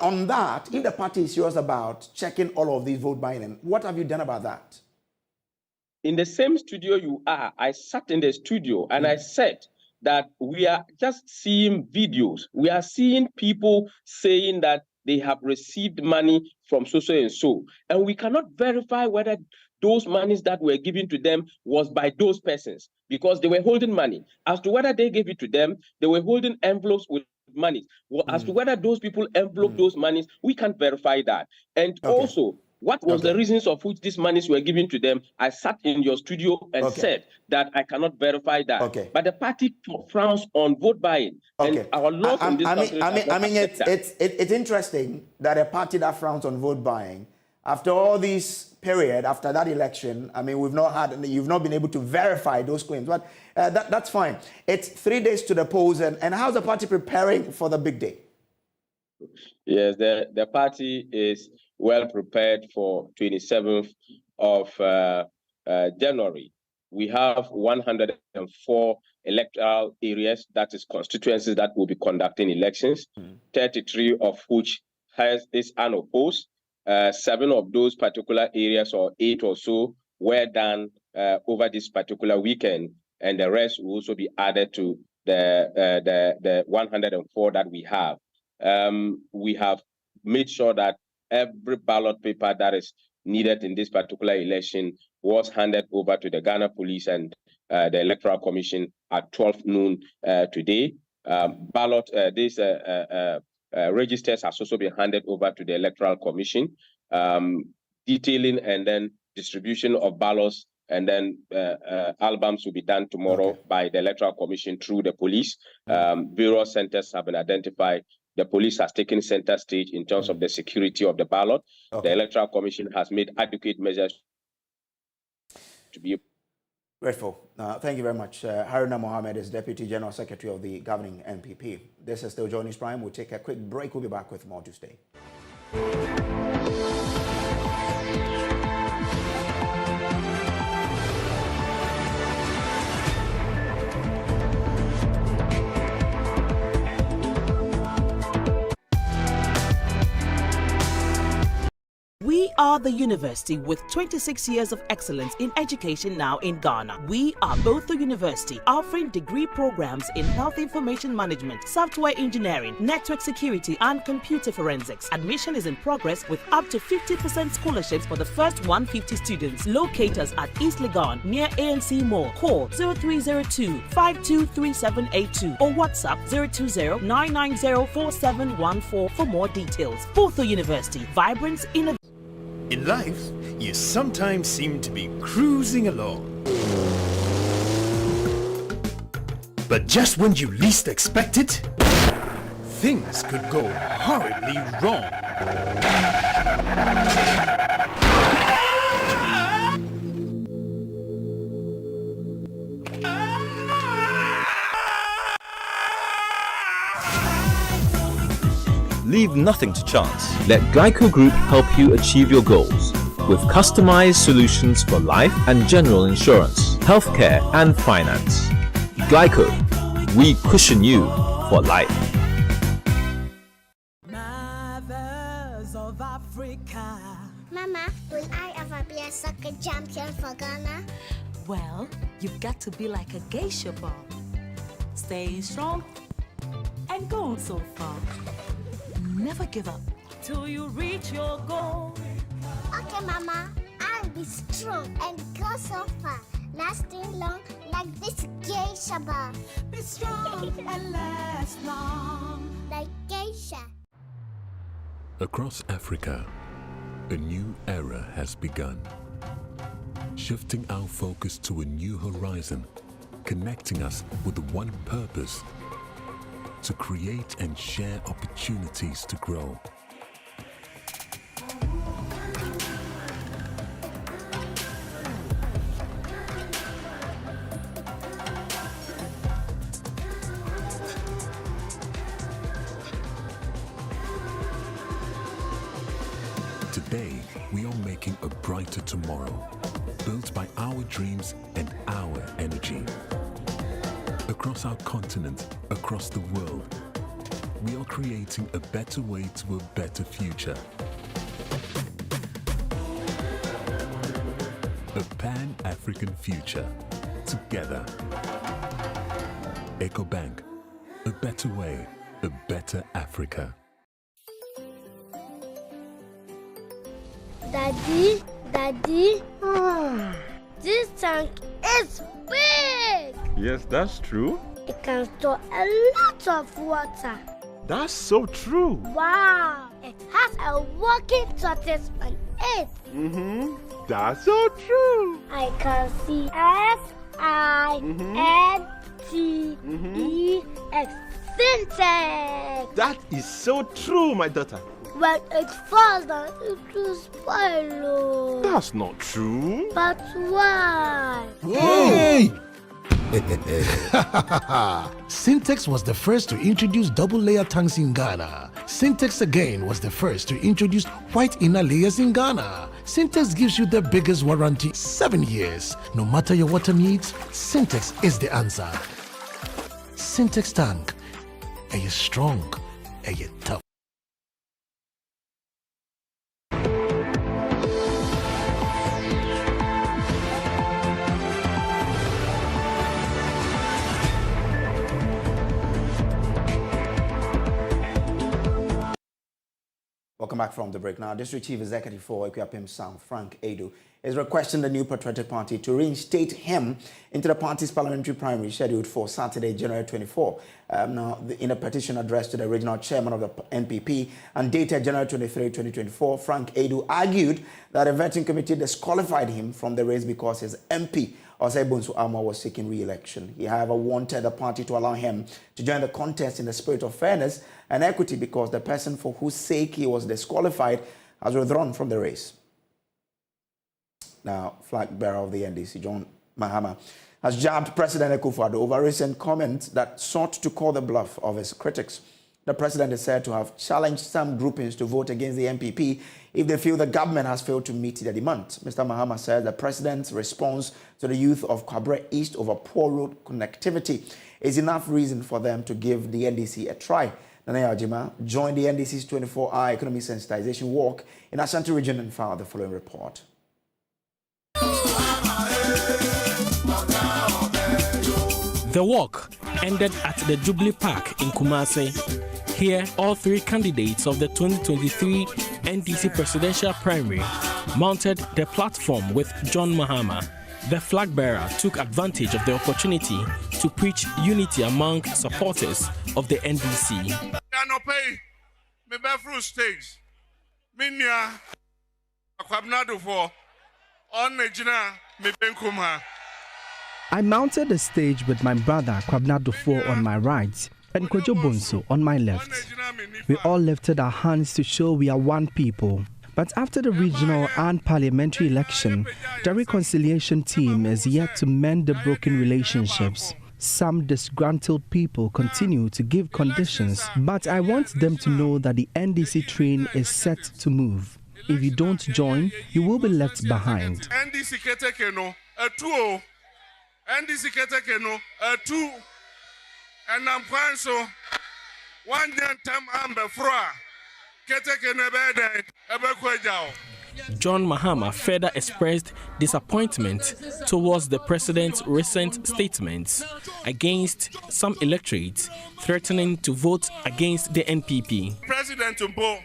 on that, if the party is serious about checking all of these vote buying, what have you done about that?
In the same studio you are, I sat in the studio and I said that we are just seeing videos. We are seeing people saying that they have received money from so and so, and we cannot verify whether those monies that were given to them was by those persons, because they were holding money. As to whether they gave it to them, they were holding envelopes with money. Well, as to whether those people enveloped those monies, we can't verify that. And also, what was the reasons of which these monies were given to them? I sat in your studio and said that I cannot verify that. But the party frowns on vote buying. And our laws in this country
it's interesting that a party that frowns on vote buying, after all this period, after that election, I mean, you've not been able to verify those claims, but that's fine. It's 3 days to the polls, and how's the party preparing for the big day?
Yes, the party is well prepared for 27th of January. We have 104 electoral areas, that is constituencies that will be conducting elections, 33 of which is unopposed. 7 of those particular areas, or 8 or so, were done over this particular weekend, and the rest will also be added to the 104 that we have. We have made sure that every ballot paper that is needed in this particular election was handed over to the Ghana Police and the Electoral Commission at 12 noon today. These registers has also been handed over to the Electoral Commission, detailing and then distribution of ballots, and then albums will be done tomorrow by the Electoral Commission through the police. Various centers have been identified. The police has taken center stage in terms of the security of the ballot. The Electoral Commission has made adequate measures to be
grateful. Thank you very much. Haruna Mohammed is Deputy General Secretary of the governing NPP. This is still JoyNews Prime. We'll take a quick break. We'll be back with more to stay.
We are the university with 26 years of excellence in education now in Ghana. We are both the university offering degree programs in health information management, software engineering, network security, and computer forensics. Admission is in progress with up to 50% scholarships for the first 150 students. Locate us at East Legon near ANC Mall. Call 0302-523782 or WhatsApp 020-990-4714 for more details. Both the university, vibrance, innovation.
In life, you sometimes seem to be cruising along. But just when you least expect it, things could go horribly wrong.
Leave nothing to chance. Let Glyco Group help you achieve your goals with customized solutions for life and general insurance, healthcare and finance. Glyco, we cushion you for life.
Mothers of Africa. Mama, will I ever be a soccer champion for Ghana?
Well, you've got to be like a geisha ball. Stay strong and go so far. Never give up till you reach your goal.
Okay, Mama, I'll be strong and go so far, lasting long like this geisha bar.
Be strong and last long
like geisha.
Across Africa, a new era has begun, shifting our focus to a new horizon, connecting us with one purpose: to create and share opportunities to grow. Today, we are making a brighter tomorrow, built by our dreams and our energy. Across our continent, across the world, we are creating a better way to a better future. A Pan-African future. Together. EcoBank. A better way, a better Africa.
Daddy, this tank is big.
Yes, that's true.
It can store a lot of water.
That's so true.
Wow, it has a working tortoise on it.
That's so true.
I can see S-I-N-T-E-X. Syntax.
That is so true, my daughter.
When it falls down, it will spoil.
That's not true.
But why?
Hey! Syntex was the first to introduce double-layer tanks in Ghana. Syntex again was the first to introduce white inner layers in Ghana. Syntex gives you the biggest warranty, 7 years. No matter your water needs, Syntex is the answer. Syntex tank. Are you strong? Are you tough?
Welcome back from the break. Now, District Chief Executive for Equiapim South, Frank Edu, is requesting the new Patriotic Party to reinstate him into the party's parliamentary primary scheduled for Saturday, January 24. In a petition addressed to the regional chairman of the NPP and dated January 23, 2024, Frank Edu argued that a vetting committee disqualified him from the race because his MP, Osei Ama, was seeking re-election. He, however, wanted the party to allow him to join the contest in the spirit of fairness and equity because the person for whose sake he was disqualified has withdrawn from the race. Now, flag bearer of the NDC, John Mahama, has jabbed President Akufo-Addo over recent comments that sought to call the bluff of his critics. The president is said to have challenged some groupings to vote against the NPP if they feel the government has failed to meet their demand. Mr. Mahama said the president's response to the youth of Kwabre East over poor road connectivity is enough reason for them to give the NDC a try. Nana Yajima joined the NDC's 24-hour economic sensitization walk in Ashanti region and filed the following report.
The walk ended at the Jubilee Park in Kumasi. Here, all three candidates of the 2023 NDC presidential primary mounted the platform with John Mahama. The flag bearer took advantage of the opportunity to preach unity among supporters of the NDC.
I mounted the stage with my brother Kwabena Dufo on my right and Kojo Bonso on my left. We all lifted our hands to show we are one people. But after the regional and parliamentary election, the reconciliation team is yet to mend the broken relationships. Some disgruntled people continue to give conditions, but I want them to know that the NDC train is set to move. If you don't join, you will be left behind.
NDC ketekeno a 2 NDC ketekeno a 2 and I'm so one time amber fra ketekeno bed ebekwejaw.
John Mahama further expressed disappointment towards the president's recent statements against some electorates threatening to vote against the NPP.
President Umbo.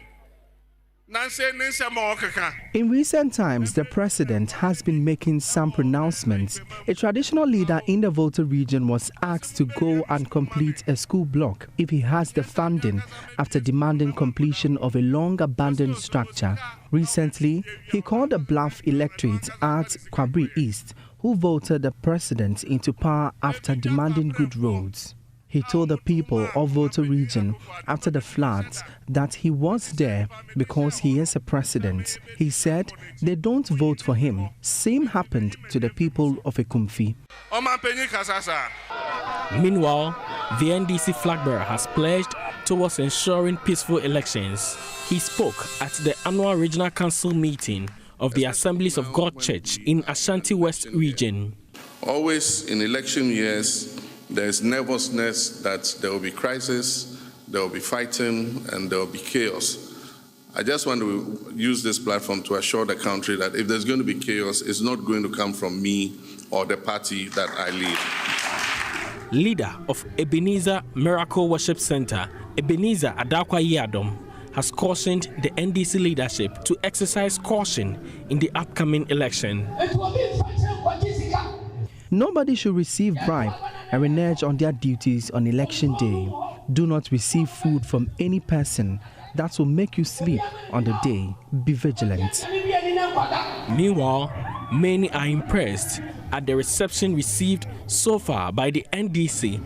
In recent times, the president has been making some pronouncements. A traditional leader in the Volta region was asked to go and complete a school block if he has the funding after demanding completion of a long-abandoned structure. Recently, he called a bluff electorate at Kwabre East, who voted the president into power after demanding good roads. He told the people of Volta region after the floods that he was there because he is a president. He said they don't vote for him. Same happened to the people of Ekumfi.
Meanwhile, the NDC flag bearer has pledged towards ensuring peaceful elections. He spoke at the annual regional council meeting of the Assemblies of God Church in Ashanti West region.
Always in election years, there's nervousness that there will be crisis, there will be fighting, and there will be chaos. I just want to use this platform to assure the country that if there's going to be chaos, it's not going to come from me or the party that I lead.
Leader of Ebenezer Miracle Worship Center, Ebenezer Adakwa Yadom, has cautioned the NDC leadership to exercise caution in the upcoming election.
Nobody should receive bribe and renege on their duties on election day. Do not receive food from any person that will make you sleep on the day. Be vigilant.
Meanwhile, many are impressed at the reception received so far by the NDC.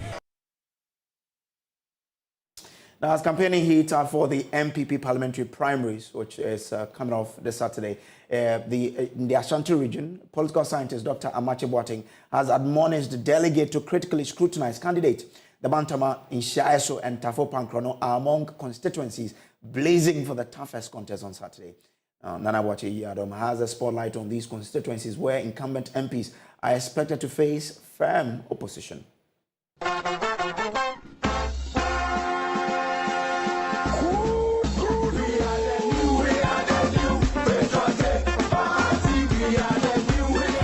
Now, as campaigning heat for the MPP parliamentary primaries, which is coming off this Saturday, in the Ashanti region, political scientist Dr. Amache Boateng has admonished the delegate to critically scrutinize candidates. The Bantama, Inshaeso, and Tafo Pankrono are among constituencies blazing for the toughest contest on Saturday. Nana Wache Yadom has a spotlight on these constituencies where incumbent MPs are expected to face firm opposition.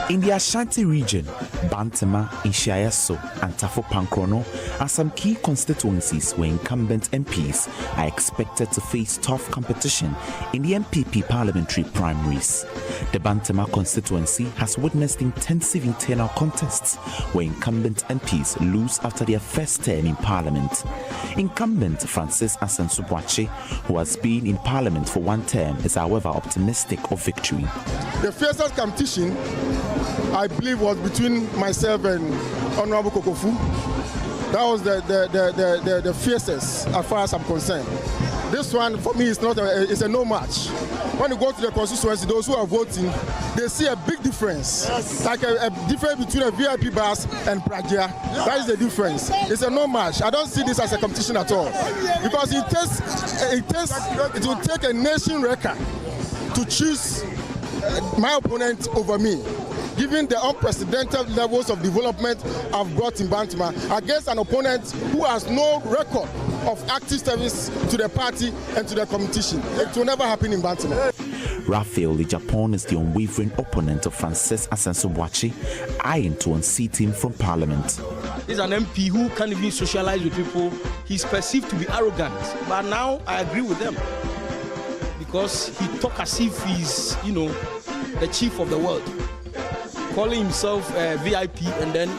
In the Ashanti region, Bantama, Inshaeso, and Tafo Pankrono are some key constituencies where incumbent MPs are expected to face tough competition in the MPP parliamentary primaries. The Bantama constituency has witnessed intensive internal contests where incumbent MPs lose after their first term in parliament. Incumbent Francis Asensubuachi, who has been in parliament for one term, is however optimistic of victory.
The fiercest competition, I believe, was between myself and Honorable Kokofu. That was the fiercest as far as I'm concerned. This one, for me, is not it's a no match. When you go to the constituency, those who are voting, they see a big difference. Yes. Like a difference between a VIP bus and Pragia. Yeah. That is the difference. It's a no match. I don't see this as a competition at all. Because it will take a nation record to choose my opponent over me, given the unprecedented levels of development I've brought in Bantama against an opponent who has no record of active service to the party and to the competition. It will never happen in Bantama.
Raphael Lijapon is the unwavering opponent of Francis Asensubuachi, eyeing to unseat him from parliament.
He's an MP who can't even socialize with people. He's perceived to be arrogant, but now I agree with them because he talks as if he's, the chief of the world, calling himself VIP, and then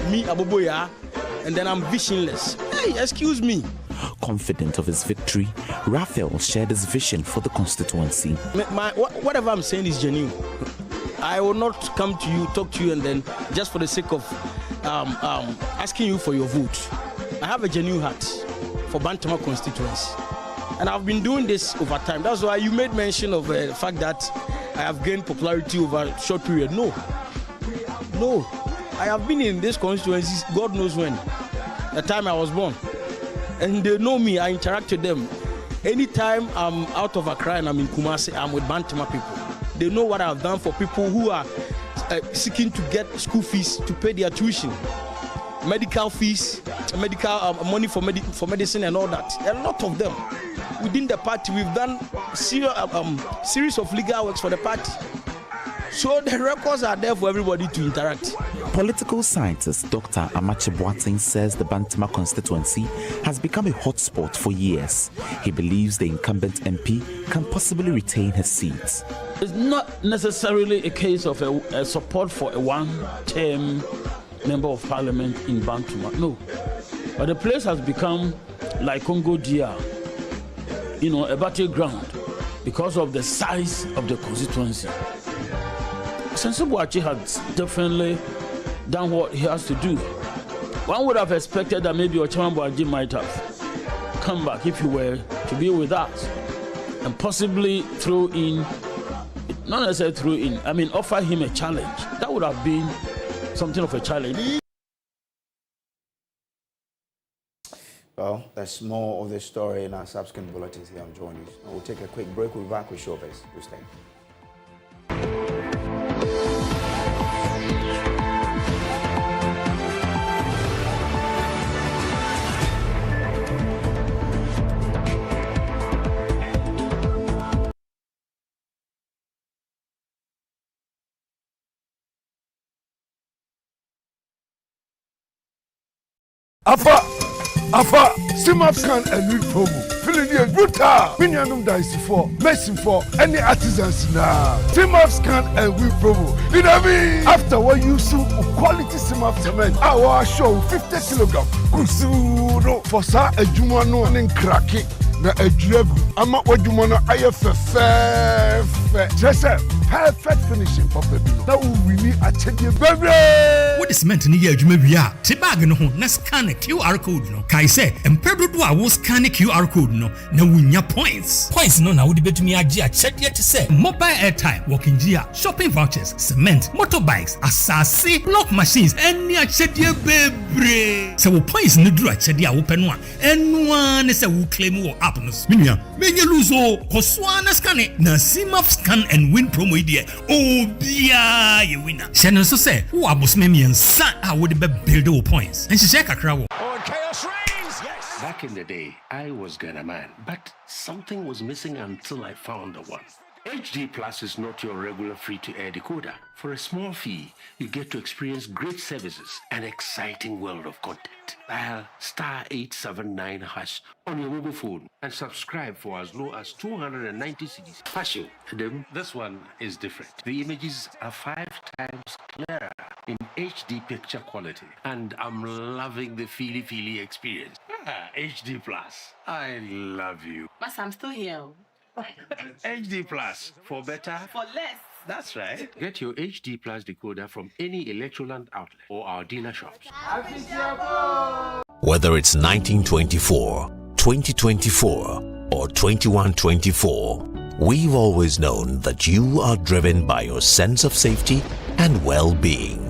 me Aboboya, and then I'm visionless. Hey, excuse me.
Confident of his victory, Raphael shared his vision for the constituency.
Whatever I'm saying is genuine. I will not come to you, talk to you, and then just for the sake of asking you for your vote. I have a genuine heart for Bantama constituency, and I've been doing this over time. That's why you made mention of the fact that I have gained popularity over a short period. No, I have been in this constituency, God knows when, the time I was born. And they know me, I interact with them. Anytime I'm out of Accra and I'm in Kumasi, I'm with Bantama people. They know what I've done for people who are seeking to get school fees to pay their tuition, medical fees, medical money for medicine and all that. A lot of them. Within the party, we've done series of legal works for the party. So the records are there for everybody to interact.
Political scientist Dr. Amache Boateng says the Bantama constituency has become a hotspot for years. He believes the incumbent MP can possibly retain his seat.
It's not necessarily a case of a support for a one-term member of parliament in Bantama. No. But the place has become like Congo DR, a battleground because of the size of the constituency. Asensubuachi has definitely done what he has to do. One would have expected that maybe Ochaman Boaji might have come back if he were to be with us and possibly throw in, not necessarily throw in, offer him a challenge. That would have been something of a challenge.
Well, there's more of this story in our subsequent bulletins here on JoyNews. We'll take a quick break. We'll be back with Showbiz. Do stay.
Afa, Simap can and read promo. Feeling the brutal. Minianum dice for, messing for any artisans now. Simap can and read promo. You know me? After what you sue quality Simap cement, our show 50 kilogram. Kusuno for sa a jumano and cracky. Na a drebu. I'm not what you want to IFF. Just a perfect finishing for baby. Now we need a check your baby.
What is meant in the year you may be at? Tibag no, na scan a QR code no. Kai say, and Pedro will scan a QR code no. Now win your points. Points no, now would bet me a check yet to say. Mobile airtime, walking gear, shopping vouchers, cement, motorbikes, assassin, block machines, and near check your baby. So points no do a check the open one. And one is a who claim war happiness. Minya, may you lose all, Koswana scan it. Na Simap scan and win promo idea. Oh, yeah, you winner. Shannon so say, who are most me and son, I would be build points. And she said, Kakrawo.
Oh, and chaos reigns. Yes. Back in the day, I was Ghana man, but something was missing until I found the one. HD Plus is not your regular free-to-air decoder. For a small fee, you get to experience great services and exciting world of content. Dial *879# on your mobile phone and subscribe for as low as 290 cedis. Fashion, this one is different. The images are 5 times clearer in HD picture quality, and I'm loving the feely experience. HD Plus, I love you.
Mas I'm still here.
HD Plus, for better,
for less.
That's right. Get your HD Plus decoder from any Electroland outlet or our dealer shops.
Whether it's 1924, 2024, or 2124, we've always known that you are driven by your sense of safety and well-being.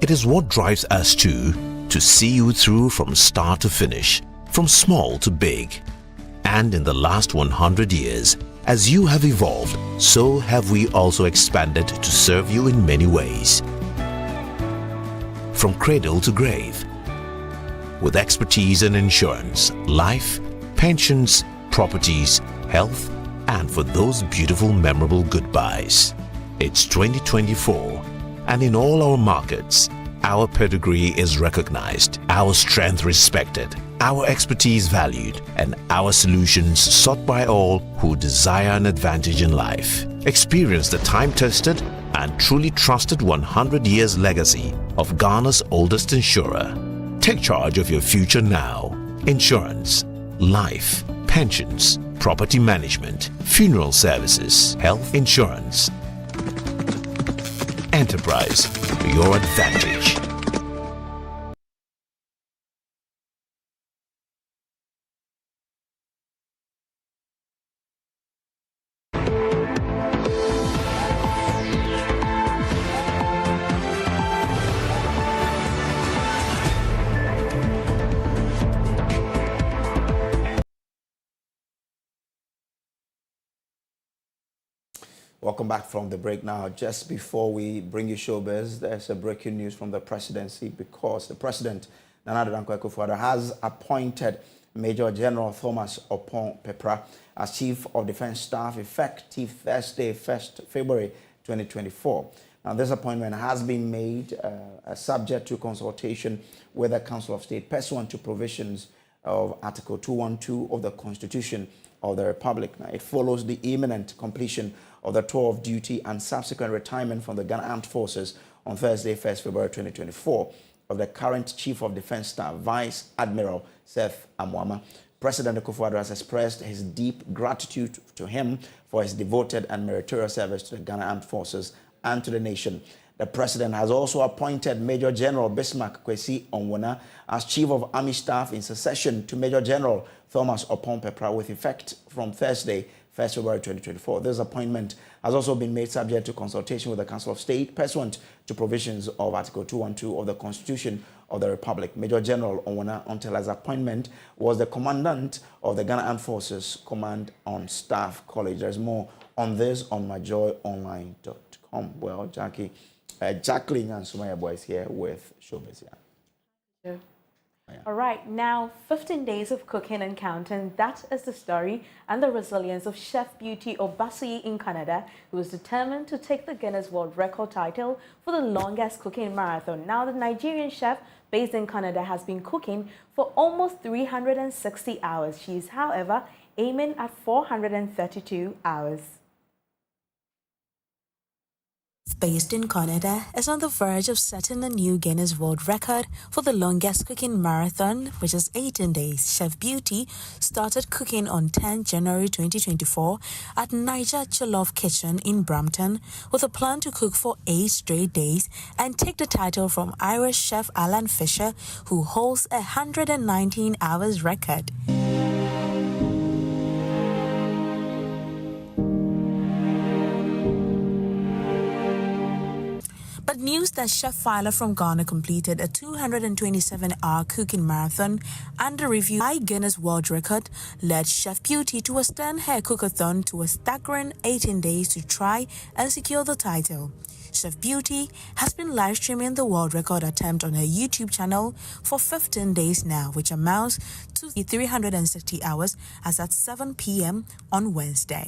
It is what drives us to see you through from start to finish, from small to big. And in the last 100 years, as you have evolved, so have we also expanded to serve you in many ways. From cradle to grave, with expertise in insurance, life, pensions, properties, health, and for those beautiful memorable goodbyes. It's 2024, and in all our markets, our pedigree is recognized, our strength respected, our expertise valued, and our solutions sought by all who desire an advantage in life. Experience the time-tested and truly trusted 100 years legacy of Ghana's oldest insurer. Take charge of your future now. Insurance, life, pensions, property management, funeral services, health insurance. Enterprise, your advantage.
Welcome back from the break now. Just before we bring you showbiz, there's a breaking news from the presidency because the president, Nana Addo Dankwa Akufo-Addo, has appointed Major General Thomas Opon-Pepra as Chief of Defense Staff effective Thursday, 1st February 2024. Now, this appointment has been made subject to consultation with the Council of State pursuant to provisions of Article 212 of the Constitution of the Republic. Now, it follows the imminent completion of the tour of duty and subsequent retirement from the Ghana Armed Forces on Thursday, 1st February 2024, of the current Chief of Defense Staff, Vice Admiral Seth Amwama. President Akufo-Addo has expressed his deep gratitude to him for his devoted and meritorious service to the Ghana Armed Forces and to the nation. The president has also appointed Major General Bismarck Kwesi Onwuna as Chief of Army Staff in succession to Major General Thomas Opon-Pepra with effect from Thursday, 1st February 2024. This appointment has also been made subject to consultation with the Council of State pursuant to provisions of Article 212 of the Constitution of the Republic. Major General Onwuna, until his appointment, was the commandant of the Ghana Armed Forces Command on Staff College. There's more on this on myjoyonline.com. Well, Jacqueline and Sumaya Boy is here with Showbiz.
Yeah.
All right, now 15 days of cooking and counting. That is the story and the resilience of Chef Beauty Obasi in Canada, who is determined to take the Guinness World Record title for the longest cooking marathon. Now, the Nigerian chef based in Canada has been cooking for almost 360 hours. She is, however, aiming at 432 hours.
Based in Canada, is on the verge of setting a new Guinness World Record for the longest cooking marathon, which is 18 days. Chef Beauty started cooking on 10 January 2024 at Niger Jollof Kitchen in Brampton with a plan to cook for 8 straight days and take the title from Irish chef Alan Fisher, who holds a 119 hours record. But news that Chef Filer from Ghana completed a 227-hour cooking marathon under review by Guinness World Record led Chef Beauty to extend her cookathon to a staggering 18 days to try and secure the title. Chef Beauty has been live streaming the world record attempt on her YouTube channel for 15 days now, which amounts to 360 hours as at 7 p.m. on Wednesday.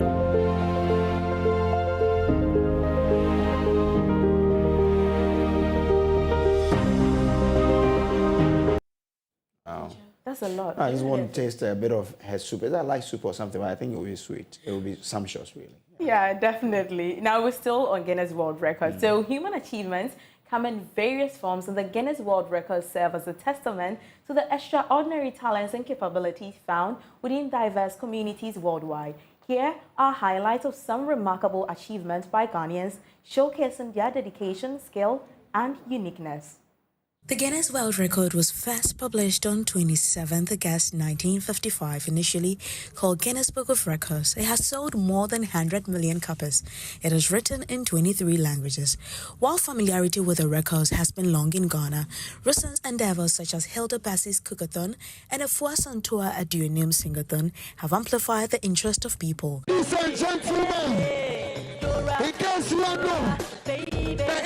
That's a lot.
I just want to taste a bit of her soup. Is that like soup or something? But I think it will be sweet. It will be sumptuous, really.
Yeah, definitely. Now, we're still on Guinness World Record. So human achievements come in various forms, and the Guinness World Records serve as a testament to the extraordinary talents and capabilities found within diverse communities worldwide. Here are highlights of some remarkable achievements by Ghanaians, showcasing their dedication, skill, and uniqueness.
The Guinness World Record was first published on 27th August 1955, initially called Guinness Book of Records. It has sold more than 100 million copies. It is written in 23 languages. While familiarity with the records has been long in Ghana, recent endeavors such as Hilda Bassey's Cookathon and a Fuasantoa at JoyNews Singathon have amplified the interest of people.
Ladies and gentlemen, in case you don't know, the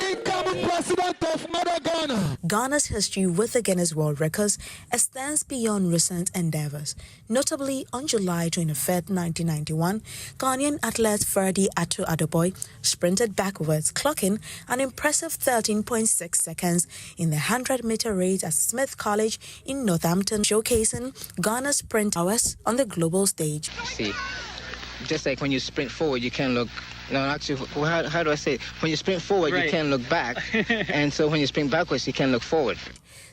incoming president of Mother Ghana.
Ghana's history with the Guinness World Records extends beyond recent endeavors. Notably, on July 23, 1991, Ghanaian athlete Ferdy Atu Adoboy sprinted backwards, clocking an impressive 13.6 seconds in the 100-meter race at Smith College in Northampton, showcasing Ghana's sprint prowess on the global stage.
See, just like when you sprint forward, you can't look. No, actually, how do I say it? When you sprint forward, right, you can't look back. And so when you sprint backwards, you can't look forward.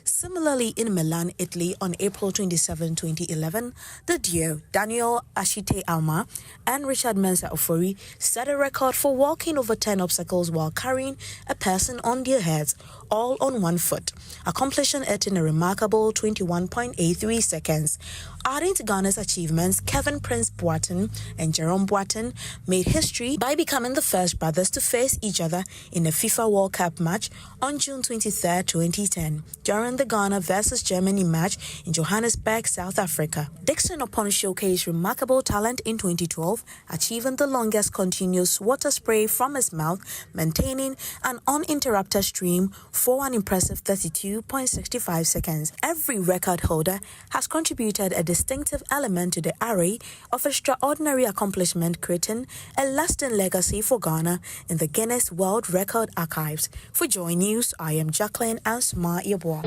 Similarly, in Milan, Italy, on April 27, 2011, the duo Daniel Ashite Alma and Richard Mensah Ofori set a record for walking over 10 obstacles while carrying a person on their heads, all on one foot, accomplishing it in a remarkable 21.83 seconds. Adding to Ghana's achievements, Kevin Prince Boateng and Jerome Boateng made history by becoming the first brothers to face each other in a FIFA World Cup match on June 23, 2010, during the Ghana versus Germany match in Johannesburg, South Africa. Dixon Upon showcased remarkable talent in 2012, achieving the longest continuous water spray from his mouth, maintaining an uninterrupted stream for an impressive 32.65 seconds. Every record holder has contributed a distinctive element to the array of extraordinary accomplishment, creating a lasting legacy for Ghana in the Guinness World Record archives. For JoyNews, I am Jacqueline Ansma Yeboah.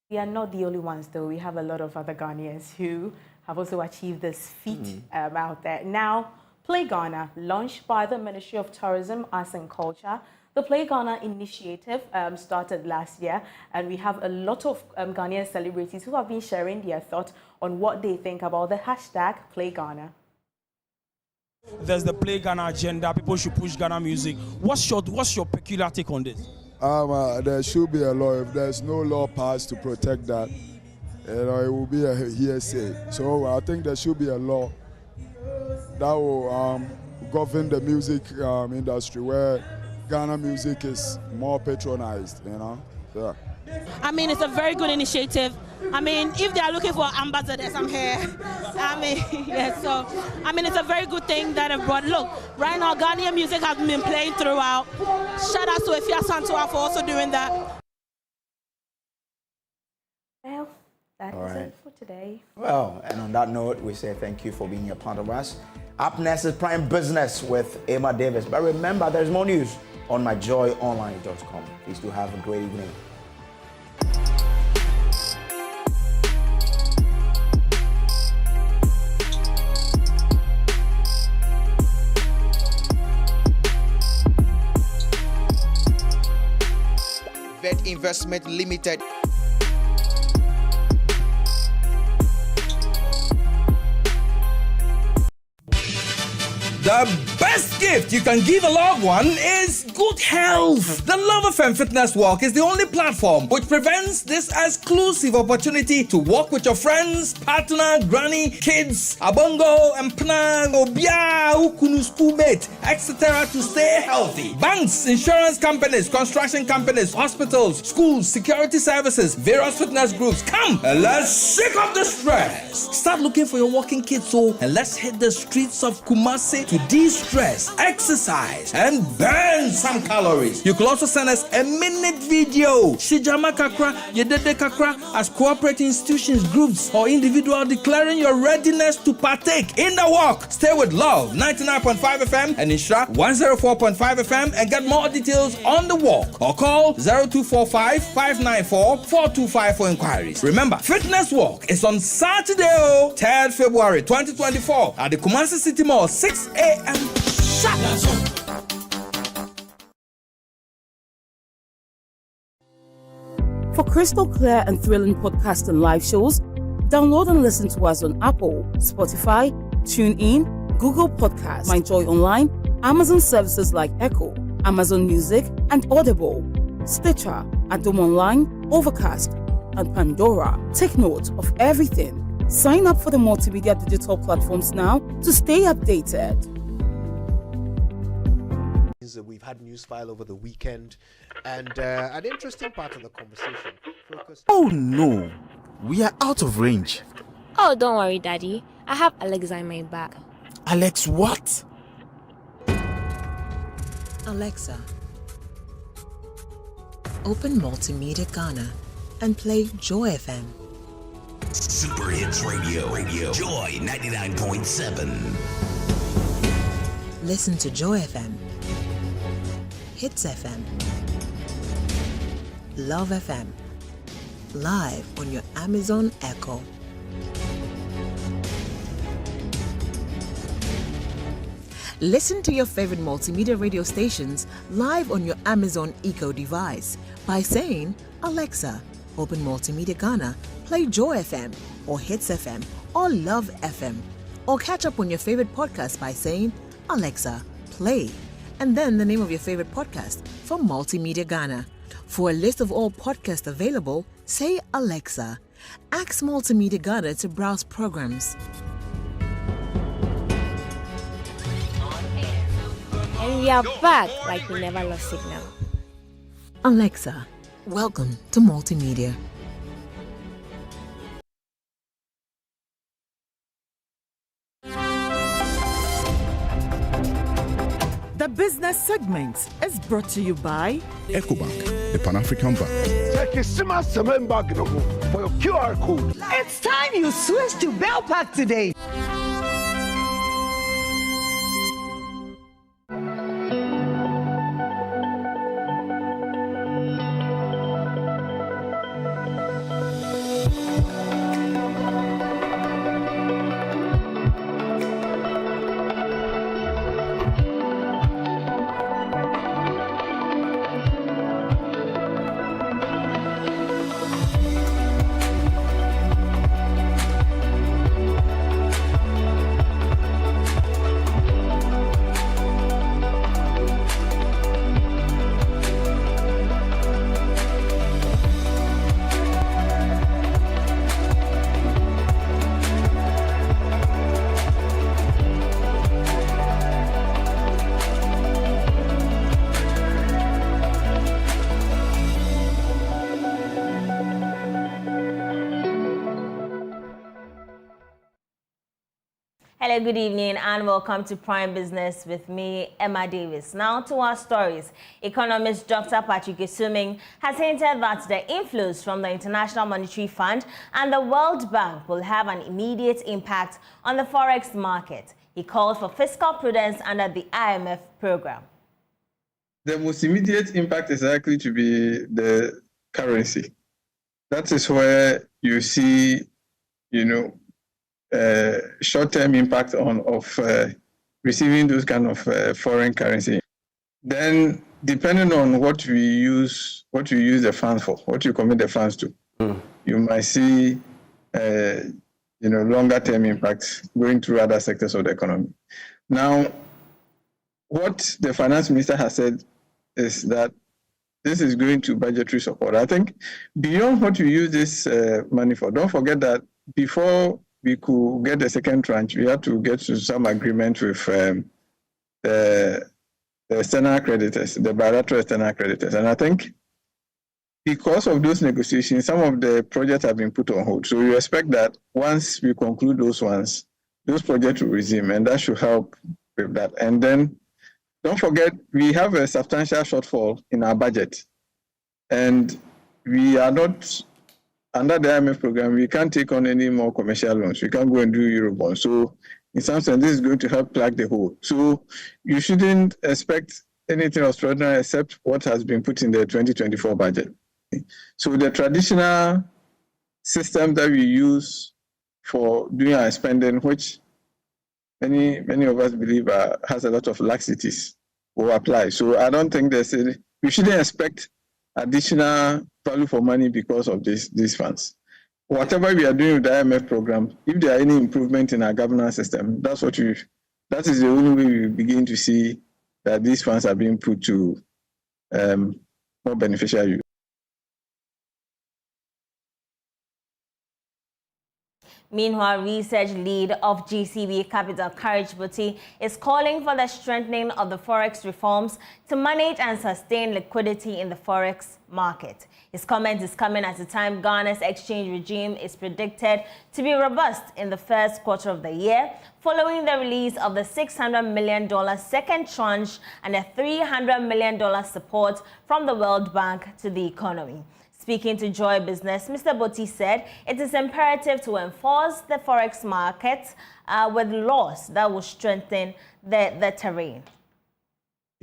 We are not the only ones, though. We have a lot of other Ghanaians who have also achieved this feat out there. Now, Play Ghana, launched by the Ministry of Tourism, Arts and Culture. The Play Ghana initiative started last year, and we have a lot of Ghanaian celebrities who have been sharing their thoughts on what they think about the hashtag Play Ghana.
There's the Play Ghana agenda. People should push Ghana music. What's your peculiar take on this?
There should be a law. If there's no law passed to protect that, it will be a hearsay. So I think there should be a law that will govern the music industry, where Ghana music is more patronized, Yeah.
I mean, it's a very good initiative.
I mean, if they are looking for ambassadors, I'm here. I mean, yes, so, I mean, it's a very good thing that I've brought. Look, right now, Ghanaian music has been playing throughout. Shout out to Efia Santua for also doing that.
Well, that is it for today.
Well, and on that note, we say thank you for being a part of us. Up next is Prime Business with Emma Davis. But remember, there's more news on myjoyonline.com. Please do have a great evening.
Vet Investment Limited.
The best gift you can give a loved one is good health. The Love FM Fitness Walk is the only platform which prevents this exclusive opportunity to walk with your friends, partner, granny, kids, abongo, empna, obia, ukunu, schoolmate, etc. to stay healthy. Banks, insurance companies, construction companies, hospitals, schools, security services, various fitness groups. Come and let's shake off the stress. Start looking for your walking kit and let's hit the streets of Kumasi to de-stress, exercise, and burn some calories. You can also send us a minute video. Shijama Kakra, Yedede Kakra, as cooperating institutions, groups, or individual declaring your readiness to partake in the walk. Stay with Love 99.5 FM and Inshra 104.5 FM and get more details on the walk. Or call 0245 594 425 for inquiries. Remember, Fitness Walk is on Saturday, 3rd February 2024 at the Kumasi City Mall, 6 a.m.
For crystal clear and thrilling podcasts and live shows, download and listen to us on Apple, Spotify, TuneIn, Google Podcasts, MyJoy Online, Amazon services like Echo, Amazon Music, and Audible, Stitcher, Adom Online, Overcast, and Pandora. Take note of everything. Sign up for the multimedia digital platforms now to stay updated.
We've had news file over the weekend, and an interesting part of the conversation focused.
Oh no, we are out of range.
Oh, don't worry, Daddy. I have Alexa in my bag.
Alex, what?
Alexa, open Multimedia Ghana and play Joy FM.
Super Hits Radio, Joy 99.7.
Listen to Joy FM, Hits FM, Love FM, live on your Amazon Echo. Listen to your favorite multimedia radio stations live on your Amazon Echo device by saying, Alexa, open Multimedia Ghana, play Joy FM or Hits FM or Love FM. Or catch up on your favorite podcast by saying, Alexa, play, and then the name of your favorite podcast from Multimedia Ghana. For a list of all podcasts available, say Alexa. Ask Multimedia Ghana to browse programs.
And we are back like we never lost signal.
Alexa, welcome to Multimedia.
The business segment is brought to you by
EcoBank, the Pan-African Bank.
For your QR code.
It's time you switch to Bell Pack today.
Hello, good evening, and welcome to Prime Business with me, Emma Davis. Now to our stories. Economist Dr. Patrick Isuming has hinted that the inflows from the International Monetary Fund and the World Bank will have an immediate impact on the forex market. He called for fiscal prudence under the IMF program.
The most immediate impact is likely to be the currency. That is where you see, short-term impact of receiving those kind of foreign currency. Then, depending on what you use the funds for, what you commit the funds to, you might see, longer-term impacts going through other sectors of the economy. Now, what the finance minister has said is that this is going to budgetary support. I think beyond what you use this money for, don't forget that before we could get the second tranche, we had to get to some agreement with the external creditors, the bilateral external creditors. And I think because of those negotiations, some of the projects have been put on hold. So we expect that once we conclude those ones, those projects will resume, and that should help with that. And then don't forget, we have a substantial shortfall in our budget. And we are not, under the IMF program, we can't take on any more commercial loans. We can't go and do Eurobonds. So in some sense, this is going to help plug the hole. So you shouldn't expect anything extraordinary except what has been put in the 2024 budget. So the traditional system that we use for doing our spending, which many of us believe has a lot of laxities, will apply. So I don't think we shouldn't expect additional value for money because of these funds. Whatever we are doing with the IMF program, if there are any improvement in our governance system, that is the only way we begin to see that these funds are being put to more beneficial use.
Meanwhile, research lead of GCB Capital, Courage Buti, is calling for the strengthening of the forex reforms to manage and sustain liquidity in the forex market. His comment is coming at a time Ghana's exchange regime is predicted to be robust in the first quarter of the year, following the release of the $600 million second tranche and a $300 million support from the World Bank to the economy. Speaking to Joy Business, Mr. Buti said it is imperative to enforce the forex market with laws that will strengthen the terrain.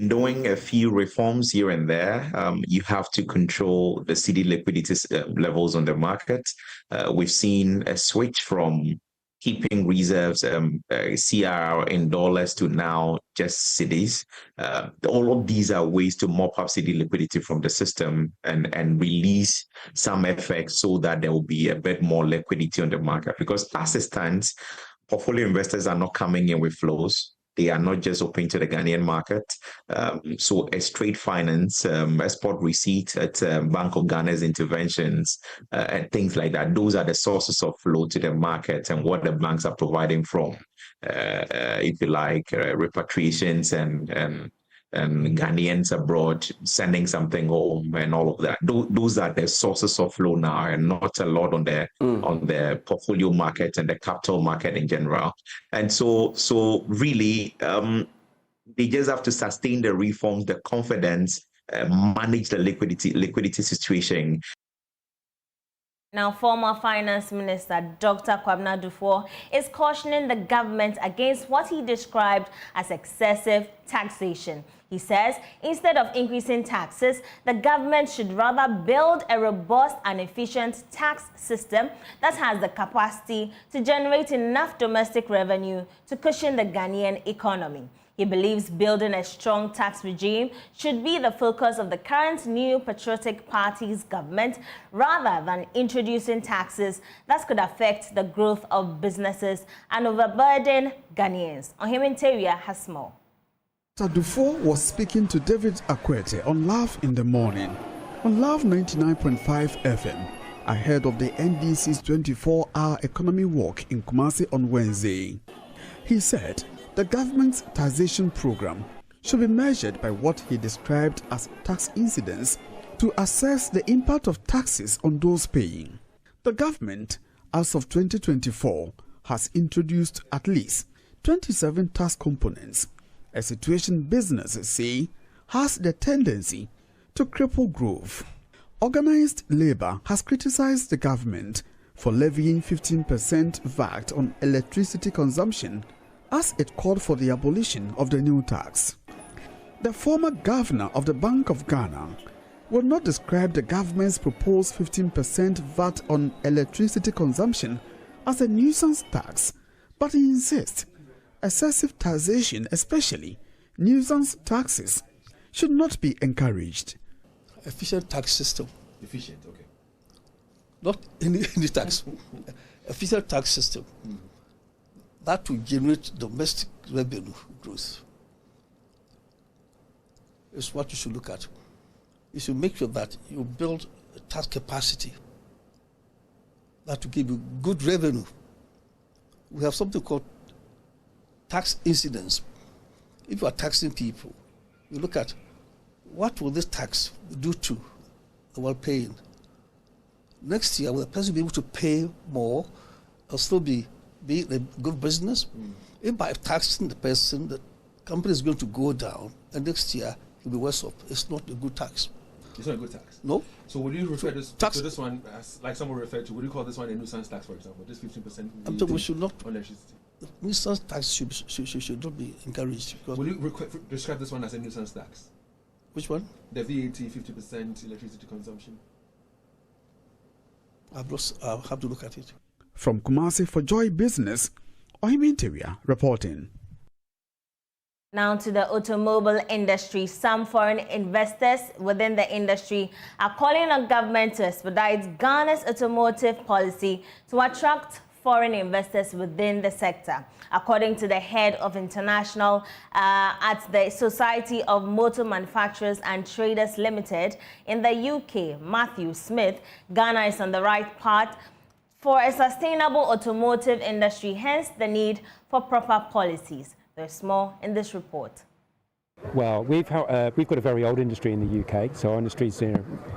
Doing a few reforms here and there, you have to control the cedi liquidity levels on the market. We've seen a switch from keeping reserves, CR in dollars to now just cedis. All of these are ways to mop up cedi liquidity from the system and release some effects so that there will be a bit more liquidity on the market. Because as it stands, portfolio investors are not coming in with flows. They are not just open to the Ghanaian market. So as trade finance, export receipts at Bank of Ghana's interventions and things like that, those are the sources of flow to the market and what the banks are providing from, if you like, repatriations and Ghanaians abroad sending something home and all of that. Those are the sources of flow now, and not a lot on the portfolio market and the capital market in general. And so really, they just have to sustain the reforms, the confidence, manage the liquidity situation.
Now, former Finance Minister Dr. Kwabena Duffuor is cautioning the government against what he described as excessive taxation. He says instead of increasing taxes, the government should rather build a robust and efficient tax system that has the capacity to generate enough domestic revenue to cushion the Ghanaian economy. He believes building a strong tax regime should be the focus of the current New Patriotic Party's government, rather than introducing taxes that could affect the growth of businesses and overburden Ghanaians. Ohiminteria has more.
Dr. Duffuor was speaking to David Akwete on Love in the Morning, on Love 99.5 FM, ahead of the NDC's 24-hour economy walk in Kumasi on Wednesday. He said the government's taxation program should be measured by what he described as tax incidence to assess the impact of taxes on those paying. The government, as of 2024, has introduced at least 27 tax components, a situation businesses say has the tendency to cripple growth. Organized labor has criticized the government for levying 15% VAT on electricity consumption as it called for the abolition of the new tax. The former governor of the Bank of Ghana would not describe the government's proposed 15% VAT on electricity consumption as a nuisance tax, but he insists excessive taxation, especially nuisance taxes, should not be encouraged.
Efficient tax system.
Efficient, okay.
Not any tax. Efficient tax system. That will generate domestic revenue growth. Is what you should look at. You should make sure that you build a tax capacity that will give you good revenue. We have something called tax incidence. If you are taxing people, you look at what will this tax do to the one paying. Next year, will the person be able to pay more or still be in a good business? If by taxing the person, the company is going to go down, and next year he'll be worse off. It's not a good tax.
It's not a good tax?
No.
So would you refer to this one as, like someone referred to, would you call this one a nuisance tax, for example? This 15%?
I'm talking we should not.
On electricity.
The nuisance tax should not be encouraged.
Will you describe this one as a nuisance tax?
Which one?
The VAT 50% electricity consumption.
I'll have to look at it.
From Kumasi for Joy Business, Ohiminteria reporting.
Now to the automobile industry. Some foreign investors within the industry are calling on government to expedite Ghana's automotive policy to attract foreign investors within the sector. According to the head of international at the Society of Motor Manufacturers and Traders Limited in the UK, Matthew Smith, Ghana is on the right path for a sustainable automotive industry, hence the need for proper policies. There's more in this report.
Well, we've got a very old industry in the UK, so our industry is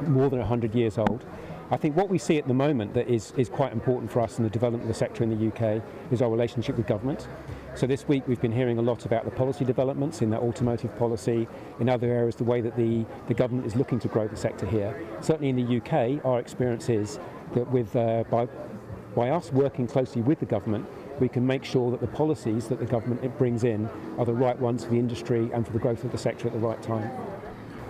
more than 100 years old. I think what we see at the moment that is quite important for us in the development of the sector in the UK is our relationship with government. So this week we've been hearing a lot about the policy developments in that automotive policy, in other areas the way that the government is looking to grow the sector here. Certainly in the UK, our experience is that by us working closely with the government, we can make sure that the policies that the government brings in are the right ones for the industry and for the growth of the sector at the right time.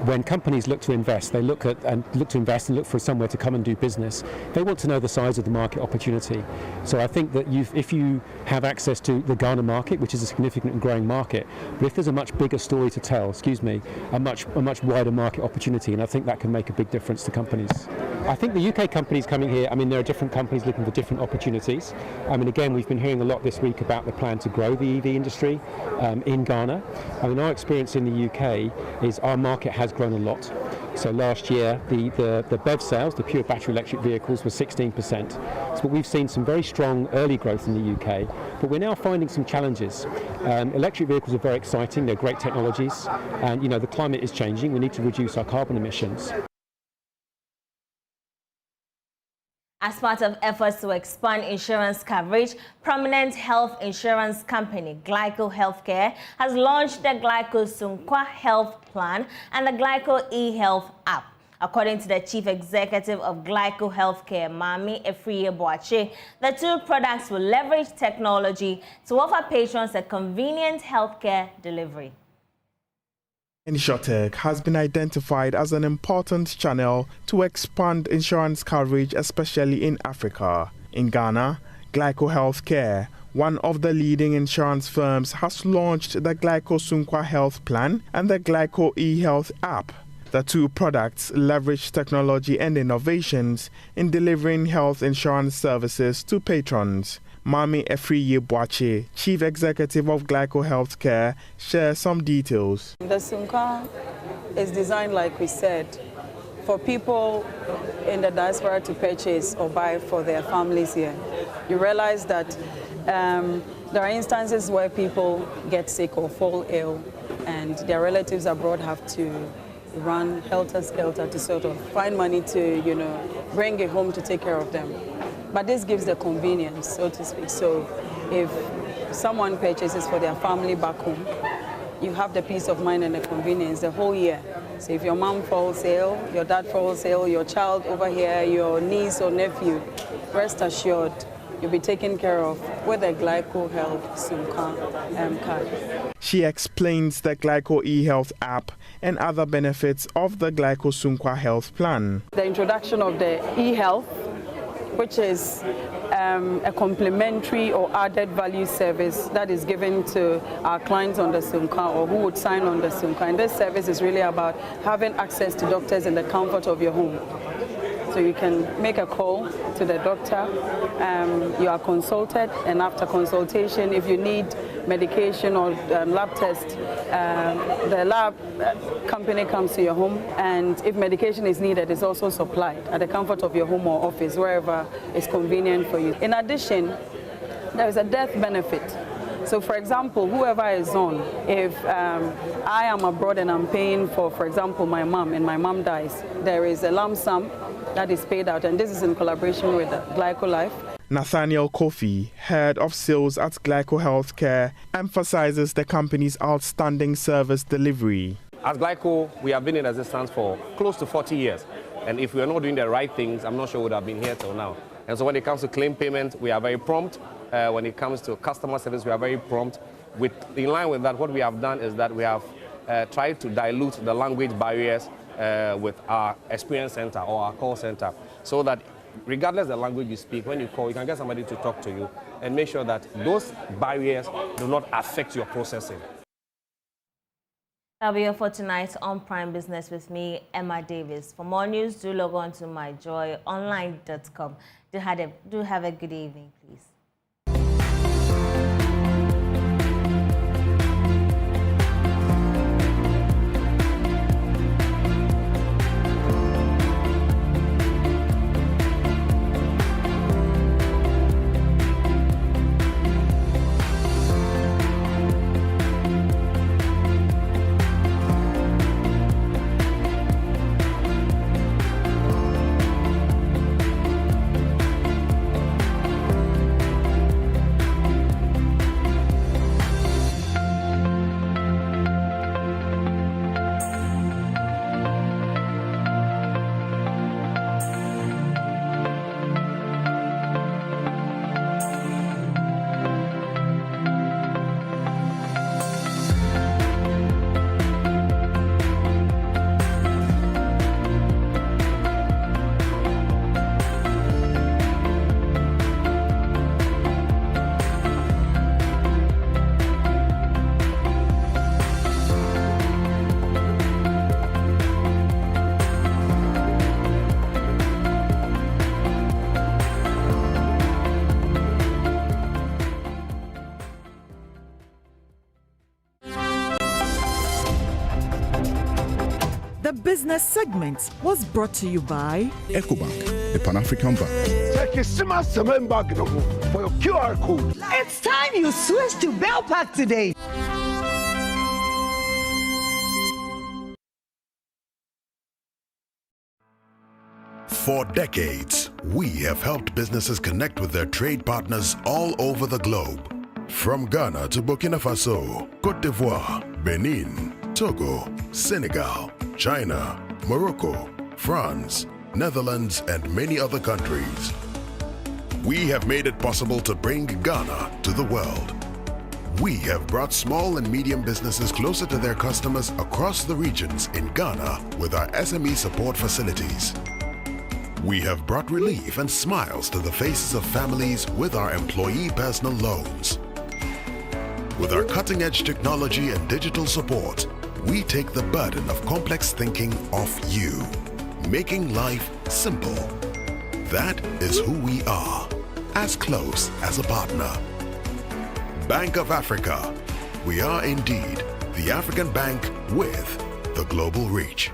When companies look to invest, they look for somewhere to come and do business. They want to know the size of the market opportunity. So I think that if you have access to the Ghana market, which is a significant and growing market, but if there's a much bigger story to tell, a much wider market opportunity, and I think that can make a big difference to companies. I think the UK companies coming here, there are different companies looking for different opportunities. Again, we've been hearing a lot this week about the plan to grow the EV industry in Ghana. Our experience in the UK is our market has grown a lot. So last year, the BEV sales, the pure battery electric vehicles, were 16%. So we've seen some very strong early growth in the UK, but we're now finding some challenges. Electric vehicles are very exciting, they're great technologies, and the climate is changing. We need to reduce our carbon emissions.
As part of efforts to expand insurance coverage, prominent health insurance company Glyco Healthcare has launched the Glyco Sunkwa Health Plan and the Glyco eHealth app. According to the chief executive of Glyco Healthcare, Mami Efriye Boache, the two products will leverage technology to offer patrons a convenient healthcare delivery.
InsurTech has been identified as an important channel to expand insurance coverage, especially in Africa. In Ghana, Glyco Healthcare, one of the leading insurance firms, has launched the Glyco Sunkwa Health Plan and the Glyco eHealth app. The two products leverage technology and innovations in delivering health insurance services to patrons. Mami Efriye Boache, Chief Executive of Glyco Healthcare, shares some details.
The Sunkwa is designed, like we said, for people in the diaspora to purchase or buy for their families here. You realize that there are instances where people get sick or fall ill and their relatives abroad have to run helter-skelter to sort of find money to, bring it home to take care of them. But this gives the convenience, so to speak. So if someone purchases for their family back home, you have the peace of mind and the convenience the whole year. So if your mom falls ill, your dad falls ill, your child over here, your niece or nephew, rest assured, you'll be taken care of with a Glyco Health Sumka card.
She explains the Glyco eHealth app and other benefits of the Glyco Sumka Health Plan.
The introduction of the eHealth, which is a complementary or added value service that is given to our clients on the Sumka or who would sign on the Sumka. And this service is really about having access to doctors in the comfort of your home. So you can make a call to the doctor, you are consulted, and after consultation, if you need medication or lab test, the lab company comes to your home, and if medication is needed, it's also supplied at the comfort of your home or office, wherever is convenient for you. In addition, there is a death benefit. So for example, whoever is on, if I am abroad and I'm paying for example, my mom, and my mom dies, there is a lump sum that is paid out, and this is in collaboration with Glyco Life.
Nathaniel Kofi, head of sales at Glyco Healthcare, emphasizes the company's outstanding service delivery.
As Glyco, we have been in existence for close to 40 years. And if we are not doing the right things, I'm not sure we would have been here till now. And so when it comes to claim payment, we are very prompt. When it comes to customer service, we are very prompt. In line with that, what we have done is that we have tried to dilute the language barriers with our experience center or our call center, so that regardless of the language you speak, when you call, you can get somebody to talk to you and make sure that those barriers do not affect your processing.
That'll be all for tonight on Prime Business with me, Emma Davis. For more news, do log on to myjoyonline.com. Do have a good evening, please.
The business segment was brought to you by
EcoBank, the Pan-African Bank.
Take a SIMA cement bag for your QR code.
It's time you switch to Bell Pack today.
For decades, we have helped businesses connect with their trade partners all over the globe. From Ghana to Burkina Faso, Côte d'Ivoire, Benin, Togo, Senegal, China, Morocco, France, Netherlands, and many other countries. We have made it possible to bring Ghana to the world. We have brought small and medium businesses closer to their customers across the regions in Ghana with our SME support facilities. We have brought relief and smiles to the faces of families with our employee personal loans. With our cutting-edge technology and digital support, we take the burden of complex thinking off you, making life simple. That is who we are, as close as a partner. Bank of Africa. We are indeed the African bank with the global reach.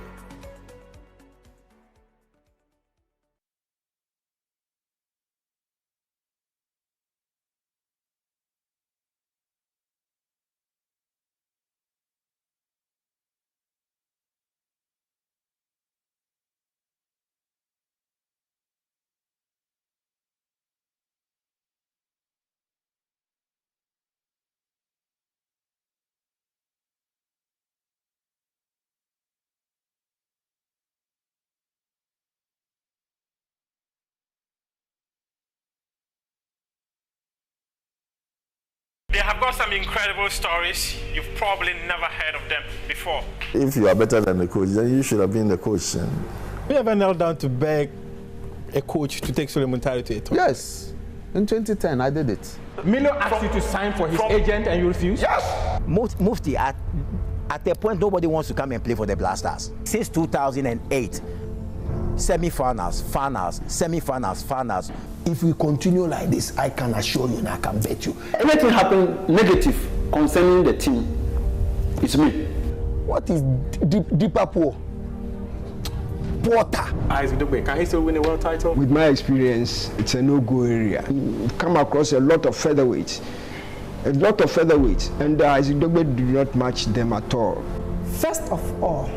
They have got some incredible stories. You've probably never heard of them before.
If you are better than the coach, then you should have been the coach.
We ever knelt down to beg a coach to take Suleiman Tari to a tour?
Yes. In 2010, I did it.
Milo asked you to sign for his agent and you refused?
Yes.
Mufti, at a point, nobody wants to come and play for the Black Stars. Since 2008, semi-finals, finals, semi-finals, finals.
If we continue like this, I can assure you and I can bet you.
Anything happen negative concerning the team, it's me.
What is deeper poor? Porter.
Can he still win a world title?
With my experience, it's a no-go area. We've come across a lot of featherweights. And Isaac Dogbe do not match them at all.
First of all,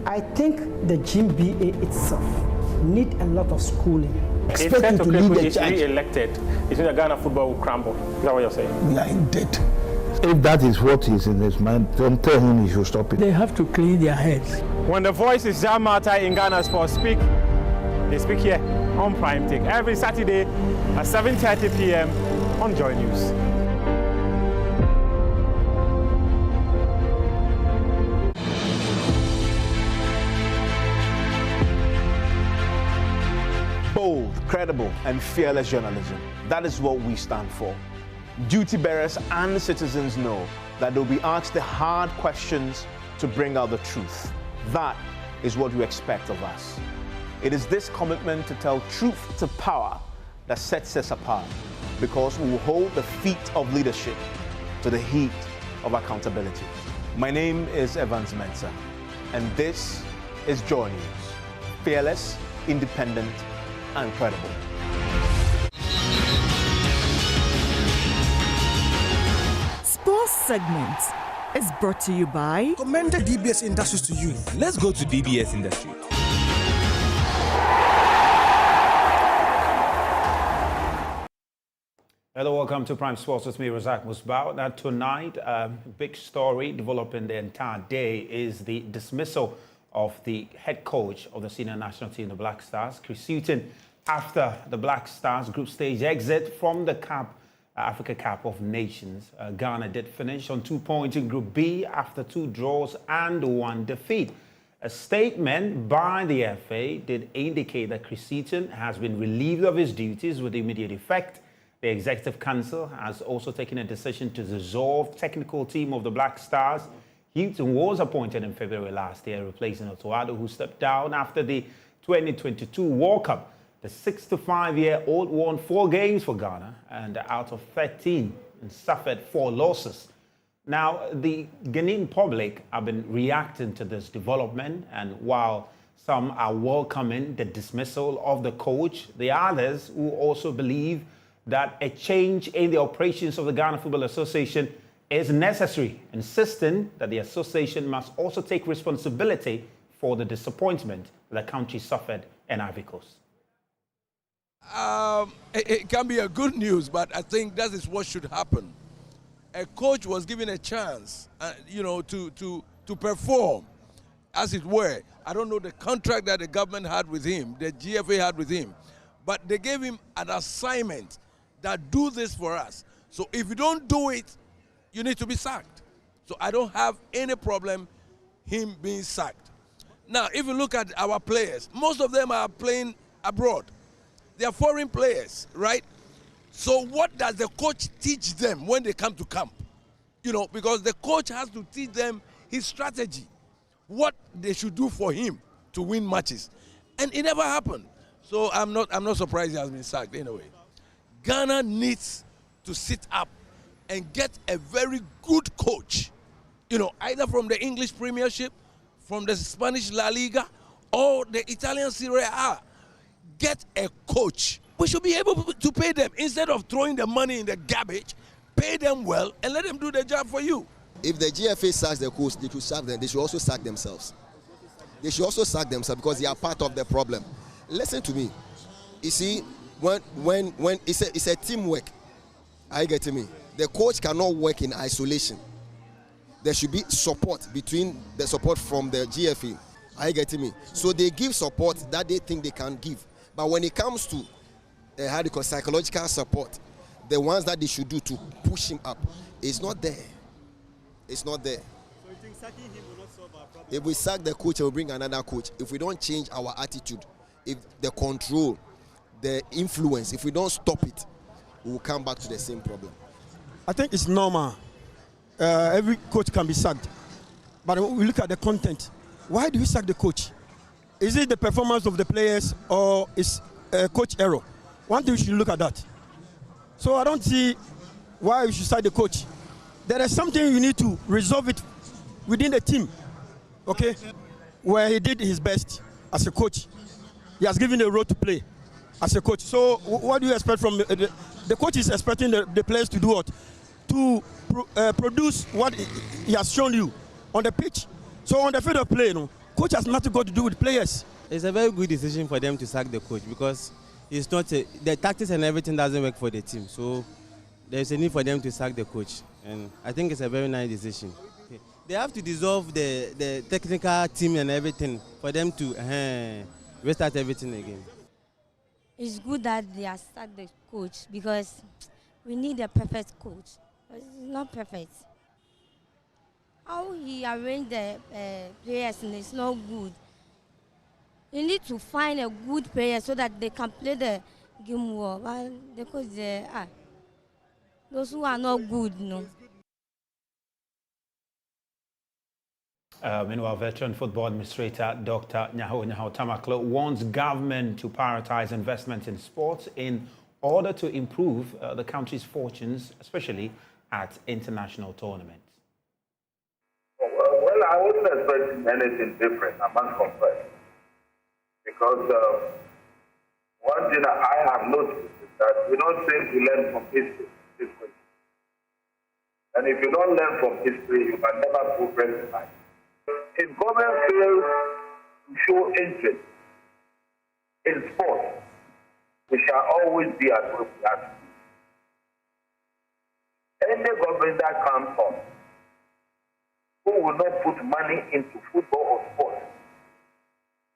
I think the GBA itself need a lot of schooling.
If Seto Kweku is re-elected, you think the Ghana football will crumble? Is that what you're saying?
We are in debt.
If that is what is in his mind, then tell him he should stop it.
They have to clean their heads.
When the voices Jamata in Ghana Sports speak, they speak here on Prime Take every Saturday at 7:30 p.m. on JoyNews.
Bold, credible, and fearless journalism. That is what we stand for. Duty bearers and citizens know that they'll be asked the hard questions to bring out the truth. That is what we expect of us. It is this commitment to tell truth to power that sets us apart, because we will hold the feet of leadership to the heat of accountability. My name is Evans Mensah, and this is JoyNews. Fearless, independent, and credible.
Sports segment is brought to you by
Commended DBS Industries to you.
Let's go to DBS Industries.
Hello, welcome to Prime Sports with me, Razak Musbao. Now tonight, big story developing the entire day is the dismissal of the head coach of the senior national team, the Black Stars, Chris Hughton, after the Black Stars group stage exit from the Africa Cup of Nations. Ghana did finish on 2 points in Group B after 2 draws and 1 defeat. A statement by the FA did indicate that Chris Hughton has been relieved of his duties with immediate effect. The Executive Council has also taken a decision to dissolve technical team of the Black Stars. Hughton was appointed in February last year, replacing Otoado, who stepped down after the 2022 World Cup. The 65-year-old won 4 games for Ghana and out of 13 and suffered 4 losses. Now, the Ghanaian public have been reacting to this development, and while some are welcoming the dismissal of the coach, the others who also believe that a change in the operations of the Ghana Football Association is necessary, insisting that the association must also take responsibility for the disappointment the country suffered in Ivory Coast.
It can be a good news, but I think that is what should happen. A coach was given a chance, to perform, as it were. I don't know the contract that the government had with him, the GFA had with him, but they gave him an assignment that do this for us. So if you don't do it, you need to be sacked. So I don't have any problem him being sacked. Now, if you look at our players, most of them are playing abroad. They are foreign players, right? So what does the coach teach them when they come to camp? Because the coach has to teach them his strategy, what they should do for him to win matches. And it never happened. So I'm not surprised he has been sacked anyway. Ghana needs to sit up and get a very good coach, either from the English Premiership, from the Spanish La Liga, or the Italian Serie A. Get a coach. We should be able to pay them instead of throwing the money in the garbage. Pay them well and let them do the job for you.
If the GFA sacks the coach, they should sack them. They should also sack themselves. They should also sack themselves because they are part of the problem. Listen to me. You see, when it's a teamwork, are you getting me? The coach cannot work in isolation. There should be support between the support from the GFA. Are you getting me? So they give support that they think they can give. But when it comes to psychological support, the ones that they should do to push him up, is not there. It's not there.
So you think sacking him will not solve our problem?
If we sack the coach, we'll bring another coach. If we don't change our attitude, if the control, the influence, if we don't stop it, we will come back to the same problem.
I think it's normal. Every coach can be sacked. But when we look at the content, why do we sack the coach? Is it the performance of the players or is coach error? One thing we should look at that. So I don't see why we should sack the coach. There is something you need to resolve it within the team, okay? Where he did his best as a coach. He has given a role to play as a coach. So what do you expect from the coach? Is expecting the players to do what? To produce what he has shown you on the pitch. So on the field of play, coach has nothing got to do with players.
It's a very good decision for them to sack the coach because it's not the tactics and everything doesn't work for the team. So there's a need for them to sack the coach. And I think it's a very nice decision. Okay. They have to dissolve the technical team and everything for them to restart everything again.
It's good that they have sacked the coach because we need a perfect coach. It's not perfect. How he arranged the players is not good. You need to find a good player so that they can play the game well. But the coach, those who are not good, no.
Meanwhile, veteran football administrator Dr. Nyaho Tamaklo warns government to prioritize investment in sports in order to improve the country's fortunes, especially at international tournaments.
Well, I wasn't expecting anything different, I must confess. Because one thing I have noticed is that we don't seem to learn from history. And if you don't learn from history, you can never progress in life. If government fails to show interest in sports, we shall always be at where we are. Any government that comes on who will not put money into football or sports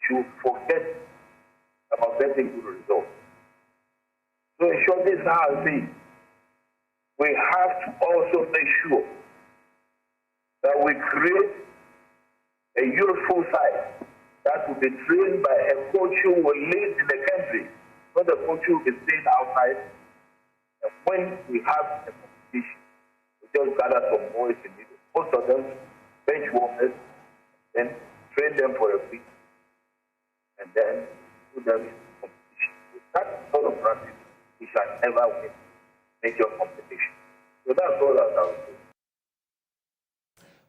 should forget about getting good results. So in short, this is how I see it. We have to also make sure that we create a youthful side that will be trained by a coach who will lead in the country, not a coach who will be staying outside. And when we have a competition, we just gather some boys in it, most of them bench warmers, then train them for a week, and then put them in competition. With that sort of practice, we shall never win major competition. So that's all that I will say.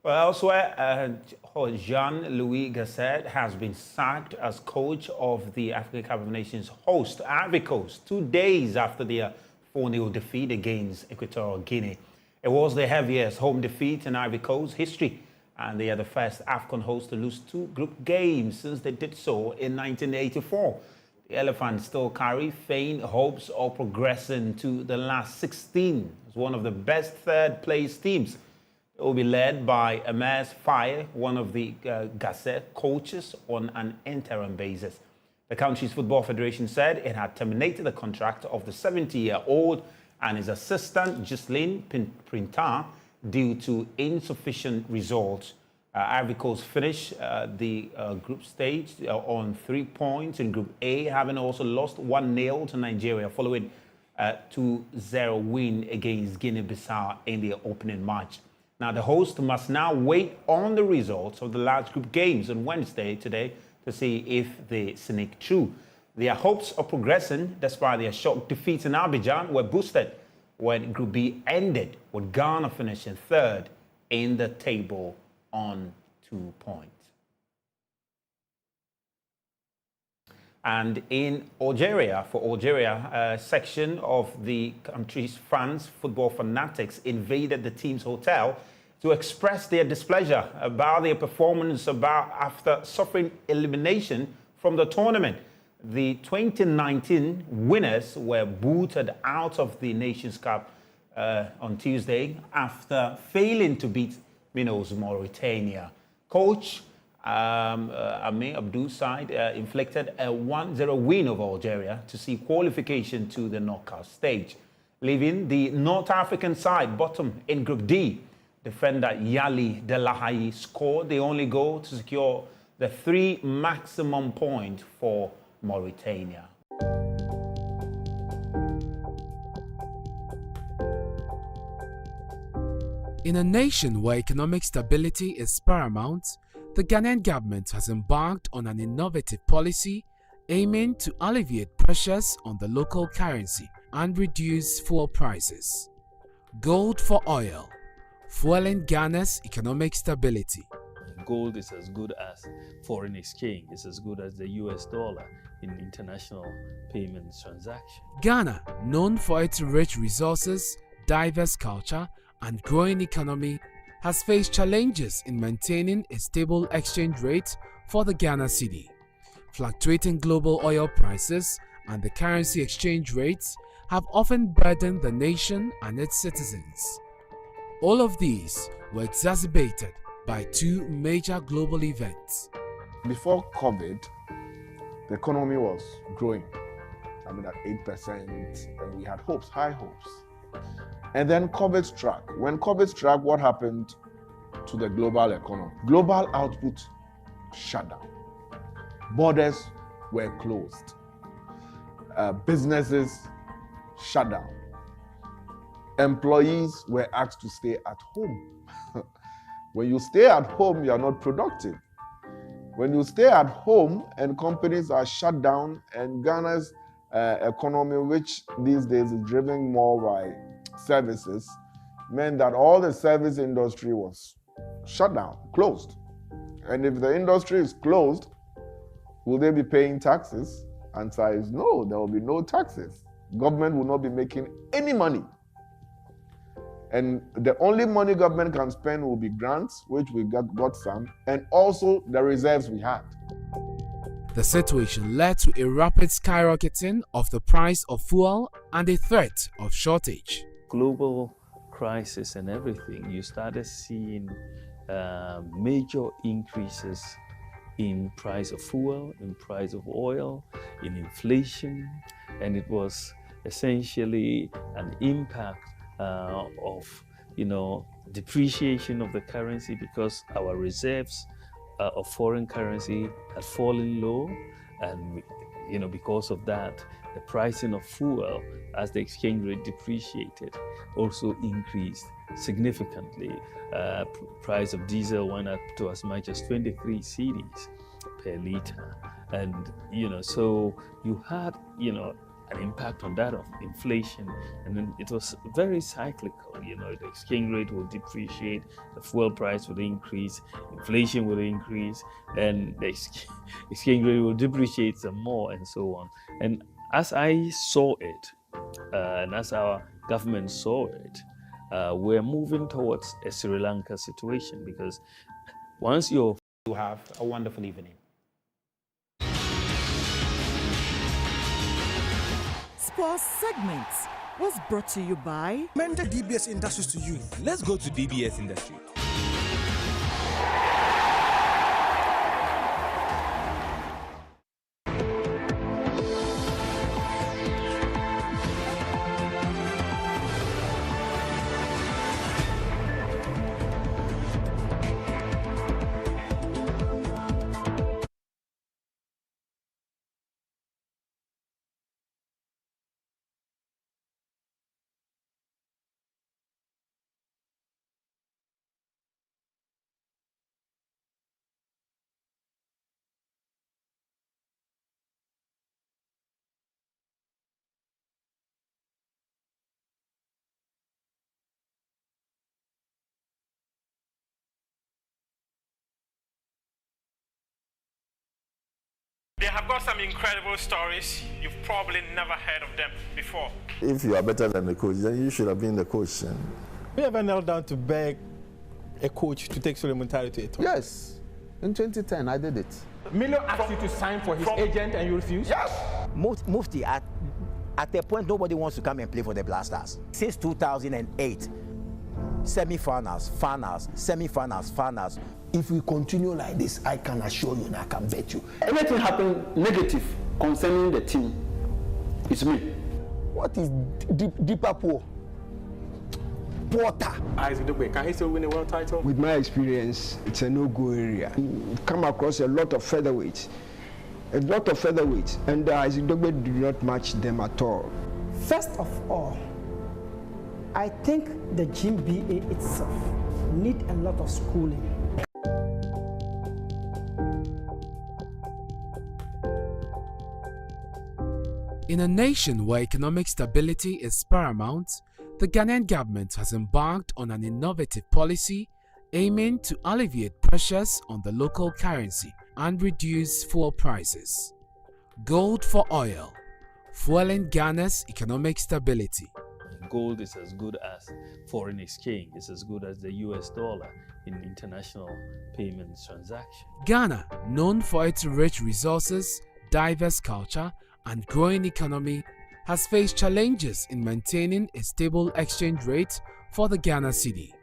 Well, elsewhere, Jean-Louis Gasset has been sacked as coach of the African Cup of Nations host, Ivory Coast, 2 days after their 4-0 defeat against Equatorial Guinea. It was the heaviest home defeat in Ivory Coast history, and they are the first African host to lose 2 group games since they did so in 1984. The Elephants still carry faint hopes of progressing to the last 16 as one of the best third-place teams. It will be led by Amas Faye, one of the Gasset coaches, on an interim basis. The country's football federation said it had terminated the contract of the 70-year-old and his assistant, Ghislaine Printemps, due to insufficient results. Ivory Coast finished the group stage on 3 points in Group A, having also lost 1-0 to Nigeria following a 2-0 win against Guinea-Bissau in the opening match. Now, the host must now wait on the results of the last group games on Wednesday today to see if they sneak through. Their hopes of progressing, despite their shock defeats in Abidjan, were boosted when Group B ended, with Ghana finishing third in the table on 2 points. And in Algeria, a section of the country's fans, football fanatics, invaded the team's hotel to express their displeasure about their performance after suffering elimination from the tournament. The 2019 winners were booted out of the Nations Cup on Tuesday after failing to beat Minnows Mauritania. Coach Amé Abdou's side inflicted a 1-0 win over Algeria to see qualification to the knockout stage. leaving the North African side bottom in Group D. Defender Yali Delahaye scored the only goal to secure the 3 maximum points for Mauritania.
In a nation where economic stability is paramount, the Ghanaian government has embarked on an innovative policy aiming to alleviate pressures on the local currency and reduce fuel prices. Gold for oil, fueling Ghana's economic stability.
Gold is as good as foreign exchange. It's as good as the US dollar in international payments transactions.
Ghana, known for its rich resources, diverse culture, and growing economy, has faced challenges in maintaining a stable exchange rate for the Ghana cedi. Fluctuating global oil prices and the currency exchange rates have often burdened the nation and its citizens. All of these were exacerbated by 2 major global events.
Before COVID, the economy was growing, at 8%, and we had hopes, high hopes. And then COVID struck. When COVID struck, what happened to the global economy? Global output shut down. Borders were closed. Businesses shut down. Employees were asked to stay at home. When you stay at home, you are not productive. When you stay at home and companies are shut down, and Ghana's economy, which these days is driven more by services, meant that all the service industry was shut down, closed. And if the industry is closed, will they be paying taxes? Answer is no, there will be no taxes. Government will not be making any money. And the only money government can spend will be grants, which we got some, and also the reserves we had.
The situation led to a rapid skyrocketing of the price of fuel and a threat of shortage.
Global crisis and everything, you started seeing major increases in price of fuel, in price of oil, in inflation, and it was essentially an impact of depreciation of the currency because our reserves of foreign currency had fallen low, and because of that, the pricing of fuel as the exchange rate depreciated also increased significantly. Price of diesel went up to as much as 23 cedis per liter, and so you had an impact on that of inflation, and then it was very cyclical. The exchange rate will depreciate, the fuel price will increase, inflation will increase, and the exchange rate will depreciate some more, and so on. And as I saw it, and as our government saw it, we're moving towards a Sri Lanka situation, because once you
have a wonderful evening.
Sports segments was brought to you by
Mentor DBS Industries to you. Let's go to DBS Industry.
They have got some incredible stories. You've probably never heard of them before.
If you are better than the coach, then you should have been the coach.
Have you ever knelt down to beg a coach to take Suleiman Tari to a tour?
Yes. In 2010, I did it.
Milo asked you to sign for his agent and you refused?
Yes. Mufti, at a point, nobody wants to come and play for the Black Stars. Since 2008, semi-finals, finals, semi-finals, finals.
If we continue like this, I can assure you and I can bet you.
Anything happen negative concerning the team, it's me.
What is deeper poor? Porter.
Isaac Dugbe, can he still win a world title?
With my experience, it's a no-go area. You come across a lot of featherweights. And Isaac Dugbe do not match them at all.
First of all, I think the gym BA itself need a lot of schooling.
In a nation where economic stability is paramount, the Ghanaian government has embarked on an innovative policy aiming to alleviate pressures on the local currency and reduce fuel prices. Gold for oil, fueling Ghana's economic stability.
Gold is as good as foreign exchange. It's as good as the US dollar in international payments transactions.
Ghana, known for its rich resources, diverse culture, and growing economy, has faced challenges in maintaining a stable exchange rate for the Ghana cedi.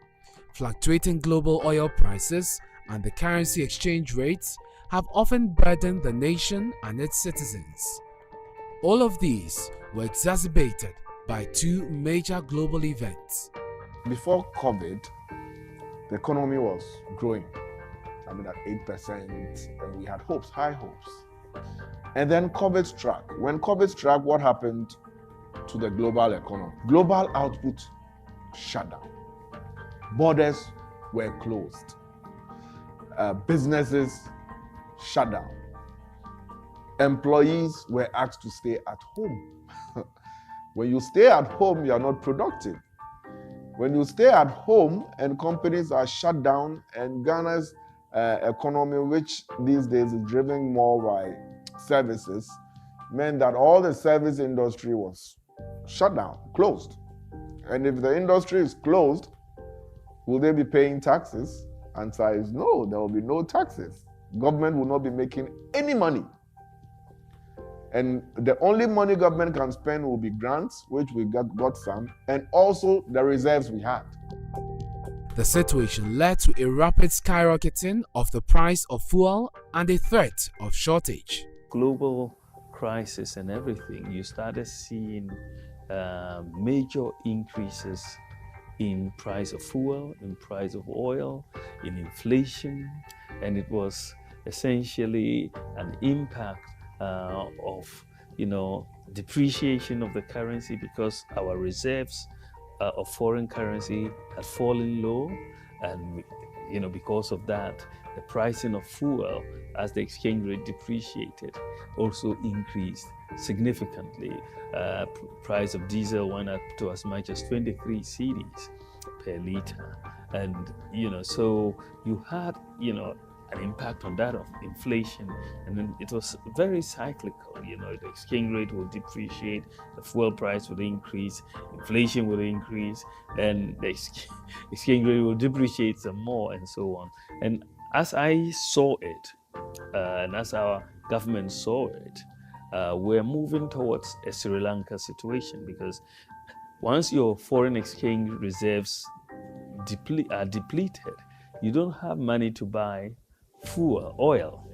Fluctuating global oil prices and the currency exchange rates have often burdened the nation and its citizens. All of these were exacerbated by two major global events.
Before COVID, the economy was growing, at 8%, and we had hopes, high hopes. And then COVID struck. When COVID struck, what happened to the global economy? Global output shut down. Borders were closed. Businesses shut down. Employees were asked to stay at home. When you stay at home, you are not productive. When you stay at home and companies are shut down, and Ghana's economy, which these days is driven more by services, meant that all the service industry was shut down, closed. And if the industry is closed, will they be paying taxes? Answer is no, there will be no taxes. Government will not be making any money. And the only money government can spend will be grants, which we got some, and also the reserves we had.
The situation led to a rapid skyrocketing of the price of fuel and a threat of shortage.
Global crisis and everything, you started seeing major increases in price of fuel, in price of oil, in inflation, and it was essentially an impact of depreciation of the currency because our reserves of foreign currency had fallen low, and because of that, the pricing of fuel as the exchange rate depreciated also increased significantly. Price of diesel went up to as much as 23 cedis per liter, and so you had an impact on that of inflation, and then it was very cyclical. The exchange rate will depreciate, the fuel price will increase, inflation will increase, and the exchange rate will depreciate some more, and so on. And as I saw it, and as our government saw it, we're moving towards a Sri Lanka situation, because once your foreign exchange reserves are depleted, you don't have money to buy fuel, oil,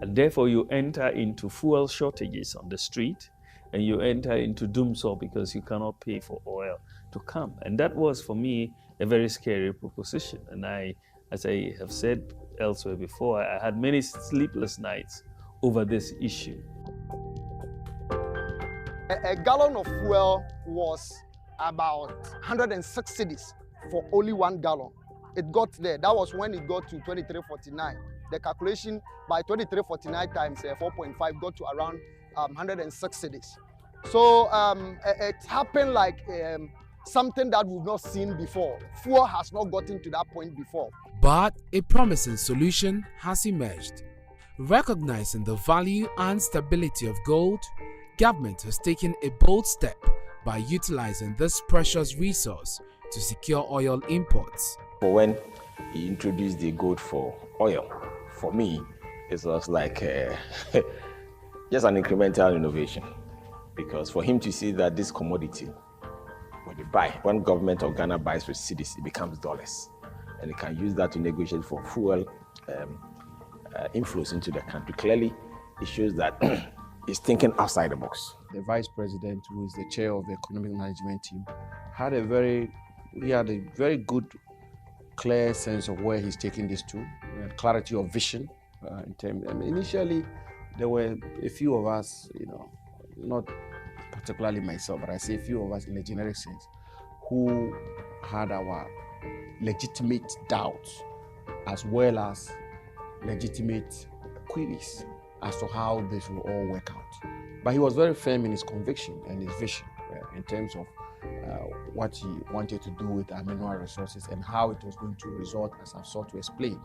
and therefore you enter into fuel shortages on the street, and you enter into doomsday because you cannot pay for oil to come. And that was, for me, a very scary proposition. And as I have said elsewhere before, I had many sleepless nights over this issue.
A gallon of fuel was about 106 cedis for only 1 gallon. It got there. That was when it got to 23.49. The calculation by 23.49 times 4.5 got to around 106 cedis. So it happened like something that we've not seen before. Fuel has not gotten to that point before.
But a promising solution has emerged. Recognizing the value and stability of gold, government has taken a bold step by utilizing this precious resource to secure oil imports.
When he introduced the gold for oil, for me, it was like just an incremental innovation. Because for him to see that this commodity, when they buy, when government of Ghana buys with cedis, it becomes dollars. And they can use that to negotiate for fuel inflows into the country. Clearly, it shows that is thinking outside the box.
The vice president, who is the chair of the economic management team, had a very good, clear sense of where he's taking this to, clarity of vision. Initially, there were a few of us, not particularly myself, but I say a few of us in a generic sense, who had our legitimate doubts as well as legitimate queries as to how this will all work out. But he was very firm in his conviction and his vision in terms of what he wanted to do with our mineral resources and how it was going to result, as I've sought to explain.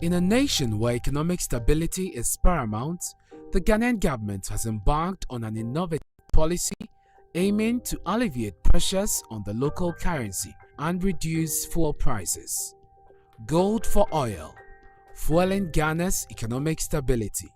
In a nation where economic stability is paramount, the Ghanaian government has embarked on an innovative policy aiming to alleviate pressures on the local currency and reduce fuel prices. Gold for oil, fueling Ghana's economic stability.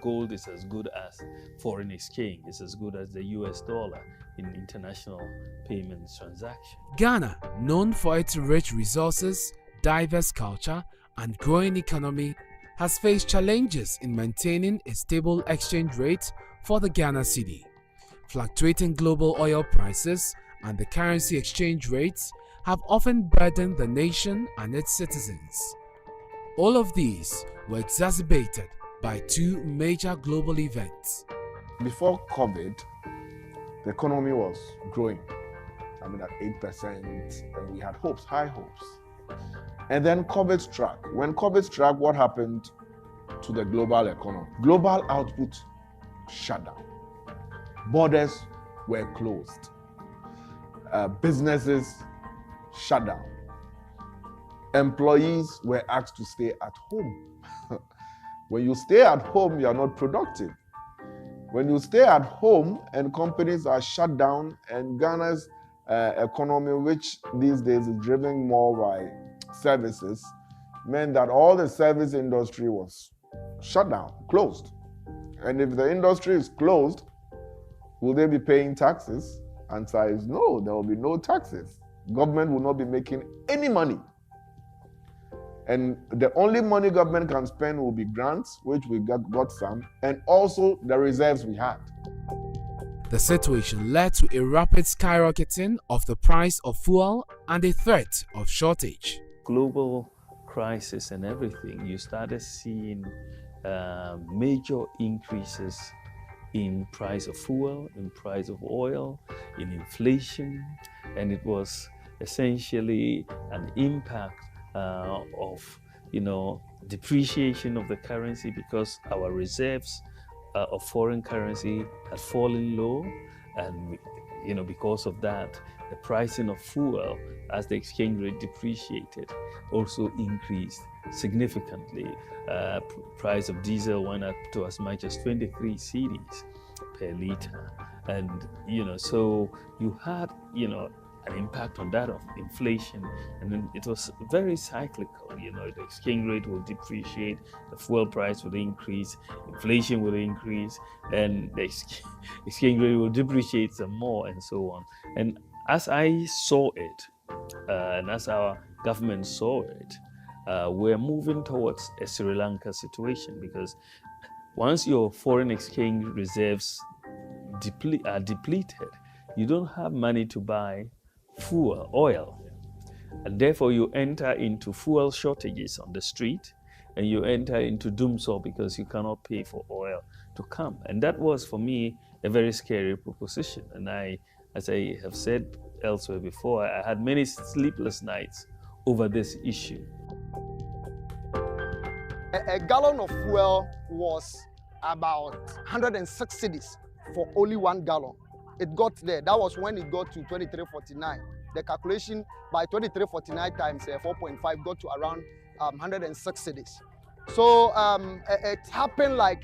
Gold is as good as foreign exchange. It's as good as the US dollar in international payments transactions.
Ghana, known for its rich resources, diverse culture, and growing economy, has faced challenges in maintaining a stable exchange rate for the Ghana cedi. Fluctuating global oil prices and the currency exchange rates have often burdened the nation and its citizens. All of these were exacerbated by two major global events.
Before COVID, the economy was growing, at 8%, and we had hopes, high hopes. And then COVID struck. When COVID struck, what happened to the global economy? Global output shut down. Borders were closed. Businesses shut down. Employees were asked to stay at home. When you stay at home, you are not productive. When you stay at home and companies are shut down, and Ghana's economy, which these days is driven more by services, meant that all the service industry was shut down, closed. And if the industry is closed, will they be paying taxes? Answer is no, there will be no taxes. Government will not be making any money. And the only money government can spend will be grants, which we got some, and also the reserves we had.
The situation led to a rapid skyrocketing of the price of fuel and a threat of shortage.
Global crisis and everything, you started seeing major increases in price of fuel, in price of oil, in inflation, and it was essentially an impact of depreciation of the currency because our reserves of foreign currency had fallen low, and because of that, the pricing of fuel as the exchange rate depreciated also increased significantly. Price of diesel went up to as much as 23 cedis per liter, and so you had an impact on that of inflation, and then it was very cyclical. The exchange rate will depreciate, the fuel price will increase, inflation will increase, and the exchange rate will depreciate some more, and so on. And as I saw it, and as our government saw it, we're moving towards a Sri Lanka situation, because once your foreign exchange reserves are depleted, you don't have money to buy fuel, oil, and therefore you enter into fuel shortages on the street, and you enter into doomsday because you cannot pay for oil to come. And that was, for me, a very scary proposition. And I, as I have said elsewhere before, I had many sleepless nights over this issue.
A gallon of fuel was about 106 cedis for only 1 gallon. It got there. That was when it got to 23.49. The calculation by 23.49 times 4.5 got to around 106 cedis. So it happened like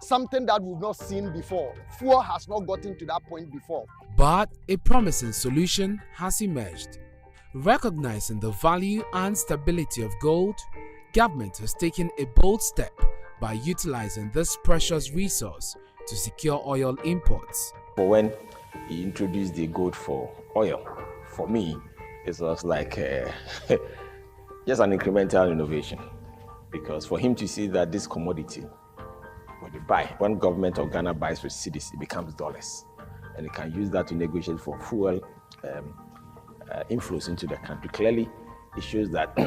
something that we've not seen before. Fuel has not gotten to that point before.
But a promising solution has emerged. Recognizing the value and stability of gold, government has taken a bold step by utilizing this precious resource to secure oil imports.
But when he introduced the gold for oil, for me, it was like just an incremental innovation. Because for him to see that this commodity, when government of Ghana buys with cedis, it becomes dollars. And it can use that to negotiate for fuel inflows into the country. Clearly, it shows that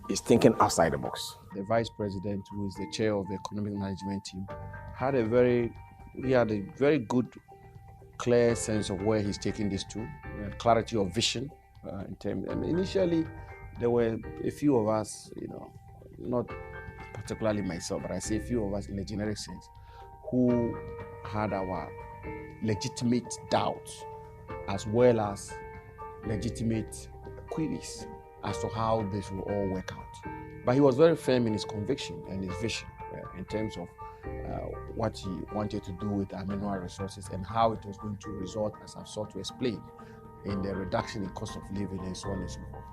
he's thinking outside the box.
The vice president, who is the chair of the economic management team, had a very good, clear sense of where he's taking this to, clarity of vision. Initially, there were a few of us, not particularly myself, but I say a few of us in a generic sense, who had our legitimate doubts as well as legitimate queries. as to how this will all work out. But he was very firm in his conviction and his vision in terms of what he wanted to do with our mineral resources and how it was going to result, as I've sought to explain, in the reduction in cost of living and so on and so forth.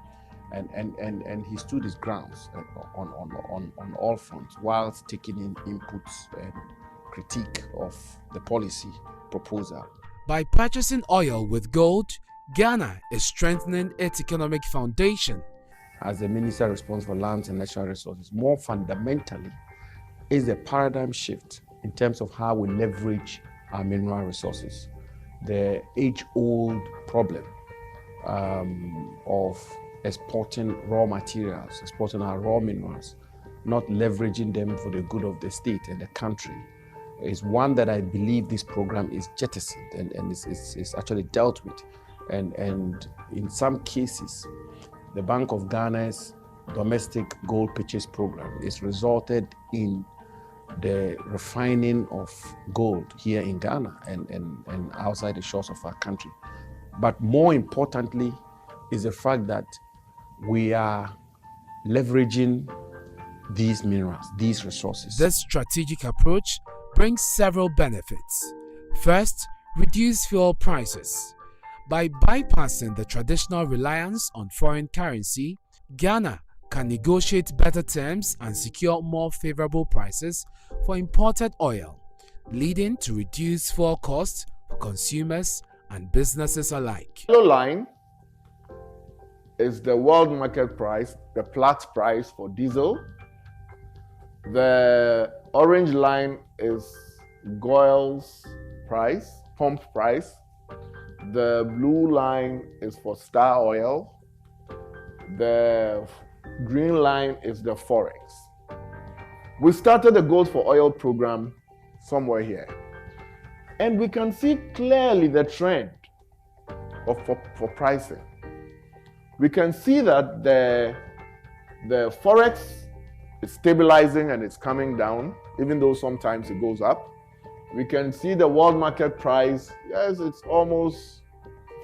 And he stood his grounds on all fronts whilst taking in inputs and critique of the policy proposal.
By purchasing oil with gold, Ghana is strengthening its economic foundation.
As the minister responsible for lands and natural resources, more fundamentally is a paradigm shift in terms of how we leverage our mineral resources. The age-old problem of exporting raw materials, exporting our raw minerals, not leveraging them for the good of the state and the country, is one that I believe this program is jettisoned and is actually dealt with. And in some cases, the Bank of Ghana's domestic gold purchase program is resulted in the refining of gold here in Ghana and outside the shores of our country. But more importantly is the fact that we are leveraging these minerals, these resources.
This strategic approach brings several benefits. First, reduce fuel prices. By bypassing the traditional reliance on foreign currency, Ghana can negotiate better terms and secure more favorable prices for imported oil, leading to reduced fuel costs for consumers and businesses alike.
The yellow line is the world market price, the Platts price for diesel. The orange line is Goil's price, pump price. The blue line is for Star Oil. The green line is the Forex. We started the Gold for Oil program somewhere here. And we can see clearly the trend for pricing. We can see that the Forex is stabilizing and it's coming down, even though sometimes it goes up. We can see the world market price, yes, it's almost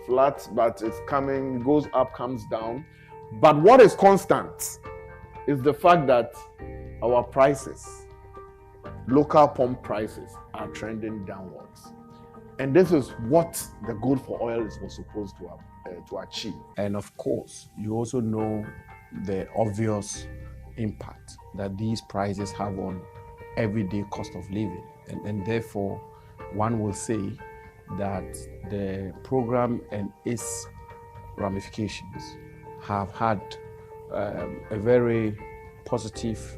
flat, but it's coming, goes up, comes down. But what is constant is the fact that our prices, local pump prices, are trending downwards. And this is what the Gold for Oil was supposed to achieve.
And of course, you also know the obvious impact that these prices have on everyday cost of living. And therefore, one will say that the program and its ramifications have had a very positive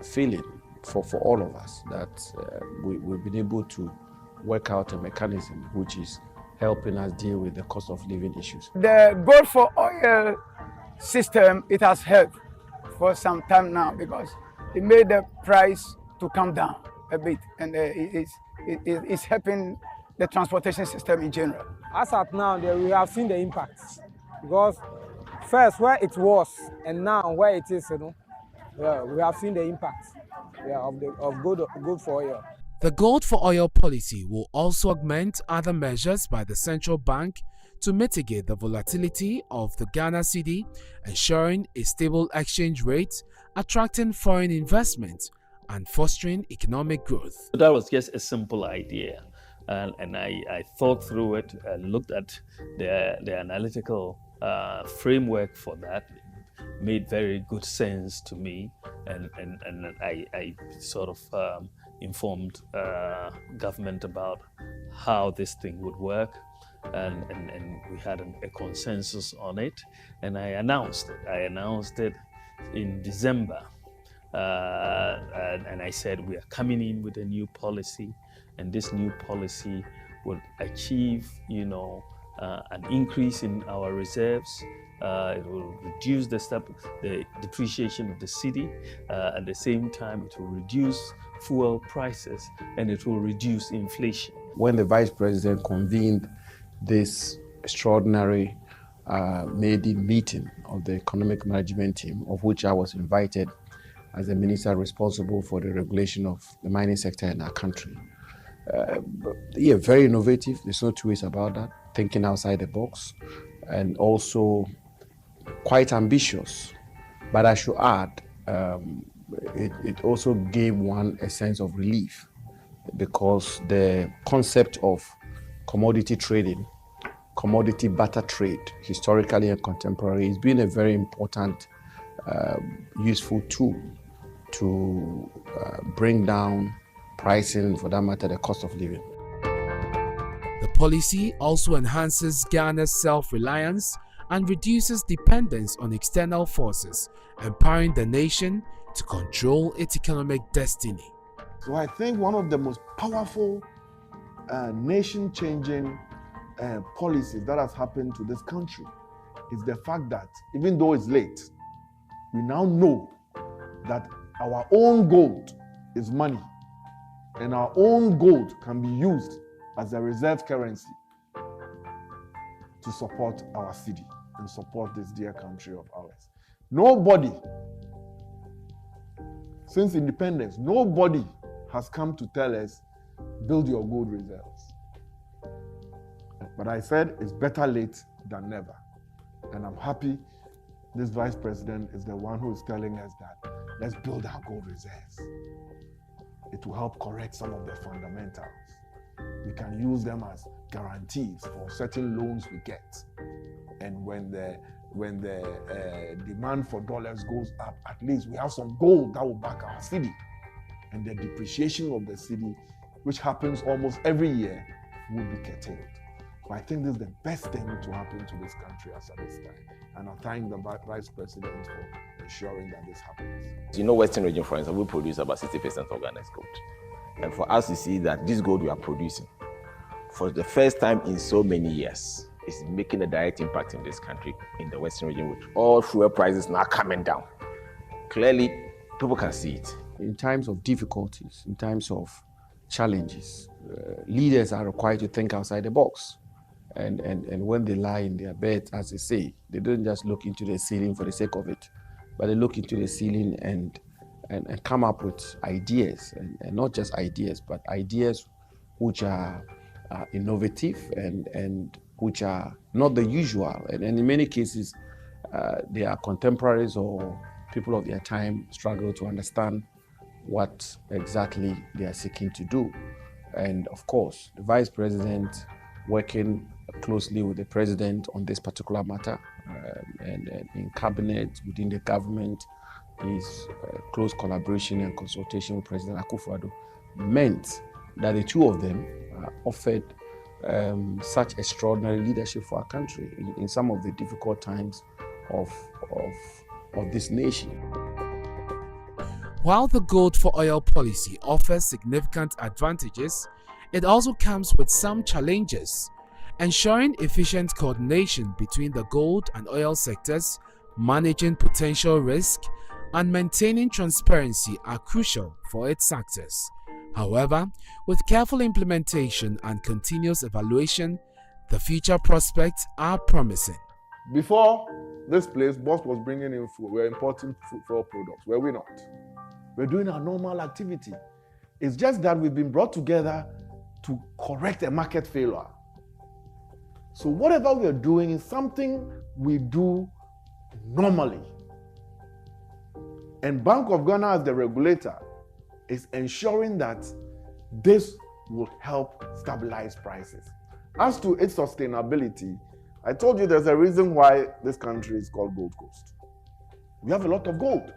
feeling for all of us, that we've been able to work out a mechanism which is helping us deal with the cost of living issues.
The Gold for Oil system, it has helped for some time now because it made the price to come down a bit, and it's helping the transportation system in general.
As at now, we have seen the impacts, because first where it was and now where it is, we have seen the impact of gold for oil.
The Gold for Oil policy will also augment other measures by the central bank to mitigate the volatility of the Ghana cedi, ensuring a stable exchange rate, attracting foreign investment, and fostering economic growth.
That was just a simple idea, and I thought through it and looked at the analytical framework for that. Made very good sense to me, and I sort of informed government about how this thing would work, and we had a consensus on it, and I announced it. I announced it in December, and I said we are coming in with a new policy, and this new policy would achieve, an increase in our reserves. It will reduce the depreciation of the cedi. At the same time, it will reduce fuel prices, and it will reduce inflation.
When the Vice President convened this extraordinary maiden meeting of the economic management team, of which I was invited as the minister responsible for the regulation of the mining sector in our country. Very innovative, there's no two ways about that, thinking outside the box, and also quite ambitious. But I should add, it also gave one a sense of relief, because the concept of commodity trading, commodity barter trade, historically and contemporary, has been a very important, useful tool to bring down pricing, for that matter, the cost of living.
The policy also enhances Ghana's self-reliance and reduces dependence on external forces, empowering the nation to control its economic destiny.
So I think one of the most powerful nation-changing policies that has happened to this country is the fact that even though it's late, we now know that our own gold is money, and our own gold can be used as a reserve currency to support our city and support this dear country of ours. Nobody, since independence, nobody has come to tell us, build your gold reserves. But I said it's better late than never. And I'm happy this vice president is the one who is telling us that let's build our gold reserves. It will help correct some of the fundamentals. We can use them as guarantees for certain loans we get. And when the demand for dollars goes up, at least we have some gold that will back our city. And the depreciation of the city, which happens almost every year, will be curtailed. So I think this is the best thing to happen to this country as at this time. And I thank the Vice President for ensuring that this happens.
You know, Western region, for instance, we produce about 60% of Ghana's gold. And for us to see that this gold we are producing, for the first time in so many years, is making a direct impact in this country, in the Western region, with all fuel prices now coming down. Clearly, people can see it.
In times of difficulties, in times of challenges, leaders are required to think outside the box. And when they lie in their bed, as they say, they don't just look into the ceiling for the sake of it, but they look into the ceiling and come up with ideas, and not just ideas, but ideas which are innovative and which are not the usual. And in many cases, they are contemporaries or people of their time struggle to understand what exactly they are seeking to do. And of course, the Vice President working closely with the President on this particular matter, and in cabinet, within the government, his close collaboration and consultation with President Akufo-Addo meant that the two of them offered such extraordinary leadership for our country in some of the difficult times of this nation.
While the gold for oil policy offers significant advantages, it also comes with some challenges. Ensuring efficient coordination between the gold and oil sectors, managing potential risk, and maintaining transparency are crucial for its success. However, with careful implementation and continuous evaluation, the future prospects are promising.
Before this place, Boss was bringing in food. We're importing food products. Were we not? We're doing our normal activity. It's just that we've been brought together to correct a market failure. So whatever we're doing is something we do normally. And Bank of Ghana, as the regulator, is ensuring that this will help stabilize prices. As to its sustainability, I told you there's a reason why this country is called Gold Coast. We have a lot of gold.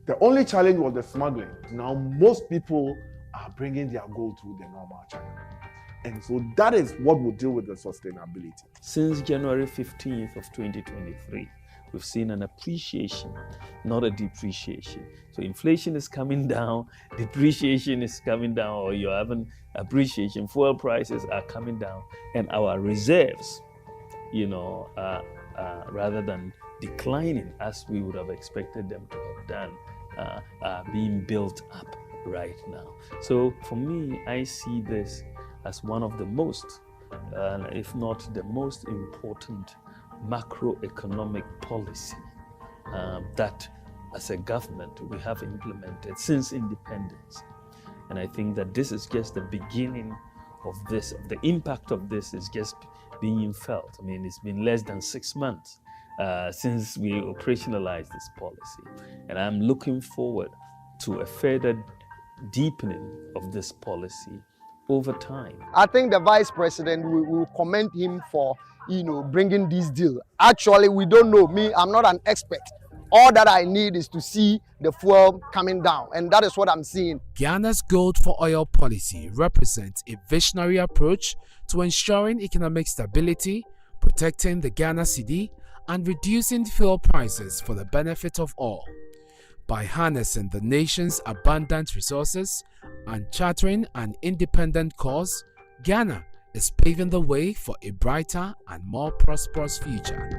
The only challenge was the smuggling. Now most people are bringing their gold through the normal channel. And so that is what will deal with the sustainability.
Since January 15th of 2023, we've seen an appreciation, not a depreciation. So inflation is coming down, depreciation is coming down, or you're having appreciation, fuel prices are coming down, and our reserves, rather than declining as we would have expected them to have done, are being built up right now. So for me, I see this as one of the most, if not the most important macroeconomic policy that as a government we have implemented since independence. And I think that this is just the beginning of this. The impact of this is just being felt. I mean, it's been less than 6 months since we operationalized this policy. And I'm looking forward to a further deepening of this policy over time.
I think the vice president will commend him for, bringing this deal. Actually, we don't know. Me, I'm not an expert. All that I need is to see the fuel coming down, and that is what I'm seeing.
Ghana's gold for oil policy represents a visionary approach to ensuring economic stability, protecting the Ghana cedi, and reducing fuel prices for the benefit of all. By harnessing the nation's abundant resources and chartering an independent course, Ghana is paving the way for a brighter and more prosperous future.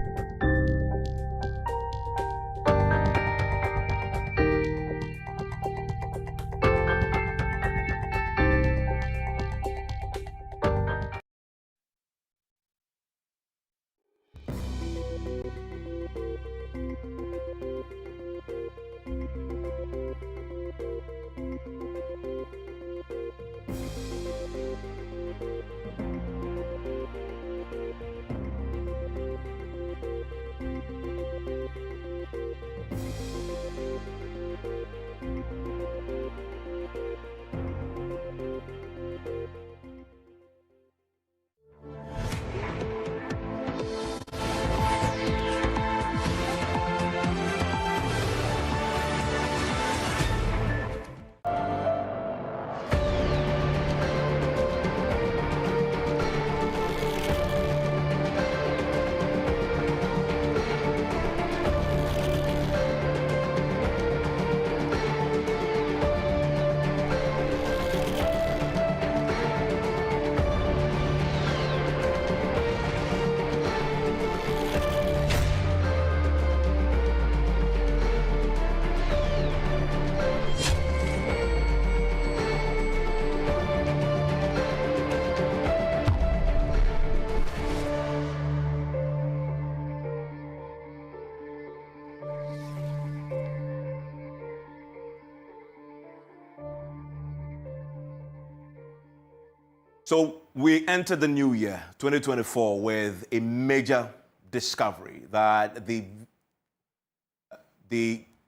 So we enter the new year, 2024, with a major discovery that the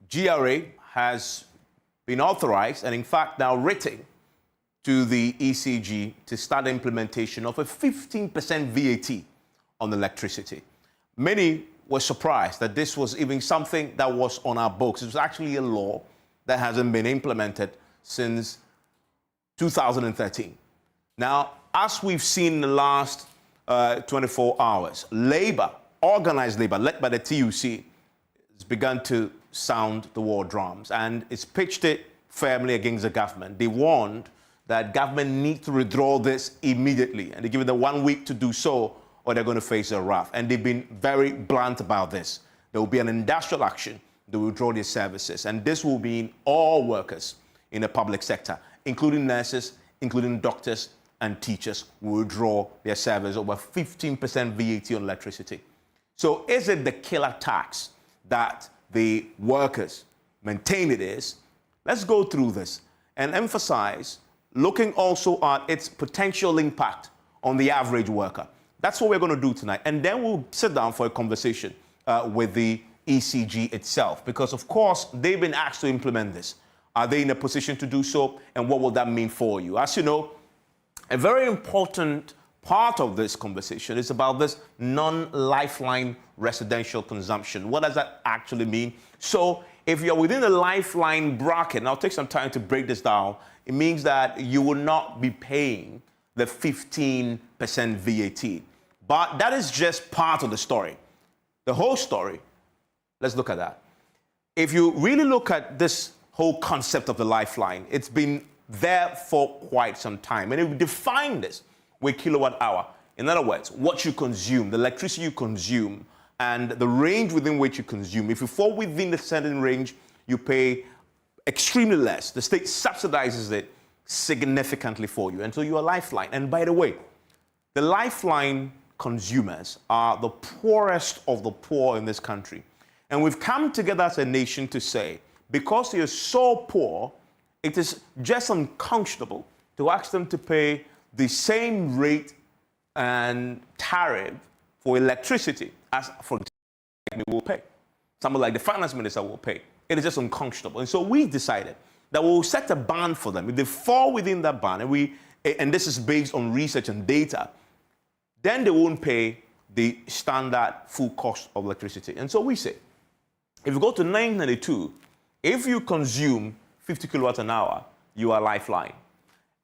GRA has been authorized and in fact now written to the ECG to start implementation of a 15% VAT on electricity. Many were surprised that this was even something that was on our books. It was actually a law that hasn't been implemented since 2013. Now, as we've seen in the last 24 hours, labor, organized labor, led by the TUC, has begun to sound the war drums, and it's pitched it firmly against the government. They warned that government needs to withdraw this immediately, and they give them 1 week to do so, or they're going to face a wrath. And they've been very blunt about this. There will be an industrial action. They will withdraw their services, and this will be in all workers in the public sector, including nurses, including doctors, and teachers will withdraw their service over 15% VAT on electricity. So is it the killer tax that the workers maintain it is? Let's go through this and emphasize looking also at its potential impact on the average worker. That's what we're going to do tonight. And then we'll sit down for a conversation with the ECG itself, because of course they've been asked to implement this. Are they in a position to do so? And what will that mean for you? As you know, a very important part of this conversation is about this non-lifeline residential consumption. What does that actually mean? So if you're within the lifeline bracket, and I'll take some time to break this down, it means that you will not be paying the 15% VAT. But that is just part of the story. The whole story, let's look at that. If you really look at this whole concept of the lifeline, it's been there for quite some time. And it would define this with kilowatt hour. In other words, what you consume, the electricity you consume, and the range within which you consume. If you fall within the certain range, you pay extremely less. The state subsidizes it significantly for you. And so you're a lifeline. And by the way, the lifeline consumers are the poorest of the poor in this country. And we've come together as a nation to say, because you're so poor, it is just unconscionable to ask them to pay the same rate and tariff for electricity as, for example, will pay. Someone like the finance minister will pay. It is just unconscionable. And so we decided that we'll set a ban for them. If they fall within that ban, and this is based on research and data, then they won't pay the standard full cost of electricity. And so we say, if you go to 992, if you consume 50 kilowatts an hour, you are lifeline.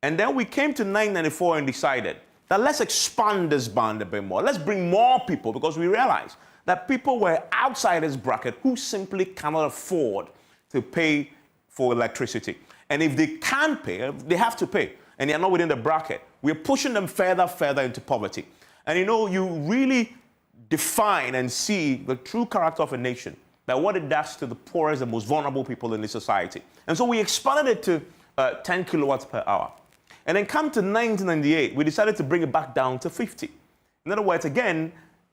And then we came to 994 and decided that let's expand this band a bit more. Let's bring more people, because we realized that people were outside this bracket who simply cannot afford to pay for electricity. And if they can't pay, they have to pay, and they are not within the bracket, we're pushing them further into poverty. And you know, you really define and see the true character of a nation by what it does to the poorest and most vulnerable people in the society. And so we expanded it to 10 kilowatts per hour. And then come to 1998, we decided to bring it back down to 50. In other words, again,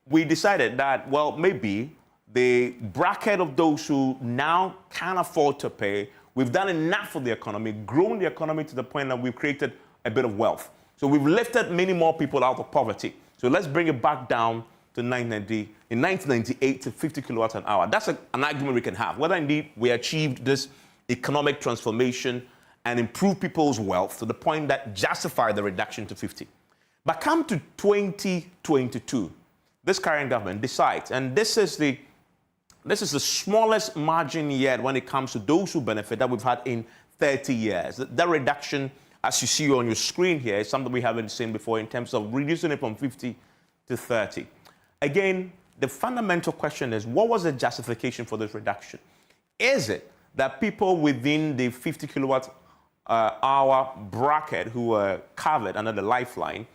we decided that, well, maybe the bracket of those who now can't afford to pay, we've done enough for the economy, grown the economy to the point that we've created a bit of wealth. So we've lifted many more people out of poverty. So let's bring it back down to 1998 to 50 kilowatts an hour. That's an argument we can have, whether indeed we achieved this economic transformation and improved people's wealth to the point that justified the reduction to 50. But come to 2022, this current government decides, and this is the smallest margin yet when it comes to those who benefit that we've had in 30 years. That reduction, as you see on your screen here, is something we haven't seen before in terms of reducing it from 50 to 30. Again, the fundamental question is, what was the justification for this reduction? Is it that people within the 50 kilowatt hour bracket who were covered under the lifeline,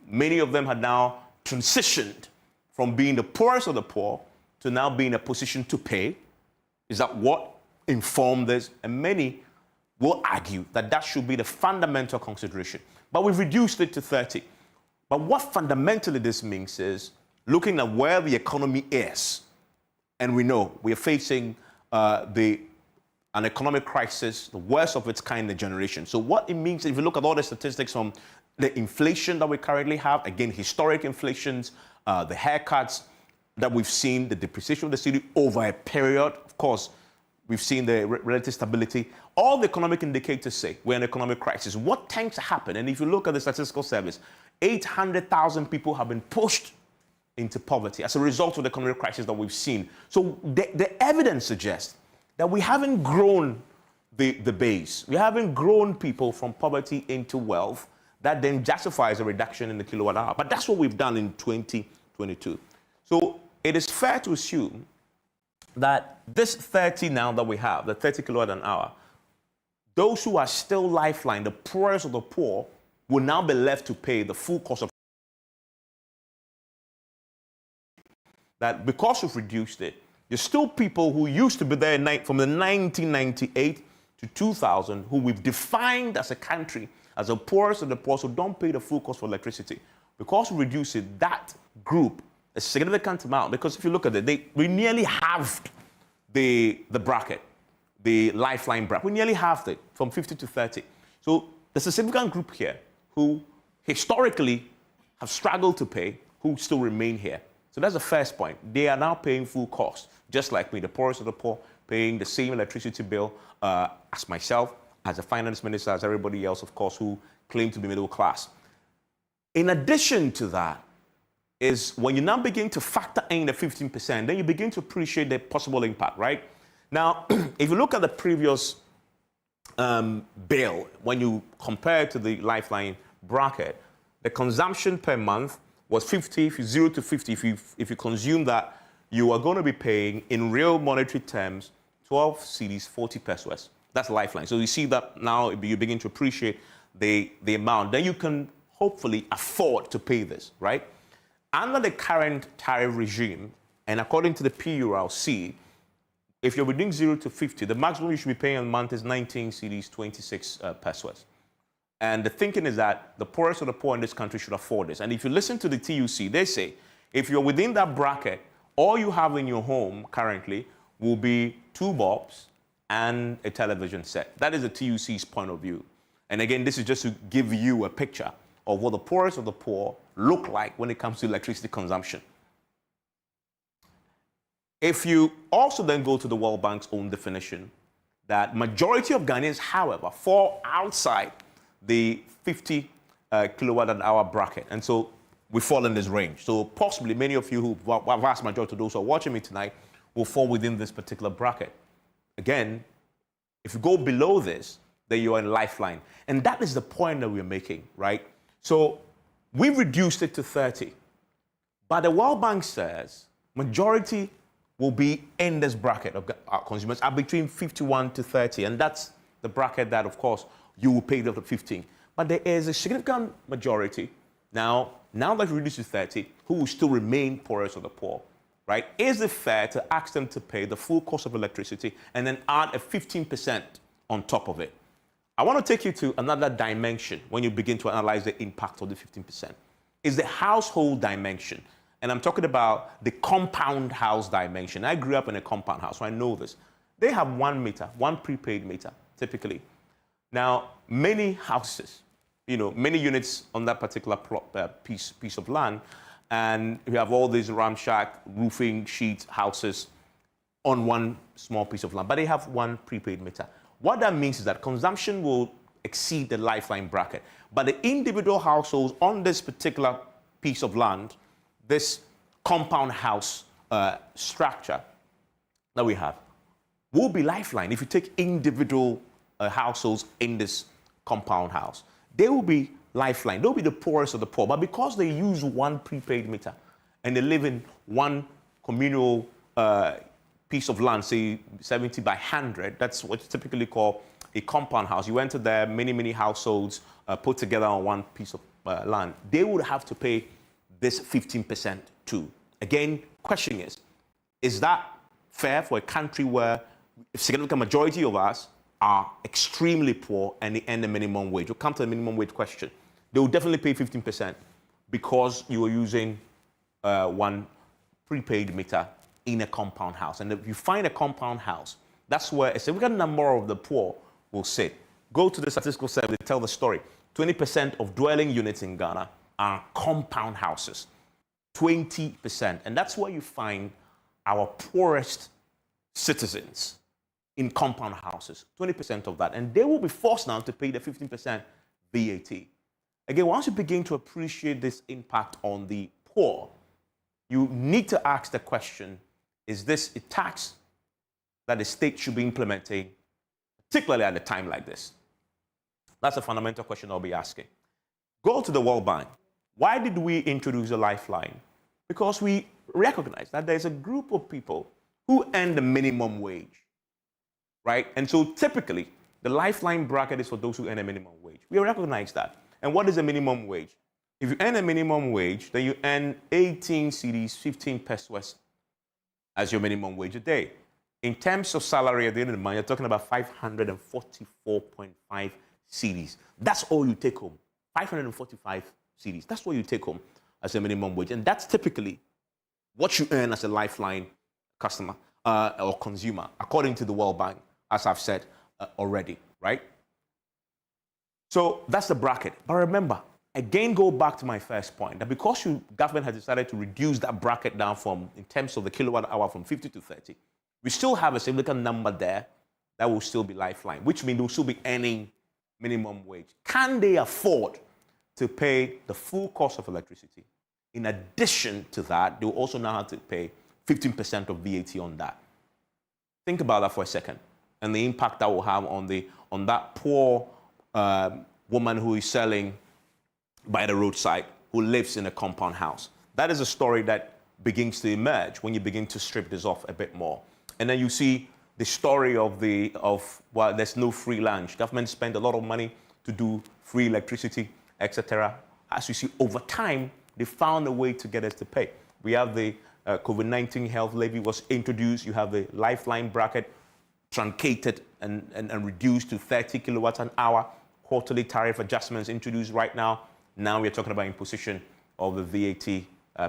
many of them had now transitioned from being the poorest of the poor to now being in a position to pay? Is that what informed this? And many will argue that that should be the fundamental consideration. But we've reduced it to 30. But what fundamentally this means is looking at where the economy is, and we know we are facing an economic crisis, the worst of its kind in a generation. So what it means, if you look at all the statistics from the inflation that we currently have, again, historic inflations, the haircuts that we've seen, the depreciation of the city over a period, of course, we've seen the relative stability. All the economic indicators say we're in an economic crisis. What tends to happen, and if you look at the statistical service, 800,000 people have been pushed into poverty as a result of the economic crisis that we've seen. So the evidence suggests that we haven't grown the base. We haven't grown people from poverty into wealth that then justifies a reduction in the kilowatt hour. But that's what we've done in 2022. So it is fair to assume that this 30 now that we have, the 30 kilowatt an hour, those who are still lifeline, the poorest of the poor, will now be left to pay the full cost of that. Because we've reduced it, there's still people who used to be there from the 1998 to 2000 who we've defined as a country as the poorest of the poor, who don't pay the full cost for electricity. Because we reduce it, that group, a significant amount, because if you look at it, we nearly halved the bracket, the lifeline bracket. We nearly halved it from 50 to 30. So there's a significant group here who historically have struggled to pay, who still remain here. So that's the first point. They are now paying full cost, just like me, the poorest of the poor, paying the same electricity bill as myself, as a finance minister, as everybody else, of course, who claim to be middle class. In addition to that, is when you now begin to factor in the 15%, then you begin to appreciate the possible impact, right? Now, if you look at the previous bill, when you compare it to the lifeline bracket, the consumption per month was 50, 0 to 50. If you consume that, you are going to be paying, in real monetary terms, 12 cedis, 40 pesos. That's lifeline. So you see that now you begin to appreciate the amount. Then you can hopefully afford to pay this, right? Under the current tariff regime, and according to the PURC, if you're within 0 to 50, the maximum you should be paying a month is 19 cedis, 26 pesos. And the thinking is that the poorest of the poor in this country should afford this. And if you listen to the TUC, they say, if you're within that bracket, all you have in your home currently will be 2 bulbs and a television set. That is the TUC's point of view. And again, this is just to give you a picture of what the poorest of the poor look like when it comes to electricity consumption. If you also then go to the World Bank's own definition, that majority of Ghanaians, however, fall outside the 50 kilowatt an hour bracket. And so we fall in this range. So possibly many of you, who vast majority of those who are watching me tonight, will fall within this particular bracket. Again, if you go below this, then you are in lifeline. And that is the point that we're making, right? So we've reduced it to 30. But the World Bank says majority will be in this bracket of our consumers are between 51 to 30. And that's the bracket that, of course, you will pay up to 15. But there is a significant majority now that we reduce to 30, who will still remain poorest of the poor, right? Is it fair to ask them to pay the full cost of electricity and then add a 15% on top of it? I want to take you to another dimension when you begin to analyze the impact of the 15%. Is the household dimension. And I'm talking about the compound house dimension. I grew up in a compound house, so I know this. They have one meter, one prepaid meter, typically. Now, many houses, many units on that particular piece of land, and we have all these ramshack roofing sheet houses on one small piece of land, but they have one prepaid meter. What that means is that consumption will exceed the lifeline bracket, but the individual households on this particular piece of land, this compound house structure that we have, will be lifeline. If you take individual households in this compound house, they will be lifeline. They'll be the poorest of the poor. But because they use one prepaid meter and they live in one communal piece of land, say 70 by 100, that's what's typically called a compound house. You enter there, many households put together on one piece of land. They would have to pay this 15% too. Again, question is that fair for a country where a significant majority of us are extremely poor and they earn the minimum wage? We'll come to the minimum wage question. They will definitely pay 15% because you are using one prepaid meter in a compound house. And if you find a compound house, that's where a significant number of the poor will sit. Go to the statistical survey, they tell the story. 20% of dwelling units in Ghana are compound houses. 20%. And that's where you find our poorest citizens in compound houses. 20% of that. And they will be forced now to pay the 15% VAT. Again, once you begin to appreciate this impact on the poor, you need to ask the question, is this a tax that the state should be implementing, particularly at a time like this? That's a fundamental question I'll be asking. Go to the World Bank. Why did we introduce a lifeline? Because we recognize that there's a group of people who earn the minimum wage, right? And so typically, the lifeline bracket is for those who earn a minimum wage. We recognize that. And what is a minimum wage? If you earn a minimum wage, then you earn 18 cedis, 15 pesos as your minimum wage a day. In terms of salary at the end of the month, you're talking about 544.5 cedis. That's all you take home. 545 cedis. That's what you take home as a minimum wage. And that's typically what you earn as a lifeline customer or consumer, according to the World Bank, as I've said already, right? So that's the bracket. But remember, again, go back to my first point, that because government has decided to reduce that bracket down from, in terms of the kilowatt hour, from 50 to 30, we still have a significant number there that will still be lifeline, which means they'll still be earning minimum wage. Can they afford to pay the full cost of electricity? In addition to that, they'll also now have to pay 15% of VAT on that. Think about that for a second, and the impact that will have on that poor woman who is selling by the roadside, who lives in a compound house. That is a story that begins to emerge when you begin to strip this off a bit more. And then you see the story of well, there's no free lunch. Government spent a lot of money to do free electricity, etc. As you see, over time, they found a way to get us to pay. We have the COVID-19 health levy was introduced. You have the lifeline bracket truncated and reduced to 30 kilowatts an hour. Quarterly tariff adjustments introduced right now. Now we're talking about imposition of the VAT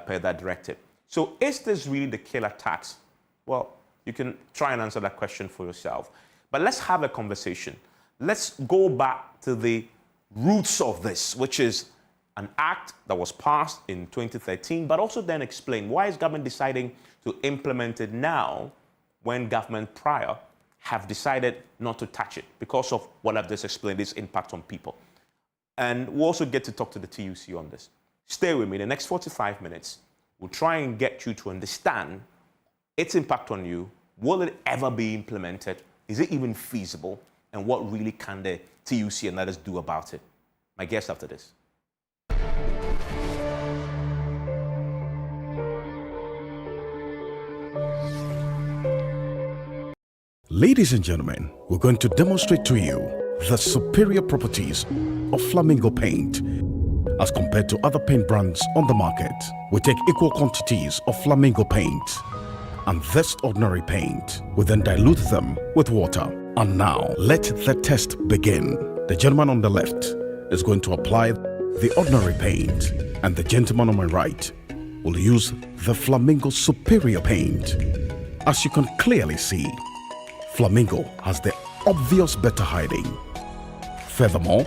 per that directive. So is this really the killer tax? Well, you can try and answer that question for yourself. But let's have a conversation. Let's go back to the roots of this, which is an act that was passed in 2013, but also then explain why is government deciding to implement it now when government prior have decided not to touch it because of what I've just explained, its impact on people. And we'll also get to talk to the TUC on this. Stay with me. The next 45 minutes, we'll try and get you to understand its impact on you. Will it ever be implemented? Is it even feasible? And what really can the TUC and others do about it? My guest after this.
Ladies and gentlemen, we're going to demonstrate to you the superior properties of Flamingo paint as compared to other paint brands on the market. We take equal quantities of Flamingo paint and this ordinary paint. We then dilute them with water. And now, let the test begin. The gentleman on the left is going to apply the ordinary paint, and the gentleman on my right will use the Flamingo Superior paint. As you can clearly see, Flamingo has the obvious better hiding. Furthermore,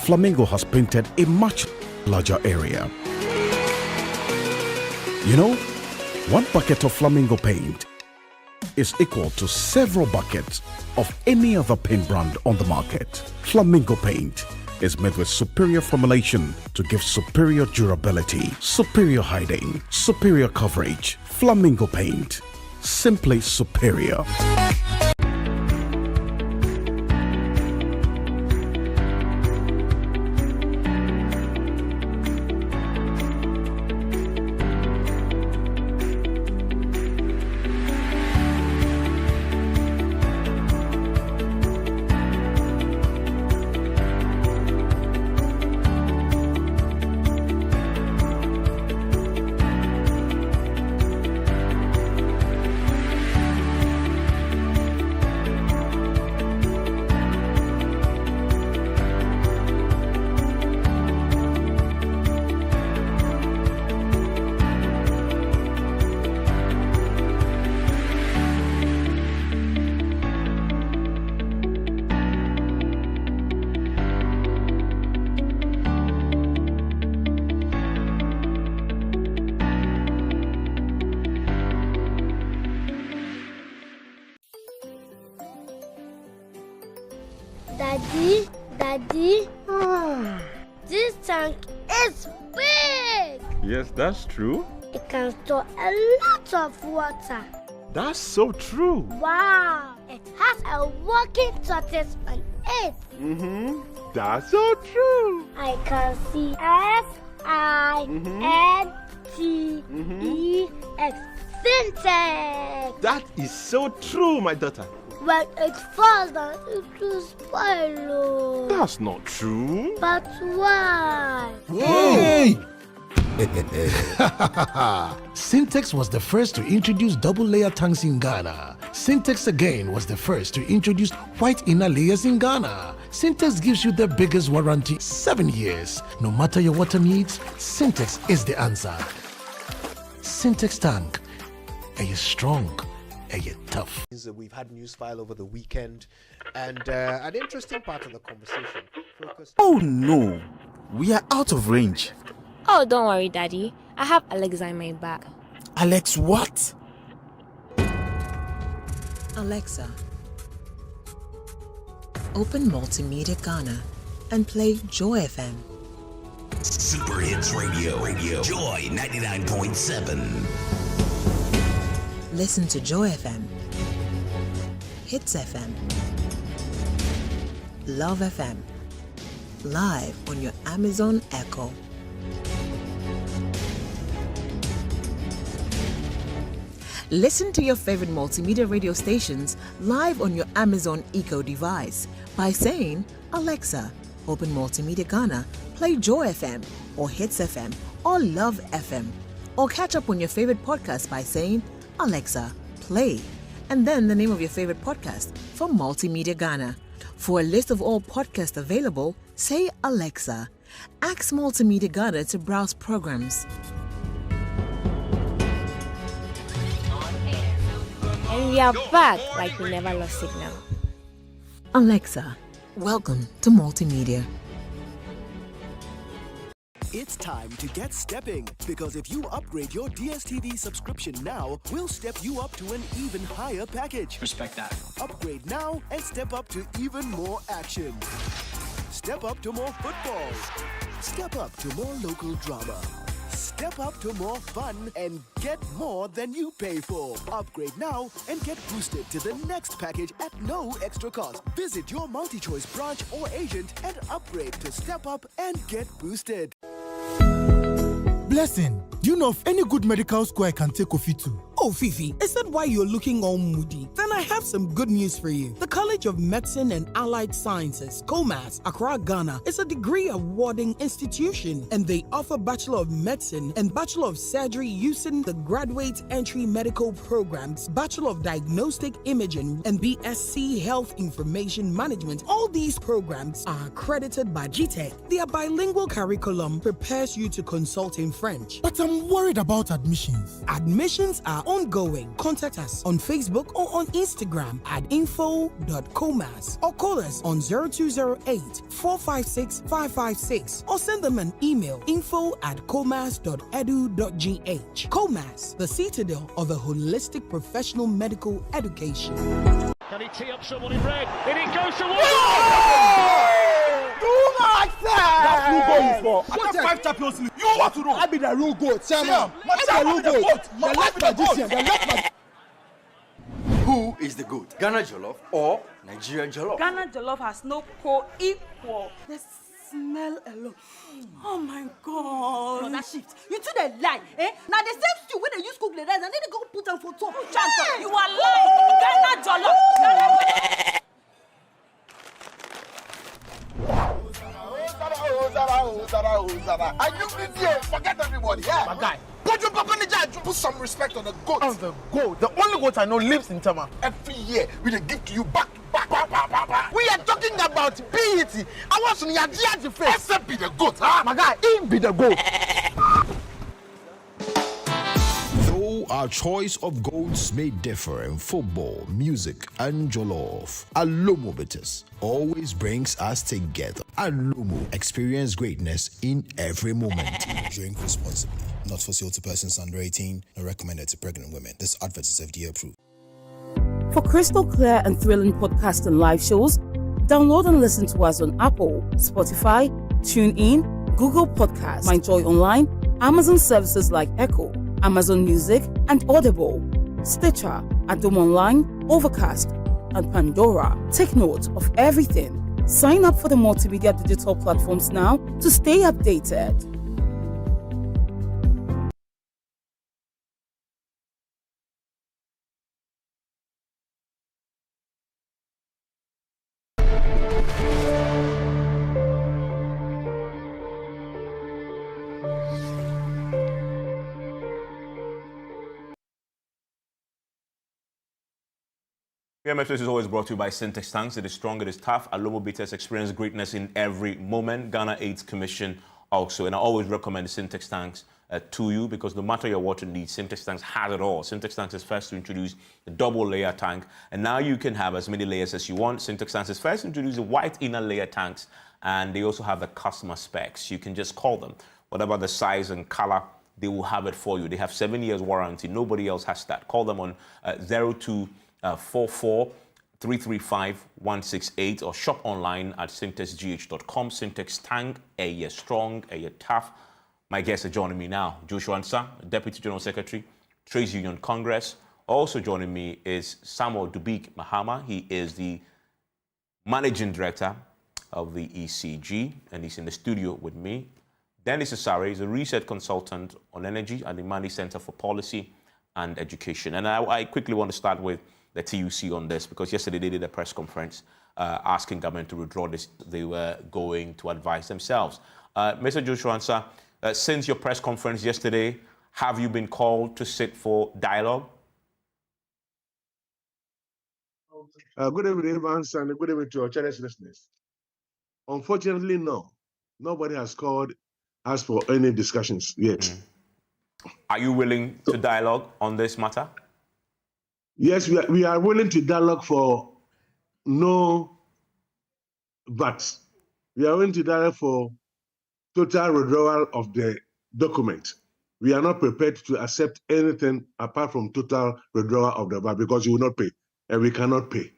Flamingo has painted a much larger area. You know, 1 bucket of Flamingo paint is equal to several buckets of any other paint brand on the market. Flamingo paint is made with superior formulation to give superior durability, superior hiding, superior coverage. Flamingo paint, simply superior.
Daddy, this tank is big.
Yes, that's true.
It can store a lot of water.
That's so true.
Wow, it has a working tortoise on it.
That's so true.
I can see F-I-N-T-E-X. Syntax.
That is so true, my daughter.
When it falls down, it will spoil.
That's not true.
But why?
Hey! Syntex was the first to introduce double-layer tanks in Ghana. Syntex again was the first to introduce white inner layers in Ghana. Syntex gives you the biggest warranty, 7 years. No matter your water needs, Syntex is the answer. Syntex tank. Are you strong? Are you tough?
We've had news file over the weekend, and an interesting part of the conversation focused.
Oh no, we are out of range.
Oh, don't worry, Daddy. I have Alexa in my bag.
Alex, what?
Alexa, open Multimedia Ghana and play Joy FM.
Super Hits Radio, Joy 99.7.
Listen to Joy FM, Hits FM, Love FM, live on your Amazon Echo. Listen to your favorite multimedia radio stations live on your Amazon Echo device by saying, Alexa, open Multimedia Ghana, play Joy FM or Hits FM or Love FM. Or catch up on your favorite podcast by saying, Alexa, play, and then the name of your favorite podcast from Multimedia Ghana. For a list of all podcasts available, say Alexa. Ask Multimedia Ghana to browse programs.
And we are back like we never lost signal.
Alexa, welcome to Multimedia.
It's time to get stepping, because if you upgrade your DSTV subscription now, we'll step you up to an even higher package.
Respect that.
Upgrade now and step up to even more action. Step up to more football. Step up to more local drama. Step up to more fun and get more than you pay for. Upgrade now and get boosted to the next package at no extra cost. Visit your multi-choice branch or agent and upgrade to step up and get boosted.
Blessing, do you know of any good medical school I can take Kofi to?
Oh, Fifi, is that why you're looking all moody? Then I have some good news for you. The College of Medicine and Allied Sciences, COMAS, Accra, Ghana, is a degree-awarding institution, and they offer Bachelor of Medicine and Bachelor of Surgery using the Graduate Entry Medical Programs, Bachelor of Diagnostic Imaging, and BSc Health Information Management. All these programs are accredited by GTEC. Their bilingual curriculum prepares you to consult in French.
But I'm worried about admissions.
Admissions are ongoing. Contact us on Facebook or on Instagram at info.comas or call us on 0208-456-556 or send them an email info@comas.edu.gh. COMAS, the citadel of a holistic professional medical education.
Can he tee up someone in red? In it goes to one.
Do not say!
That's who goal is for.
I got 5 Champions League. You want to know? I be the real goat. Chairman. I'm the real goat. The left magician. The left magician.
Who is the goat? Ghana Jollof or Nigerian Jollof?
Ghana Jollof has no co-equal. The smell alone. Oh my God. No, that shift. You two they lie, eh? Now the same stew when they use cook the rice and then they go put them for top. Hey! You are lying. Ghana Jollof.
And you be there, forget everybody, yeah? My guy, put your papa in the jar, put some respect on the goat. On the goat, the only goat I know lives in Tama. Every year, we dey give to you back to back. We are talking about PET. I want to hear the face. Except be the goat, huh? My guy, he be the goat.
Though our choice of goats may differ in football, music, and jollof, Alomo Bitters always brings us together. Alomo, experience greatness in every moment.
Drink responsibly. Not for sale to persons under 18, not recommended to pregnant women. This advert is FDA approved.
For crystal clear and thrilling podcasts and live shows, download and listen to us on Apple, Spotify, TuneIn, Google Podcasts, MyJoy Online, Amazon services like Echo, Amazon Music, and Audible, Stitcher, Adom Online, Overcast, and Pandora. Take note of everything. Sign up for the multimedia digital platforms now to stay updated.
PMS is always brought to you by Syntex Tanks. It is strong, it is tough. Alomo Bitters experience greatness in every moment. Ghana AIDS Commission also. And I always recommend Syntex Tanks to you because no matter your water needs, Syntex Tanks has it all. Syntex Tanks is first to introduce the double layer tank. And now you can have as many layers as you want. Syntex Tanks is first to introduce the white inner layer tanks. And they also have the customer specs. You can just call them. Whatever the size and color, they will have it for you. They have 7 years warranty. Nobody else has that. Call them on 0244-335-168 or shop online at syntexgh.com. Syntex Tank, a year strong, a year tough. My guests are joining me now. Joshua Ansah, Deputy General Secretary, Trades Union Congress. Also joining me is Samuel Dubik Mahama. He is the Managing Director of the ECG, and he's in the studio with me. Dennis Asare is a research consultant on energy at the Mani Center for Policy and Education. And I quickly want to start with the TUC on this because yesterday they did a press conference asking government to withdraw this. They were going to advise themselves. Mr. Joshua Ansah, since your press conference yesterday, have you been called to sit for dialogue?
Good evening, Evans, and good evening to our channel's listeners. Unfortunately, no. Nobody has called us for any discussions yet.
Are you willing to dialogue on this matter?
Yes, we are willing to dialogue for no buts. We are willing to dialogue for total withdrawal of the document. We are not prepared to accept anything apart from total withdrawal of the VAT because you will not pay, and we cannot pay.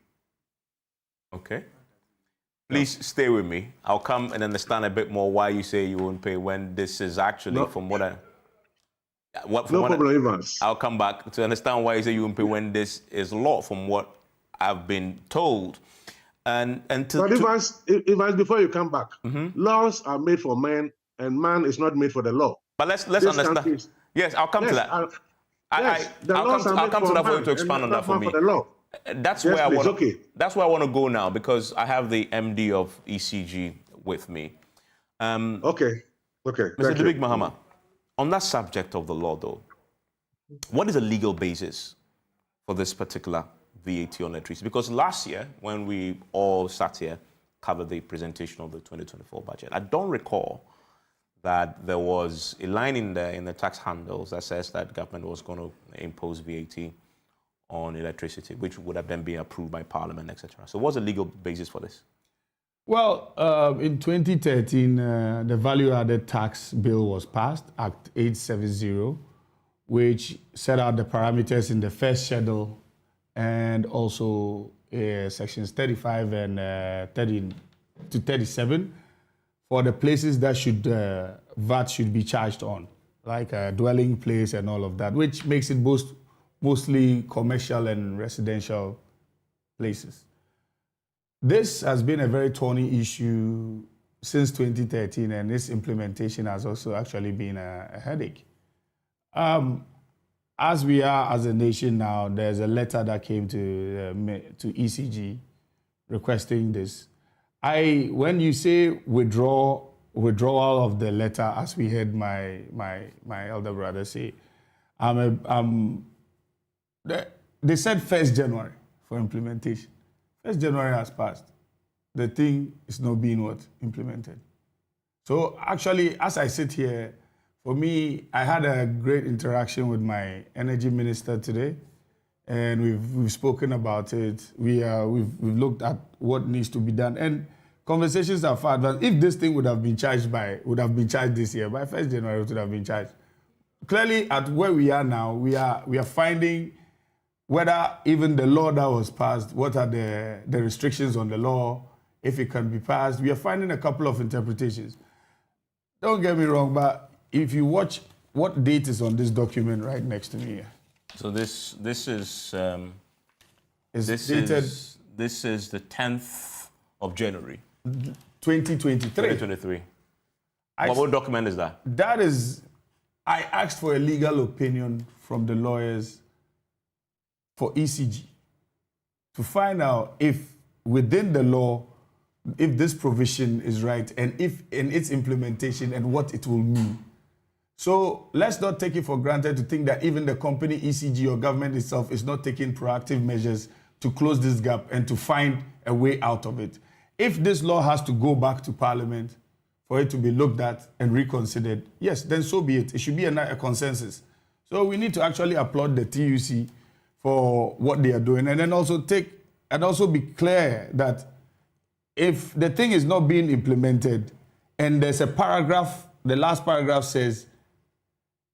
Okay. Please stay with me. I'll come and understand a bit more why you say you won't pay when this is actually from what I...
No problem, Evans.
I'll come back to understand why you say you won't pay when this is law from what I've been told. But
Evans, before you come back, laws are made for man, and man is not made for the law.
But let's understand. Yes, I'll come to that. I'll come to that for you to expand on that for me. That's where I want. That's where I want to go now because I have the MD of ECG with me.
Okay.
Mr. Dubig Mahama, on that subject of the law, though, what is the legal basis for this particular VAT on electricity? Because last year, when we all sat here, covered the presentation of the 2024 budget, I don't recall that there was a line in there in the tax handles that says that government was going to impose VAT on electricity, which would have then been approved by Parliament, etc. So what's the legal basis for this?
Well, in 2013, the value-added tax bill was passed, Act 870, which set out the parameters in the first schedule and also sections 35 and 30 to 37 for the places that VAT should be charged on, like a dwelling place and all of that, which makes it mostly commercial and residential places. This has been a very thorny issue since 2013, and its implementation has also actually been a headache. As we are as a nation now, there's a letter that came to ECG requesting this. When you say withdrawal of the letter, as we heard my elder brother say, they said 1st January for implementation. 1st January has passed. The thing is not being implemented. So actually, as I sit here, for me, I had a great interaction with my energy minister today, and we've spoken about it. We've looked at what needs to be done, and conversations are far advanced. If this thing would have been charged this year, by 1st January it would have been charged. Clearly, at where we are now, we are finding whether even the law that was passed, what are the restrictions on the law, if it can be passed. We are finding a couple of interpretations. Don't get me wrong, but if you watch what date is on this document right next to me here.
So this is
dated.
This is the 10th of January,
2023.
2023. What document is that?
That is, I asked for a legal opinion from the lawyers for ECG to find out if within the law, if this provision is right and if in its implementation and what it will mean. So let's not take it for granted to think that even the company ECG or government itself is not taking proactive measures to close this gap and to find a way out of it. If this law has to go back to Parliament for it to be looked at and reconsidered, yes, then so be it. It should be a consensus. So we need to actually applaud the TUC for what they are doing, and then also be clear that if the thing is not being implemented and there's a paragraph, the last paragraph says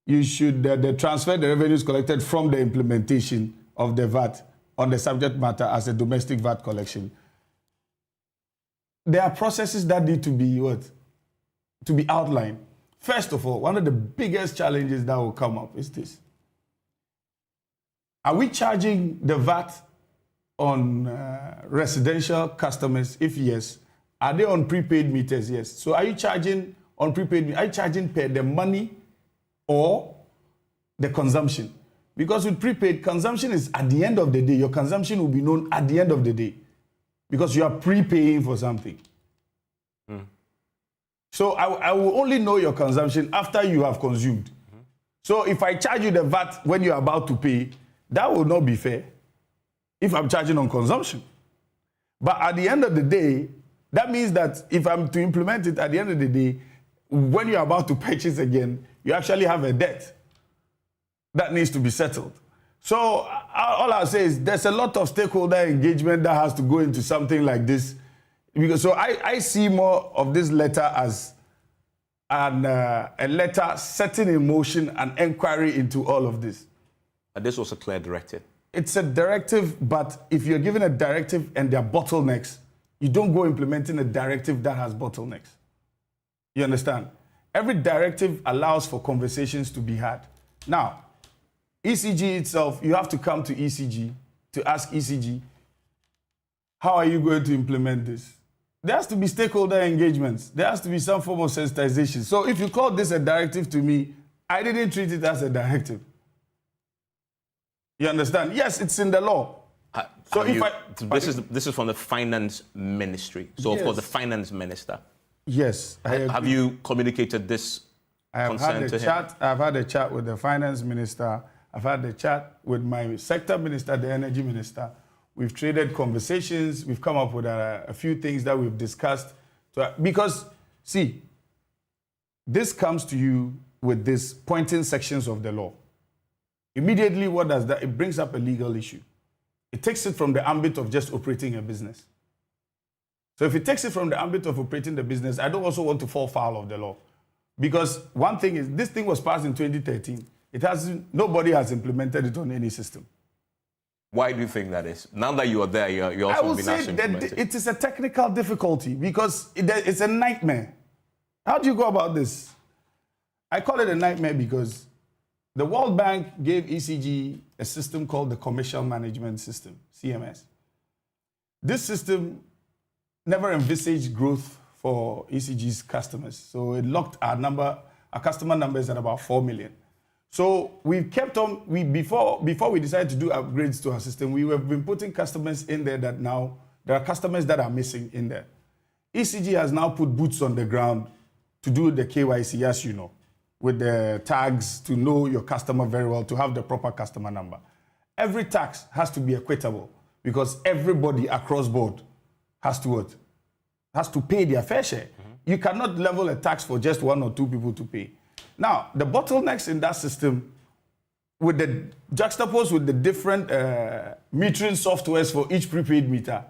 you should transfer the revenues collected from the implementation of the VAT on the subject matter as a domestic VAT collection. There are processes that need to be outlined. First of all, one of the biggest challenges that will come up is this. Are we charging the VAT on residential customers? If yes, are they on prepaid meters? Yes. So are you charging on prepaid? Are you charging per the money or the consumption? Because with prepaid, consumption is at the end of the day. Your consumption will be known at the end of the day because you are prepaying for something. So I will only know your consumption after you have consumed. So if I charge you the VAT when you're about to pay, that will not be fair if I'm charging on consumption. But at the end of the day, that means that if I'm to implement it at the end of the day, when you're about to purchase again, you actually have a debt that needs to be settled. So all I'll say is there's a lot of stakeholder engagement that has to go into something like this. Because so I see more of this letter as and a letter setting in motion an inquiry into all of this.
And this was a clear directive.
It's a directive, but if you're given a directive and there are bottlenecks, you don't go implementing a directive that has bottlenecks. You understand? Every directive allows for conversations to be had. Now, ECG itself, you have to come to ECG to ask ECG, how are you going to implement this? There has to be stakeholder engagements. There has to be some form of sensitization. So if you call this a directive to me, I didn't treat it as a directive. You understand? Yes, it's in the law. So if
this is from the finance ministry. So
Yes.
for the finance minister.
Yes.
Have you communicated this concern to him?
I've had a chat with the finance minister. I've had a chat with my sector minister, the energy minister. We've traded conversations. We've come up with a few things that we've discussed. Because, see, this comes to you with these pointing sections of the law. Immediately, what does that? It brings up a legal issue. It takes it from the ambit of just operating a business. So if it takes it from the ambit of operating the business, I don't also want to fall foul of the law. Because one thing is, this thing was passed in 2013. Nobody has implemented it on any system.
Why do you think that is? Now that you are there, you also
I will
been
say
asked to
that
implement it.
it is a technical difficulty because it's a nightmare. How do you go about this? I call it a nightmare because the World Bank gave ECG a system called the Commercial Management System, CMS. This system never envisaged growth for ECG's customers. So it locked our customer numbers at about 4 million. So we've kept on, before we decided to do upgrades to our system, we have been putting customers in there that now, there are customers that are missing in there. ECG has now put boots on the ground to do the KYC, as you know, with the tags to know your customer very well, to have the proper customer number. Every tax has to be equitable because everybody across board has to what? Has to pay their fair share. You cannot level a tax for just one or two people to pay. Now, the bottlenecks in that system, with the juxtaposed with the different metering softwares for each prepaid meter.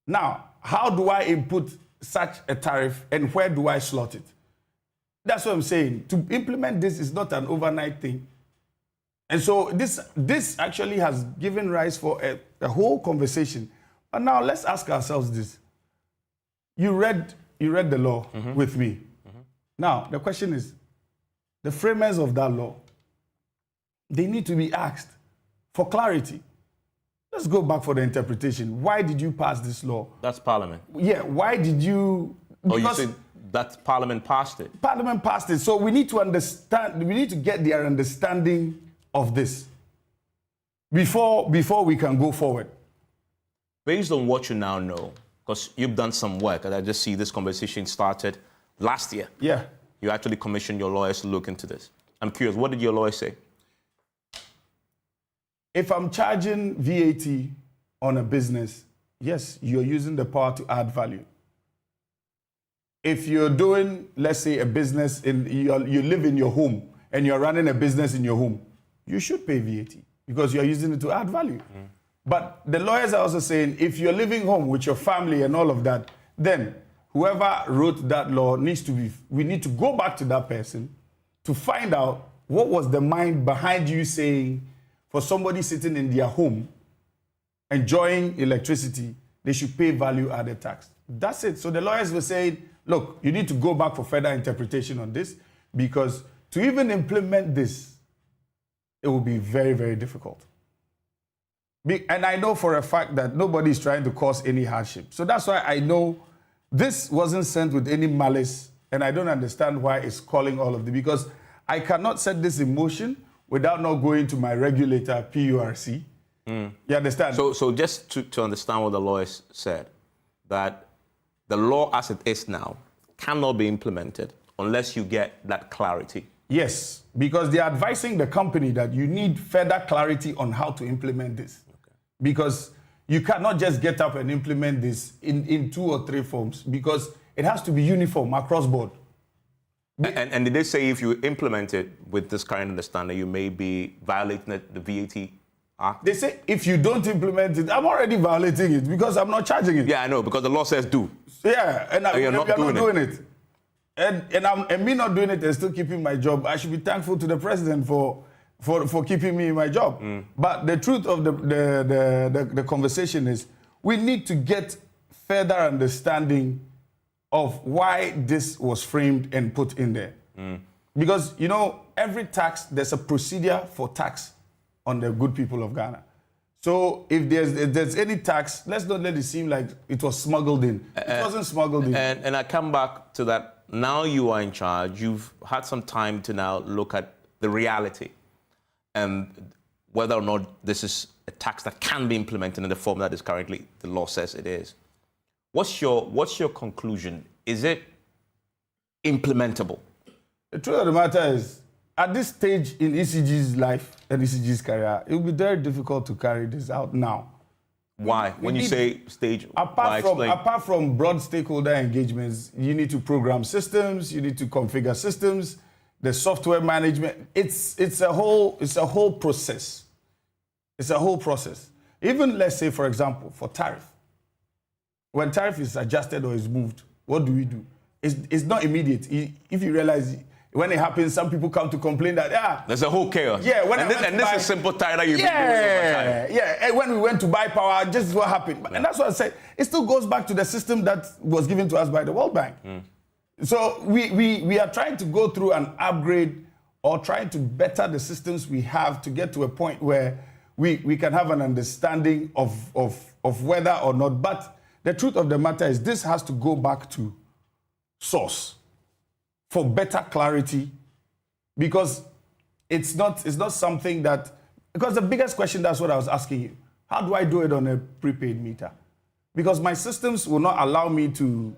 Now, how do I input such a tariff and where do I slot it? That's what I'm saying. To implement this is not an overnight thing. And so this actually has given rise for a whole conversation. But now let's ask ourselves this. You read the law with me. Now, the question is, the framers of that law, they need to be asked for clarity. Let's go back for the interpretation. Why did you pass this law?
That's Parliament.
Yeah, why did you...
Oh, you said that Parliament passed it?
Parliament passed it. So we need to understand, we need to get their understanding of this before we can go forward.
Based on what you now know, because you've done some work, and I just see this conversation started last year.
Yeah.
You actually commissioned your lawyers to look into this. I'm curious, what did your lawyer say?
If I'm charging VAT on a business, yes, you're using the power to add value. If you're doing, let's say, a business, you live in your home and you're running a business in your home, you should pay VAT because you're using it to add value. But the lawyers are also saying, if you're living home with your family and all of that, then whoever wrote that law we need to go back to that person to find out what was the mind behind you saying for somebody sitting in their home enjoying electricity, they should pay value-added tax. That's it. So the lawyers were saying, look, you need to go back for further interpretation on this because to even implement this, it will be very, very difficult. And I know for a fact that nobody is trying to cause any hardship. So that's why I know this wasn't sent with any malice, and I don't understand why it's calling all of them, because I cannot set this in motion without not going to my regulator, PURC. You understand?
So just to understand what the lawyers said, that the law as it is now cannot be implemented unless you get that clarity.
Yes, because they are advising the company that you need further clarity on how to implement this. Okay. Because you cannot just get up and implement this in 2 or 3 forms because it has to be uniform across board.
And did they say if you implement it with this current understanding, you may be violating the VAT Act?
They say if you don't implement it, I'm already violating it because I'm not charging it.
Yeah, I know, because the law says do.
Yeah, and you're not doing it. And me not doing it and still keeping my job, I should be thankful to the president for keeping me in my job. But the truth of the conversation is we need to get further understanding of why this was framed and put in there. Because, you know, every tax, there's a procedure for tax on the good people of Ghana. So if there's any tax, let's not let it seem like it was smuggled in. It wasn't smuggled in.
And I come back to that. Now you are in charge. You've had some time to now look at the reality and whether or not this is a tax that can be implemented in the form that is currently the law says it is. What's your conclusion? Is it implementable?
The truth of the matter is, at this stage in ECG's life and ECG's career, it will be very difficult to carry this out now.
Why? When you say stage,
apart from broad stakeholder engagements, you need to program systems, you need to configure systems, the software management. It's a whole process. It's a whole process. Even let's say, for example, for tariff. When tariff is adjusted or is moved, what do we do? It's not immediate. If you realize, when it happens, some people come to complain that,
there's a whole chaos.
Yeah,
this is simple tire that you've been doing over time.
Yeah, and when we went to buy power, this is what happened. And that's what I say. It still goes back to the system that was given to us by the World Bank. So we are trying to go through an upgrade or trying to better the systems we have to get to a point where we can have an understanding of whether or not. But the truth of the matter is this has to go back to source for better clarity, because it's not something that, because the biggest question, that's what I was asking you. How do I do it on a prepaid meter? Because my systems will not allow me to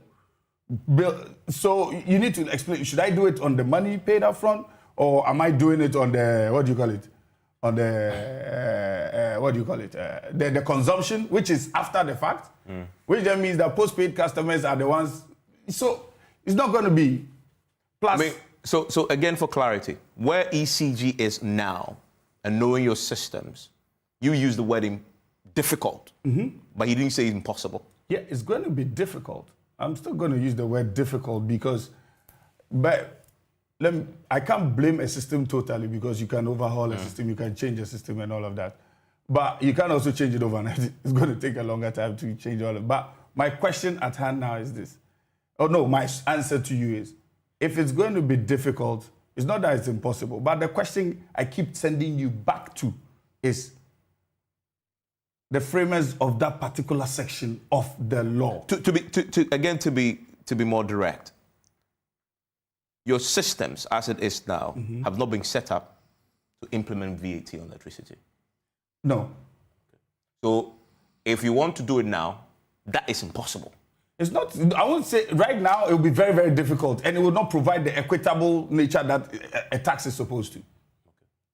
build. So you need to explain, should I do it on the money paid up front, or am I doing it on the, what do you call it? On the, the consumption, which is after the fact, which then means that postpaid customers are the ones. So it's not going to be. Plus,
so again, for clarity, where ECG is now and knowing your systems, you use the word difficult, but you didn't say impossible.
Yeah, it's going to be difficult. I'm still going to use the word difficult because, I can't blame a system totally, because you can overhaul a system, you can change a system and all of that. But you can also change it overnight. It's going to take a longer time to change all of it. But my question at hand now is this. My answer to you is, if it's going to be difficult, it's not that it's impossible. But the question I keep sending you back to is the framers of that particular section of the law.
To be more direct, your systems, as it is now, have not been set up to implement VAT on electricity.
No.
So if you want to do it now, that is impossible.
It's not, I won't say, right now it will be very, very difficult, and it will not provide the equitable nature that a tax is supposed to.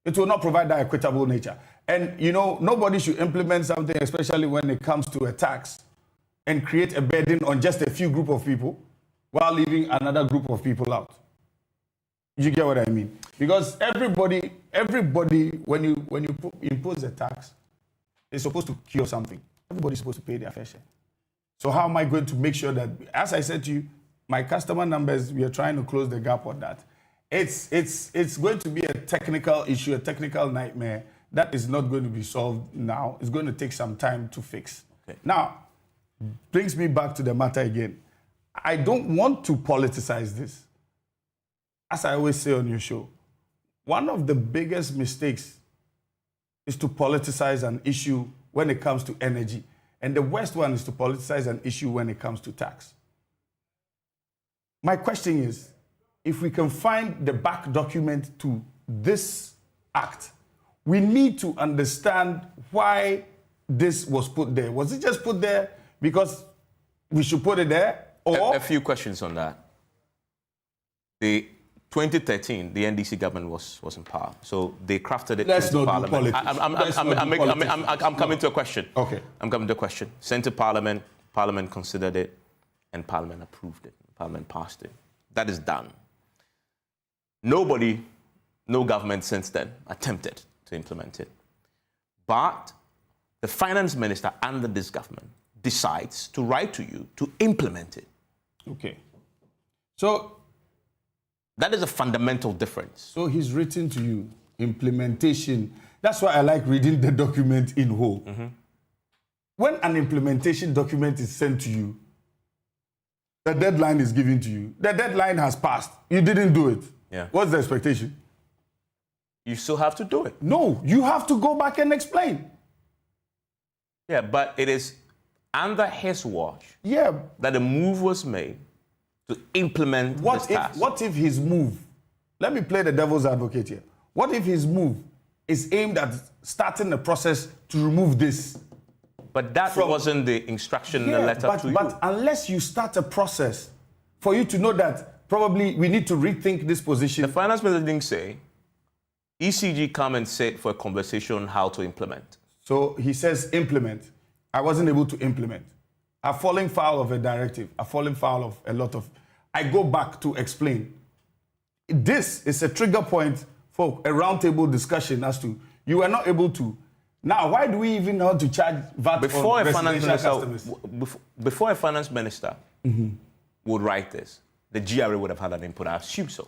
It will not provide that equitable nature. And, nobody should implement something, especially when it comes to a tax, and create a burden on just a few group of people while leaving another group of people out. You get what I mean? Because everybody, when you impose a tax, it's supposed to cure something. Everybody's supposed to pay their fair share. So how am I going to make sure that, as I said to you, my customer numbers, we are trying to close the gap on that. It's going to be a technical issue, a technical nightmare that is not going to be solved now. It's going to take some time to fix. Okay. Now, brings me back to the matter again. I don't want to politicize this. As I always say on your show, one of the biggest mistakes is to politicize an issue when it comes to energy. And the worst one is to politicize an issue when it comes to tax. My question is, if we can find the back document to this act, we need to understand why this was put there. Was it just put there because we should put it there? Or
a few questions on that. The 2013, the NDC government was in power, so they crafted it.
Let's
into
not do
Parliament. I'm coming to a question.
Okay.
I'm coming to a question. Sent to Parliament. Parliament considered it, and Parliament approved it. Parliament passed it. That is done. No government since then attempted to implement it. But the finance minister under this government decides to write to you to implement it.
Okay. So
That is a fundamental difference.
So he's written to you, implementation. That's why I like reading the document in whole. When an implementation document is sent to you, the deadline is given to you. The deadline has passed. You didn't do it.
Yeah.
What's the expectation?
You still have to do it.
No, you have to go back and explain.
Yeah, but it is under his watch
that
the move was made to implement this task.
What if his move, let me play the devil's advocate here. What if his move is aimed at starting the process to remove this?
But that wasn't the instruction in the letter to you.
But unless you start a process for you to know that probably we need to rethink this position.
The finance minister didn't say, ECG come and sit for a conversation on how to implement.
So he says implement. I wasn't able to implement. I've fallen foul of a directive. I've fallen foul of a lot of... I go back to explain. This is a trigger point for a roundtable discussion as to you were not able to. Now, why do we even know to charge VAT
before
on
a finance
residential
minister,
customers?
before a finance minister would write this, the GRA would have had an input. I assume so.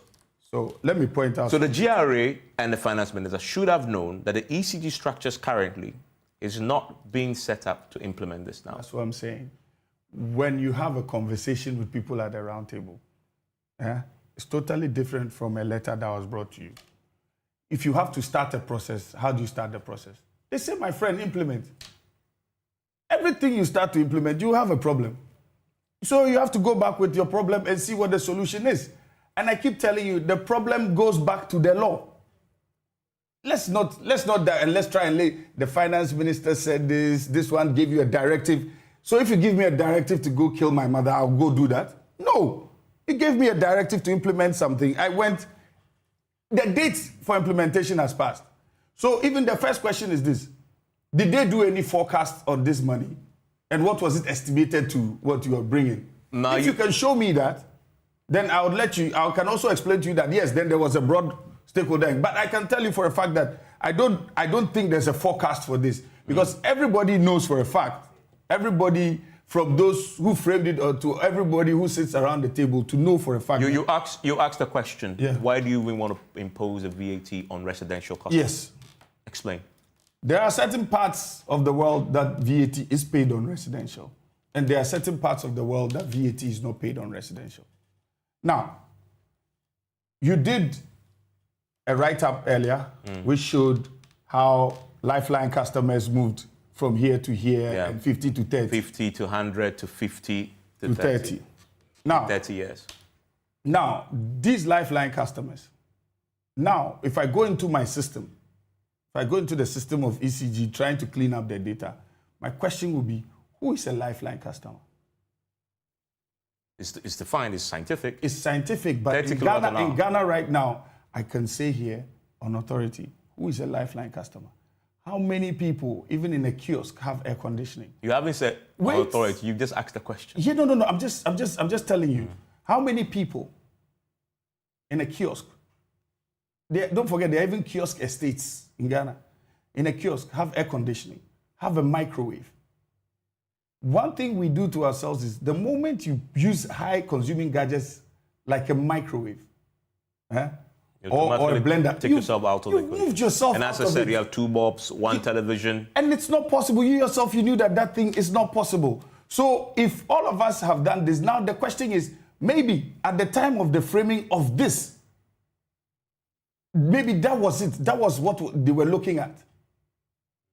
So let me point out.
So the GRA and the finance minister should have known that the ECG structures currently is not being set up to implement this now.
That's what I'm saying. When you have a conversation with people at the round table, it's totally different from a letter that was brought to you. If you have to start a process, how do you start the process? They say, my friend, implement. Everything you start to implement, you have a problem. So you have to go back with your problem and see what the solution is. And I keep telling you, the problem goes back to the law. Let's not and let's try and lay. The finance minister said this one gave you a directive. So if you give me a directive to go kill my mother, I'll go do that? No. He gave me a directive to implement something. I went, the date for implementation has passed. So even the first question is this: did they do any forecast on this money? And what was it estimated to what you are bringing? Now if you can show me that, then I would let you, I can also explain to you that yes, then there was a broad stakeholder. But I can tell you for a fact that I don't think there's a forecast for this, because everybody knows for a fact, everybody from those who framed it or to everybody who sits around the table to know for a fact.
You asked the question, why do you even want to impose a VAT on residential customers?
Yes.
Explain.
There are certain parts of the world that VAT is paid on residential. And there are certain parts of the world that VAT is not paid on residential. Now, you did a write-up earlier which showed how Lifeline customers moved from here to here and 50 to 30.
50 to 100 to 50 to 30.
Now,
30 years.
Now, these Lifeline customers, now, if I go into my system, if I go into the system of ECG trying to clean up their data, my question will be, who is a Lifeline customer?
It's defined, it's scientific.
It's scientific, but in Ghana right now, I can say here on authority, who is a Lifeline customer? How many people, even in a kiosk, have air conditioning?
You haven't said on authority, you just asked the question.
Yeah, no. I'm just telling you. How many people in a kiosk? Don't forget, there are even kiosk estates in Ghana. In a kiosk, have air conditioning, have a microwave. One thing we do to ourselves is the moment you use high-consuming gadgets like a microwave, or a blender,
take yourself out of the equation.
Moved yourself
and as I said, you have 2 bulbs, 1 television.
And it's not possible. You yourself, you knew that thing is not possible. So if all of us have done this, now the question is, maybe at the time of the framing of this, maybe that was it. That was what they were looking at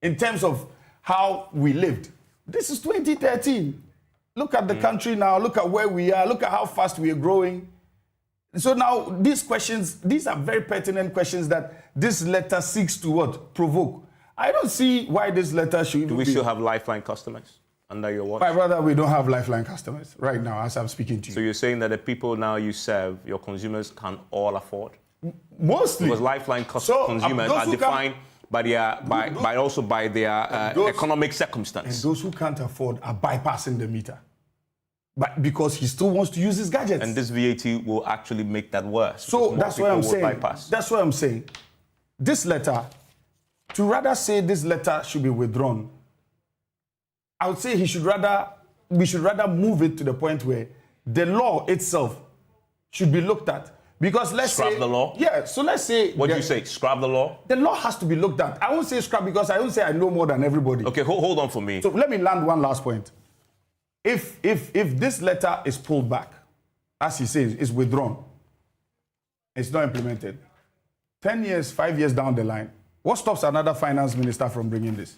in terms of how we lived. This is 2013. Look at the country now. Look at where we are. Look at how fast we are growing. So now these questions, these are very pertinent questions that this letter seeks to what? Provoke. I don't see why this letter should
Do we still have Lifeline customers under your watch?
My brother, we don't have Lifeline customers right now as I'm speaking to you.
So you're saying that the people now you serve, your consumers can all afford?
Mostly.
Because Lifeline consumers are defined by their economic circumstance.
And those who can't afford are bypassing the meter. But because he still wants to use his gadgets.
And this VAT will actually make that worse.
So that's what I'm saying. That's what I'm saying. This letter, to rather say this letter should be withdrawn, I would say we should rather move it to the point where the law itself should be looked at. Because let's
scrap
say
the law.
Yeah. So let's say.
What do you say? Scrap the law.
The law has to be looked at. I won't say scrap because I won't say I know more than everybody.
Okay, hold on for me.
So let me land one last point. If this letter is pulled back, as he says, is withdrawn, it's not implemented. 10 years, 5 years down the line, what stops another finance minister from bringing this?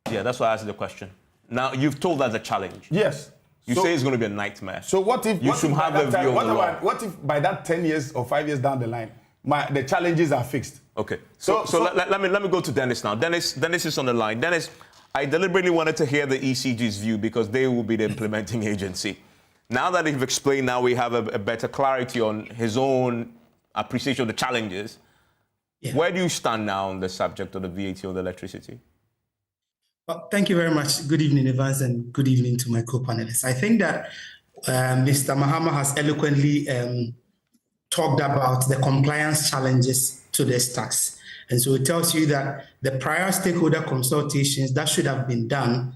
Yeah, that's why I asked the question. Now, you've told us a challenge.
Yes.
You say it's going to be a nightmare.
So what if
you should have a view on the law?
What if by that 10 years or 5 years down the line, the challenges are fixed?
Okay. So let me go to Dennis now. Dennis is on the line. Dennis, I deliberately wanted to hear the ECG's view because they will be the implementing agency. Now that you've explained, now we have a better clarity on his own appreciation of the challenges. Yeah. Where do you stand now on the subject of the VAT on the electricity?
Well, thank you very much. Good evening, Evans, and good evening to my co-panelists. I think that Mr. Mahama has eloquently talked about the compliance challenges to this tax. And so it tells you that the prior stakeholder consultations that should have been done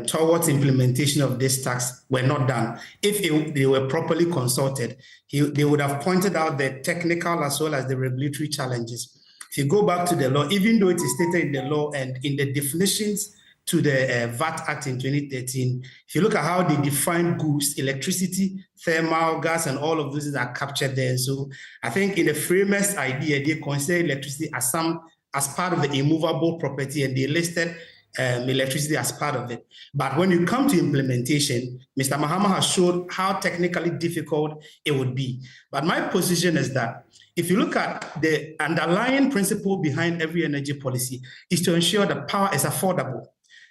towards implementation of this tax were not done. If they were properly consulted, they would have pointed out the technical as well as the regulatory challenges. If you go back to the law, even though it is stated in the law and in the definitions to the VAT Act in 2013, if you look at how they define goods, electricity, thermal, gas, and all of those are captured there. So I think in the framers' idea, they consider electricity as part of the immovable property, and they listed electricity as part of it. But when you come to implementation, Mr. Mahama has showed how technically difficult it would be. But my position is that if you look at the underlying principle behind every energy policy is to ensure that power is affordable.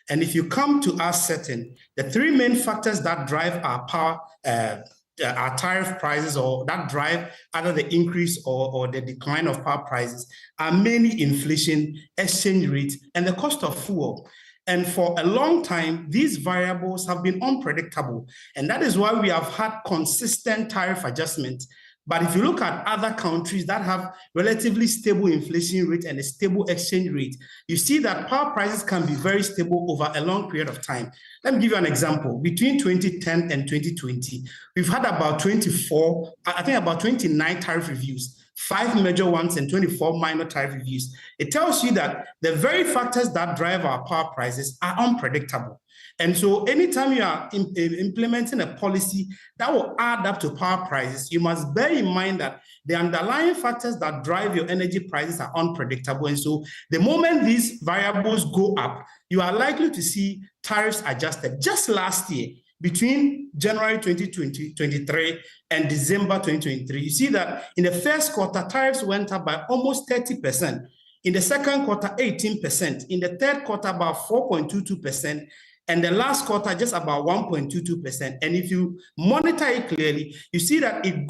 And if you come to us setting, the three main factors that drive our power, our tariff prices, or that drive either the increase or the decline of power prices, are mainly inflation, exchange rate, and the cost of fuel. And for a long time, these variables have been unpredictable. And that is why we have had consistent tariff adjustments. But if you look at other countries that have relatively stable inflation rate and a stable exchange rate, you see that power prices can be very stable over a long period of time. Let me give you an example. Between 2010 and 2020, we've had about 29 tariff reviews, 5 major ones and 24 minor tariff reviews. It tells you that the very factors that drive our power prices are unpredictable. And so anytime you are implementing a policy that will add up to power prices, you must bear in mind that the underlying factors that drive your energy prices are unpredictable. And so the moment these variables go up, you are likely to see tariffs adjusted. Just last year, between January 2023 and December 2023, you see that in the first quarter, tariffs went up by almost 30%. In the second quarter, 18%. In the third quarter, about 4.22%. And the last quarter, just about 1.22%. And if you monitor it clearly, you see that it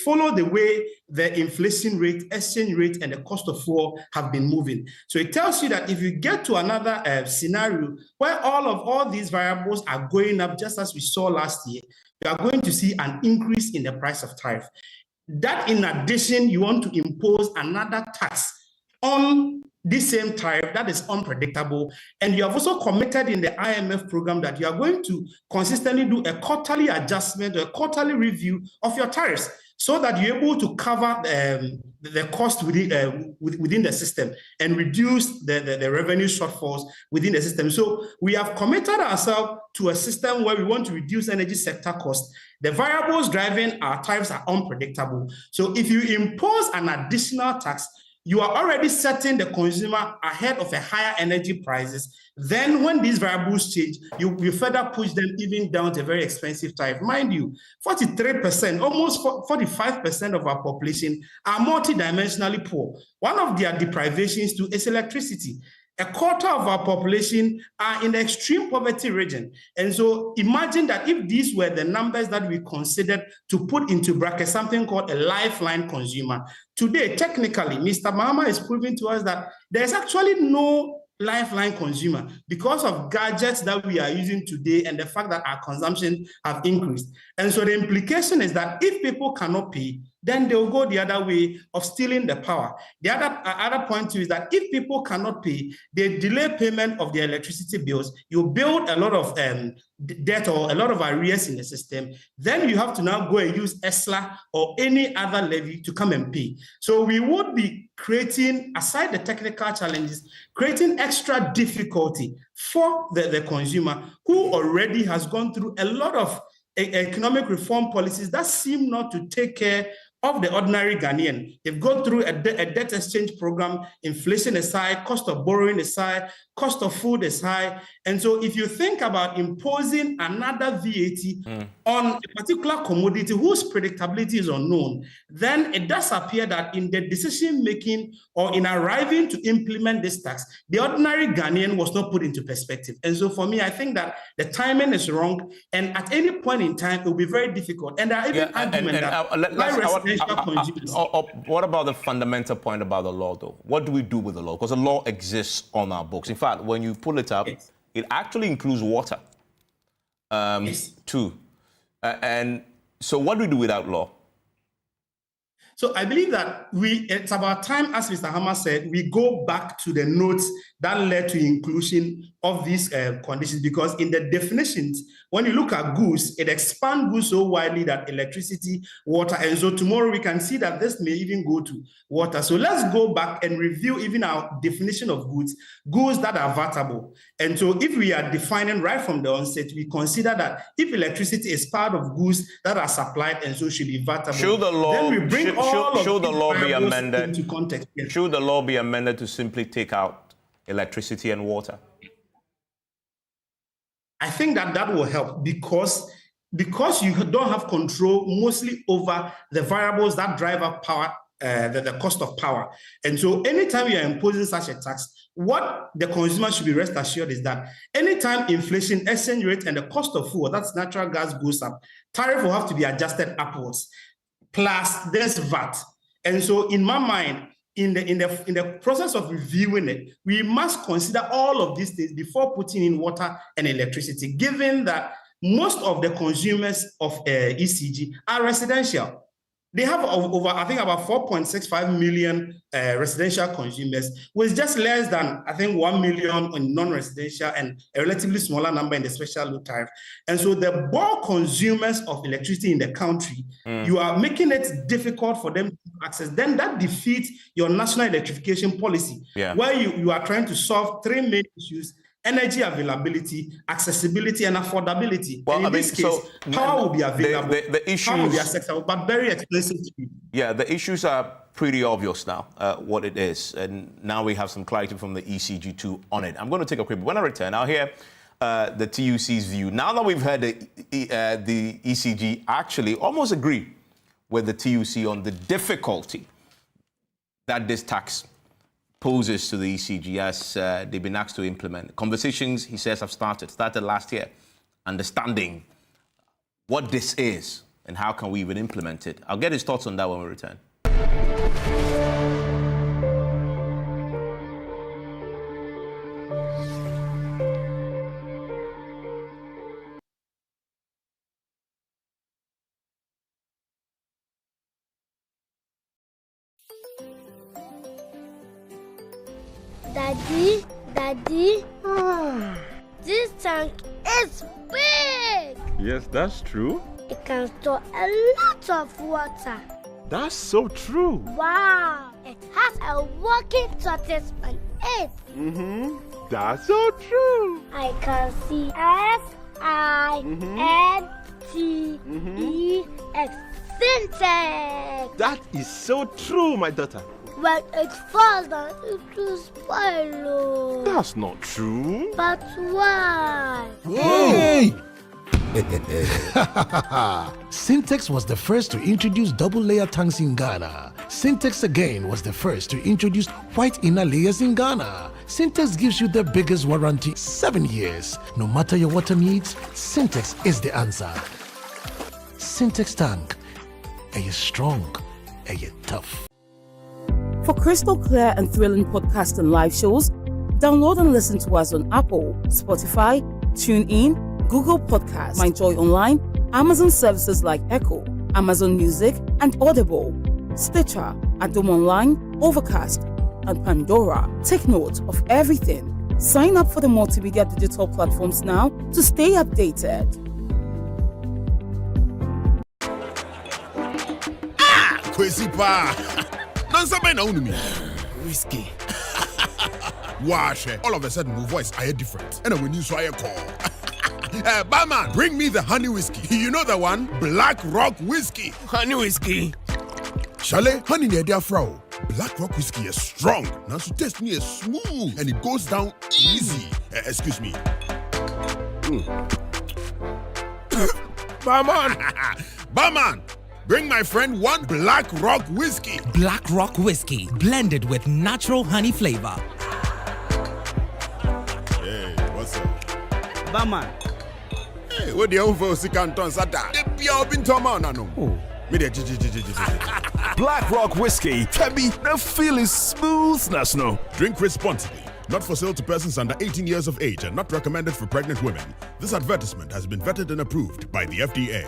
follows the way the inflation rate, exchange rate, and the cost of fuel have been moving. So it tells you that if you get to another scenario where all these variables are going up, just as we saw last year, you are going to see an increase in the price of tariff. That in addition, you want to impose another tax on this same tariff that is unpredictable. And you have also committed in the IMF program that you are going to consistently do a quarterly adjustment, a quarterly review of your tariffs so that you're able to cover the cost within the system and reduce the revenue shortfalls within the system. So we have committed ourselves to a system where we want to reduce energy sector costs. The variables driving our tariffs are unpredictable. So if you impose an additional tax, you are already setting the consumer ahead of a higher energy prices. Then when these variables change, you further push them even down to a very expensive tariff. Mind you, 43%, almost 45% of our population are multidimensionally poor. One of their deprivations too is electricity. A quarter of our population are in the extreme poverty region. And so imagine that if these were the numbers that we considered to put into bracket something called a lifeline consumer. Today, technically, Mr. Mahama is proving to us that there's actually no lifeline consumer because of gadgets that we are using today and the fact that our consumption have increased. And so the implication is that if people cannot pay, then they'll go the other way of stealing the power. The other point too is that if people cannot pay, they delay payment of their electricity bills. You build a lot of debt or a lot of arrears in the system. Then you have to now go and use ESLA or any other levy to come and pay. So we would be creating, aside the technical challenges, creating extra difficulty for the consumer who already has gone through a lot of economic reform policies that seem not to take care of the ordinary Ghanaian. They've gone through a debt exchange program, inflation is high, cost of borrowing is high, cost of food is high. And so if you think about imposing another VAT on a particular commodity whose predictability is unknown, then it does appear that in the decision-making or in arriving to implement this tax, the ordinary Ghanaian was not put into perspective. And so for me, I think that the timing is wrong. And at any point in time, it will be very difficult. And there are even arguments that
what about the fundamental point about the law, though? What do we do with the law? Because the law exists on our books. In fact, when you pull it up, it actually includes water, too. And so what do we do without law?
So I believe that it's about time, as Mr. Hammer said, we go back to the notes that led to inclusion of these conditions, because in the definitions, when you look at goods, it expands goods so widely that electricity, water, and so tomorrow we can see that this may even go to water. So let's go back and review even our definition of goods that are vatable. And so if we are defining right from the onset, we consider that if electricity is part of goods that are supplied and so should be vatable,
should the law,
then we bring
should the law be amended
into context. Yes.
Should the law be amended to simply take out electricity and water?
I think that will help because you don't have control mostly over the variables that drive up power, the cost of power. And so anytime you are imposing such a tax, what the consumer should be rest assured is that anytime inflation, exchange rate, and the cost of fuel, that's natural gas, goes up, tariff will have to be adjusted upwards, plus this VAT. And so in my mind, in the process of reviewing it, we must consider all of these things before putting in water and electricity, given that most of the consumers of ECG are residential. They have over, I think, about 4.65 million residential consumers, with just less than, I think, 1 million on non-residential and a relatively smaller number in the special low tariff. And so the bulk consumers of electricity in the country, you are making it difficult for them to access. Then that defeats your national electrification policy, where you are trying to solve three main issues: energy availability, accessibility, and affordability.
Well,
and in this case, power will be available,
the issues,
power will be accessible, but very expensive to people. Yeah,
the issues are pretty obvious now, what it is. And now we have some clarity from the ECG2 on it. I'm going to take a quick break. When I return, I'll hear the TUC's view. Now that we've heard the ECG actually almost agree with the TUC on the difficulty that this tax poses to the ECG as they've been asked to implement. Conversations, he says, have started last year, understanding what this is and how can we even implement it. I'll get his thoughts on that when we return.
Daddy, this tank is big.
Yes, that's true.
It can store a lot of water.
That's so true.
Wow, it has a working tortoise on it.
That's so true.
I can see S-I-N-T-E-X. Syntax.
That is so true, my daughter.
When it falls down, it will spoil.
That's not true.
But why?
Hey! Syntex was the first to introduce double-layer tanks in Ghana. Syntex again was the first to introduce white inner layers in Ghana. Syntex gives you the biggest warranty, 7 years. No matter your water needs, Syntex is the answer. Syntex tank. Are you strong? Are you tough?
For crystal clear and thrilling podcasts and live shows, Download and listen to us on Apple, Spotify, TuneIn, Google Podcasts, MyJoy Online, Amazon services like Echo, Amazon Music, and Audible, Stitcher, Adom Online, Overcast, and Pandora. Take note of everything. Sign up for the multimedia digital platforms now to stay updated.
Kwesi pa. Nansa be na unumi. Whiskey. Wash. All of a sudden, my voice I hear different. And when you saw a call. Barman, bring me the honey whiskey. You know the one? Black Rock Whiskey. Honey whiskey. Chalet, honey near their frau. Black Rock Whiskey is strong. Now so taste me is smooth and it goes down easy. Excuse me. Barman. Barman. Bring my friend one Black Rock Whiskey.
Black Rock Whiskey, blended with natural honey flavor.
Hey, what's up?
Barman.
Hey, what the hell for Sikanton Sata? The beer been Toma no.
Black Rock Whiskey, Tabby, the feel is smoothness, no.
Drink responsibly. Not for sale to persons under 18 years of age and not recommended for pregnant women. This advertisement has been vetted and approved by the FDA.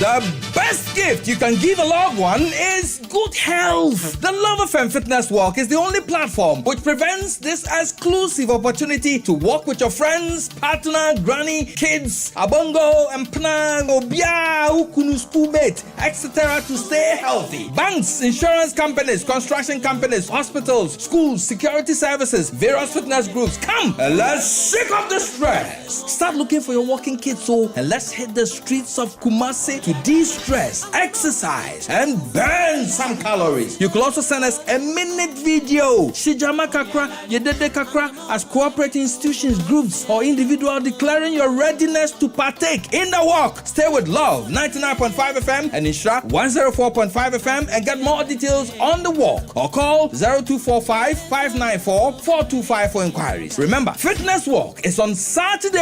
The best gift you can give a loved one is good health. The Love FM Fitness Walk is the only platform which prevents this exclusive opportunity to walk with your friends, partner, granny, kids, abongo, empnang, obia, ukunu schoolmate, etc. to stay healthy. Banks, insurance companies, construction companies, hospitals, schools, security services, various fitness groups. Come and let's shake off the stress. Start looking for your walking kits and let's hit the streets of Kumasi to de-stress, exercise, and burn some calories. You can also send us a minute video. Shijama Kakra, Yedede Kakra, as cooperating institutions, groups, or individual declaring your readiness to partake in the walk. Stay with Love 99.5 FM and Inshra 104.5 FM and get more details on the walk or call 0245 594 425 for inquiries. Remember, Fitness Walk is on Saturday,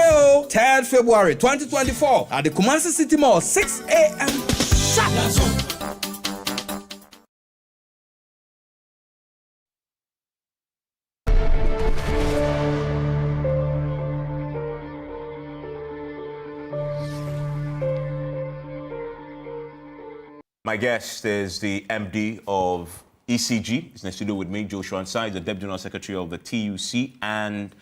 3rd February 2024 at the Kumasi City Mall, 6 a.m. Shut
My guest is the MD of ECG. He's in the studio with me, Joshua Ansah. He's the Deputy General Secretary of the TUC, and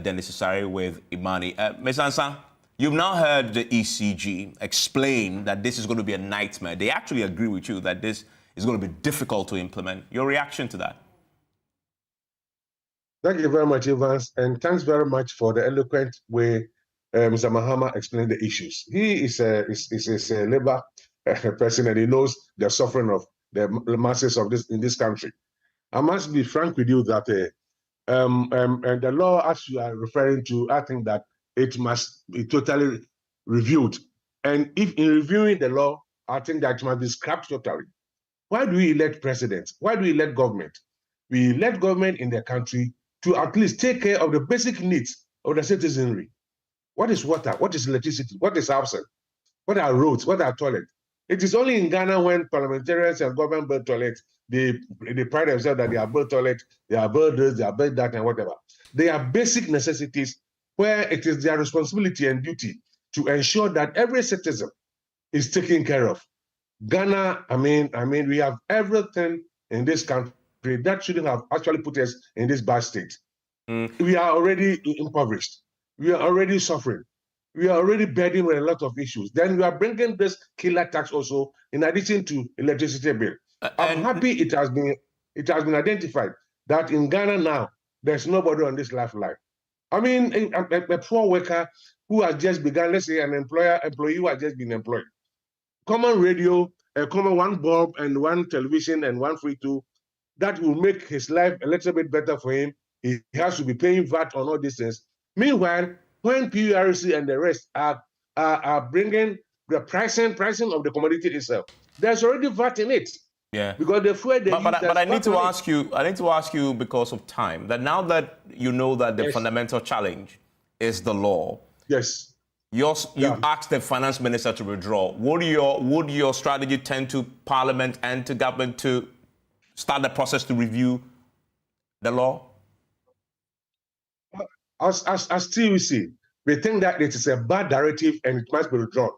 Dennis Isari with Imani. Ms. Ansah, you've now heard the ECG explain that this is going to be a nightmare. They actually agree with you that this is going to be difficult to implement. Your reaction to that?
Thank you very much, Evans, and thanks very much for the eloquent way Mr. Mahama explained the issues. He is a labor person, and he knows the suffering of the masses of this in this country. I must be frank with you that and the law, as you are referring to, I think that it must be totally reviewed. And if in reviewing the law, I think that it must be scrapped totally. Why do we elect presidents? Why do we elect government? We elect government in the country to at least take care of the basic needs of the citizenry. What is water? What is electricity? What is housing? What are roads? What are toilets? It is only in Ghana when parliamentarians and government build toilets, they pride themselves that they are built toilet, they are built this, they are built that, and whatever. They are basic necessities where it is their responsibility and duty to ensure that every citizen is taken care of. Ghana, I mean, we have everything in this country that shouldn't have actually put us in this bad state. We are already impoverished. We are already suffering. We are already burdened with a lot of issues. Then we are bringing this killer tax also in addition to electricity bill. I'm happy it has been identified that in Ghana now, there's nobody on this lifeline. I mean, a poor worker who has just begun, let's say an employee who has just been employed. Common radio, a common one bulb and one television and one free tool, that will make his life a little bit better for him. He has to be paying VAT on all these things. Meanwhile, when PURC and the rest are bringing the pricing of the commodity itself, there's already VAT in it.
Yeah.
Because the fuel they
but I need to ask you because of time, that now that you know that the fundamental challenge is the law.
Yes.
You asked the finance minister to withdraw. Would your strategy tend to Parliament and to government to start the process to review the law?
As TUC, we think that it is a bad directive and it must be withdrawn.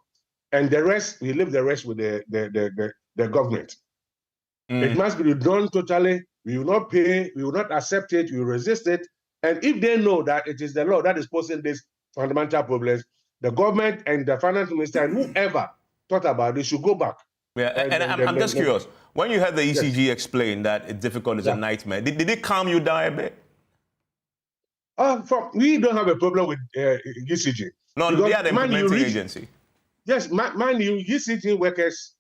And the rest, we leave the rest with the government. It must be withdrawn totally. We will not pay, we will not accept it, we will resist it. And if they know that it is the law that is posing these fundamental problems, the government and the finance minister and whoever thought about this should go back.
Yeah, and I'm just curious. When you heard the ECG explain that it's difficult, it's a nightmare, did it calm you down a bit?
We don't have a problem with ECG.
No, they are the implementing agency.
Yes, mind you, ECG workers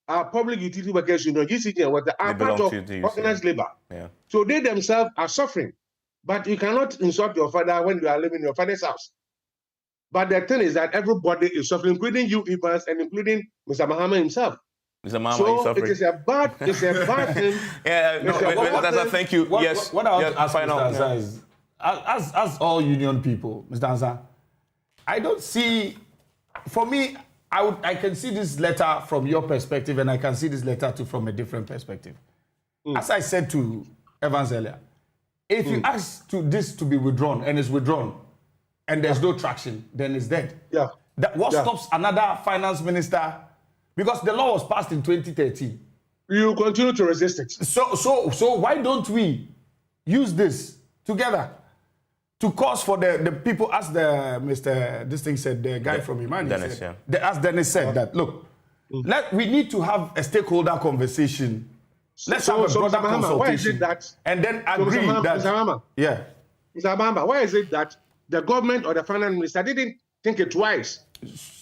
are public utility workers, ECG workers are part of organized labor.
Yeah.
So they themselves are suffering. But you cannot insult your father when you are living in your father's house. But the thing is that everybody is suffering, including you, Evans, and including Mr. Mahama himself.
Mr. Mahama
so
is suffering.
It is a bad thing.
Yeah, no, thank you. Yes.
What I want to ask Mr. Ansah is, as all union people, Mr. Ansah, I don't see, for me, I can see this letter from your perspective, and I can see this letter too from a different perspective. As I said to Evans earlier, if you ask this to be withdrawn and it's withdrawn and there's no traction, then it's dead.
Yeah.
What stops another finance minister? Because the law was passed in 2013.
You continue to resist it.
So why don't we use this together to cause for the people, as this thing said, the guy from Imani
Dennis,
said, as Dennis said, that look, we need to have a stakeholder conversation. Let's have a broader consultation.
Why is it that,
and then agree that.
Mr. Mahama,
yeah.
Mr. Mahama, why is it that the government or the finance minister didn't think it twice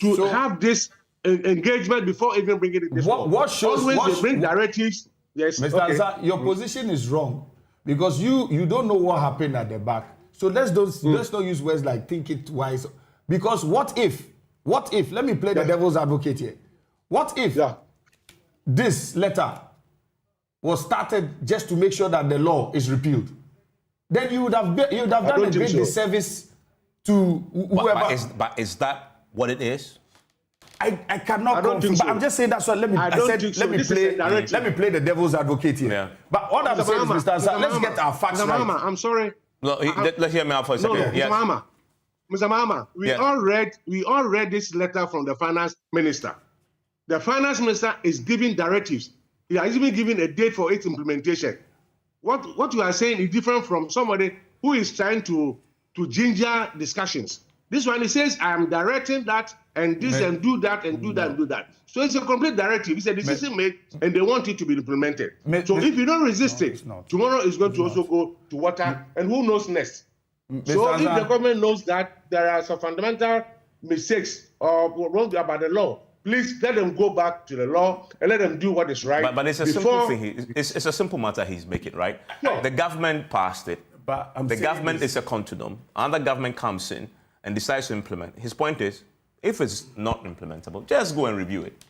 to have this engagement before even bringing it this
what shows?
Always they bring directives. Yes,
Mr. Ansah, your position is wrong because you don't know what happened at the back. So let's not use words like think it twice. Because what if? Let me play the devil's advocate here. What if this letter was started just to make sure that the law is repealed? Then you would have done a great disservice to whoever.
But is that what it is?
I cannot confirm, but I'm just saying that's what let me play the devil's advocate here.
Yeah.
But what I'm saying is, Mr. Ansah, let's get our facts right.
Mr. I'm sorry.
No, let's hear me out for a second.
No,
yes.
Mr. Mahama, we all read this letter from the finance minister. The finance minister is giving directives. He has even given a date for its implementation. What you are saying is different from somebody who is trying to ginger discussions. This one, he says, I am directing that and this and do that and do that and do that. So it's a complete directive. It's a decision made and they want it to be implemented. So if you don't resist it, tomorrow it's going to also go to water and who knows next. So if the government knows that there are some fundamental mistakes or wrong about the law, please let them go back to the law and let them do what is right.
But it's a simple thing. It's a simple matter he's making, right? No. The government passed it.
But
the government is a continuum. Another government comes in and decides to implement. His point is, if it's not implementable, just go and review it.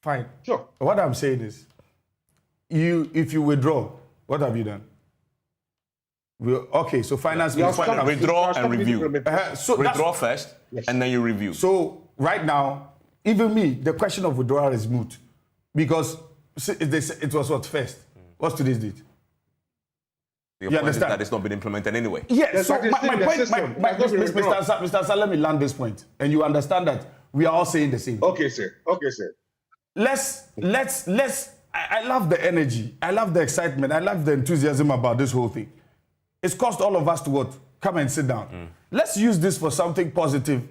Fine.
Sure.
What I'm saying is, if you withdraw, what have you done? So finance minister
withdraw and review. Withdraw first, and then you review.
So right now, even me, the question of withdrawal is moot because it was what first. What's today's date?
You understand that it's not been implemented anyway.
Yeah. So my point, Mr. Ansah, let me land this point, and you understand that we are all saying the same.
Okay, sir.
Let's. I love the energy. I love the excitement. I love the enthusiasm about this whole thing. It's caused all of us to come and sit down. Let's use this for something positive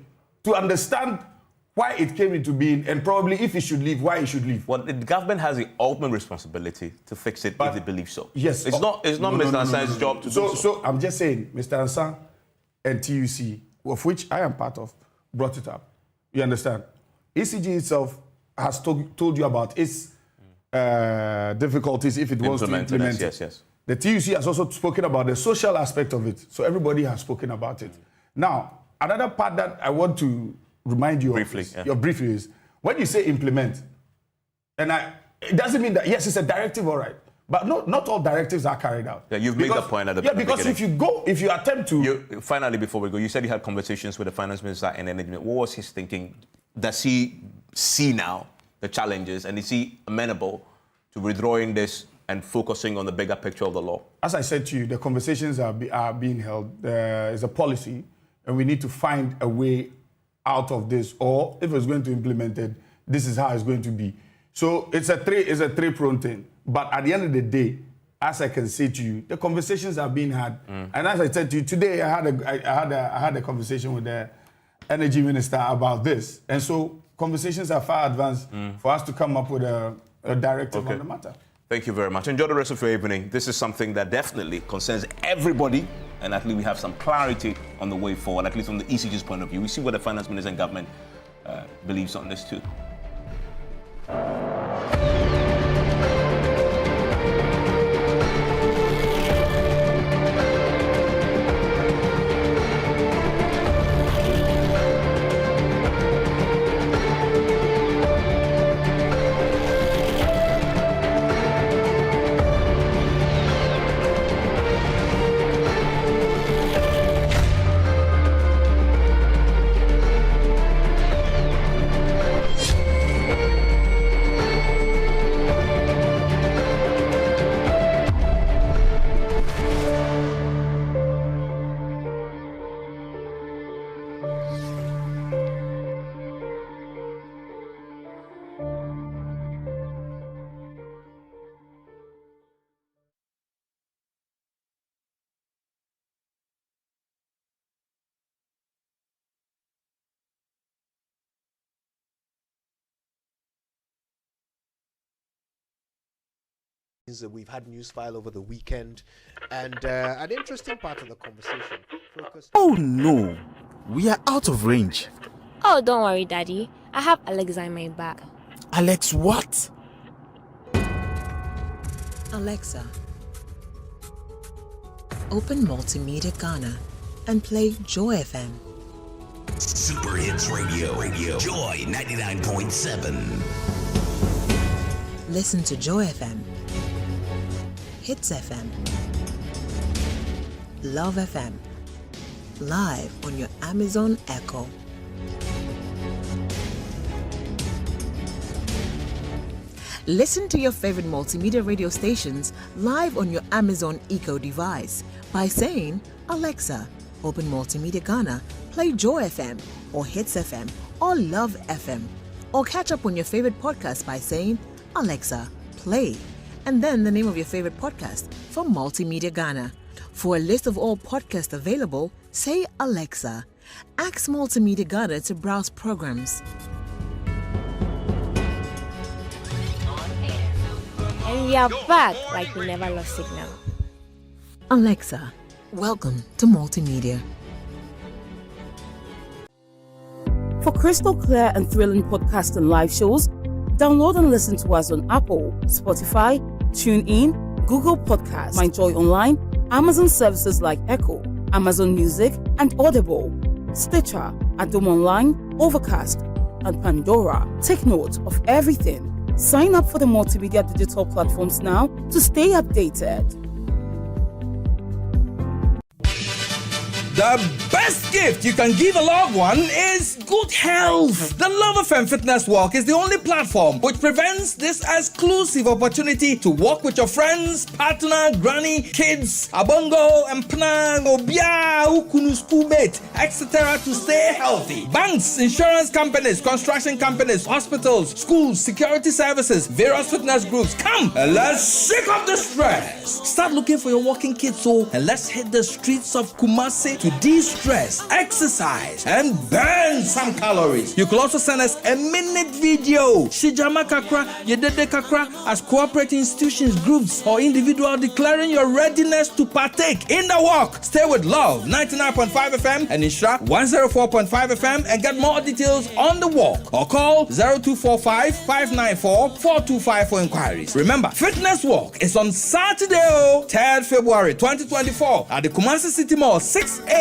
to understand why it came into being and probably if it should leave, why it should leave.
Well, the government has the ultimate responsibility to fix it if they believe so.
Yes.
It's not Mr. Ansah's job to do so.
So I'm just saying, Mr. Ansah and TUC, of which I am part of, brought it up. You understand? ECG itself has told you about its difficulties if it wants to implement it.
Yes.
The TUC has also spoken about the social aspect of it. So everybody has spoken about it. Now, another part that I want to remind you briefly is when you say implement, and it doesn't mean that yes, it's a directive, all right, but not all directives are carried out.
Yeah, you've made the point at the beginning.
Because if you attempt to
finally, before we go, you said you had conversations with the finance minister and management. What was his thinking? Does he see now the challenges and is he amenable to withdrawing this and focusing on the bigger picture of the law?
As I said to you, the conversations are being held. There is a policy, and we need to find a way out of this, or if it's going to implement it, this is how it's going to be. So it's a three-pronged thing. But at the end of the day, as I can say to you, the conversations are being had. And as I said to you, today I had a conversation with the energy minister about this. And so conversations are far advanced for us to come up with a directive on the matter.
Thank you very much. Enjoy the rest of your evening. This is something that definitely concerns everybody, and at least we have some clarity on the way forward, at least from the ECG's point of view. We see what the finance minister and government believes on this too.
We've had news file over the weekend, and an interesting part of the conversation focused.
Oh no, we are out of range.
Oh, don't worry, Daddy. I have Alexa in my bag.
Alex, what?
Alexa, open Multimedia Ghana and play Joy FM.
Super Hits Radio. Joy 99.7.
Listen to Joy FM, Hits FM, Love FM, live on your Amazon Echo. Listen to your favorite multimedia radio stations live on your Amazon Echo device by saying, Alexa, open Multimedia Ghana, play Joy FM or Hits FM or Love FM. Or catch up on your favorite podcast by saying, Alexa, play, and then the name of your favorite podcast from Multimedia Ghana. For a list of all podcasts available, say Alexa. Ask Multimedia Ghana to browse programs.
And we are back like we never lost signal.
Alexa, welcome to Multimedia.
For crystal clear and thrilling podcasts and live shows, download and listen to us on Apple, Spotify, TuneIn, Google Podcasts, MyJoy Online, Amazon services like Echo, Amazon Music, and Audible, Stitcher, Adom Online, Overcast, and Pandora. Take note of everything. Sign up for the multimedia digital platforms now to stay updated.
The best gift you can give a loved one is good health. The Love FM Fitness Walk is the only platform which prevents this exclusive opportunity to walk with your friends, partner, granny, kids, abongo, empnang, obia, ukunu, schoolmate, etc. to stay healthy. Banks, insurance companies, construction companies, hospitals, schools, security services, various fitness groups. Come and let's shake off the stress. Start looking for your walking kit and let's hit the streets of Kumasi to de-stress, exercise, and burn some calories. You can also send us a minute video. Shijama Kakra, Yedede Kakra, as cooperating institutions, groups, or individual declaring your readiness to partake in the walk. Stay with Love 99.5 FM and Ishra 104.5 FM and get more details on the walk. Or call 0245 594 425 for inquiries. Remember, Fitness Walk is on Saturday, 3rd February 2024 at the Kumasi City Mall, 6 a.m.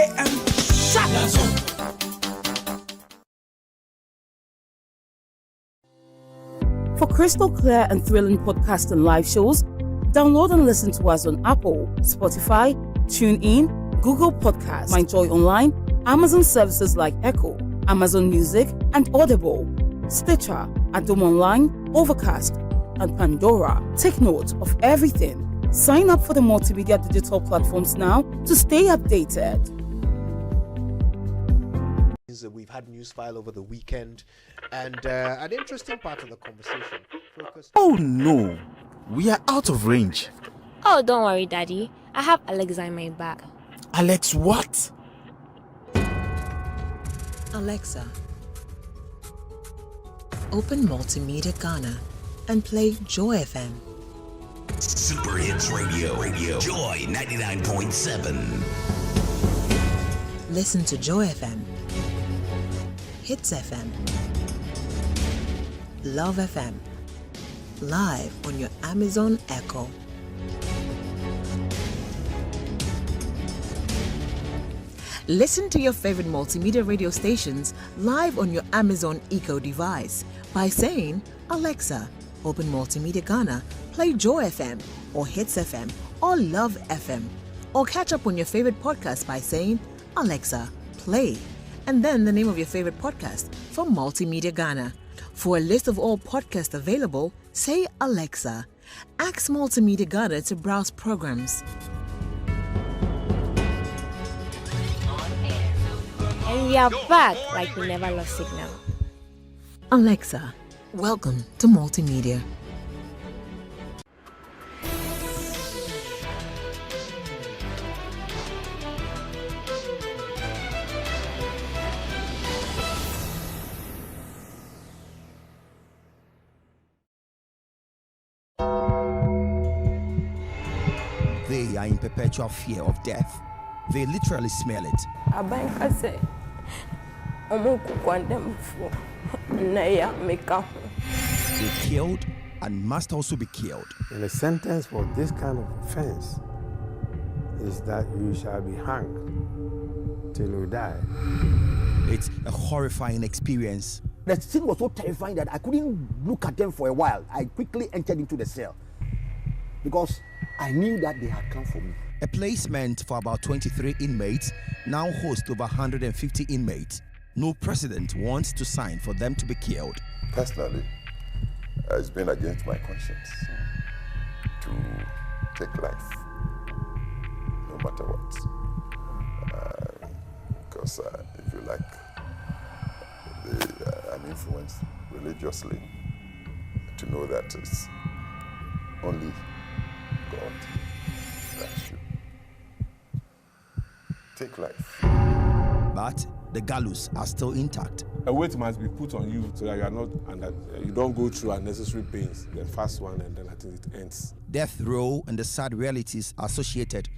For crystal clear and thrilling podcasts and live shows, download and listen to us on Apple, Spotify, TuneIn, Google Podcasts, MyJoy Online, Amazon services like Echo, Amazon Music, and Audible, Stitcher, Adom Online, Overcast, and Pandora. Take note of everything. Sign up for the multimedia digital platforms now to stay updated.
We've had news file over the weekend, and an interesting part of the conversation focused.
Oh no, we are out of range.
Oh, don't worry, Daddy. I have Alexa in my bag.
Alex, what?
Alexa, open Multimedia Ghana and play Joy FM.
Super Hits Radio. Joy 99.7.
Listen to Joy FM, Hits FM, Love FM, live on your Amazon Echo. Listen to your favorite multimedia radio stations live on your Amazon Echo device by saying, Alexa, open Multimedia Ghana, play Joy FM or Hits FM or Love FM. Or catch up on your favorite podcast by saying, Alexa, play, and then the name of your favorite podcast from Multimedia Ghana. For a list of all podcasts available, say Alexa. Ask Multimedia Ghana to browse programs.
And we are back like we never lost signal.
Alexa, welcome to Multimedia.
They are in perpetual fear of death. They literally smell it. They killed and must also be killed.
And the sentence for this kind of offense is that you shall be hanged till you die.
It's a horrifying experience.
The scene was so terrifying that I couldn't look at them for a while. I quickly entered into the cell because I knew that they had come for me.
A place meant for about 23 inmates now hosts over 150 inmates. No president wants to sign for them to be killed.
Personally, it's been against my conscience to take life, no matter what. Because if you like, I'm influenced religiously to know that it's only God that should take life.
But the gallows are still intact.
A weight must be put on you so that you are not, and that you don't go through unnecessary pains. The first one, and then I think it ends.
Death row and the sad realities associated.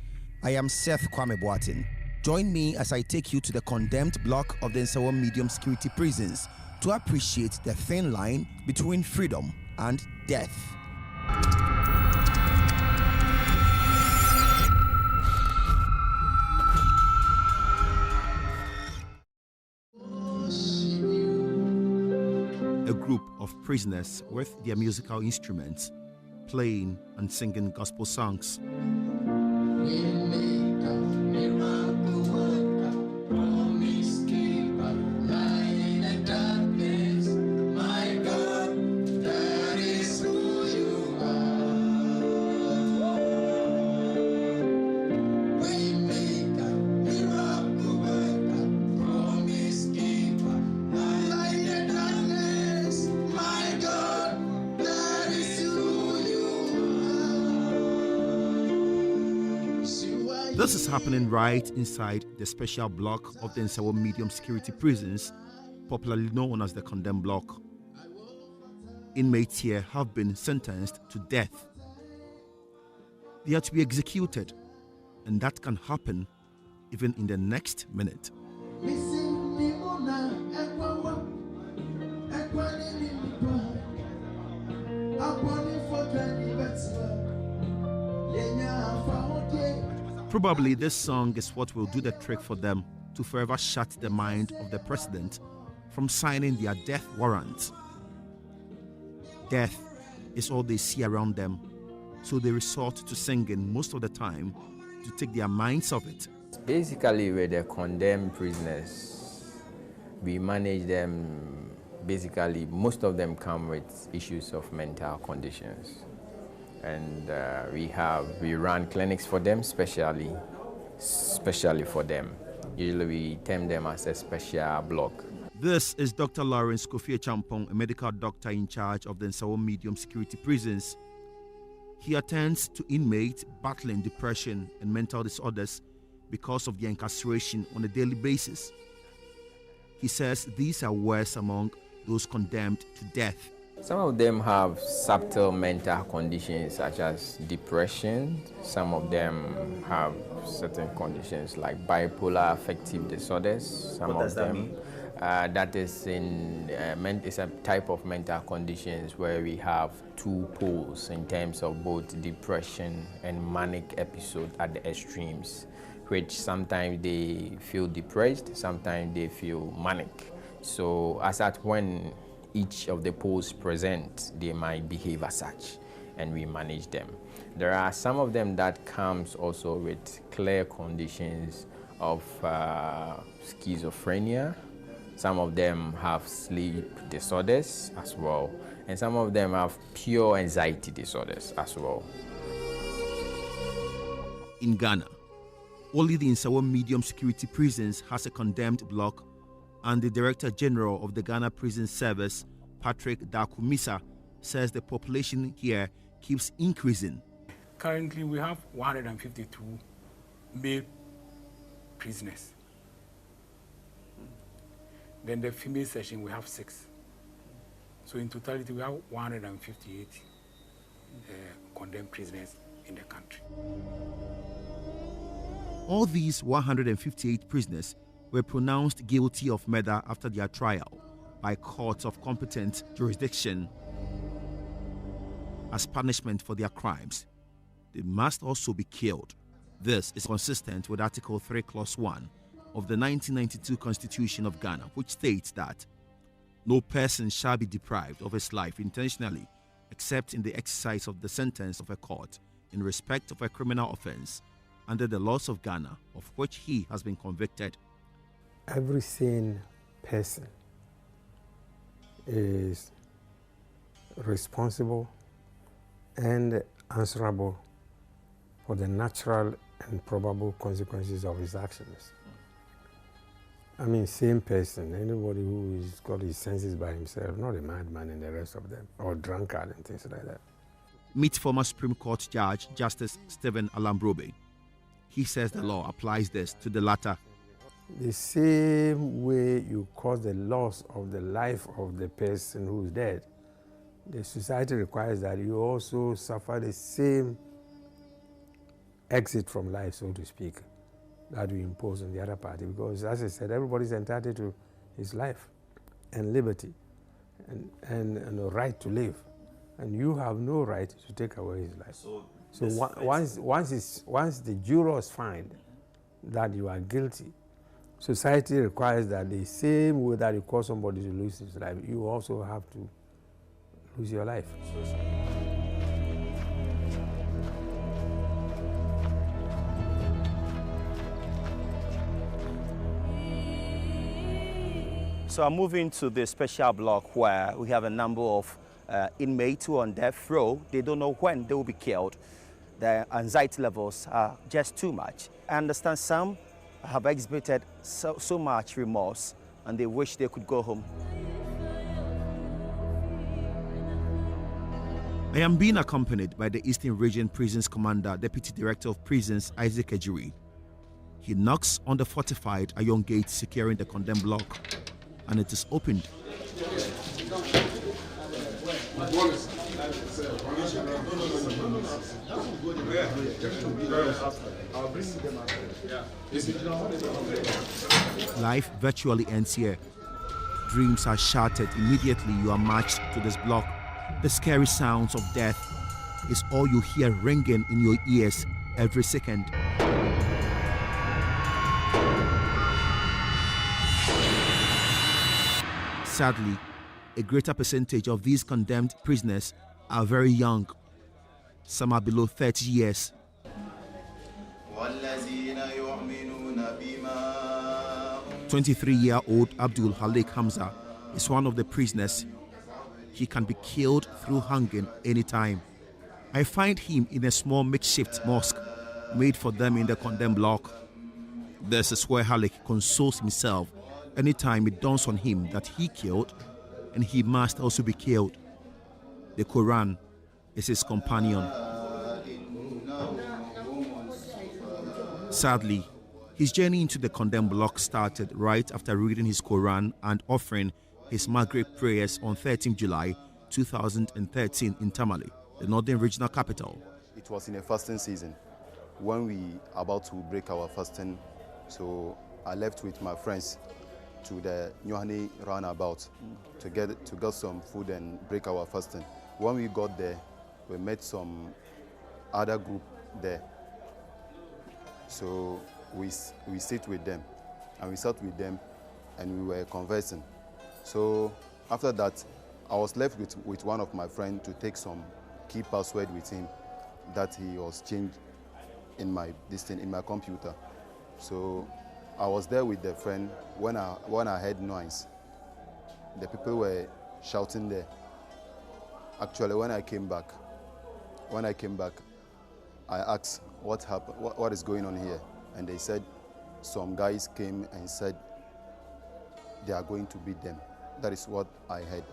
I am Seth Kwame Boateng. Join me as I take you to the condemned block of the Nsawo medium security prisons to appreciate the thin line between freedom and death. A group of prisoners with their musical instruments playing and singing gospel songs. This is happening right inside the special block of the Nsawo medium security prisons, popularly known as the condemned block. Inmates here have been sentenced to death. They are to be executed, and that can happen even in the next minute. Probably this song is what will do the trick for them to forever shut the mind of the president from signing their death warrant. Death is all they see around them, so they resort to singing most of the time to take their minds off it.
Basically, with the condemned prisoners, we manage them
basically most of them come with issues of mental conditions. And we run clinics for them, especially for them. Usually we term them as a special block.
This is Dr. Lawrence Kofi Champong, a medical doctor in charge of the Nsawam medium security prisons. He attends to inmates battling depression and mental disorders because of their incarceration on a daily basis. He says these are worse among those condemned to death.
Some of them have subtle mental conditions such as depression. Some of them have certain conditions like bipolar affective disorders. Some
What does
of
that
them,
mean?
That is it's a type of mental conditions where we have two poles in terms of both depression and manic episode at the extremes, which sometimes they feel depressed, sometimes they feel manic. So as at when each of the poles present, they might behave as such, and we manage them. There are some of them that comes also with clear conditions of schizophrenia. Some of them have sleep disorders as well, and some of them have pure anxiety disorders as well.
In Ghana, only the Nsawam medium security prisons has a condemned block, and the Director General of the Ghana Prison Service, Patrick Dakumisa, says the population here keeps increasing.
Currently, we have 152 male prisoners. Then the female section, we have 6. So in totality, we have 158 condemned prisoners in the country.
All these 158 prisoners were pronounced guilty of murder after their trial by courts of competent jurisdiction. As punishment for their crimes, they must also be killed. This is consistent with Article 3, Clause 1 of the 1992 Constitution of Ghana, which states that no person shall be deprived of his life intentionally except in the exercise of the sentence of a court in respect of a criminal offense under the laws of Ghana of which he has been convicted.
Every sane person is responsible and answerable for the natural and probable consequences of his actions. I mean, same person, anybody who has got his senses by himself, not a madman and the rest of them, or drunkard and things like that.
Meet former Supreme Court Judge Justice Stephen Alambrobe. He says the law applies this to the latter.
The same way you cause the loss of the life of the person who is dead, the society requires that you also suffer the same exit from life, so to speak, that we impose on the other party. Because, as I said, everybody's entitled to his life and liberty and a right to live. And you have no right to take away his life. So once the jurors find that you are guilty, society requires that the same way that you cause somebody to lose his life, you also have to lose your life.
So I'm moving to the special block where we have a number of inmates who are on death row. They don't know when they will be killed. Their anxiety levels are just too much. I understand some have exhibited so much remorse and they wish they could go home.
I am being accompanied by the Eastern Region Prisons Commander, Deputy Director of Prisons, Isaac Ejiri. He knocks on the fortified iron gate securing the condemned block, and it is opened. Life virtually ends here. Dreams are shattered immediately you are marched to this block. The scary sounds of death is all you hear ringing in your ears every second. Sadly, a greater percentage of these condemned prisoners are very young. Some are below 30 years. 23-year-old Abdul Halik Hamza is one of the prisoners. He can be killed through hanging anytime. I find him in a small makeshift mosque made for them in the condemned block. This is where Halleck consoles himself anytime it dawns on him that he killed and he must also be killed. The Quran is his companion. Sadly, his journey into the condemned block started right after reading his Quran and offering his Maghrib prayers on 13 July 2013 in Tamale, the northern regional capital.
It was in a fasting season when we about to break our fasting, so I left with my friends to the Nyohani roundabout to get some food and break our fasting. When we got there, we met some other group there. So we sit with them, and we sat with them, and we were conversing. So after that, I was left with one of my friends to take some key password with him that he was changed in my computer. So I was there with the friend when I heard noise. The people were shouting there. Actually, when I came back, I asked what happened, what is going on here, and they said some guys came and said they are going to beat them. That is what I heard.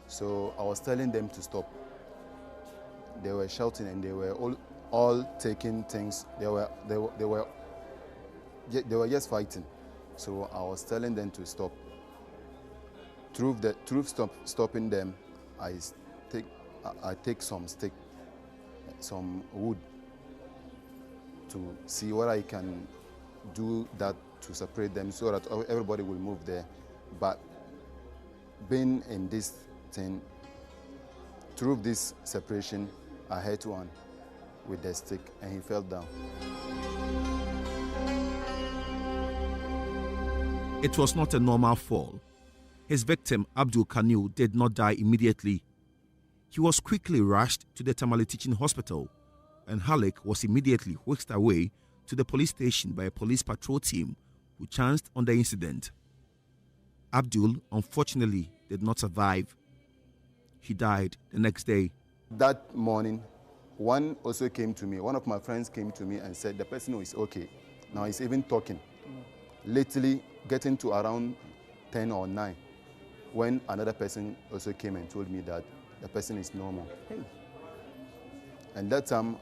So I was telling them to stop. They were shouting and they were all taking things. They were just fighting. So I was telling them to stop. Through stopping them, I take some stick, some wood, to see what I can do that to separate them so that everybody will move there. But being in this thing, through this separation, I hit one with the stick and he fell down.
It was not a normal fall. His victim, Abdul Kanu, did not die immediately. He was quickly rushed to the Tamale Teaching Hospital, and Halleck was immediately whisked away to the police station by a police patrol team who chanced on the incident. Abdul, unfortunately, did not survive. He died the next day.
That morning, one also came to me. One of my friends came to me and said the person is okay. Now he's even talking. Lately, getting to around 10 or 9, when another person also came and told me that the person is normal. And that time,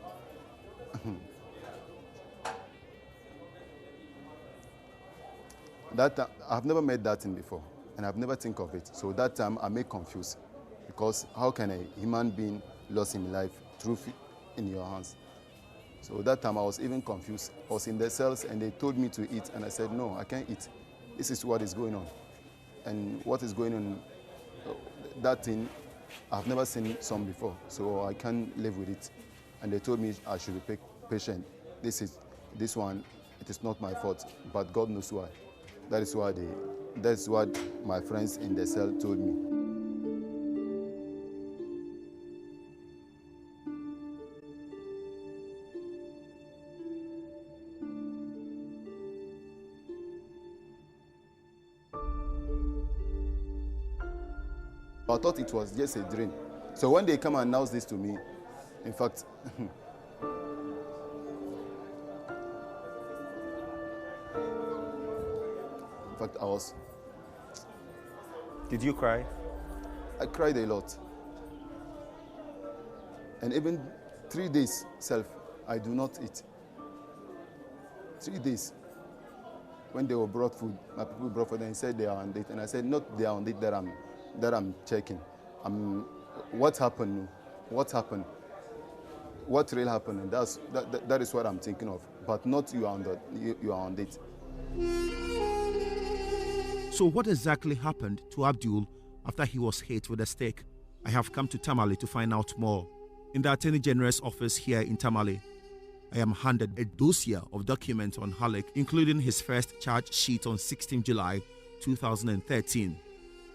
I've never met that thing before, and I've never think of it. So that time I made confused, because how can a human being lose his life through in your hands? So that time I was even confused. I was in the cells and they told me to eat, and I said, no, I can't eat. This is what is going on. And what is going on, that thing, I've never seen some before, so I can't live with it. And they told me I should be patient. This one, it is not my fault, but God knows why. That's what my friends in the cell told me. I thought it was just a dream. So when they come and announce this to me, in fact, I was...
Did you cry?
I cried a lot. And even 3 days self, I do not eat. 3 days. When they were brought food, my people brought food and said they are on date. And I said, not they are on date that I'm checking. What happened? What happened? What really happened? And that is what I'm thinking of. But not you are on date.
So what exactly happened to Abdul after he was hit with a stick? I have come to Tamale to find out more. In the Attorney General's office here in Tamale, I am handed a dossier of documents on Halleck, including his first charge sheet on 16 July 2013,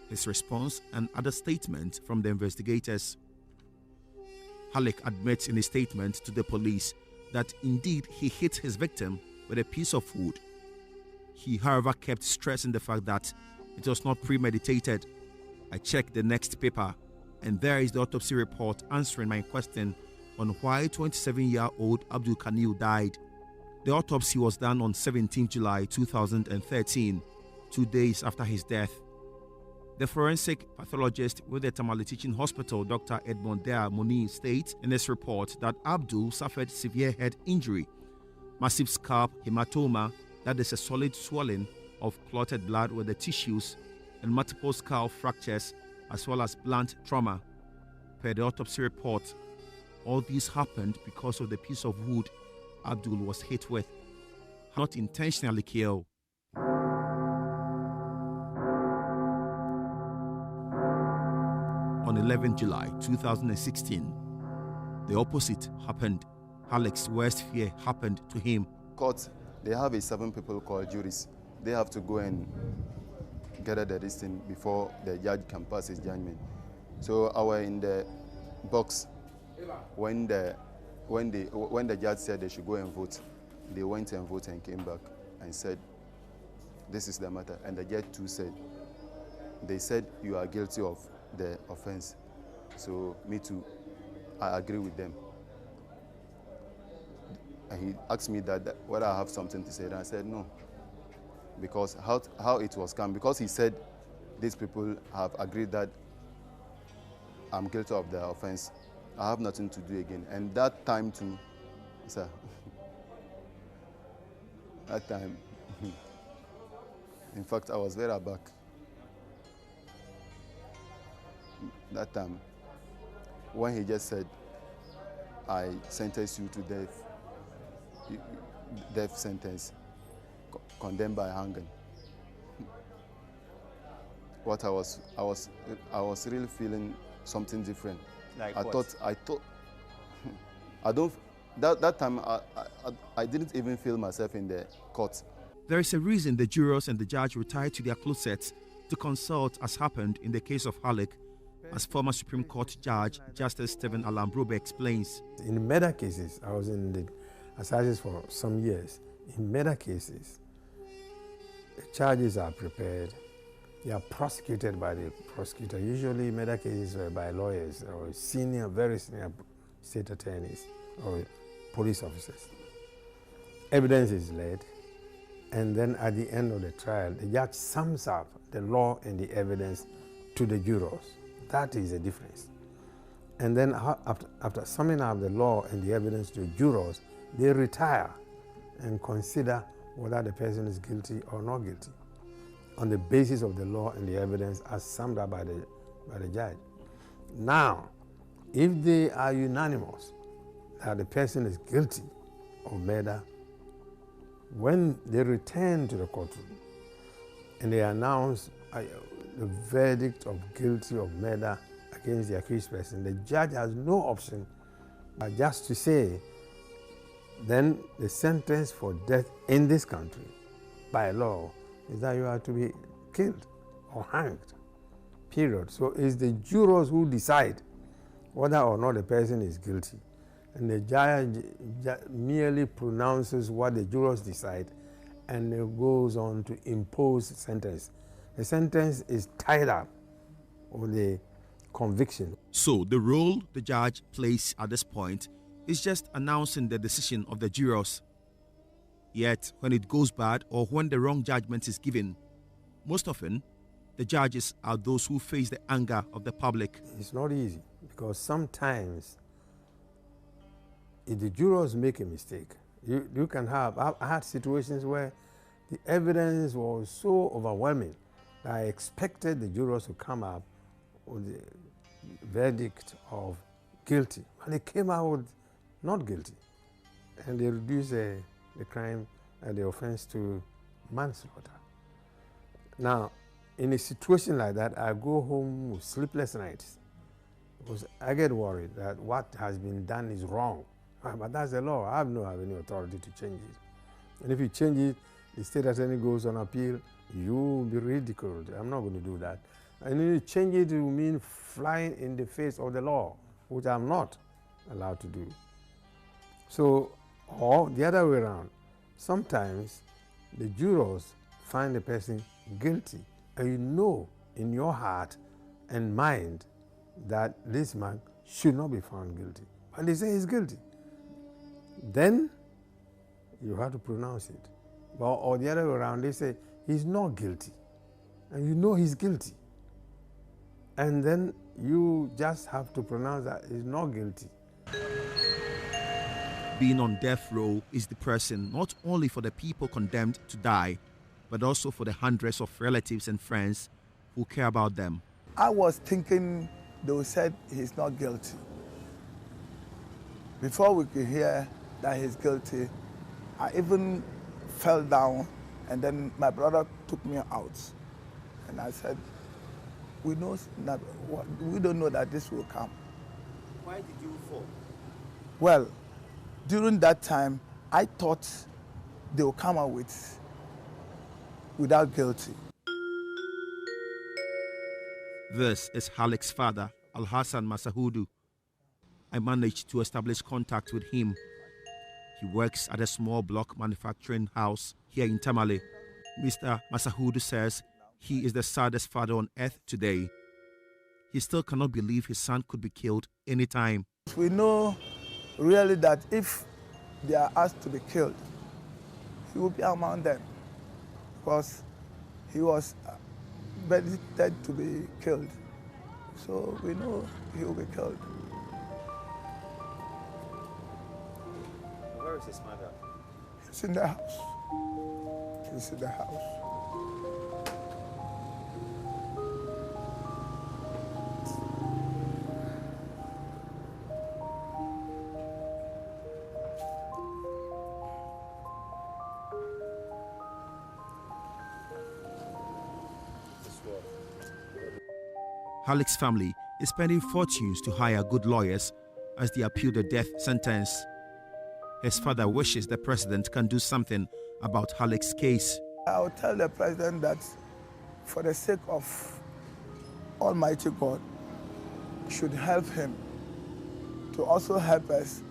his response and other statements from the investigators. Halleck admits in a statement to the police that indeed he hit his victim with a piece of wood. He, however, kept stressing the fact that it was not premeditated I checked the next paper, and there is the autopsy report answering my question on why 27-year-old Abdul Kanil died. The autopsy was done on 17 July 2013, 2 days after his death. The forensic pathologist with the Tamale Teaching Hospital, Dr. Edmond Dea Moni, states in his report that Abdul suffered severe head injury, massive scalp hematoma, that is a solid swelling of clotted blood with the tissues, and multiple skull fractures, as well as blunt trauma. Per the autopsy report, all these happened because of the piece of wood Abdul was hit with, not intentionally killed. On 11 July 2016, the opposite happened. Alec's worst fear happened to him.
Court, they have a 7 people called juries. They have to go and gather the listing before the judge can pass his judgment. So I was in the box when the judge said they should go and vote. They went and voted and came back and said, this is the matter. And the judge too said, they said you are guilty of the offense. So me too, I agree with them. And he asked me that whether I have something to say, and I said no. Because how it was come, because he said these people have agreed that I'm guilty of the offense, I have nothing to do again. And that time too, sir, that time, in fact, I was very aback. That time, when he just said, I sentence you to death, death sentence, condemned by hanging. What I was really feeling something different.
Like
I
what?
thought, I don't. That time I didn't even feel myself in the court.
There is a reason the jurors and the judge retired to their closets to consult, as happened in the case of Alec, as former Supreme Court Judge Justice Stephen Alambrobe explains.
In murder cases, I was in the assizes for some years. In murder cases, the charges are prepared. They are prosecuted by the prosecutor. Usually murder cases were by lawyers or senior, very senior state attorneys or police officers. Evidence is led, and then at the end of the trial, the judge sums up the law and the evidence to the jurors. That is the difference. And then after summing up the law and the evidence to the jurors, they retire and consider whether the person is guilty or not guilty on the basis of the law and the evidence as summed up by the judge. Now, if they are unanimous that the person is guilty of murder, when they return to the courtroom and they announce the verdict of guilty of murder against the accused person, the judge has no option but just to say, then the sentence for death in this country by law is that you are to be killed or hanged, period. So it's the jurors who decide whether or not the person is guilty. And the judge merely pronounces what the jurors decide and it goes on to impose sentence. The sentence is tied up with the conviction.
So the role the judge plays at this point is just announcing the decision of the jurors. Yet, when it goes bad or when the wrong judgment is given, most often, the judges are those who face the anger of the public.
It's not easy because sometimes if the jurors make a mistake, you can have, I had situations where the evidence was so overwhelming that I expected the jurors to come up with the verdict of guilty, but they came out with not guilty, and they reduced the crime and the offense to manslaughter. Now, in a situation like that, I go home with sleepless nights because I get worried that what has been done is wrong. But that's the law. I don't have any authority to change it. And if you change it, the state attorney goes on appeal, you will be ridiculed. I'm not going to do that. And if you change it, it will mean flying in the face of the law, which I'm not allowed to do. So, or the other way around, sometimes the jurors find the person guilty, and you know in your heart and mind that this man should not be found guilty. And they say he's guilty. Then you have to pronounce it. But, or the other way around, they say he's not guilty. And you know he's guilty. And then you just have to pronounce that he's not guilty.
Being on death row is depressing not only for the people condemned to die, but also for the hundreds of relatives and friends who care about them.
I was thinking they said he's not guilty. Before we could hear that he's guilty, I even fell down, and then my brother took me out. And I said, we don't know that this will come.
Why did you fall?
Well, during that time, I thought they will come out without guilty.
This is Halik's father, Al-Hassan Masahudu. I managed to establish contact with him. He works at a small block manufacturing house here in Tamale. Mr. Masahudu says he is the saddest father on earth today. He still cannot believe his son could be killed anytime.
We know really that if they are asked to be killed, he will be among them, because he was dead to be killed. So we know he will be killed.
Where is his mother?
He's in the house. He's in the house.
Halik's family is spending fortunes to hire good lawyers as they appeal the death sentence. His father wishes the president can do something about Halik's case.
I'll tell the president that for the sake of Almighty God, should help him to also help us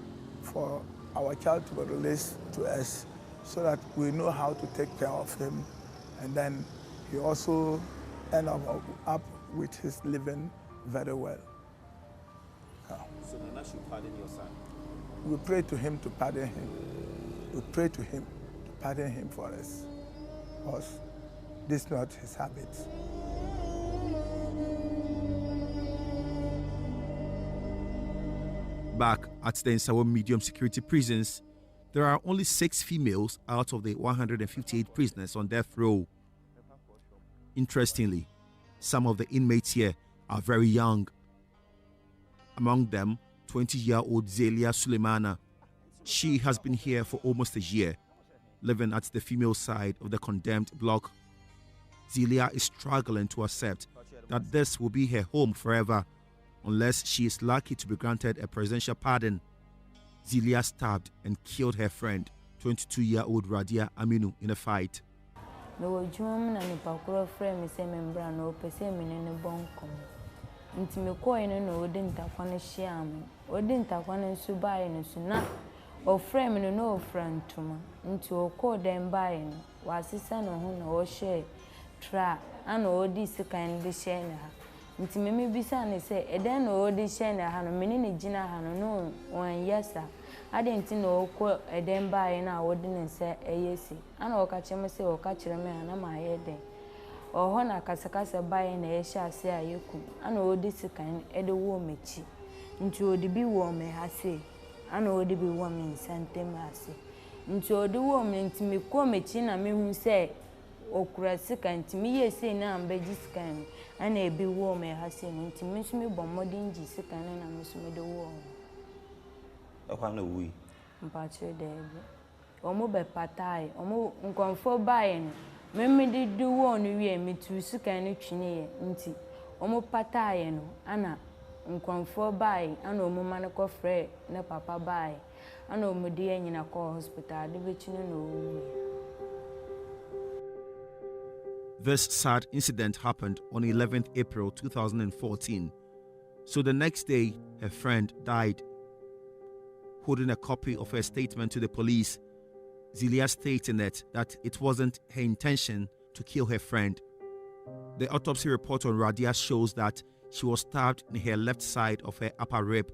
for our child to be released to us, so that we know how to take care of him, and then he also end up with his living very well.
So Nana should pardon your son?
We pray to him to pardon him. We pray to him to pardon him for us, because this is not his habit.
Back at the Nsawo medium security prisons, there are only 6 females out of the 158 prisoners on death row. Interestingly, some of the inmates here are very young. Among them, 20-year-old Zelia Suleimana. She has been here for almost a year, living at the female side of the condemned block. Zelia is struggling to accept that this will be her home forever, unless she is lucky to be granted a presidential pardon. Zelia stabbed and killed her friend, 22-year-old Radia Aminu, in a fight.
No Jum na nipakuro frame me say membra no pese me ne bonkom. Nti me ko ene no odi ntakwa ne hia me. Odi ntakwa ne nsu bae no su na o frame no no frantuma. Nti o ko dem bae no wa asisa no ho na o hye tra ana odi sikan de hye na ha. Nti me bisa ne say eden no odi hye na ha no me ne gina ha no wan yesa. Adenti no ko eden bae na wodi ne se eyesi ana o ka cheme se o ka kire me ana ma yeden o ho na kasakasa bae na yesha ase ayeku ana odi sikan ede wo mechi nti odi bi wo me hase ana odi bi wo me nsante ase nti odi wo me nti me ko mechi na me hu se okura sikan nti me yesi na ambeji sikan ana ebi wo me hase nti me so me bomodin ji sikan na me so me de wo
Okwana wi.
Mpacho debi. Omo be patai, omo nkonfo bae no. Meme di du wo no wi emi tu sukan no twine ye nti. Omo patai no ana nkonfo bae ana omo mane ko frɛ ne papa bae. Ana omo di anyina ko hospital de be twine no wi.
This sad incident happened on 11th April 2014. So the next day, her friend died. Holding a copy of her statement to the police, Zelia stated in it that it wasn't her intention to kill her friend. The autopsy report on Radia shows that she was stabbed in her left side of her upper rib,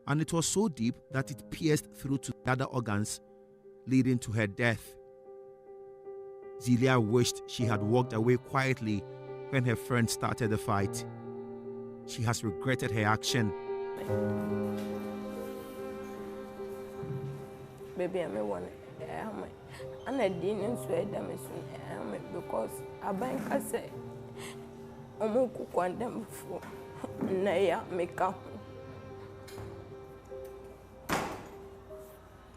and it was so deep that it pierced through to the other organs, leading to her death. Zelia wished she had walked away quietly when her friend started the fight. She has regretted her action.
Baby, I want and I didn't swear them because I bank I say, Omoku condemn before, Naya make up.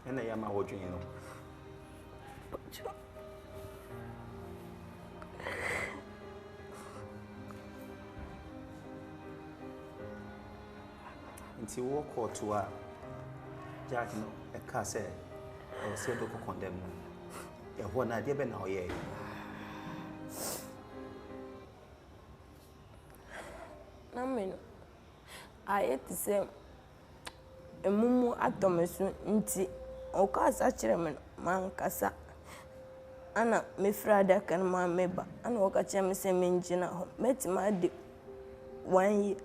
And I am a watching, you know. Nti wo court a judge no e ka say o se do ko condemn e ho na de be na o ye
na me no aye ti se emumu atomesu nti o ka sa kire me man kasa ana me frada kan ma meba ana o ka kire me se me ngina ho metima de 1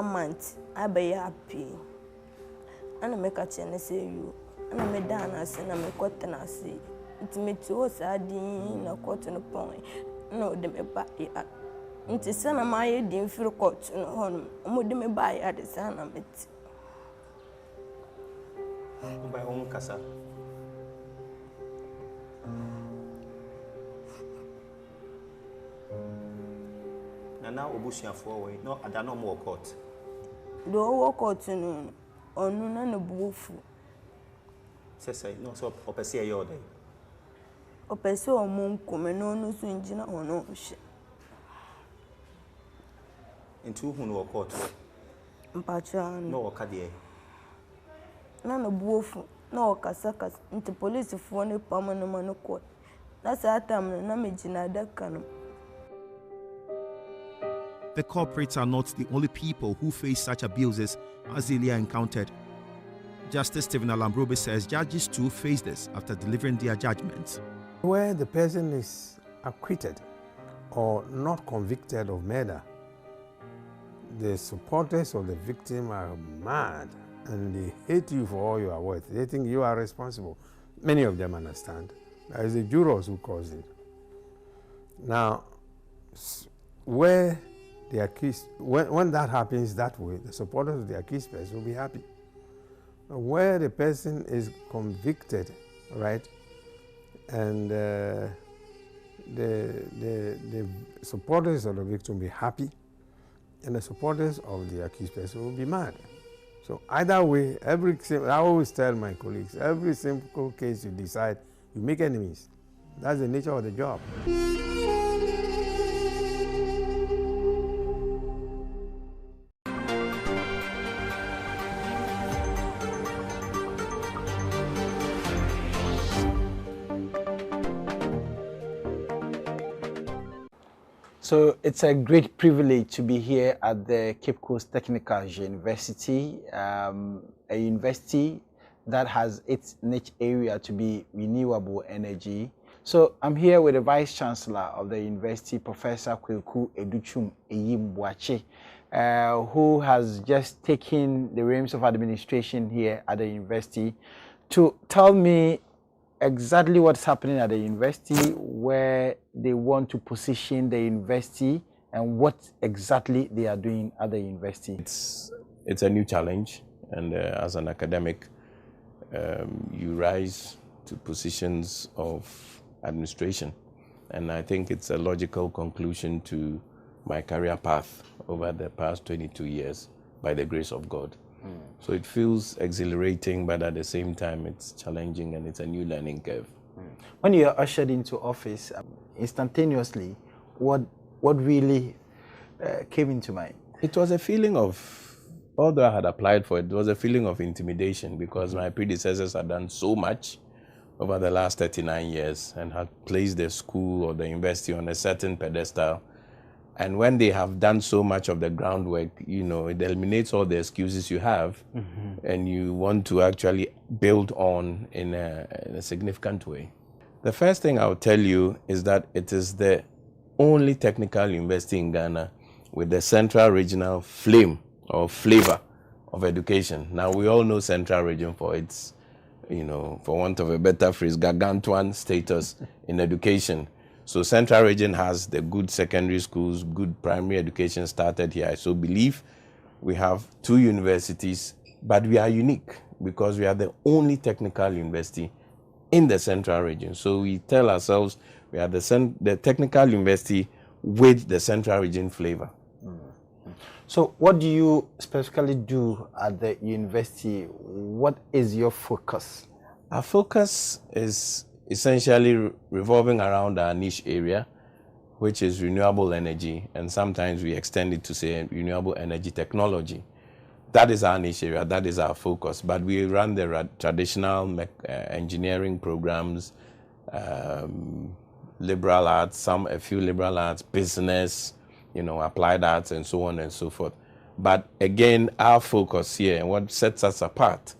month I be happy. And I make a chance say you. And I made down as and I make cotton as see. It made to us a din or cotton upon. No, they may buy it. It's a son of my didn't feel cotton on. Would me buy at the son of it.
By own casa. Now Obusia forward, no, I don't know more court.
Do walk out no, or none of boofu.
Say, no, so Opesa your day.
Opesa or moon come no swinging or no shit.
Into whom no court.
Patron,
no cadie.
None of boofu, no casakas, into police for any permanent man court. That's our time, and I'm a that can.
The culprits are not the only people who face such abuses as Zelia encountered. Justice Stephen Alambrobe says judges too face this after delivering their judgments.
Where the person is acquitted or not convicted of murder, the supporters of the victim are mad and they hate you for all you are worth. They think you are responsible. Many of them understand. There is the jurors who caused it. Now, where the accused, when that happens that way, the supporters of the accused person will be happy. Where the person is convicted, right, and the supporters of the victim will be happy, and the supporters of the accused person will be mad. So either way, I always tell my colleagues, every simple case you decide, you make enemies. That's the nature of the job.
So it's a great privilege to be here at the Cape Coast Technical University, a university that has its niche area to be renewable energy. So I'm here with the Vice Chancellor of the university, Professor Kweku Educhum Eyimbuache, who has just taken the reins of administration here at the university, to tell me exactly what's happening at the university, where they want to position the university, and what exactly they are doing at the university.
It's a new challenge, and as an academic, you rise to positions of administration, and I think it's a logical conclusion to my career path over the past 22 years, by the grace of God. So it feels exhilarating, but at the same time, it's challenging and it's a new learning curve.
When you are ushered into office, instantaneously, what really came into mind?
It was a feeling of, although I had applied for it, it was a feeling of intimidation because my predecessors had done so much over the last 39 years and had placed the school or the university on a certain pedestal. And when they have done so much of the groundwork, you know, it eliminates all the excuses you have, and you want to actually build on in a significant way. The first thing I'll tell you is that it is the only technical university in Ghana
with the Central Regional Flame or flavor of education. Now, we all know Central Region for its, for want of a better phrase, gargantuan status in education. So Central Region has the good secondary schools, good primary education started here. I so believe we have 2 universities, but we are unique because we are the only technical university in the Central Region. So we tell ourselves we are the technical university with the Central Region flavor.
So what do you specifically do at the university? What is your focus?
Our focus is essentially revolving around our niche area, which is renewable energy, and sometimes we extend it to say renewable energy technology. That is our niche area, that is our focus. But we run the traditional engineering programs, liberal arts, a few liberal arts, business, applied arts, and so on and so forth. But again, our focus here, and what sets us apart,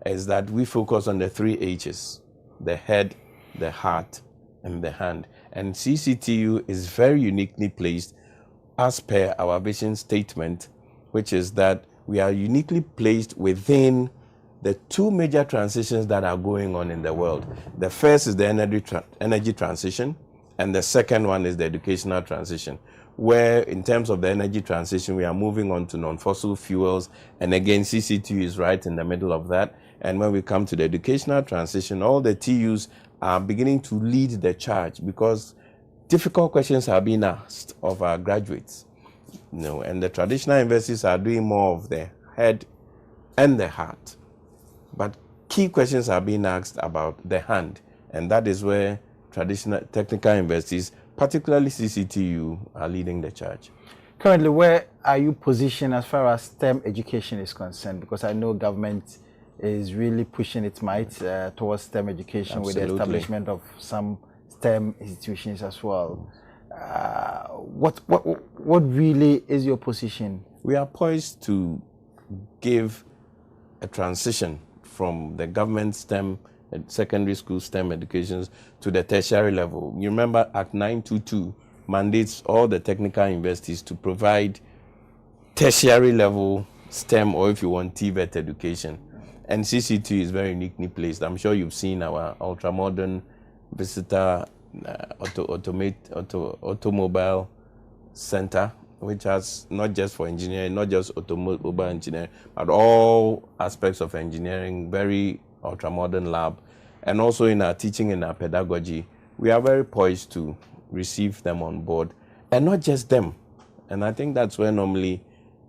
is that we focus on the 3 H's, the head, the heart, and the hand. And CCTU is very uniquely placed as per our vision statement, which is that we are uniquely placed within the 2 major transitions that are going on in the world. The first is the energy transition, and the second one is the educational transition, where in terms of the energy transition, we are moving on to non-fossil fuels. And again, CCTU is right in the middle of that. And when we come to the educational transition, all the TUs are beginning to lead the charge because difficult questions are being asked of our graduates. And the traditional universities are doing more of the head and the heart. But key questions are being asked about the hand. And that is where traditional technical universities, particularly CCTU, are leading the charge.
Currently, where are you positioned as far as STEM education is concerned? Because I know government is really pushing its might towards STEM education. Absolutely. With the establishment of some STEM institutions as well. What really is your position?
We are poised to give a transition from the government STEM, secondary school STEM educations to the tertiary level. You remember Act 922 mandates all the technical universities to provide tertiary level STEM, or if you want, TVET education. And CCT is very uniquely placed. I'm sure you've seen our ultra-modern visitor automobile center, which has not just for engineering, not just automobile engineering, but all aspects of engineering, very ultra-modern lab. And also in our teaching and our pedagogy, we are very poised to receive them on board. And not just them. And I think that's where normally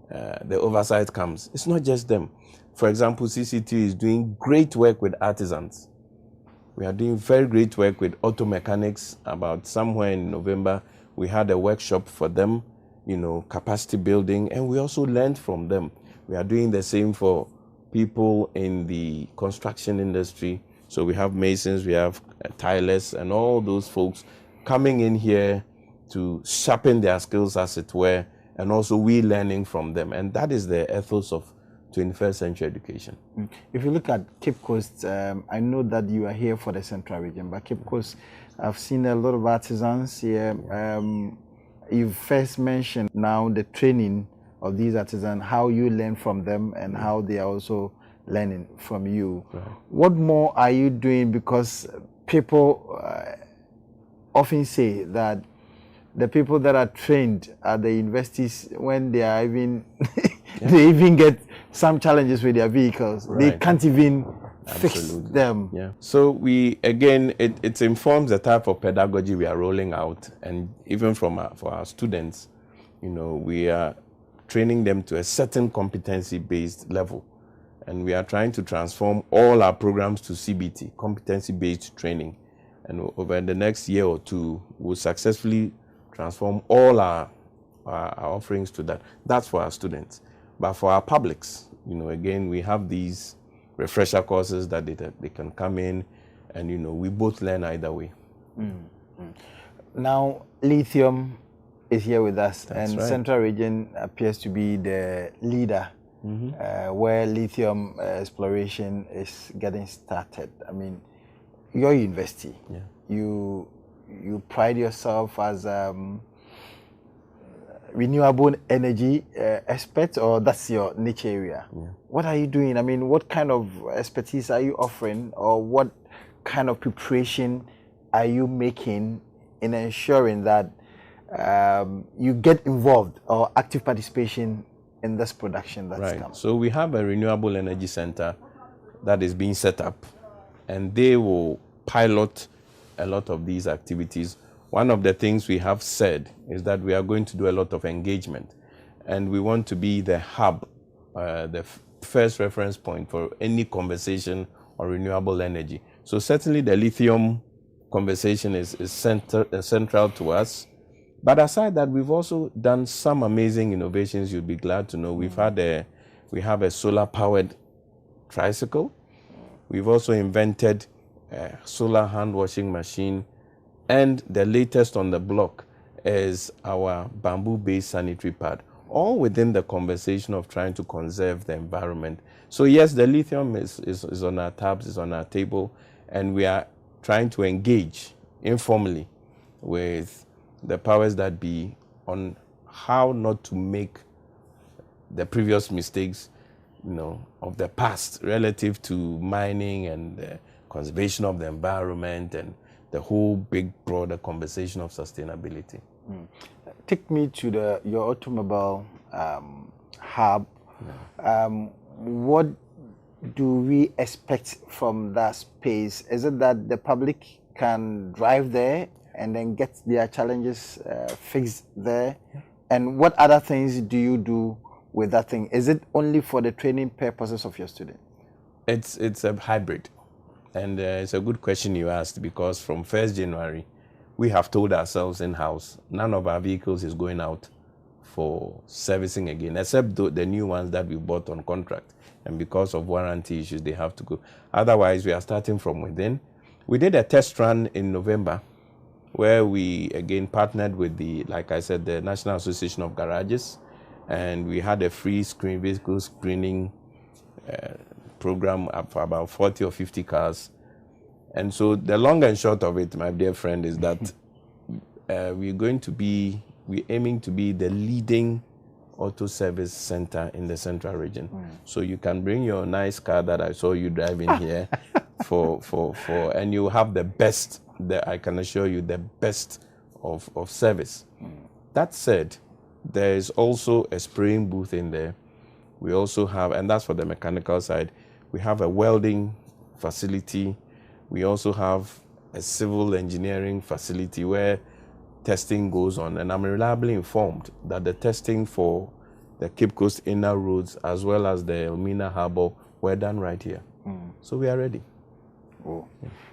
the oversight comes. It's not just them. For example, CCT is doing great work with artisans. We are doing very great work with auto mechanics. About somewhere in November, we had a workshop for them, capacity building, and we also learned from them. We are doing the same for people in the construction industry. So we have masons, we have tilers, and all those folks coming in here to sharpen their skills, as it were, and also we learning from them. And that is the ethos of 21st century education.
If you look at Cape Coast, I know that you are here for the Central Region, but Cape Coast, I've seen a lot of artisans here. You first mentioned now the training of these artisans, how you learn from them and how they are also learning from you. Right. What more are you doing? Because people often say that the people that are trained at the universities, when they are even, they even get some challenges with their vehicles. Right. They can't even fix them.
Yeah. So we, again, it informs the type of pedagogy we are rolling out. And even for our students, we are training them to a certain competency-based level. And we are trying to transform all our programs to CBT, competency-based training. And over the next year or two, we'll successfully transform all our offerings to that. That's for our students. But for our publics, again, we have these refresher courses that they can come in, and, we both learn either way.
Now, lithium is here with us,
That's
and
right.
Central Region appears to be the leader where lithium exploration is getting started. I mean, your university, you pride yourself as renewable energy expert, or that's your niche area? Yeah. What are you doing? I mean, what kind of expertise are you offering, or what kind of preparation are you making in ensuring that you get involved or active participation in this production that's coming?
So we have a renewable energy center that is being set up, and they will pilot a lot of these activities. One of the things we have said is that we are going to do a lot of engagement, and we want to be the hub, the first reference point for any conversation on renewable energy. So certainly the lithium conversation is central to us. But aside that, we've also done some amazing innovations. You'll be glad to know we have a solar-powered tricycle. We've also invented a solar hand washing machine, and the latest on the block is our bamboo-based sanitary pad, all within the conversation of trying to conserve the environment. So yes, the lithium is on our tabs, is on our table, and we are trying to engage informally with the powers that be on how not to make the previous mistakes, of the past relative to mining and the conservation of the environment and the whole big broader conversation of sustainability.
Take me to your automobile hub. What do we expect from that space? Is it that the public can drive there and then get their challenges fixed there? And what other things do you do with that thing? Is it only for the training purposes of your students?
It's a hybrid. And it's a good question you asked, because from 1st January, we have told ourselves in-house, none of our vehicles is going out for servicing again, except the new ones that we bought on contract. And because of warranty issues, they have to go. Otherwise, we are starting from within. We did a test run in November, where we again partnered with like I said, the National Association of Garages, and we had a free vehicle screening program for about 40 or 50 cars. And so the long and short of it, my dear friend, is that we're aiming to be the leading auto service center in the central region. So you can bring your nice car that I saw you driving here and you have the best, I can assure you, the best of service. That said, there is also a spraying booth in there. We also have, and that's for the mechanical side, we have a welding facility. We also have a civil engineering facility where testing goes on. And I'm reliably informed that the testing for the Cape Coast inner roads as well as the Elmina Harbour were done right here. So we are ready.
Oh.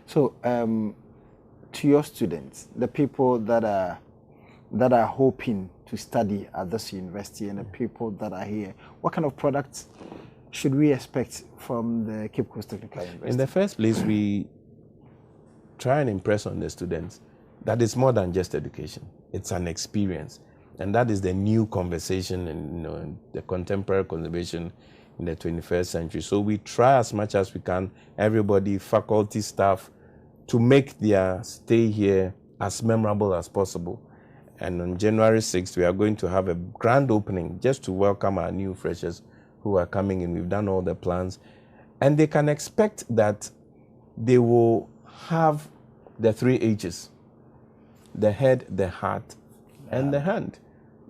So to your students, the people that are hoping to study at this university and the people that are here, what kind of products should we expect from the Cape Coast Technical University?
In the first place, we try and impress on the students that it's more than just education. It's an experience. And that is the new conversation in the contemporary conservation in the 21st century. So we try as much as we can, everybody, faculty, staff, to make their stay here as memorable as possible. And on January 6th, we are going to have a grand opening just to welcome our new freshers who are coming in. We've done all the plans. And they can expect that they will have the 3 H's, the head, the heart, and the hand.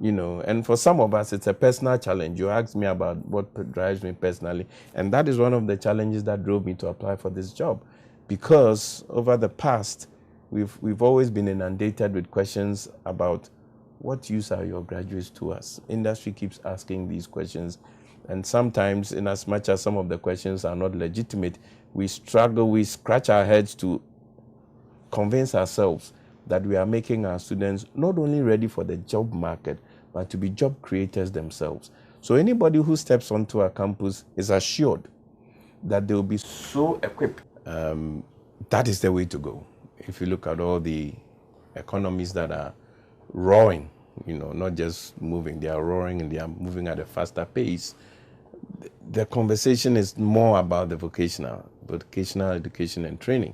And for some of us, it's a personal challenge. You asked me about what drives me personally. And that is one of the challenges that drove me to apply for this job. Because over the past, we've always been inundated with questions about what use are your graduates to us. Industry keeps asking these questions. And sometimes, in as much as some of the questions are not legitimate, we struggle, we scratch our heads to convince ourselves that we are making our students not only ready for the job market, but to be job creators themselves. So anybody who steps onto our campus is assured that they will be so equipped. That is the way to go. If you look at all the economies that are roaring, not just moving, they are roaring and they are moving at a faster pace. The conversation is more about the vocational education and training.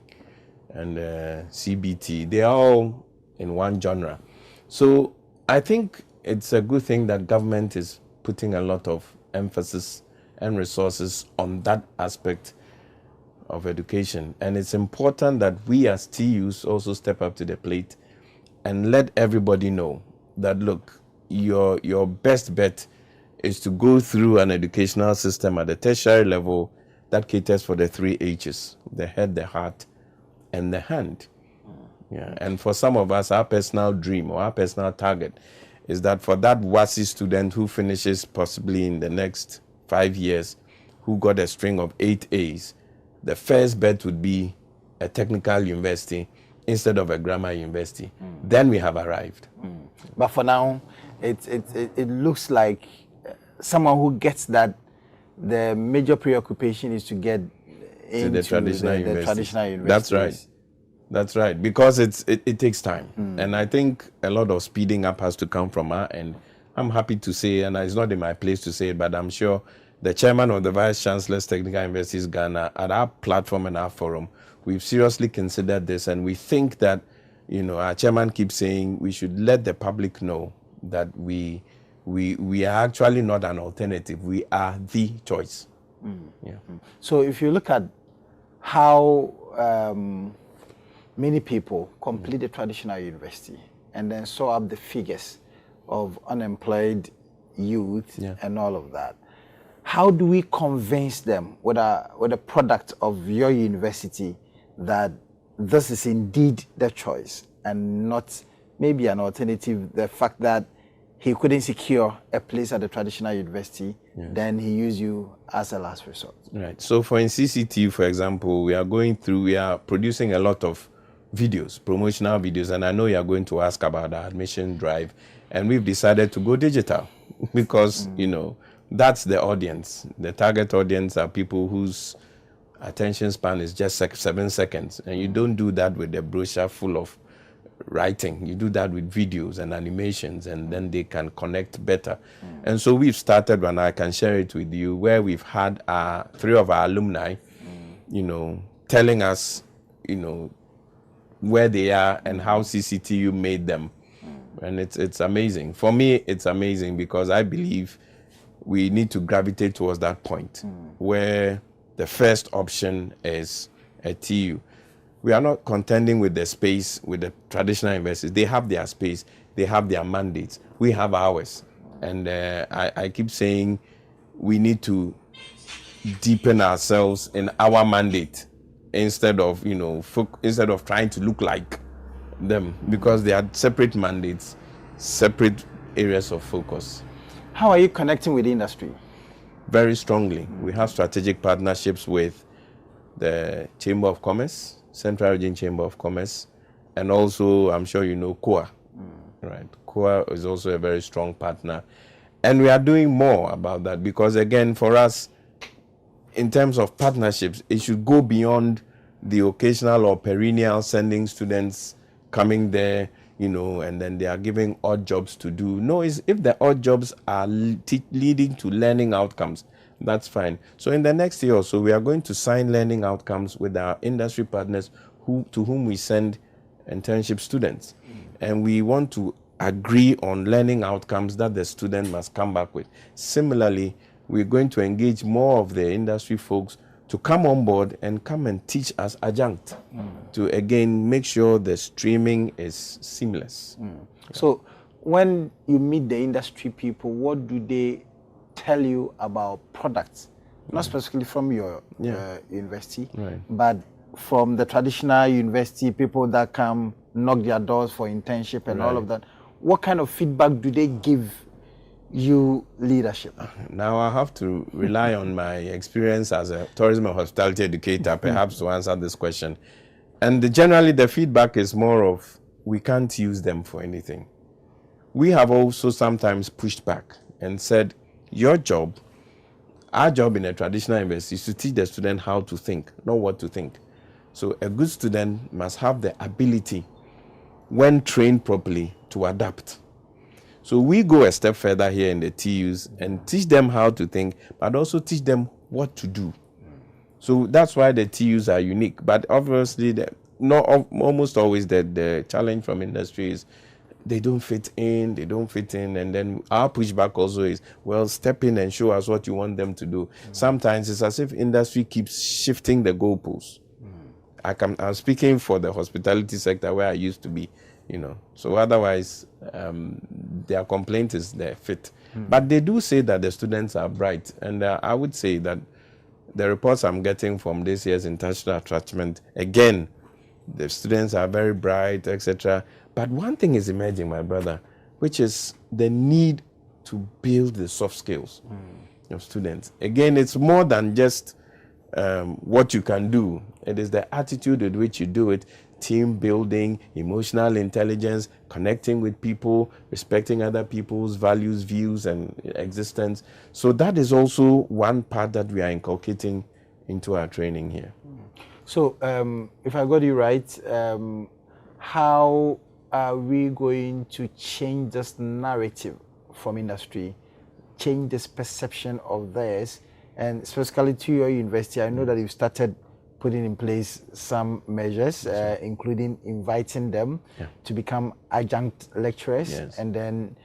And CBT, they are all in one genre. So I think it's a good thing that government is putting a lot of emphasis and resources on that aspect of education. And it's important that we as TUs also step up to the plate and let everybody know that, look, your best bet is to go through an educational system at the tertiary level that caters for the 3 H's, the head, the heart, and the hand. Yeah. And for some of us, our personal dream or our personal target is that for that WASI student who finishes possibly in the next 5 years, who got a string of 8 A's, the first bet would be a technical university instead of a grammar university. Then we have arrived.
But for now, it looks like someone who gets that the major preoccupation is to get into
the traditional
university.
That's right. That's right, because it takes time. And I think a lot of speeding up has to come from our end. I'm happy to say, and it's not in my place to say it, but I'm sure the chairman of the Vice Chancellor's Technical Universities Ghana, at our platform and our forum, we've seriously considered this, and we think that, our chairman keeps saying we should let the public know that we are actually not an alternative. We are the choice. Yeah.
So if you look at how many people complete the traditional university and then saw up the figures of unemployed youth and all of that, how do we convince them with a product of your university that this is indeed the choice and not maybe an alternative? The fact that he couldn't secure a place at the traditional university, then he used you as a last resort.
Right. So for in CCT, for example, we are producing a lot of videos, promotional videos, and I know you are going to ask about our admission drive, and we've decided to go digital because, that's the audience. The target audience are people whose attention span is just 7 seconds, and you don't do that with a brochure full of writing. You do that with videos and animations, and then they can connect better. And so we've started, and I can share it with you, where we've had 3 of our alumni, telling us, where they are and how CCTU made them. And it's amazing. For me, it's amazing because I believe we need to gravitate towards that point where the first option is a TU. We are not contending with the space with the traditional universities. They have their space, they have their mandates. We have ours. And I keep saying we need to deepen ourselves in our mandate instead of trying to look like them, because they are separate mandates, separate areas of focus.
How are you connecting with the industry?
Very strongly. We have strategic partnerships with the Chamber of Commerce, Central Region Chamber of Commerce, and also, I'm sure you know, COA. Right? COA is also a very strong partner. And we are doing more about that because, again, for us, in terms of partnerships, it should go beyond the occasional or perennial sending students coming there, and then they are giving odd jobs to do. No, if the odd jobs are leading to learning outcomes, that's fine. So in the next year or so, we are going to sign learning outcomes with our industry partners to whom we send internship students. And we want to agree on learning outcomes that the student must come back with. Similarly, we're going to engage more of the industry folks to come on board and come and teach us adjunct to, again, make sure the streaming is seamless.
So when you meet the industry people, what do they tell you about products? Not specifically from your university, but from the traditional university, people that come knock their doors for internship and all of that. What kind of feedback do they give you leadership?
Now I have to rely on my experience as a tourism and hospitality educator, perhaps, to answer this question. And generally the feedback is more of, we can't use them for anything. We have also sometimes pushed back and said, our job in a traditional university is to teach the student how to think, not what to think. So a good student must have the ability, when trained properly, to adapt. So we go a step further here in the TUs and teach them how to think, but also teach them what to do. So that's why the TUs are unique. But obviously, almost always the challenge from industry is they don't fit in, and then our pushback also is, well, step in and show us what you want them to do. Sometimes it's as if industry keeps shifting the goalposts. I'm speaking for the hospitality sector where I used to be, So otherwise, their complaint is their fit. But they do say that the students are bright, and I would say that the reports I'm getting from this year's international attachment, again, the students are very bright, etc. But one thing is emerging, my brother, which is the need to build the soft skills of students. Again, it's more than just what you can do. It is the attitude with which you do it, team building, emotional intelligence, connecting with people, respecting other people's values, views, and existence. So that is also one part that we are inculcating into our training here.
So, if I got you right, how are we going to change this narrative from industry, change this perception of theirs, and specifically to your university? I know that you've started putting in place some measures, including inviting them to become adjunct lecturers, and then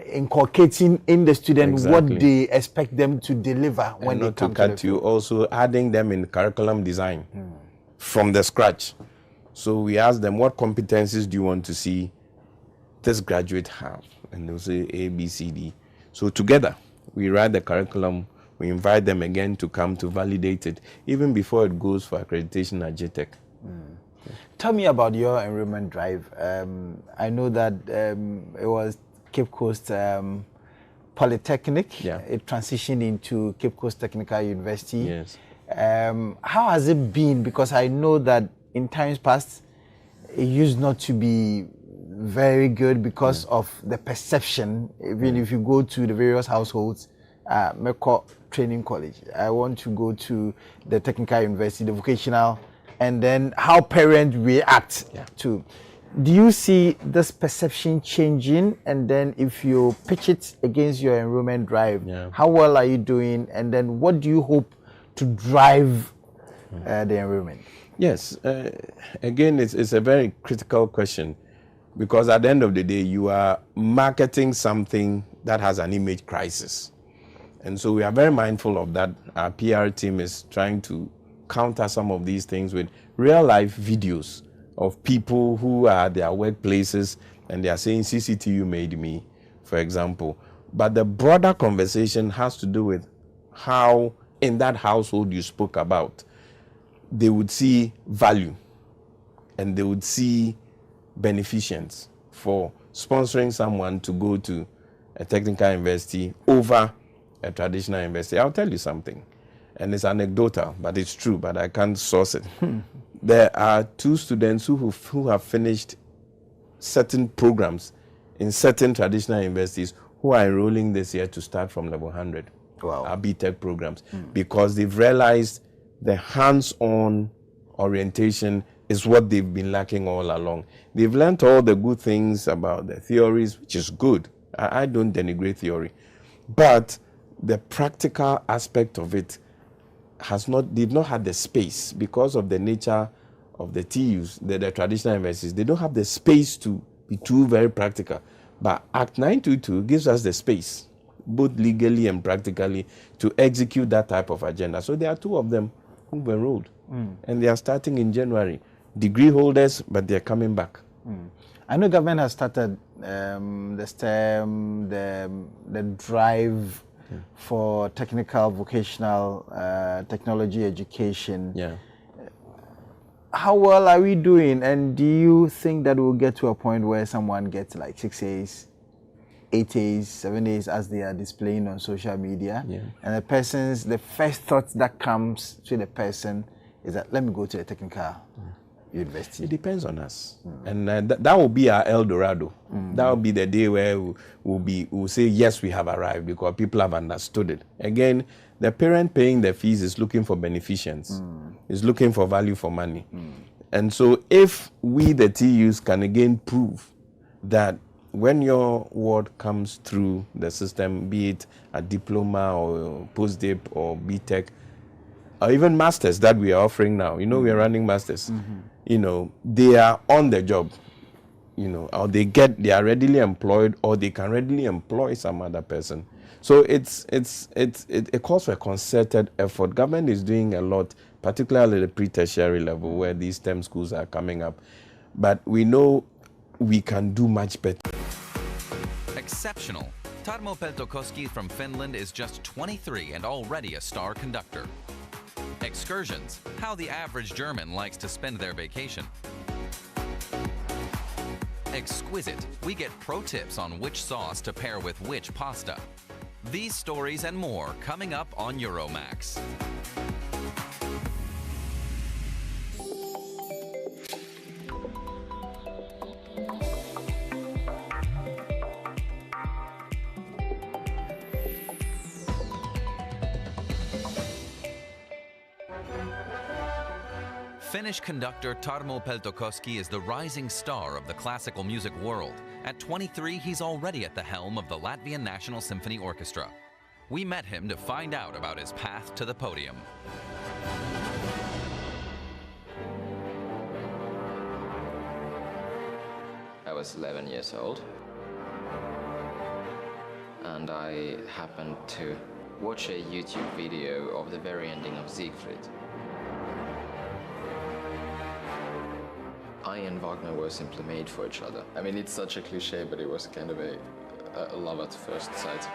inculcating in the student what they expect them to deliver when they come to the field.
Also adding them in curriculum design from the scratch. So we ask them, what competencies do you want to see this graduate have? And they'll say A, B, C, D. So together, we write the curriculum. We invite them again to come to validate it, even before it goes for accreditation at JTech.
Tell me about your enrollment drive. I know that it was Cape Coast Polytechnic. It transitioned into Cape Coast Technical University.
Yes.
How has it been? Because I know that in times past, it used not to be very good because of the perception. Even if you go to the various households, Meko Training College, I want to go to the Technical University, the vocational, and then how parents react to. Do you see this perception changing? And then if you pitch it against your enrollment drive, how well are you doing? And then what do you hope to drive the enrollment?
Yes, again, it's a very critical question, because at the end of the day, you are marketing something that has an image crisis. And so we are very mindful of that. Our PR team is trying to counter some of these things with real life videos of people who are at their workplaces and they are saying CCTU made me, for example. But the broader conversation has to do with how in that household you spoke about, they would see value and they would see beneficence for sponsoring someone to go to a technical university over a traditional university. I'll tell you something, and it's anecdotal, but it's true, but I can't source it. There are 2 students who have finished certain programs in certain traditional universities who are enrolling this year to start from level 100. Our BTech programs, because they've realized the hands-on orientation is what they've been lacking all along. They've learned all the good things about the theories, which is good. I don't denigrate theory, but the practical aspect of it they've not had the space because of the nature of the TUs, the traditional universities. They don't have the space to be too very practical. But Act 922 gives us the space, both legally and practically, to execute that type of agenda. So there are 2 of them who've enrolled, and they are starting in January. Degree holders, but they're coming back.
I know government has started the STEM, the drive for technical, vocational, technology education. How well are we doing? And do you think that we'll get to a point where someone gets like 6 A's, 8 A's, 7 A's as they are displaying on social media? And the first thought that comes to the person is that, let me go to the technical university.
It depends on us. And that will be our El Dorado. That will be the day where we'll say, yes, we have arrived, because people have understood it. Again, the parent paying the fees is looking for beneficence, is looking for value for money. And so if we, the TUs, can again prove that when your word comes through the system, be it a diploma or post-dip or BTech, or even masters that we are offering now, we are running masters, they are on the job. or they are readily employed, or they can readily employ some other person. So it calls for a concerted effort. Government is doing a lot, particularly at the pre-tertiary level where these STEM schools are coming up. But we know we can do much better.
Exceptional. Tarmo Peltokoski from Finland is just 23 and already a star conductor. Excursions, how the average German likes to spend their vacation. Exquisite, we get pro tips on which sauce to pair with which pasta. These stories and more coming up on Euromax. Finnish conductor Tarmo Peltokoski is the rising star of the classical music world. At 23, he's already at the helm of the Latvian National Symphony Orchestra. We met him to find out about his path to the podium.
I was 11 years old, and I happened to watch a YouTube video of the very ending of Siegfried. I and Wagner were simply made for each other. I mean, it's such a cliche, but it was kind of a love at first sight.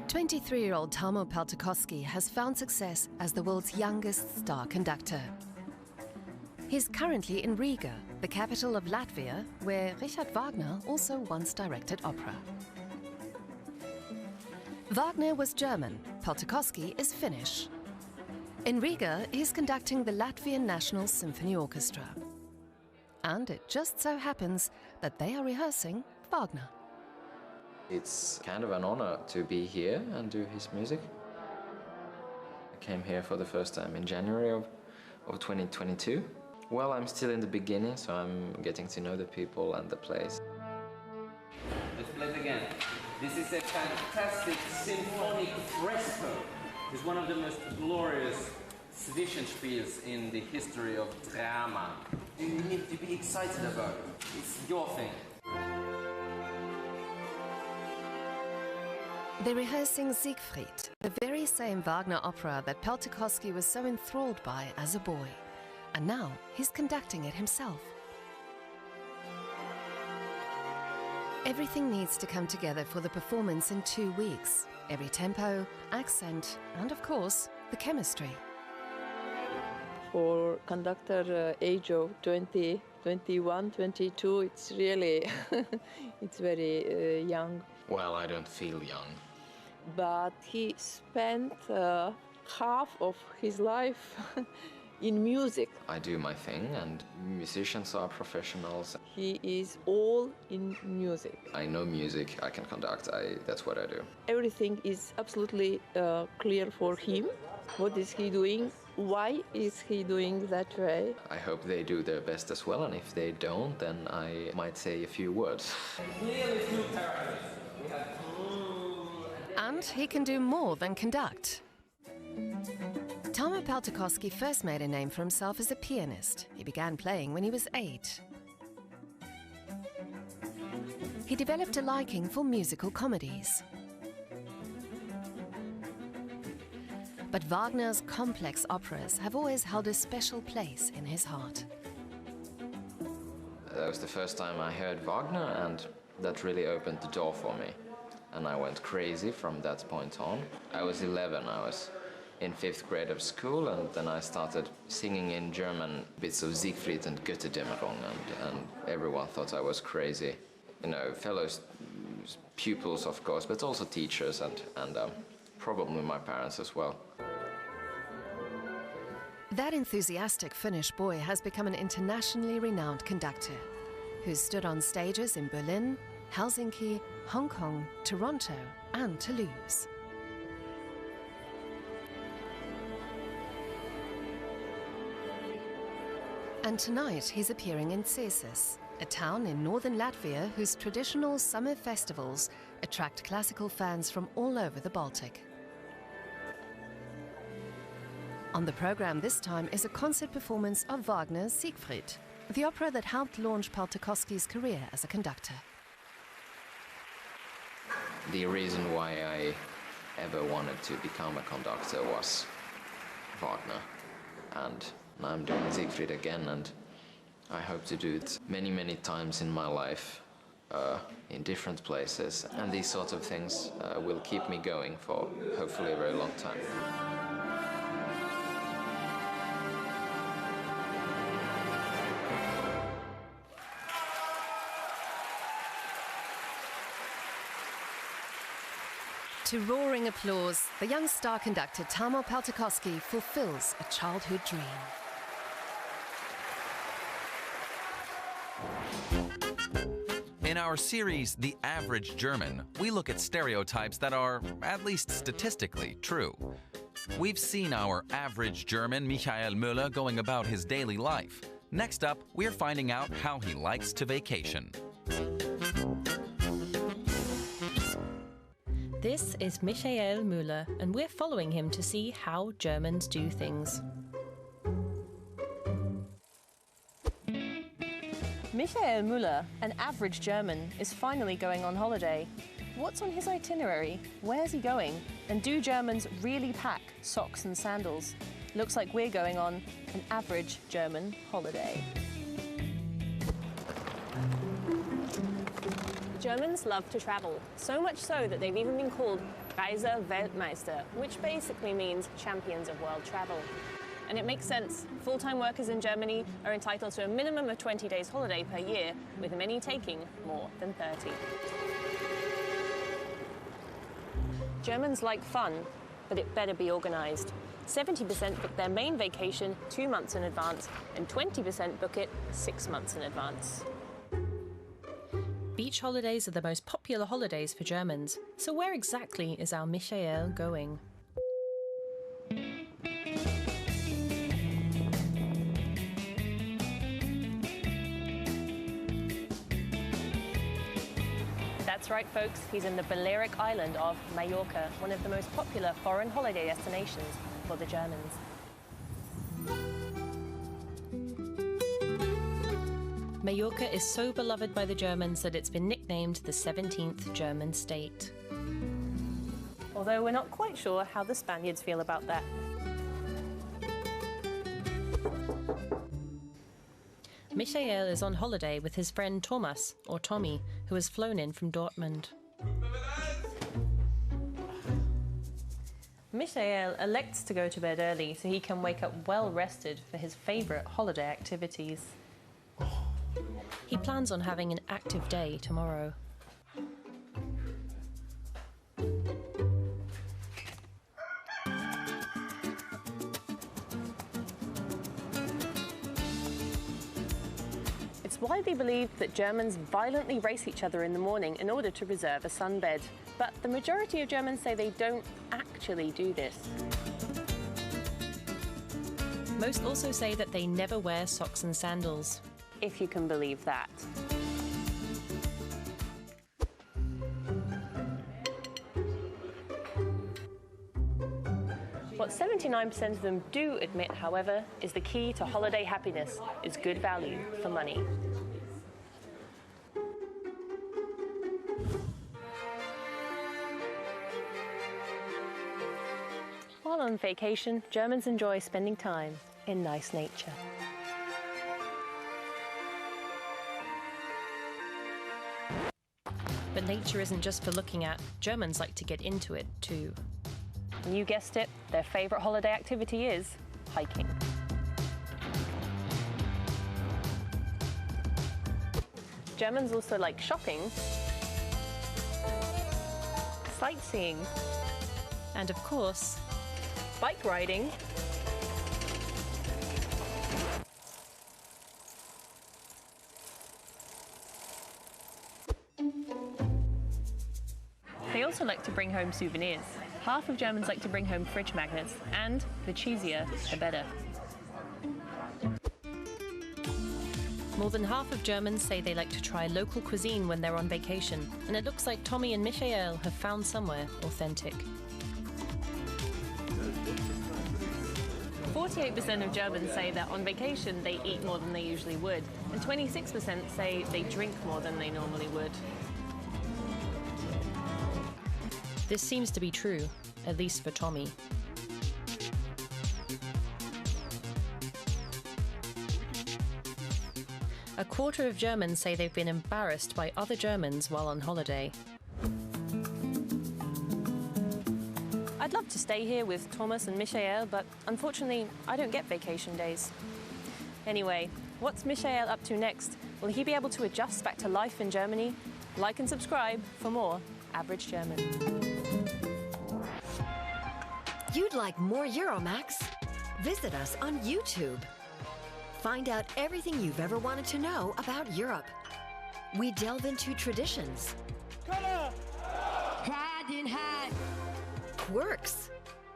23-year-old Tarmo Peltokoski has found success as the world's youngest star conductor. He's currently in Riga, the capital of Latvia, where Richard Wagner also once directed opera. Wagner was German, Peltokoski is Finnish. In Riga, he's conducting the Latvian National Symphony Orchestra. And it just so happens that they are rehearsing Wagner.
It's kind of an honor to be here and do his music. I came here for the first time in January of 2022. Well, I'm still in the beginning, so I'm getting to know the people and the place.
Let's play it again. This is a fantastic symphonic fresco. It's one of the most glorious Zwischenspiels in the history of drama. You need to be excited about it. It's your thing.
They're rehearsing Siegfried, the very same Wagner opera that Peltokoski was so enthralled by as a boy. And now he's conducting it himself. Everything needs to come together for the performance in 2 weeks. Every tempo, accent, and of course, the chemistry.
For conductor age of 20, 21, 22, it's really, it's very young.
Well, I don't feel young.
But he spent half of his life in music.
I do my thing, and musicians are professionals.
He is all in music.
I know music, I can conduct, that's what I do.
Everything is absolutely clear for him. What is he doing? Why is he doing that way?
I hope they do their best as well, and if they don't, then I might say a few words.
And he can do more than conduct. Tarmo Peltokoski first made a name for himself as a pianist. He began playing when he was 8. He developed a liking for musical comedies. But Wagner's complex operas have always held a special place in his heart.
That was the first time I heard Wagner, and that really opened the door for me. And I went crazy from that point on. I was 11, I was in 5th grade of school, and then I started singing in German bits of Siegfried and Götterdämmerung, and everyone thought I was crazy. You know, fellow pupils, of course, but also teachers and probably my parents as well.
That enthusiastic Finnish boy has become an internationally renowned conductor who's stood on stages in Berlin, Helsinki, Hong Kong, Toronto, and Toulouse. And tonight he's appearing in Cēsis, a town in northern Latvia whose traditional summer festivals attract classical fans from all over the Baltic. On the program this time is a concert performance of Wagner's Siegfried. the opera that helped launch Paltakoski's career as a conductor.
The reason why I ever wanted to become a conductor was Wagner. And I'm doing Siegfried again, and I hope to do it many, many times in my life, in different places. And these sorts of things will keep me going for hopefully a very long time.
To roaring applause, the young star conductor Tarmo Paltakoski fulfills a childhood dream.
In our series, The Average German, we look at stereotypes that are, at least statistically, true. We've seen our average German, Michael Müller, going about his daily life. Next up, we're finding out how he likes to vacation.
This is Michael Müller, and we're following him to see how Germans do things. Michael Müller, an average German, is finally going on holiday. What's on his itinerary? Where's he going? And do Germans really pack socks and sandals? Looks like we're going on an average German holiday.
Germans love to travel, so much so that they've even been called Reise-Weltmeister, which basically means champions of world travel. And it makes sense. Full-time workers in Germany are entitled to a minimum of 20 days holiday per year, with many taking more than 30. Germans like fun, but it better be organized. 70% book their main vacation 2 months in advance, and 20% book it 6 months in advance.
Beach holidays are the most popular holidays for Germans. So where exactly is our Michael going?
That's right, folks. He's in the Balearic island of Mallorca, one of the most popular foreign holiday destinations for the Germans.
Mallorca is so beloved by the Germans that it's been nicknamed the 17th German state.
Although we're not quite sure how the Spaniards feel about that.
Michael is on holiday with his friend Thomas, or Tommy, who has flown in from Dortmund.
Michael elects to go to bed early so he can wake up well rested for his favourite holiday activities.
He plans on having an active day tomorrow.
It's widely believed that Germans violently race each other in the morning in order to reserve a sunbed. But the majority of Germans say they don't actually do this.
Most also say that they never wear socks and sandals.
If you can believe that. What 79% of them do admit, however, is the key to holiday happiness is good value for money. While on vacation, Germans enjoy spending time in nice nature.
But nature isn't just for looking at. Germans like to get into it too.
You guessed it, their favourite holiday activity is hiking. Germans also like shopping, sightseeing,
and of course,
bike riding, they also like to bring home souvenirs. Half of Germans like to bring home fridge magnets, and the cheesier, the better.
More than half of Germans say they like to try local cuisine when they're on vacation, and it looks like Tommy and Michael have found somewhere authentic.
48% of Germans say that on vacation they eat more than they usually would, and 26% say they drink more than they normally would.
This seems to be true, at least for Tommy. A quarter of Germans say they've been embarrassed by other Germans while on holiday.
I'd love to stay here with Thomas and Michael, but unfortunately, I don't get vacation days. Anyway, what's Michael up to next? Will he be able to adjust back to life in Germany? Like and subscribe for more Average German.
You'd like more Euromax? Visit us on YouTube. Find out everything you've ever wanted to know about Europe. We delve into traditions, quirks,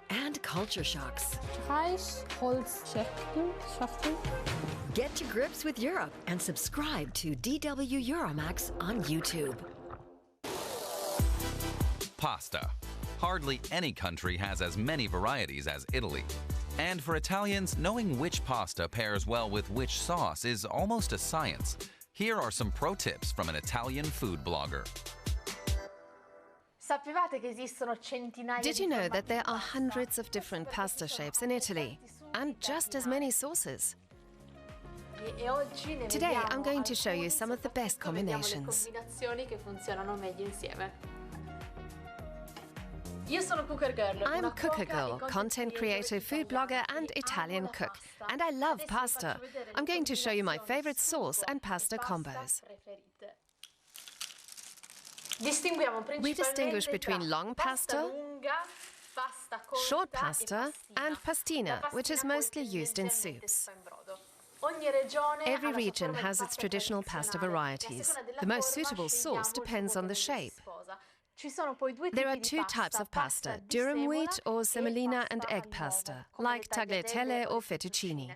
and culture shocks. Get to grips with Europe and subscribe to DW Euromax on YouTube.
Pasta. Hardly any country has as many varieties as Italy. And for Italians, knowing which pasta pairs well with which sauce is almost a science. Here are some pro tips from an Italian food blogger.
Did you know that there are hundreds of different pasta shapes in Italy, and just as many sauces? Today, I'm going to show you some of the best combinations. I'm Cooker Girl, content creator, food blogger and Italian cook, and I love pasta. I'm going to show you my favorite sauce and pasta combos. We distinguish between long pasta, short pasta and pastina, which is mostly used in soups. Every region has its traditional pasta varieties. The most suitable sauce depends on the shape. There are two types of pasta, durum wheat or semolina and egg pasta, like tagliatelle or fettuccine.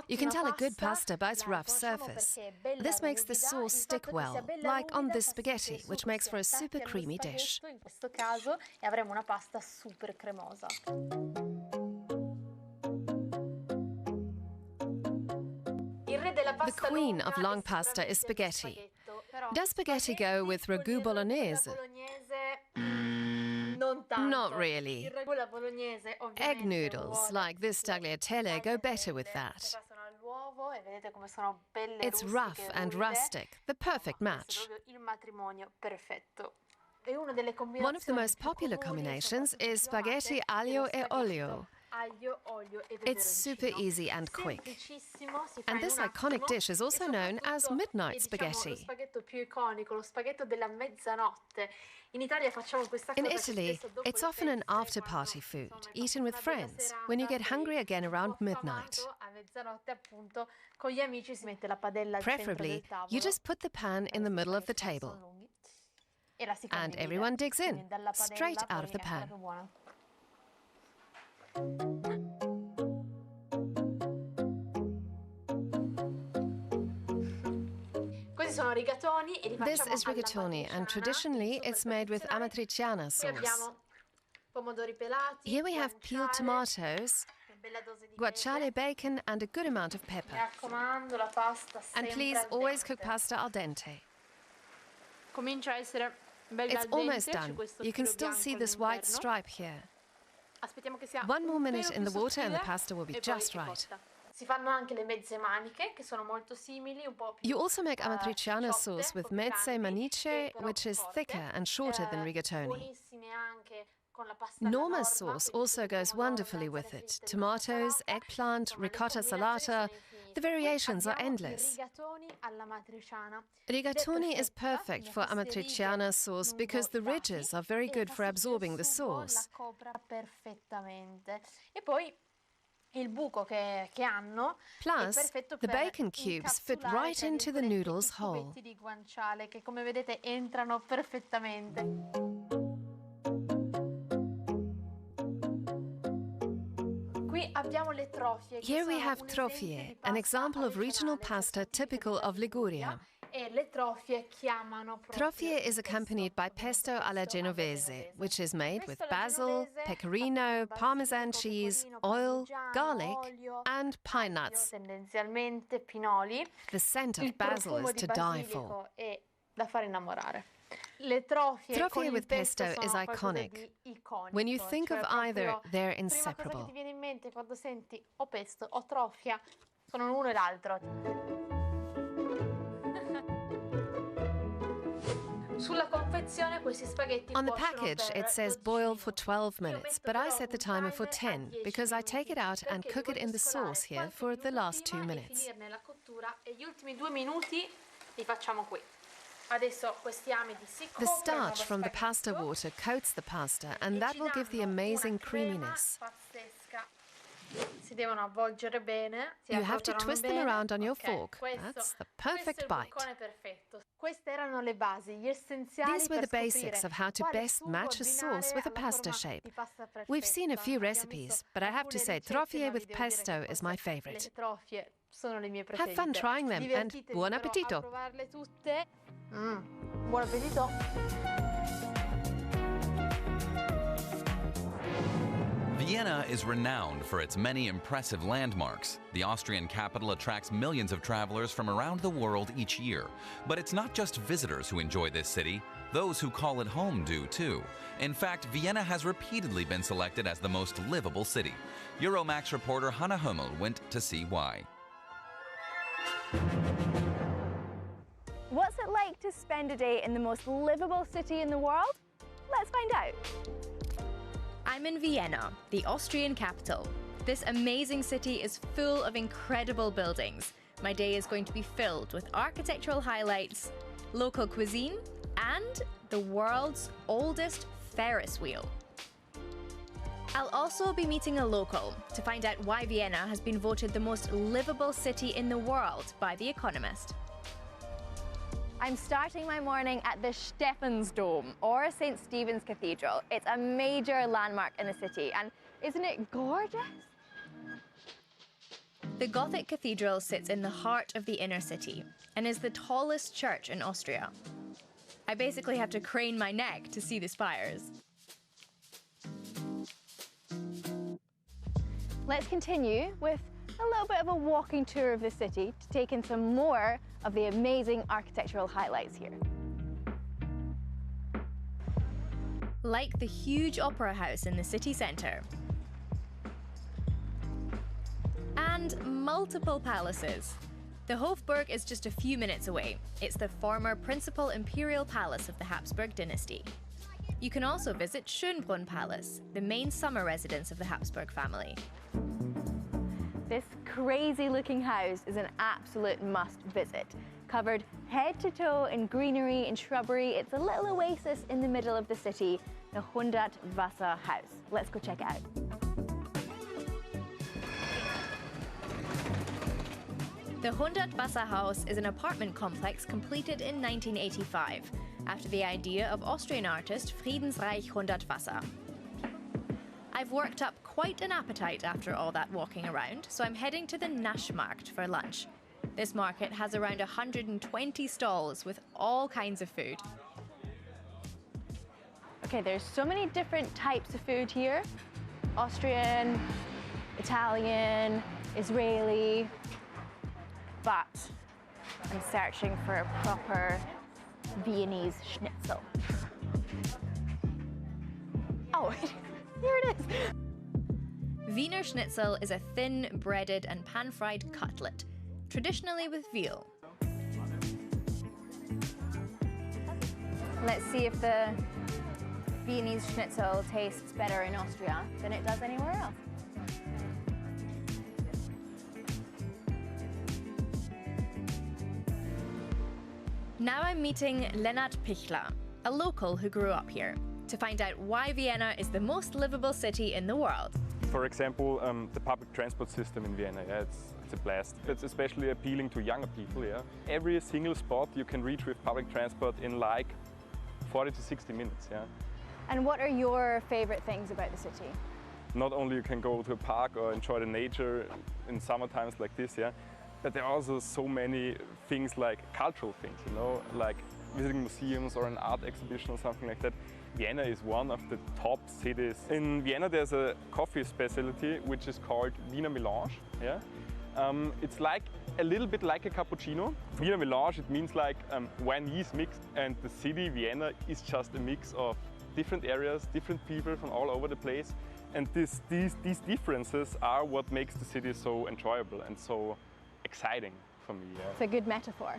You can tell a good pasta by its rough surface. This makes the sauce stick well, like on this spaghetti, which makes for a super creamy dish. The queen of long pasta is spaghetti. Does spaghetti go with ragu bolognese? Not really. Egg noodles, like this tagliatelle, go better with that. It's rough and rustic, the perfect match. One of the most popular combinations is spaghetti aglio e olio. It's super easy and quick. And this iconic dish is also known as midnight spaghetti. In Italy, it's often an after-party food, eaten with friends, when you get hungry again around midnight. Preferably, you just put the pan in the middle of the table. And everyone digs in, straight out of the pan. This is rigatoni, and traditionally it's made with amatriciana sauce. Here we have peeled tomatoes, guanciale bacon and a good amount of pepper. And please always cook pasta al dente. It's almost done. You can still see this white stripe here. 1 more minute in the water and the pasta will be just right. You also make amatriciana sauce with mezze maniche, which is thicker and shorter than rigatoni. Norma sauce also goes wonderfully with it. Tomatoes, eggplant, ricotta salata. The variations are endless. Rigatoni is perfect for amatriciana sauce because the ridges are very good for absorbing the sauce. Plus, the bacon cubes fit right into the noodle's hole. Here we have trofie, an example of regional pasta typical of Liguria. Trofie is accompanied by pesto alla genovese, which is made with basil, pecorino, parmesan cheese, oil, garlic, and pine nuts. The scent of basil is to die for. Trofie with pesto is iconic. When you think of either, they're inseparable. On the package, it says boil for 12 minutes, but I set the timer for 10 because I take it out and cook it in the sauce here for the last 2 minutes. The starch from the pasta water coats the pasta, and that will give the amazing creaminess. You have to twist them around on your fork. That's the perfect bite. These were the basics of how to best match a sauce with a pasta shape. We've seen a few recipes, but I have to say trofie with pesto is my favorite. Have fun trying them, and buon appetito!
Buon appetito!
Vienna is renowned for its many impressive landmarks. The Austrian capital attracts millions of travelers from around the world each year. But it's not just visitors who enjoy this city. Those who call it home do too. In fact, Vienna has repeatedly been selected as the most livable city. Euromax reporter Hannah Hummel went to see why.
What's it like to spend a day in the most livable city in the world? Let's find out.
I'm in Vienna, the Austrian capital. This amazing city is full of incredible buildings. My day is going to be filled with architectural highlights, local cuisine, and the world's oldest Ferris wheel. I'll also be meeting a local to find out why Vienna has been voted the most livable city in the world by The Economist.
I'm starting my morning at the Stephansdom, or St. Stephen's Cathedral. It's a major landmark in the city, and isn't it gorgeous?
The Gothic cathedral sits in the heart of the inner city and is the tallest church in Austria. I basically have to crane my neck to see the spires.
Let's continue with a little bit of a walking tour of the city to take in some more of the amazing architectural highlights here.
Like the huge opera house in the city centre. And multiple palaces. The Hofburg is just a few minutes away. It's the former principal imperial palace of the Habsburg dynasty. You can also visit Schönbrunn Palace, the main summer residence of the Habsburg family.
This crazy-looking house is an absolute must-visit. Covered head to toe in greenery and shrubbery, it's a little oasis in the middle of the city, the 100 Wasser House. Let's go check it out.
The 100 Wasser House is an apartment complex completed in 1985, after the idea of Austrian artist Friedensreich 100 Wasser. I've worked up quite an appetite after all that walking around, so I'm heading to the Naschmarkt for lunch. This market has around 120 stalls with all kinds of food.
Okay, there's so many different types of food here. Austrian, Italian, Israeli, but I'm searching for a proper Viennese schnitzel. Oh, here it is.
Wiener Schnitzel is a thin, breaded and pan-fried cutlet, traditionally with veal.
Let's see if the Viennese schnitzel tastes better in Austria than it does anywhere else.
Now I'm meeting Lennart Pichler, a local who grew up here, to find out why Vienna is the most livable city in the world.
For example, the public transport system in Vienna, it's a blast. It's especially appealing to younger people. Every single spot you can reach with public transport in like 40 to 60 minutes.
And what are your favorite things about the city?
Not only you can go to a park or enjoy the nature in summer times like this, But there are also so many things like cultural things, you know, like visiting museums or an art exhibition or something like that. Vienna is one of the top cities. In Vienna there's a coffee specialty which is called Wiener Melange. Yeah? It's like a little bit like a cappuccino. Wiener Melange, it means like Viennese mix, and the city Vienna is just a mix of different areas, different people from all over the place, and these differences are what makes the city so enjoyable and so exciting for me. Yeah.
It's a good metaphor.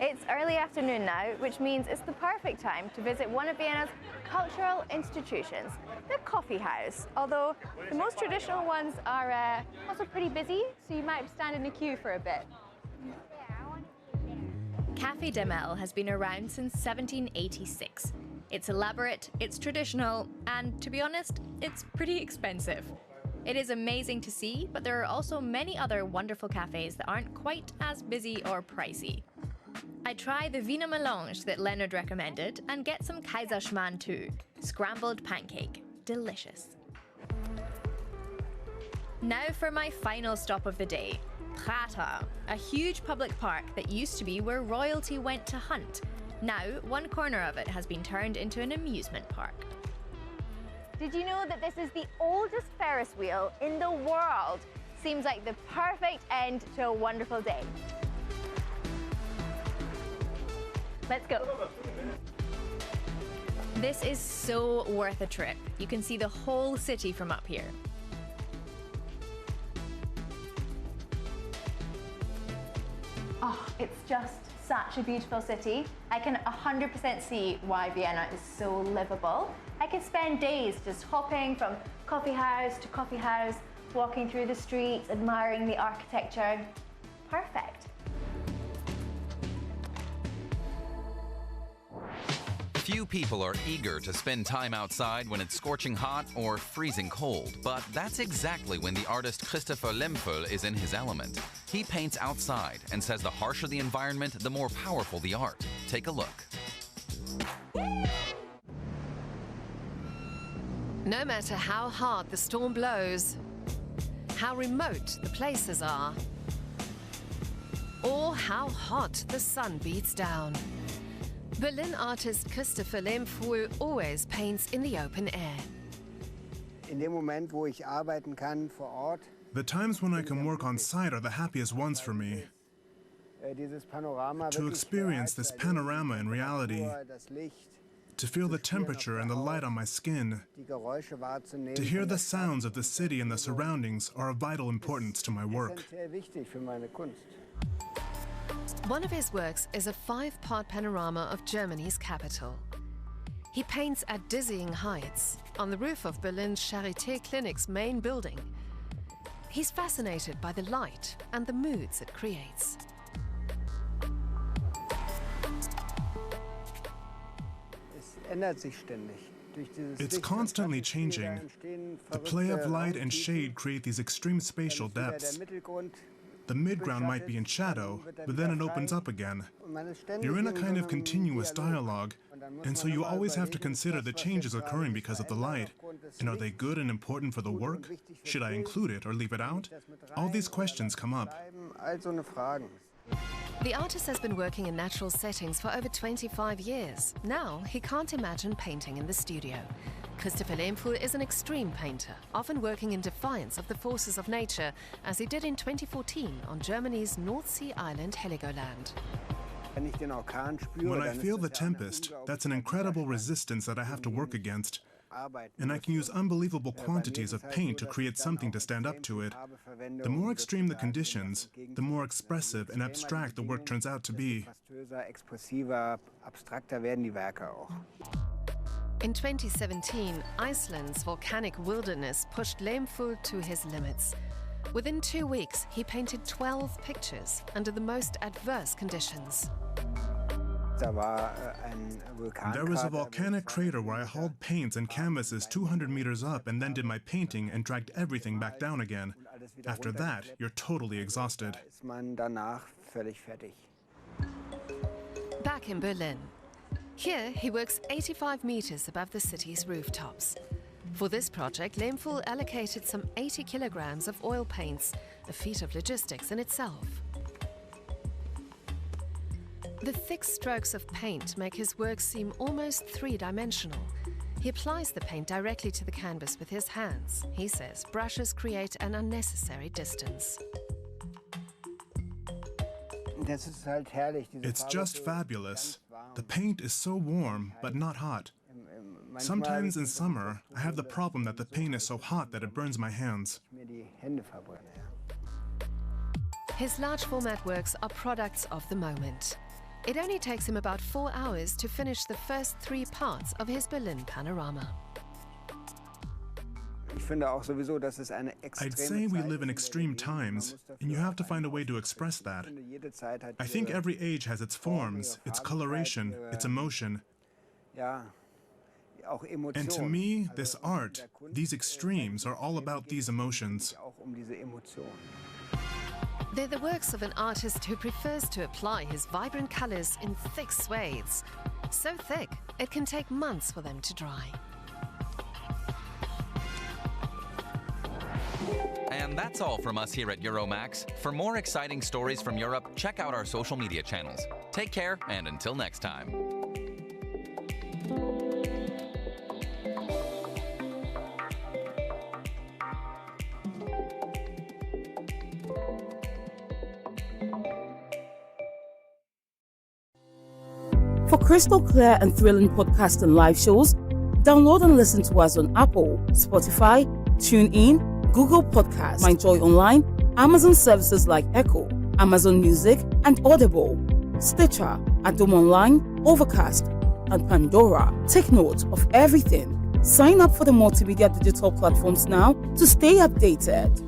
It's early afternoon now, which means it's the perfect time to visit one of Vienna's cultural institutions, the coffee house. Although the most traditional ones are also pretty busy, so you might stand in a queue for a bit.
Café Demel has been around since 1786. It's elaborate, it's traditional, and to be honest, it's pretty expensive. It is amazing to see, but there are also many other wonderful cafes that aren't quite as busy or pricey. I try the Wiener Melange that Leonard recommended and get some Kaiserschmarrn too, scrambled pancake. Delicious. Now for my final stop of the day, Prater, a huge public park that used to be where royalty went to hunt. Now, one corner of it has been turned into an amusement park.
Did you know that this is the oldest Ferris wheel in the world? Seems like the perfect end to a wonderful day. Let's go.
This is so worth a trip. You can see the whole city from up here.
Oh, it's just such a beautiful city. I can 100% see why Vienna is so livable. I could spend days just hopping from coffee house to coffee house, walking through the streets, admiring the architecture. Perfect.
Few people are eager to spend time outside when it's scorching hot or freezing cold, but that's exactly when the artist Christopher Lemfel is in his element. He paints outside and says the harsher the environment, the more powerful the art. Take a look.
No matter how hard the storm blows, how remote the places are, or how hot the sun beats down, Berlin artist Christopher Lemfel always paints in the open air.
In dem Moment, wo ich arbeiten kann vor Ort,
the times when I can work on site are the happiest ones for me. To experience this panorama in reality, to feel the temperature and the light on my skin, to hear the sounds of the city and the surroundings are of vital importance to my work.
One of his works is a 5-part panorama of Germany's capital. He paints at dizzying heights on the roof of Berlin's Charité Clinic's main building. He's fascinated by the light and the moods it creates.
It's constantly changing. The play of light and shade create these extreme spatial depths. The midground might be in shadow, but then it opens up again. You're in a kind of continuous dialogue, and so you always have to consider the changes occurring because of the light. And are they good and important for the work? Should I include it or leave it out? All these questions come up.
The artist has been working in natural settings for over 25 years. Now, he can't imagine painting in the studio. Christopher Lemfel is an extreme painter, often working in defiance of the forces of nature, as he did in 2014 on Germany's North Sea island Heligoland.
When I feel the tempest, that's an incredible resistance that I have to work against. And I can use unbelievable quantities of paint to create something to stand up to it. The more extreme the conditions, the more expressive and abstract the work turns out to be.
In 2017, Iceland's volcanic wilderness pushed Lemfel to his limits. Within 2 weeks, he painted 12 pictures under the most adverse conditions.
There was a volcanic crater where I hauled paints and canvases 200 meters up and then did my painting and dragged everything back down again. After that, you're totally exhausted.
Back in Berlin. Here, he works 85 meters above the city's rooftops. For this project, Lemfel allocated some 80 kilograms of oil paints a feat of logistics in itself. The thick strokes of paint make his work seem almost three-dimensional. He applies the paint directly to the canvas with his hands. He says brushes create an unnecessary distance.
It's just fabulous. The paint is so warm, but not hot. Sometimes in summer, I have the problem that the paint is so hot that it burns my hands.
His large format works are products of the moment. It only takes him about 4 hours to finish the first 3 parts of his Berlin panorama.
I'd say we live in extreme times, and you have to find a way to express that. I think every age has its forms, its coloration, its emotion. And to me, this art, these extremes, are all about these emotions.
They're the works of an artist who prefers to apply his vibrant colors in thick swathes. So thick, it can take months for them to dry.
And that's all from us here at Euromax. For more exciting stories from Europe, check out our social media channels. Take care, and until next time.
For crystal clear and thrilling podcasts and live shows, download and listen to us on Apple, Spotify, TuneIn, Google Podcasts, MyJoy Online, Amazon services like Echo, Amazon Music, and Audible, Stitcher, Adom Online, Overcast, and Pandora. Take note of everything. Sign up for the multimedia digital platforms now to stay updated.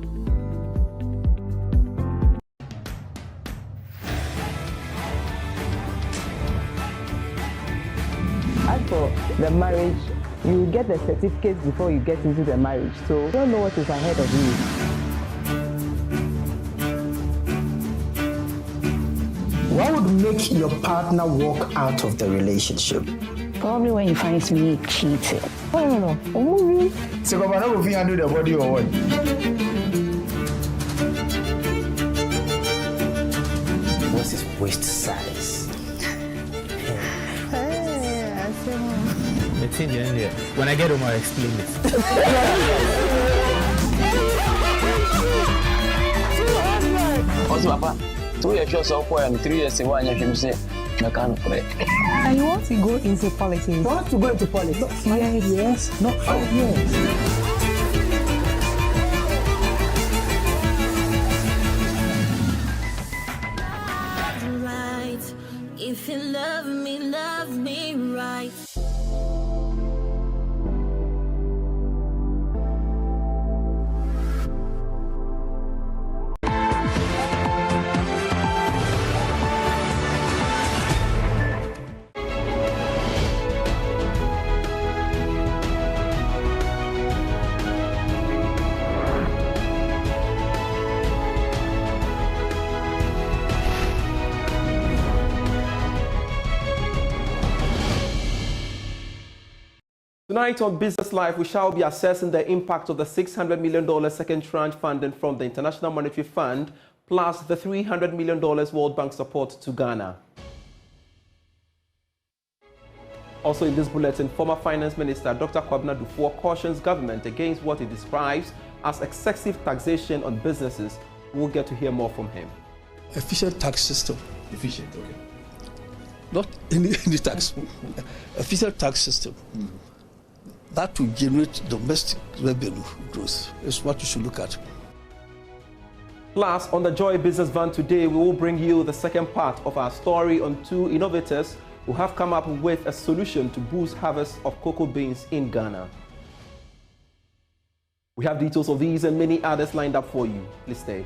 As for the marriage, you get the certificate before you get into the marriage, so you don't know what is ahead of you.
What would make your partner walk out of the relationship?
Probably when he finds me cheating.
No. So, I'm not going to handle the body or what? What's his waist size?
When I get home, I'll explain this.
Also, Papa, 2 years or so, and 3 years ago, I say, I can't pray.
And you want to go into politics? You
want to go into politics?
Not 5 years.
Not 5 years.
Right. If you love me right.
Tonight on Business Life, we shall be assessing the impact of the $600 million second tranche funding from the International Monetary Fund, plus the $300 million World Bank support to Ghana. Also in this bulletin, former Finance Minister Dr. Kwabena Dufour cautions government against what he describes as excessive taxation on businesses. We'll get to hear more from him.
Efficient tax system.
Efficient, okay.
Not any tax. Efficient tax system. That will generate domestic revenue growth. Is what you should look at.
Plus, on the Joy Business Van today, we will bring you the second part of our story on 2 innovators who have come up with a solution to boost harvest of cocoa beans in Ghana. We have details of these and many others lined up for you. Please stay.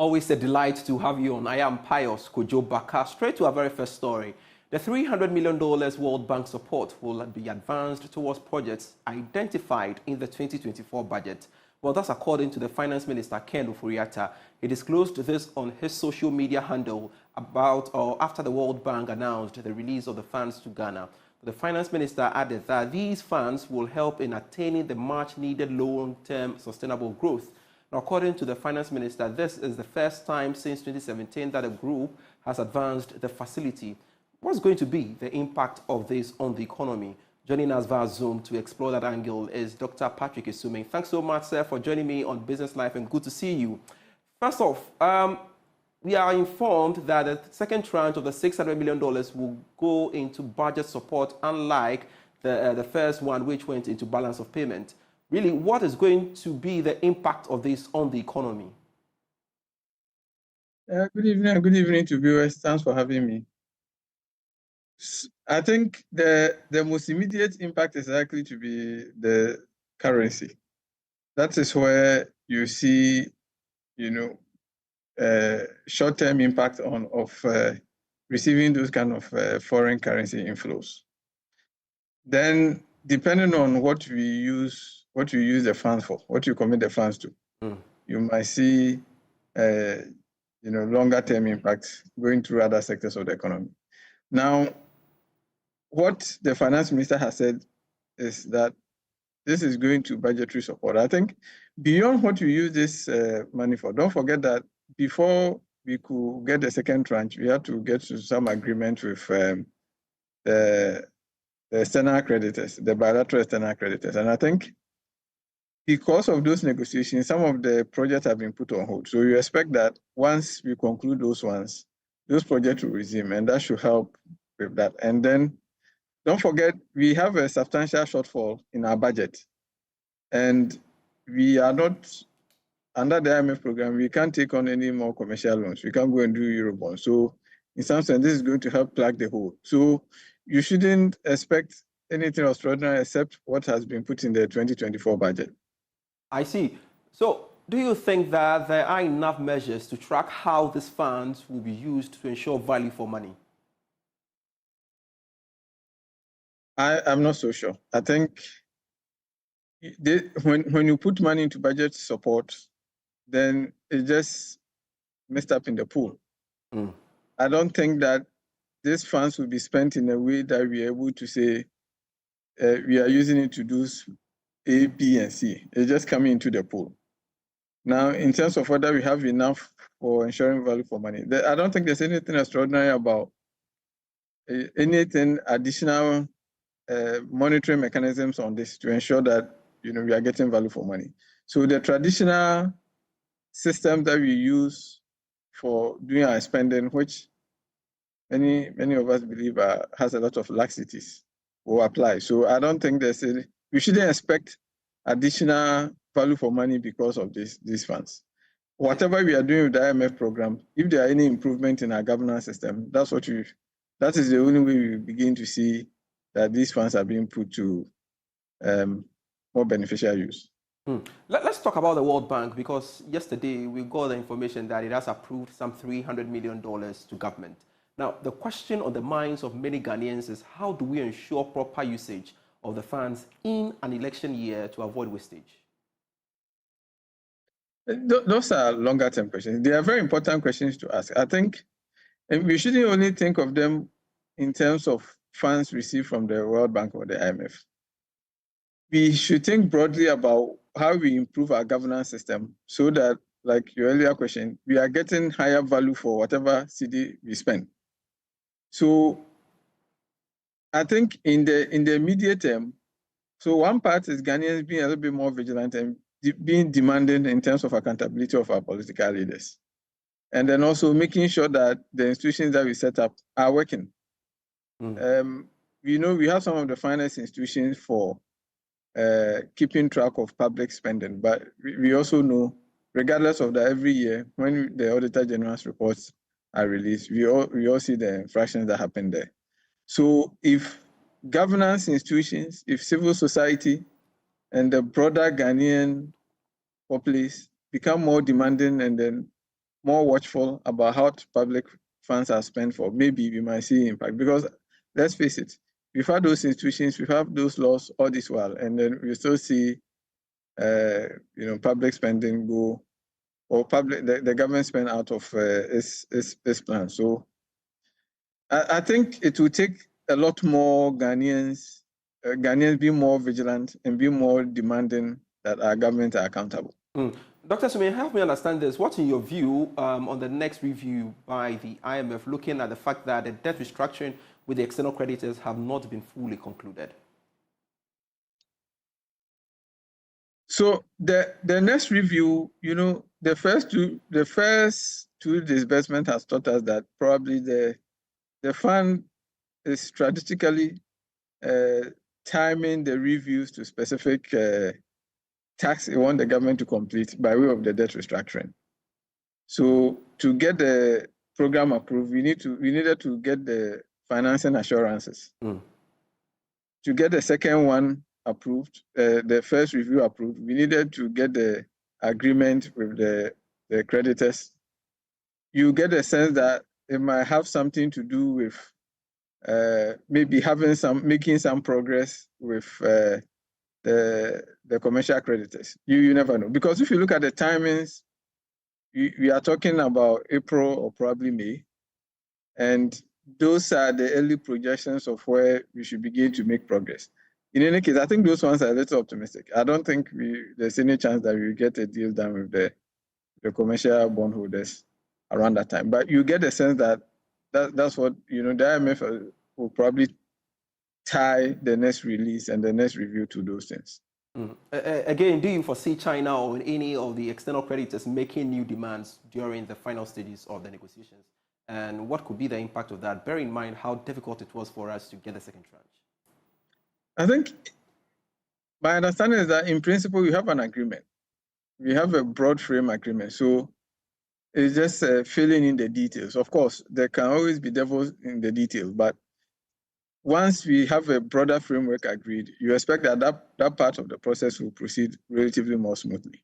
Always a delight to have you on. I am Pius Kojo Baka. Straight to our very first story. The $300 million World Bank support will be advanced towards projects identified in the 2024 budget. Well, that's according to the Finance Minister, Ken Ofori-Atta. He disclosed this on his social media handle after the World Bank announced the release of the funds to Ghana. The Finance Minister added that these funds will help in attaining the much-needed long-term sustainable growth. Now, according to the Finance Minister, this is the first time since 2017 that a group has advanced the facility. What's going to be the impact of this on the economy? Joining us via Zoom to explore that angle is Dr. Patrick Isume. Thanks so much, sir, for joining me on Business Life, and good to see you. First off, we are informed that the second tranche of the $600 million will go into budget support, unlike the first one, which went into balance of payment. Really, what is going to be the impact of this on the economy?
Good evening, and good evening to viewers. Thanks for having me. I think the most immediate impact is likely to be the currency. That is where you see, short-term impact of receiving those kind of foreign currency inflows. Then, depending on what you use the funds for, what you commit the funds to, you might see, longer-term impacts going through other sectors of the economy. Now, what the Finance Minister has said is that this is going to budgetary support. I think beyond what you use this money for, don't forget that before we could get the second tranche, we had to get to some agreement with the external creditors, the bilateral external creditors. And I think because of those negotiations, some of the projects have been put on hold. So you expect that once we conclude those ones, those projects will resume, and that should help with that. And then don't forget, we have a substantial shortfall in our budget. And we are not, under the IMF program, we can't take on any more commercial loans. We can't go and do Eurobonds. So in some sense, this is going to help plug the hole. So you shouldn't expect anything extraordinary except what has been put in the 2024 budget.
I see. So do you think that there are enough measures to track how these funds will be used to ensure value for money?
I'm not so sure. I think when you put money into budget support, then it just messed up in the pool. I don't think that these funds will be spent in a way that we are able to say we are using it to do A, B, and C. It's just coming into the pool. Now, in terms of whether we have enough for ensuring value for money, I don't think there's anything extraordinary about anything additional monitoring mechanisms on this to ensure that we are getting value for money. So the traditional system that we use for doing our spending, which many of us believe has a lot of laxities, will apply. So I don't think we shouldn't expect additional value for money because of these funds. Whatever we are doing with the IMF program, if there are any improvement in our governance system, that is the only way we begin to see that these funds are being put to more beneficial use.
Let's talk about the World Bank, because yesterday we got the information that it has approved some $300 million to government. Now, the question on the minds of many Ghanaians is, how do we ensure proper usage of the funds in an election year to avoid wastage?
Those are longer-term questions. They are very important questions to ask. I think we shouldn't only think of them in terms of funds received from the World Bank or the IMF. We should think broadly about how we improve our governance system so that, like your earlier question, we are getting higher value for whatever cedi we spend. So I think in the immediate term, so one part is Ghanaians being a little bit more vigilant and being demanding in terms of accountability of our political leaders. And then also making sure that the institutions that we set up are working. We have some of the finest institutions for keeping track of public spending, but we also know, regardless of that, every year when the Auditor General's reports are released, we all see the infractions that happen there. So if governance institutions, if civil society and the broader Ghanaian populace become more demanding and then more watchful about how public funds are spent for, maybe we might see impact. Because let's face it, we've had those institutions, we've had those laws all this while, and then we still see, public spending go, or the government spend out of its plan. So I think it will take a lot more Ghanaians be more vigilant and be more demanding that our government are accountable.
Dr. Sume, help me understand this. What's in your view on the next review by the IMF, looking at the fact that the debt restructuring with the external creditors have not been fully concluded?
So the next review, the first two disbursement has taught us that probably the fund is strategically timing the reviews to specific tasks it want the government to complete by way of the debt restructuring. So to get the program approved, we needed to get the financing assurances. To get the second one approved, the first review approved, we needed to get the agreement with the creditors. You get a sense that it might have something to do with maybe making some progress with the commercial creditors. You never know, because if you look at the timings, we are talking about April or probably May, and those are the early projections of where we should begin to make progress. In any case, I think those ones are a little optimistic. I don't think there's any chance that we will get a deal done with the commercial bondholders around that time. But you get a sense that that's what, the IMF will probably tie the next release and the next review to those things.
Again, do you foresee China or any of the external creditors making new demands during the final stages of the negotiations? And what could be the impact of that? Bear in mind how difficult it was for us to get the second tranche.
I think my understanding is that in principle, we have an agreement. We have a broad frame agreement. So it's just filling in the details. Of course, there can always be devils in the details, but once we have a broader framework agreed, you expect that part of the process will proceed relatively more smoothly.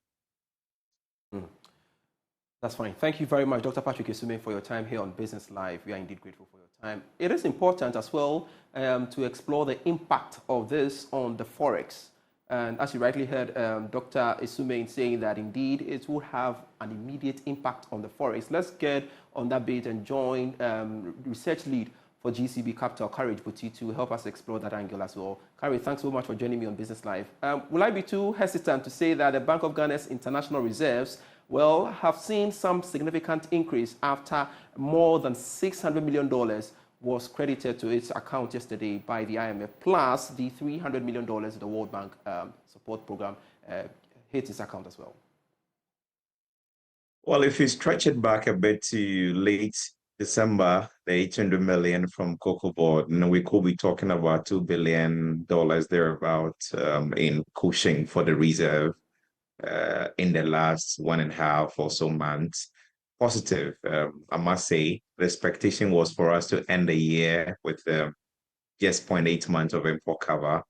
That's fine. Thank you very much, Dr. Patrick Esume, for your time here on Business Live. We are indeed grateful for your time. It is important as well to explore the impact of this on the Forex. And as you rightly heard Dr. Esume saying that indeed it will have an immediate impact on the Forex. Let's get on that bit and join research lead for GCB Capital, Courage Buti, to help us explore that angle as well. Courage, thanks so much for joining me on Business Live. Will I be too hesitant to say that the Bank of Ghana's international reserves have seen some significant increase after more than $600 million was credited to its account yesterday by the IMF, plus the $300 million the World Bank support program hit its account as well?
Well, if you stretch it back a bit to late December, the 800 million from Cocoa Board, we could be talking about $2 billion thereabout in cushion for the reserve in the last 1.5 or so months. Positive, I must say. The expectation was for us to end the year with just 0.8 months of import cover.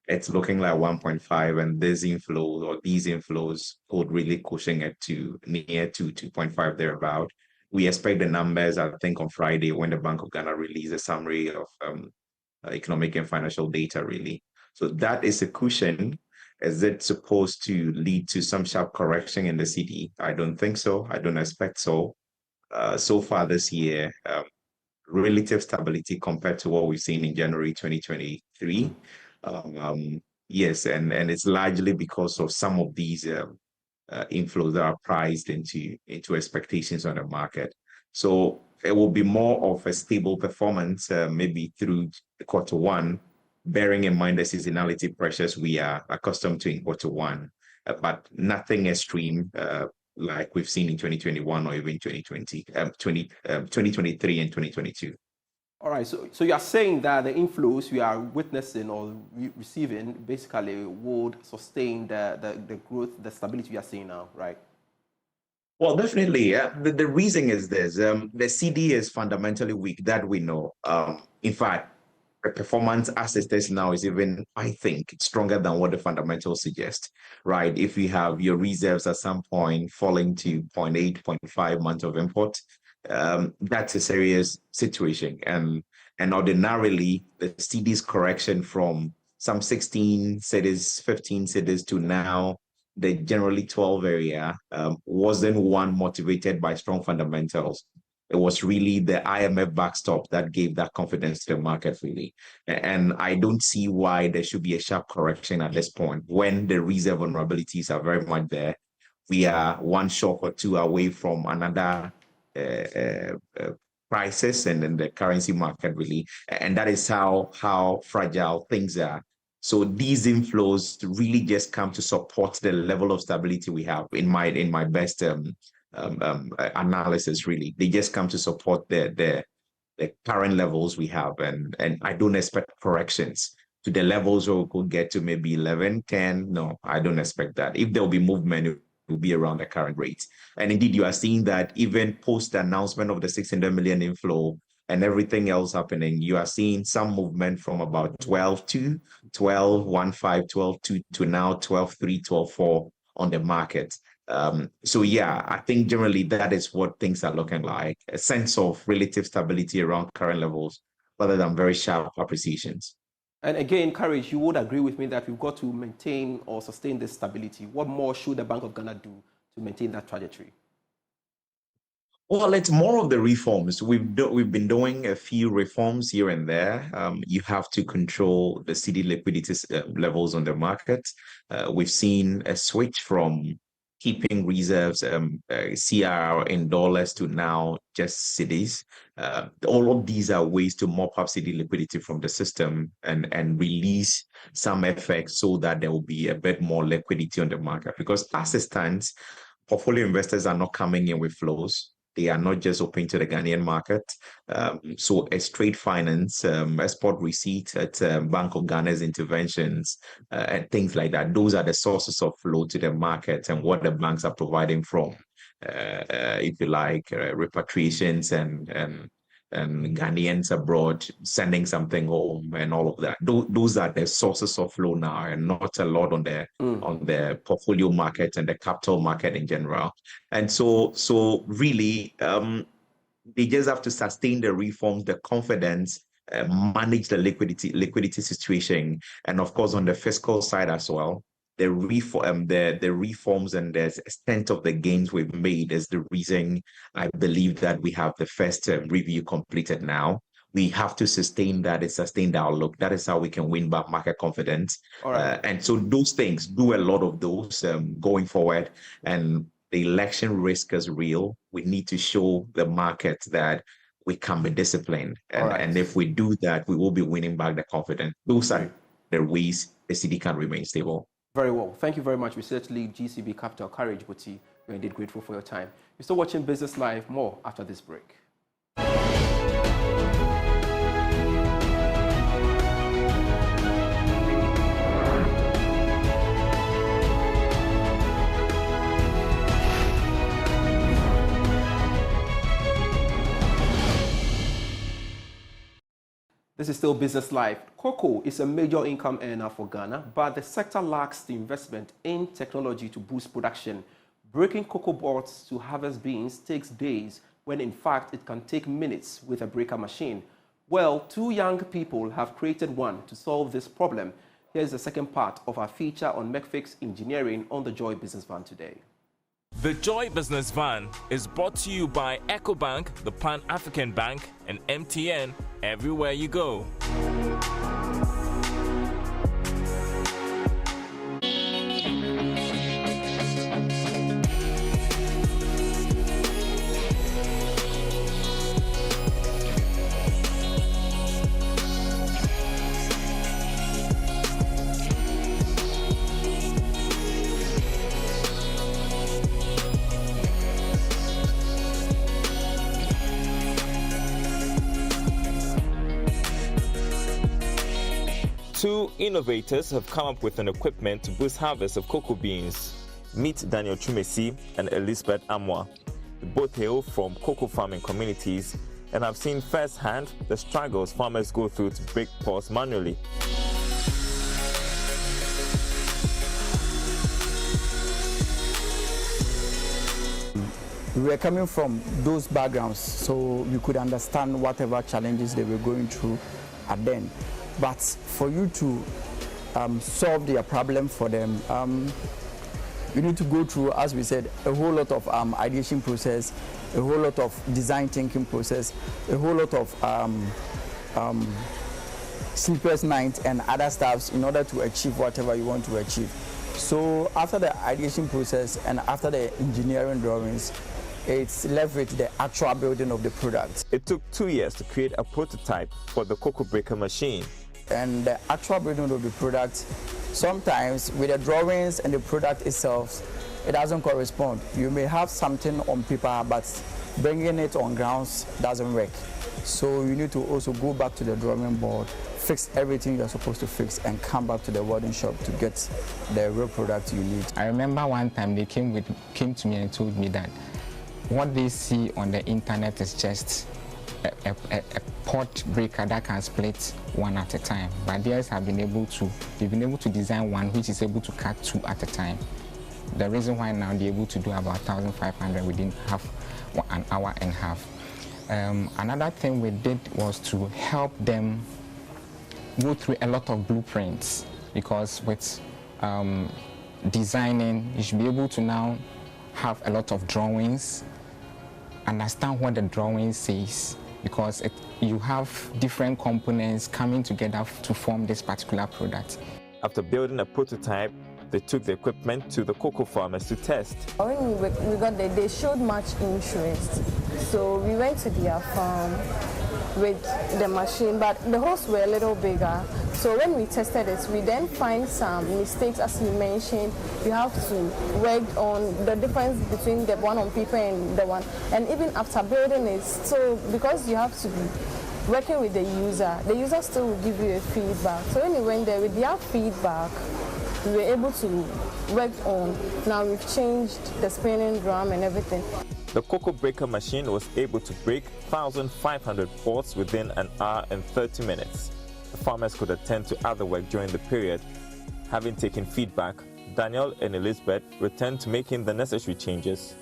It's looking like 1.5, and these inflows could really cushion it to near to 2.5 thereabout. We expect the numbers, I think, on Friday when the Bank of Ghana releases a summary of economic and financial data, really. So that is a cushion. Is it supposed to lead to some sharp correction in the cedi? I don't think so. I don't expect so. So far this year, relative stability compared to what we've seen in January 2023. Yes, and it's largely because of some of these inflows that are priced into expectations on the market. So it will be more of a stable performance, maybe through Q1, bearing in mind the seasonality pressures we are accustomed to in Q1, but nothing extreme like we've seen in 2021 or even 2023 and 2022.
All right, so you are saying that the inflows we are witnessing or receiving basically would sustain the growth, the stability we are seeing now, right?
Well, definitely. The reason is this. The cedi is fundamentally weak, that we know. In fact, the performance as it is now is even, I think, stronger than what the fundamentals suggest, right? If you have your reserves at some point falling to 0.8, 0.5 months of import, that's a serious situation. And ordinarily, the CD's correction from some 16 cities, 15 cities to now, the generally 12 area, wasn't one motivated by strong fundamentals. It was really the IMF backstop that gave that confidence to the market, really. And I don't see why there should be a sharp correction at this point when the reserve vulnerabilities are very much there. We are one shock or two away from another crisis and in the currency market, really. And that is how fragile things are. So these inflows really just come to support the level of stability we have in my best analysis, really. They just come to support the current levels we have. And I don't expect corrections to the levels where we could get to maybe 11, 10. No, I don't expect that. If there'll be movement, it will be around the current rates. And indeed, you are seeing that even post the announcement of the 600 million inflow and everything else happening, you are seeing some movement from about 12.2, 12.15, 12.2 to now 12.3, 12.4 on the market. So yeah, I think generally that is what things are looking like, a sense of relative stability around current levels rather than very sharp appreciations.
And again, Courage, you would agree with me that we've got to maintain or sustain this stability. What more should the Bank of Ghana do to maintain that trajectory?
Well, it's more of the reforms. We've been doing a few reforms here and there. You have to control the CD liquidity levels on the market. We've seen a switch from keeping reserves, CR in dollars to now just cedis. All of these are ways to mop up CD liquidity from the system and release some effects so that there will be a bit more liquidity on the market. Because as it stands, portfolio investors are not coming in with flows. They are not just open to the Ghanaian market. So as trade finance, export receipts at Bank of Ghana's interventions, and things like that, those are the sources of flow to the market and what the banks are providing from, if you like, repatriations and Ghanaians abroad sending something home and all of that. Those are the sources of flow now, and not a lot on the portfolio market and the capital market in general. And so really, they just have to sustain the reforms, the confidence, manage the liquidity situation, and of course on the fiscal side as well. The reforms and the extent of the gains we've made is the reason I believe that we have the first review completed now. We have to sustain that and sustain the outlook. That is how we can win back market confidence. Right. And so those things, do a lot of those going forward. And the election risk is real. We need to show the market that we can be disciplined. And if we do that, we will be winning back the confidence. Those are the ways the city can remain stable.
Very well. Thank you very much, Research Lead, GCB Capital, Courage Buti. We're indeed grateful for your time. You're still watching Business Live. More after this break. This is still Business Live. Cocoa is a major income earner for Ghana, but the sector lacks the investment in technology to boost production. Breaking cocoa buds to harvest beans takes days, when in fact it can take minutes with a breaker machine. Well, two young people have created one to solve this problem. Here's the second part of our feature on McFix Engineering on the Joy Business Van today.
The Joy Business Van is brought to you by EcoBank, the Pan-African Bank, and MTN, everywhere you go. Two innovators have come up with an equipment to boost harvest of cocoa beans. Meet Daniel Chumesi and Elizabeth Amwa. Both hail from cocoa farming communities and I've seen firsthand the struggles farmers go through to break pods manually.
We were coming from those backgrounds, so we could understand whatever challenges they were going through at then. But for you to solve their problem for them, you need to go through, as we said, a whole lot of ideation process, a whole lot of design thinking process, a whole lot of sleepless nights and other stuffs in order to achieve whatever you want to achieve. So after the ideation process and after the engineering drawings, it's left with the actual building of the product.
It took 2 years to create a prototype for the cocoa breaker machine.
And the actual building of the product, sometimes with the drawings and the product itself, it doesn't correspond. You may have something on paper, but bringing it on grounds doesn't work. So you need to also go back to the drawing board, fix everything you're supposed to fix, and come back to the welding shop to get the real product you need.
I remember one time they came to me and told me that what they see on the internet is just a pot breaker that can split one at a time, but theirs they've been able to design one which is able to cut two at a time. The reason why now they're able to do about 1,500 within an hour and a half. Another thing we did was to help them go through a lot of blueprints, because with designing, you should be able to now have a lot of drawings, understand what the drawing says, because you have different components coming together to form this particular product.
After building a prototype, they took the equipment to the cocoa farmers to test.
When we got there, they showed much interest. So we went to their farm with the machine, but the holes were a little bigger. So when we tested it, we then find some mistakes, as you mentioned. You have to work on the difference between the one on paper and the one. And even after building it, so because you have to be working with the user still will give you a feedback. So when we went there with their feedback, we were able to work on. Now we've changed the spinning drum and everything.
The cocoa breaker machine was able to break 1,500 pods within an hour and 30 minutes. The farmers could attend to other work during the period. Having taken feedback, Daniel and Elizabeth returned to making the necessary changes.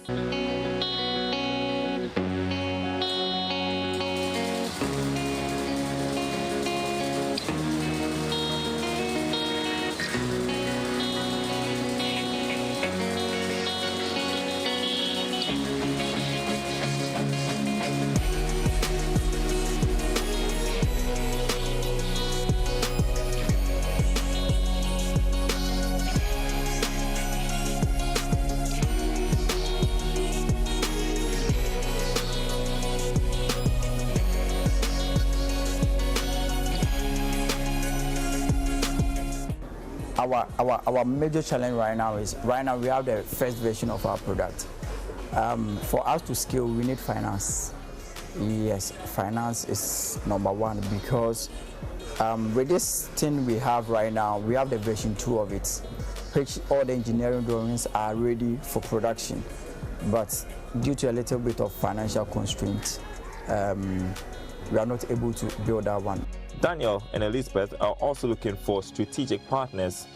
Our major challenge right now is, we have the first version of our product. For us to scale, we need finance. Yes, finance is number one, because with this thing we have right now, we have the version 2 of it, which all the engineering drawings are ready for production. But due to a little bit of financial constraints, we are not able to build that one.
Daniel and Elizabeth are also looking for strategic partners.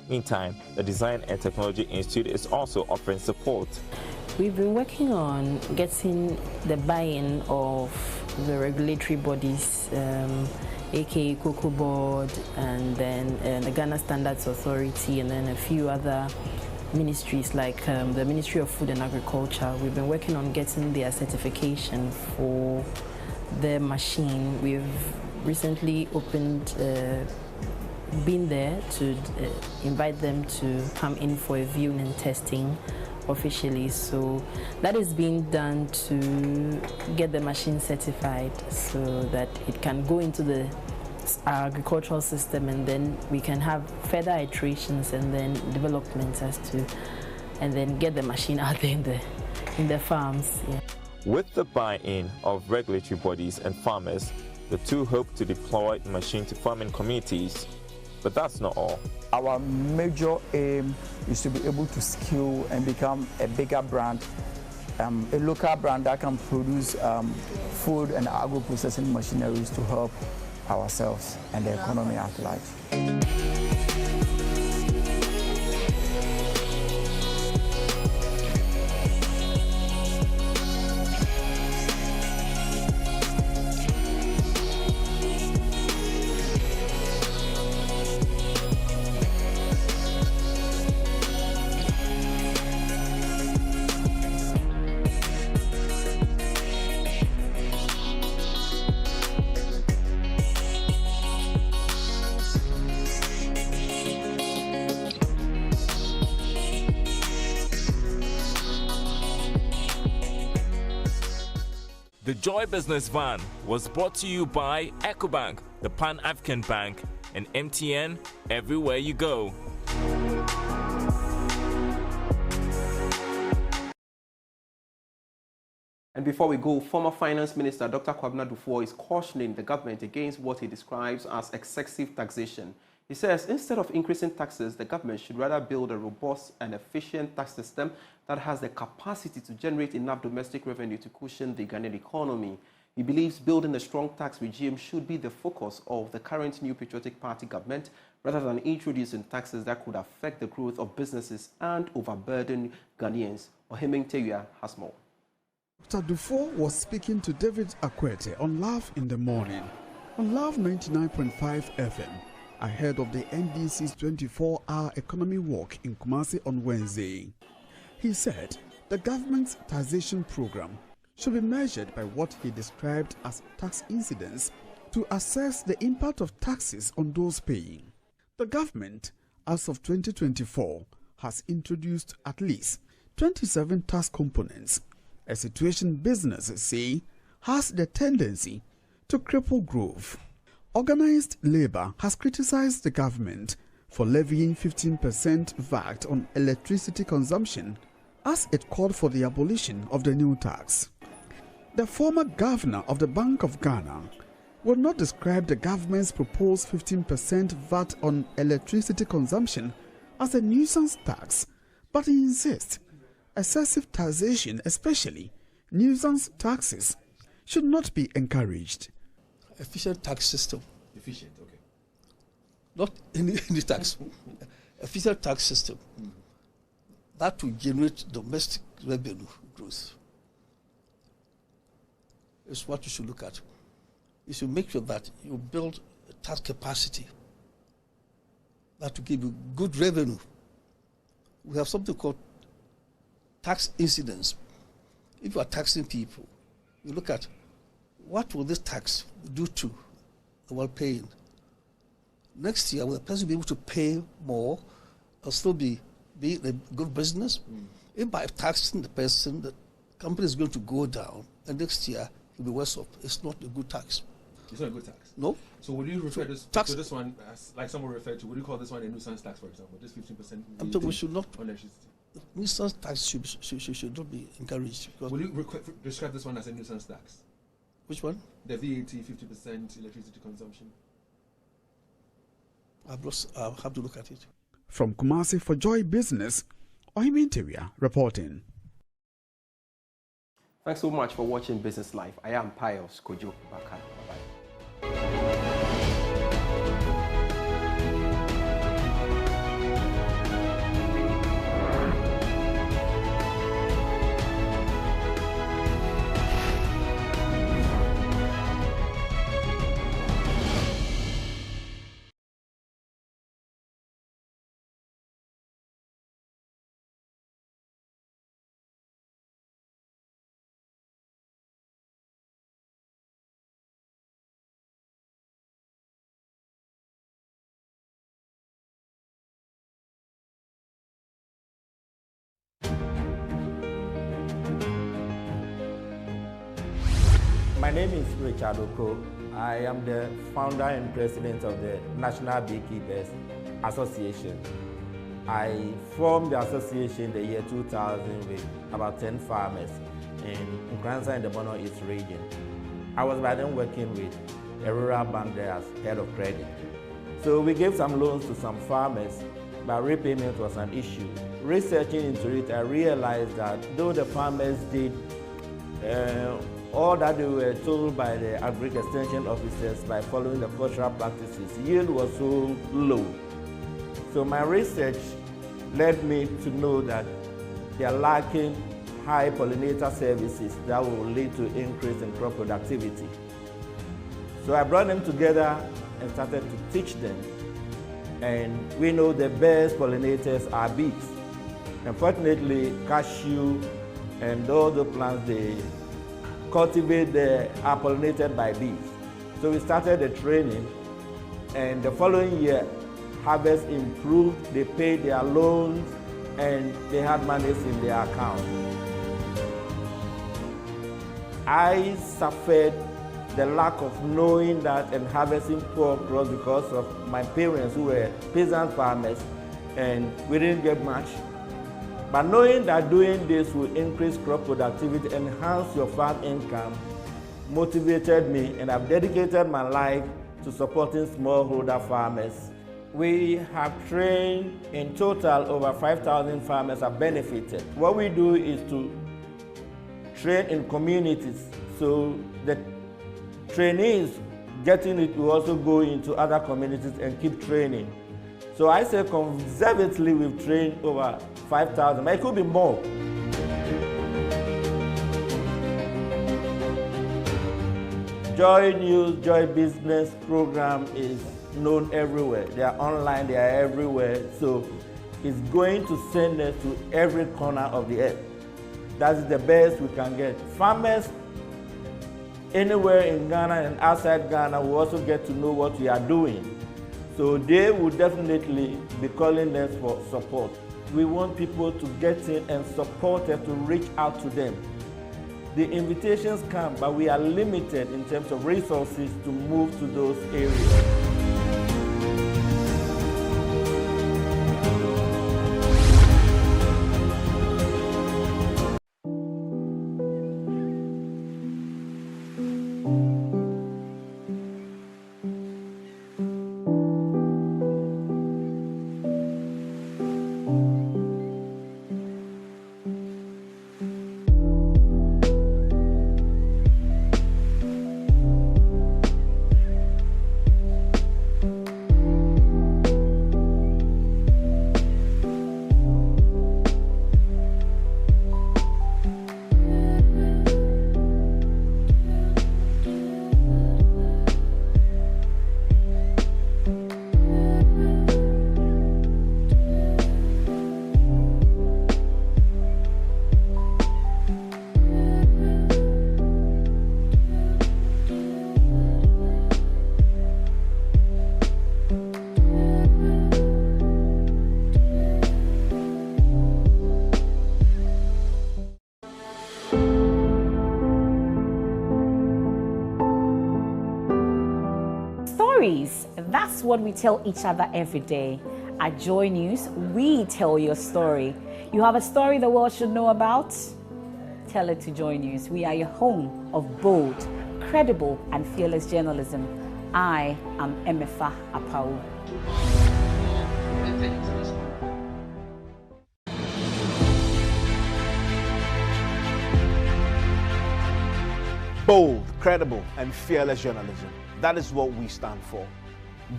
Meantime, the Design and Technology Institute is also offering support.
We've been working on getting the buy-in of the regulatory bodies, aka Cocoa Board, and then the Ghana Standards Authority, and then a few other ministries like the Ministry of Food and Agriculture. We've been working on getting their certification for the machine. We've recently been there to invite them to come in for a viewing and testing officially. So that is being done to get the machine certified so that it can go into the agricultural system, and then we can have further iterations and then developments and then get the machine out there in the farms. Yeah.
With the buy-in of regulatory bodies and farmers, the two hope to deploy the machine to farming communities. But that's not all.
Our major aim is to be able to scale and become a bigger brand a local brand that can produce food and agro-processing machineries to help ourselves and the economy at large.
The Joy Business Van was brought to you by EcoBank, the Pan-African Bank, and MTN, everywhere you go.
And before we go, former Finance Minister Dr. Kwabena Duffuor is cautioning the government against what he describes as excessive taxation. He says instead of increasing taxes, the government should rather build a robust and efficient tax system that has the capacity to generate enough domestic revenue to cushion the Ghanaian economy. He believes building a strong tax regime should be the focus of the current New Patriotic Party government rather than introducing taxes that could affect the growth of businesses and overburden Ghanaians. Ohimeng Tewia has more.
Dr. Duffuor was speaking to David Akwete on Love in the Morning on Love 99.5 FM. Ahead of the NDC's 24-hour economy walk in Kumasi on Wednesday. He said the government's taxation program should be measured by what he described as tax incidence to assess the impact of taxes on those paying. The government, as of 2024, has introduced at least 27 tax components, a situation businesses say has the tendency to cripple growth. Organized labor has criticized the government for levying 15% VAT on electricity consumption as it called for the abolition of the new tax. The former governor of the Bank of Ghana would not describe the government's proposed 15% VAT on electricity consumption as a nuisance tax, but he insists excessive taxation, especially nuisance taxes, should not be encouraged.
Efficient tax system.
Efficient, okay.
Not any tax. Efficient tax system. That will generate domestic revenue growth. It's what you should look at. You should make sure that you build a tax capacity that will give you good revenue. We have something called tax incidence. If you are taxing people, you look at what will this tax do to the well-paying? Next year, will the person be able to pay more or still be a good business? If by taxing the person, the company is going to go down, and next year he'll be worse off. It's not a good tax.
It's not a good tax?
No.
So would you refer to this one as, like someone referred to, would you call this one a nuisance tax, for example? This 15%?
I'm talking we should not.
On electricity.
Nuisance tax should not be encouraged.
Will you describe this one as a nuisance tax?
Which one?
The VAT 50% electricity consumption.
I'll have to look at it.
From Kumasi for Joy Business, Ohimeng Tewia reporting.
Thanks so much for watching Business Life. I am Pius Kojo Baka. Bye-bye.
My name is Richard Oko. I am the founder and president of the National Beekeepers Association. I formed the association in the year 2000 with about 10 farmers in Nkranza and the Bono East region. I was by then working with a rural bank there as head of credit. So we gave some loans to some farmers but repayment was an issue. Researching into it, I realized that though the farmers did all that they were told by the agric extension officers by following the cultural practices, yield was so low. So my research led me to know that they are lacking high pollinator services that will lead to increase in crop productivity. So I brought them together and started to teach them. And we know the best pollinators are bees. Unfortunately, cashew and all the plants they cultivate are pollinated by bees. So we started the training, and the following year, harvest improved, they paid their loans, and they had monies in their account. I suffered the lack of knowing that and harvesting poor crops because of my parents who were peasant farmers, and we didn't get much. But knowing that doing this will increase crop productivity, enhance your farm income, motivated me, and I've dedicated my life to supporting smallholder farmers. We have trained in total over 5,000 farmers have benefited. What we do is to train in communities, so the trainees getting it will also go into other communities and keep training. So I say conservatively we've trained over 5,000, but it could be more. JoyNews, Joy Business program is known everywhere. They are online, they are everywhere. So it's going to send us to every corner of the earth. That is the best we can get. Farmers anywhere in Ghana and outside Ghana will also get to know what we are doing. So they will definitely be calling us for support. We want people to get in and support us, to reach out to them. The invitations come, but we are limited in terms of resources to move to those areas.
Stories, that's what we tell each other every day. At Joy News, we tell your story. You have a story the world should know about? Tell it to Joy News. We are your home of bold, credible, and fearless journalism. I am Emefa Apau.
Bold, credible, and fearless journalism. That is what we stand for.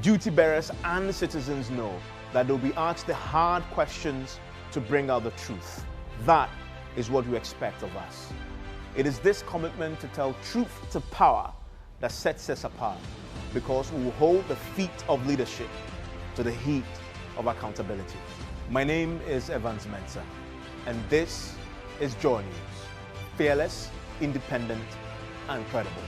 Duty bearers and citizens know that they'll be asked the hard questions to bring out the truth. That is what you expect of us. It is this commitment to tell truth to power that sets us apart, because we will hold the feet of leadership to the heat of accountability. My name is Evans Mensah, and this is Joy News. Fearless, independent, and credible.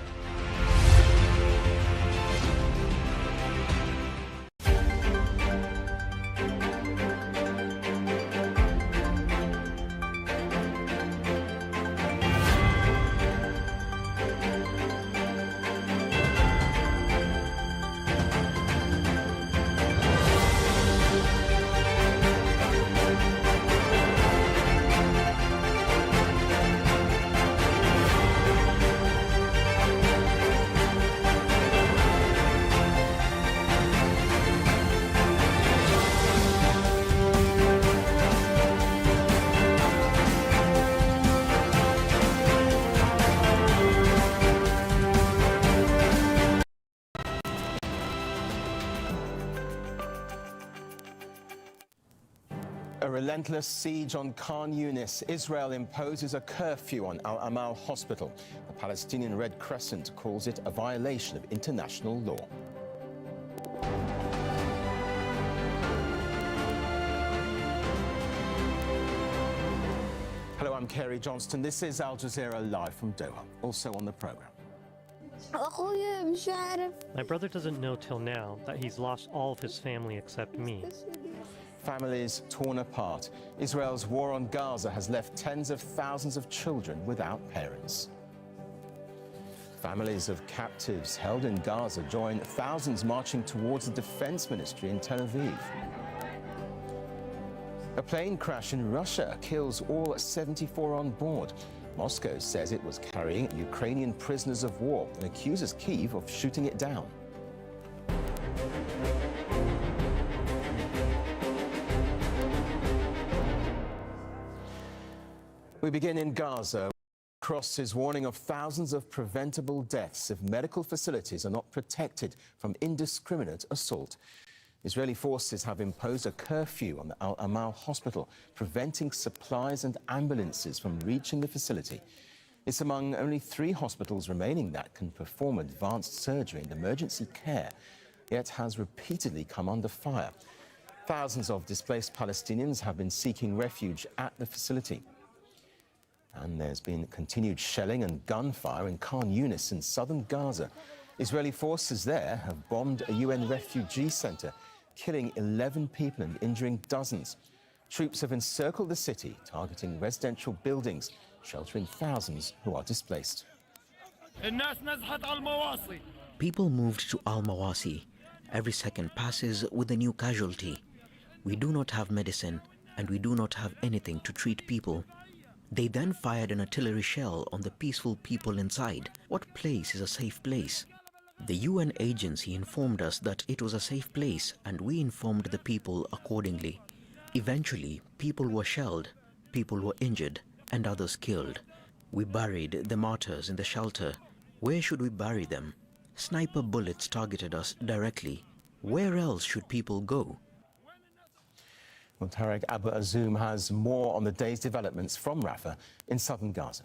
A relentless siege on Khan Yunis. Israel imposes a curfew on Al Amal Hospital. The Palestinian Red Crescent calls it a violation of international law. Hello, I'm Kerry Johnston. This is Al Jazeera live from Doha. Also on the program.
My brother doesn't know till now that he's lost all of his family except me.
Families torn apart. Israel's war on Gaza has left tens of thousands of children without parents. Families of captives held in Gaza join thousands marching towards the defense ministry in Tel Aviv. A plane crash in Russia kills all 74 on board. Moscow says it was carrying Ukrainian prisoners of war and accuses Kyiv of shooting it down. We begin in Gaza. Cross is warning of thousands of preventable deaths if medical facilities are not protected from indiscriminate assault. Israeli forces have imposed a curfew on the Al Amal hospital, preventing supplies and ambulances from reaching the facility. It's among only 3 hospitals remaining that can perform advanced surgery and emergency care, yet has repeatedly come under fire. Thousands of displaced Palestinians have been seeking refuge at the facility. And there's been continued shelling and gunfire in Khan Yunis in southern Gaza. Israeli forces there have bombed a UN refugee center, killing 11 people and injuring dozens. Troops have encircled the city, targeting residential buildings, sheltering thousands who are displaced.
People moved to Al-Mawasi. Every second passes with a new casualty. We do not have medicine, and we do not have anything to treat people. They then fired an artillery shell on the peaceful people inside. What place is a safe place? The UN agency informed us that it was a safe place, and we informed the people accordingly. Eventually, people were shelled, people were injured, and others killed. We buried the martyrs in the shelter. Where should we bury them? Sniper bullets targeted us directly. Where else should people go?
Well, Tarek Abu Azoum has more on the day's developments from Rafah in southern Gaza.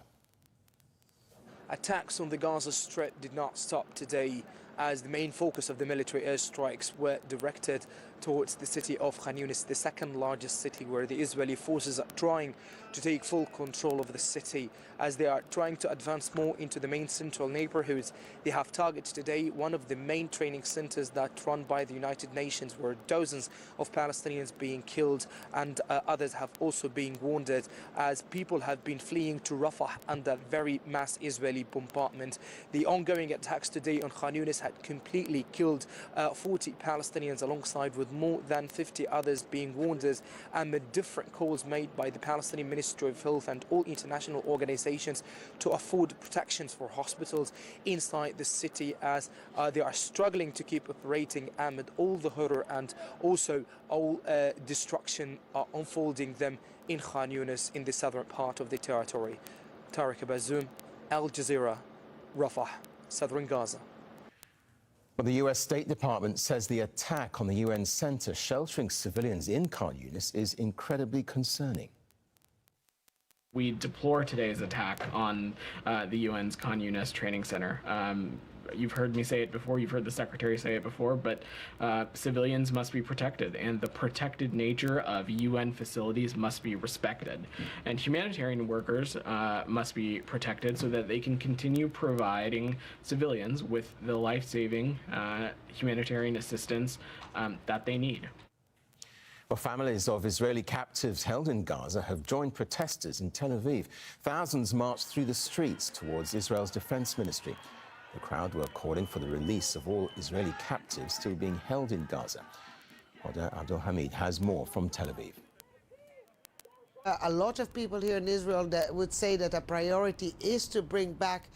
Attacks on the Gaza Strip did not stop today, as the main focus of the military airstrikes were directed towards the city of Khan Yunis, the second largest city, where the Israeli forces are trying to take full control of the city as they are trying to advance more into the main central neighborhoods. They have targeted today one of the main training centers that run by the United Nations, where dozens of Palestinians being killed and others have also been wounded, as people have been fleeing to Rafah under very mass Israeli bombardment. The ongoing attacks today on Khan Yunis had completely killed 40 Palestinians, alongside with more than 50 others being wounded, and the different calls made by the Palestinian Ministry of Health and all international organizations to afford protections for hospitals inside the city, as they are struggling to keep operating amid all the horror and also all destruction unfolding them in Khan Yunis, in the southern part of the territory. Tarek Abu Azoum, Al Jazeera, Rafah, southern Gaza.
Well, the US State Department says the attack on the UN center sheltering civilians in Khan Yunis is incredibly concerning.
We deplore today's attack on the UN's Khan Yunis training center. You've heard me say it before, you've heard the Secretary say it before, but civilians must be protected, and the protected nature of UN facilities must be respected. And humanitarian workers must be protected so that they can continue providing civilians with the life-saving humanitarian assistance that they need.
Well, families of Israeli captives held in Gaza have joined protesters in Tel Aviv. Thousands marched through the streets towards Israel's defense ministry. The crowd were calling for the release of all Israeli captives still being held in Gaza. Hoda Abdul Hamid has more from Tel Aviv.
A lot of people here in Israel that would say that a priority is to bring back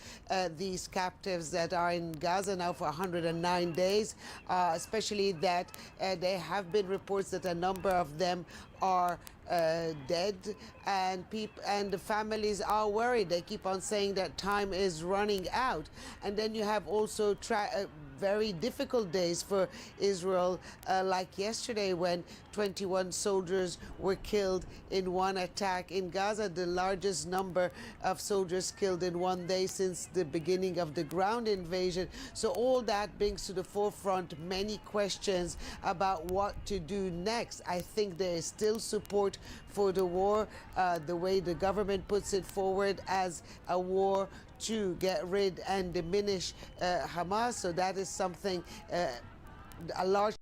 these captives that are in Gaza now for 109 days, especially that there have been reports that a number of them are dead, and the families are worried. They keep on saying that time is running out. And then you have also very difficult days for Israel, like yesterday when 21 soldiers were killed in one attack in Gaza, the largest number of soldiers killed in one day since the beginning of the ground invasion. So all that brings to the forefront many questions about what to do next. I think there is still support for the war, the way the government puts it forward as a war to get rid and diminish Hamas. So that is something a large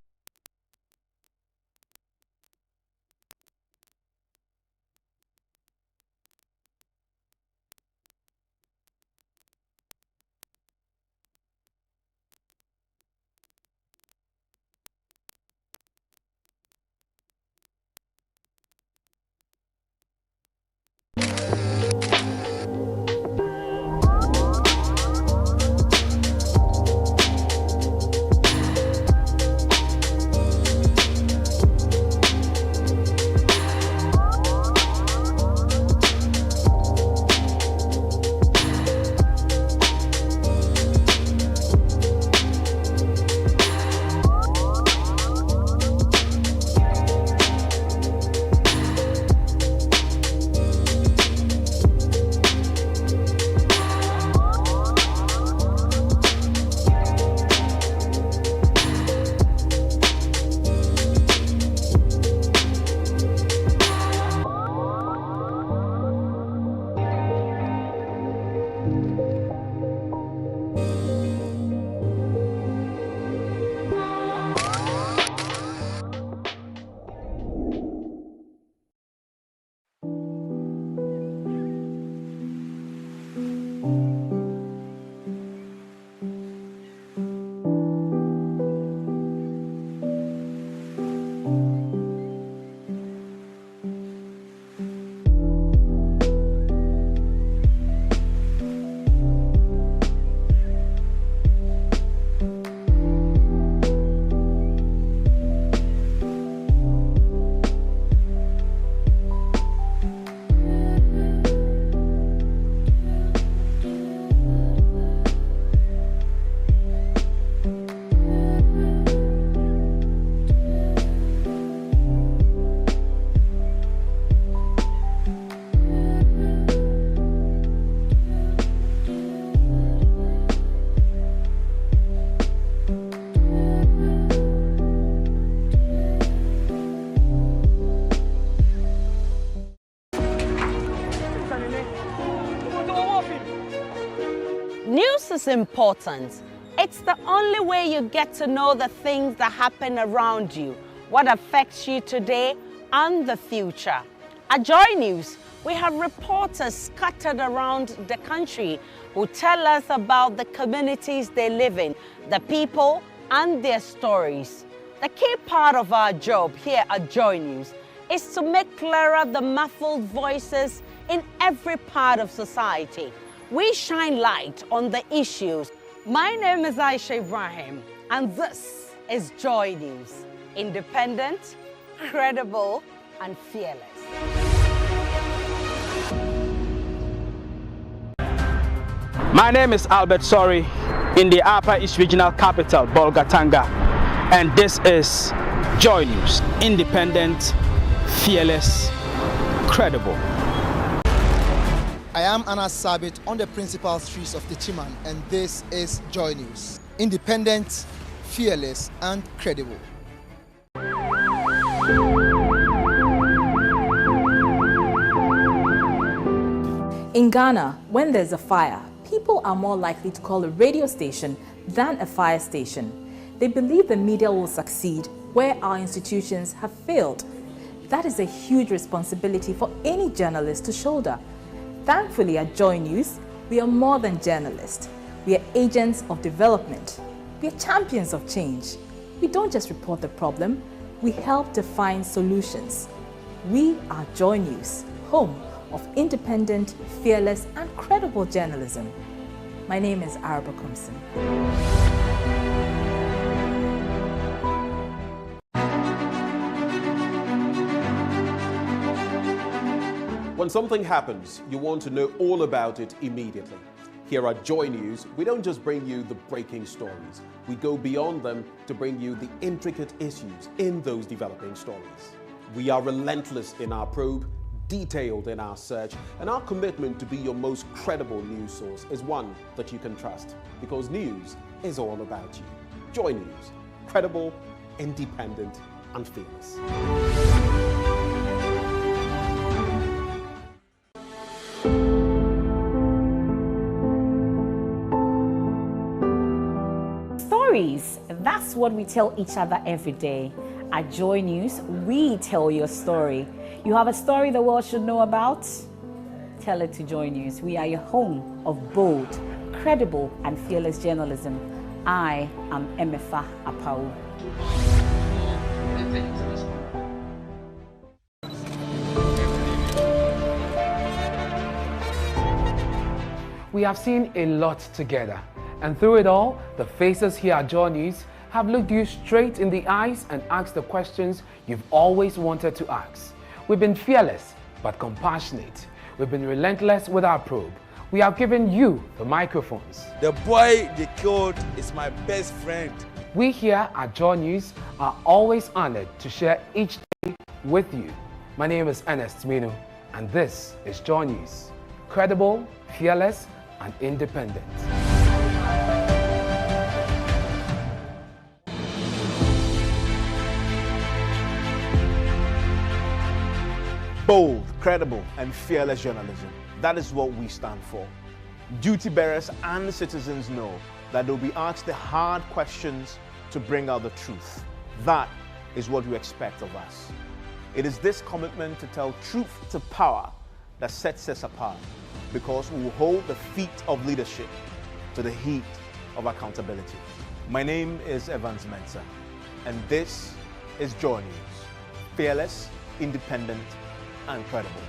News is important. It's the only way you get to know the things that happen around you, what affects you today and the future. At JoyNews, we have reporters scattered around the country who tell us about the communities they live in, the people and their stories. The key part of our job here at JoyNews is to make clearer the muffled voices in every part of society. We shine light on the issues. My name is Aisha Ibrahim, and this is JoyNews. Independent, credible, and fearless.
My name is Albert Sori in the Upper East Regional Capital, Bolgatanga, and this is JoyNews. Independent, fearless, credible.
I am Anas Sabit on the principal streets of Techiman, and this is JoyNews. Independent, fearless, and credible.
In Ghana, when there's a fire, people are more likely to call a radio station than a fire station. They believe the media will succeed where our institutions have failed. That is a huge responsibility for any journalist to shoulder. Thankfully, at JoyNews, we are more than journalists. We are agents of development. We are champions of change. We don't just report the problem, we help define solutions. We are JoyNews, home of independent, fearless, and credible journalism. My name is Araba Kumsin.
When something happens, you want to know all about it immediately.
Here at Joy News, we don't just bring you the breaking stories. We go beyond them to bring you the intricate issues in those developing stories. We are relentless in our probe, detailed in our search, and our commitment to be your most credible news source is one that you can trust, because news is all about you. Joy News, credible, independent, and fearless.
Stories, that's what we tell each other every day. At Joy News, we tell your story. You have a story the world should know about? Tell it to Joy News. We are your home of bold, credible, and fearless journalism. I am Emefa Apau.
We have seen a lot together, and through it all, the faces here at Joy News have looked you straight in the eyes and asked the questions you've always wanted to ask. We've been fearless but compassionate. We've been relentless with our probe. We have given you the microphones.
The boy they killed is my best friend.
We here at Joy News are always honored to share each day with you. My name is Ernest Minu, and this is Joy News. Credible, fearless, and independent.
Bold, credible, and fearless journalism. That is what we stand for. Duty bearers and citizens know that they'll be asked the hard questions to bring out the truth. That is what you expect of us. It is this commitment to tell truth to power that sets us apart, because we will hold the feet of leadership to the heat of accountability. My name is Evans Mensah, and this is Joy News. Fearless, independent, and credible.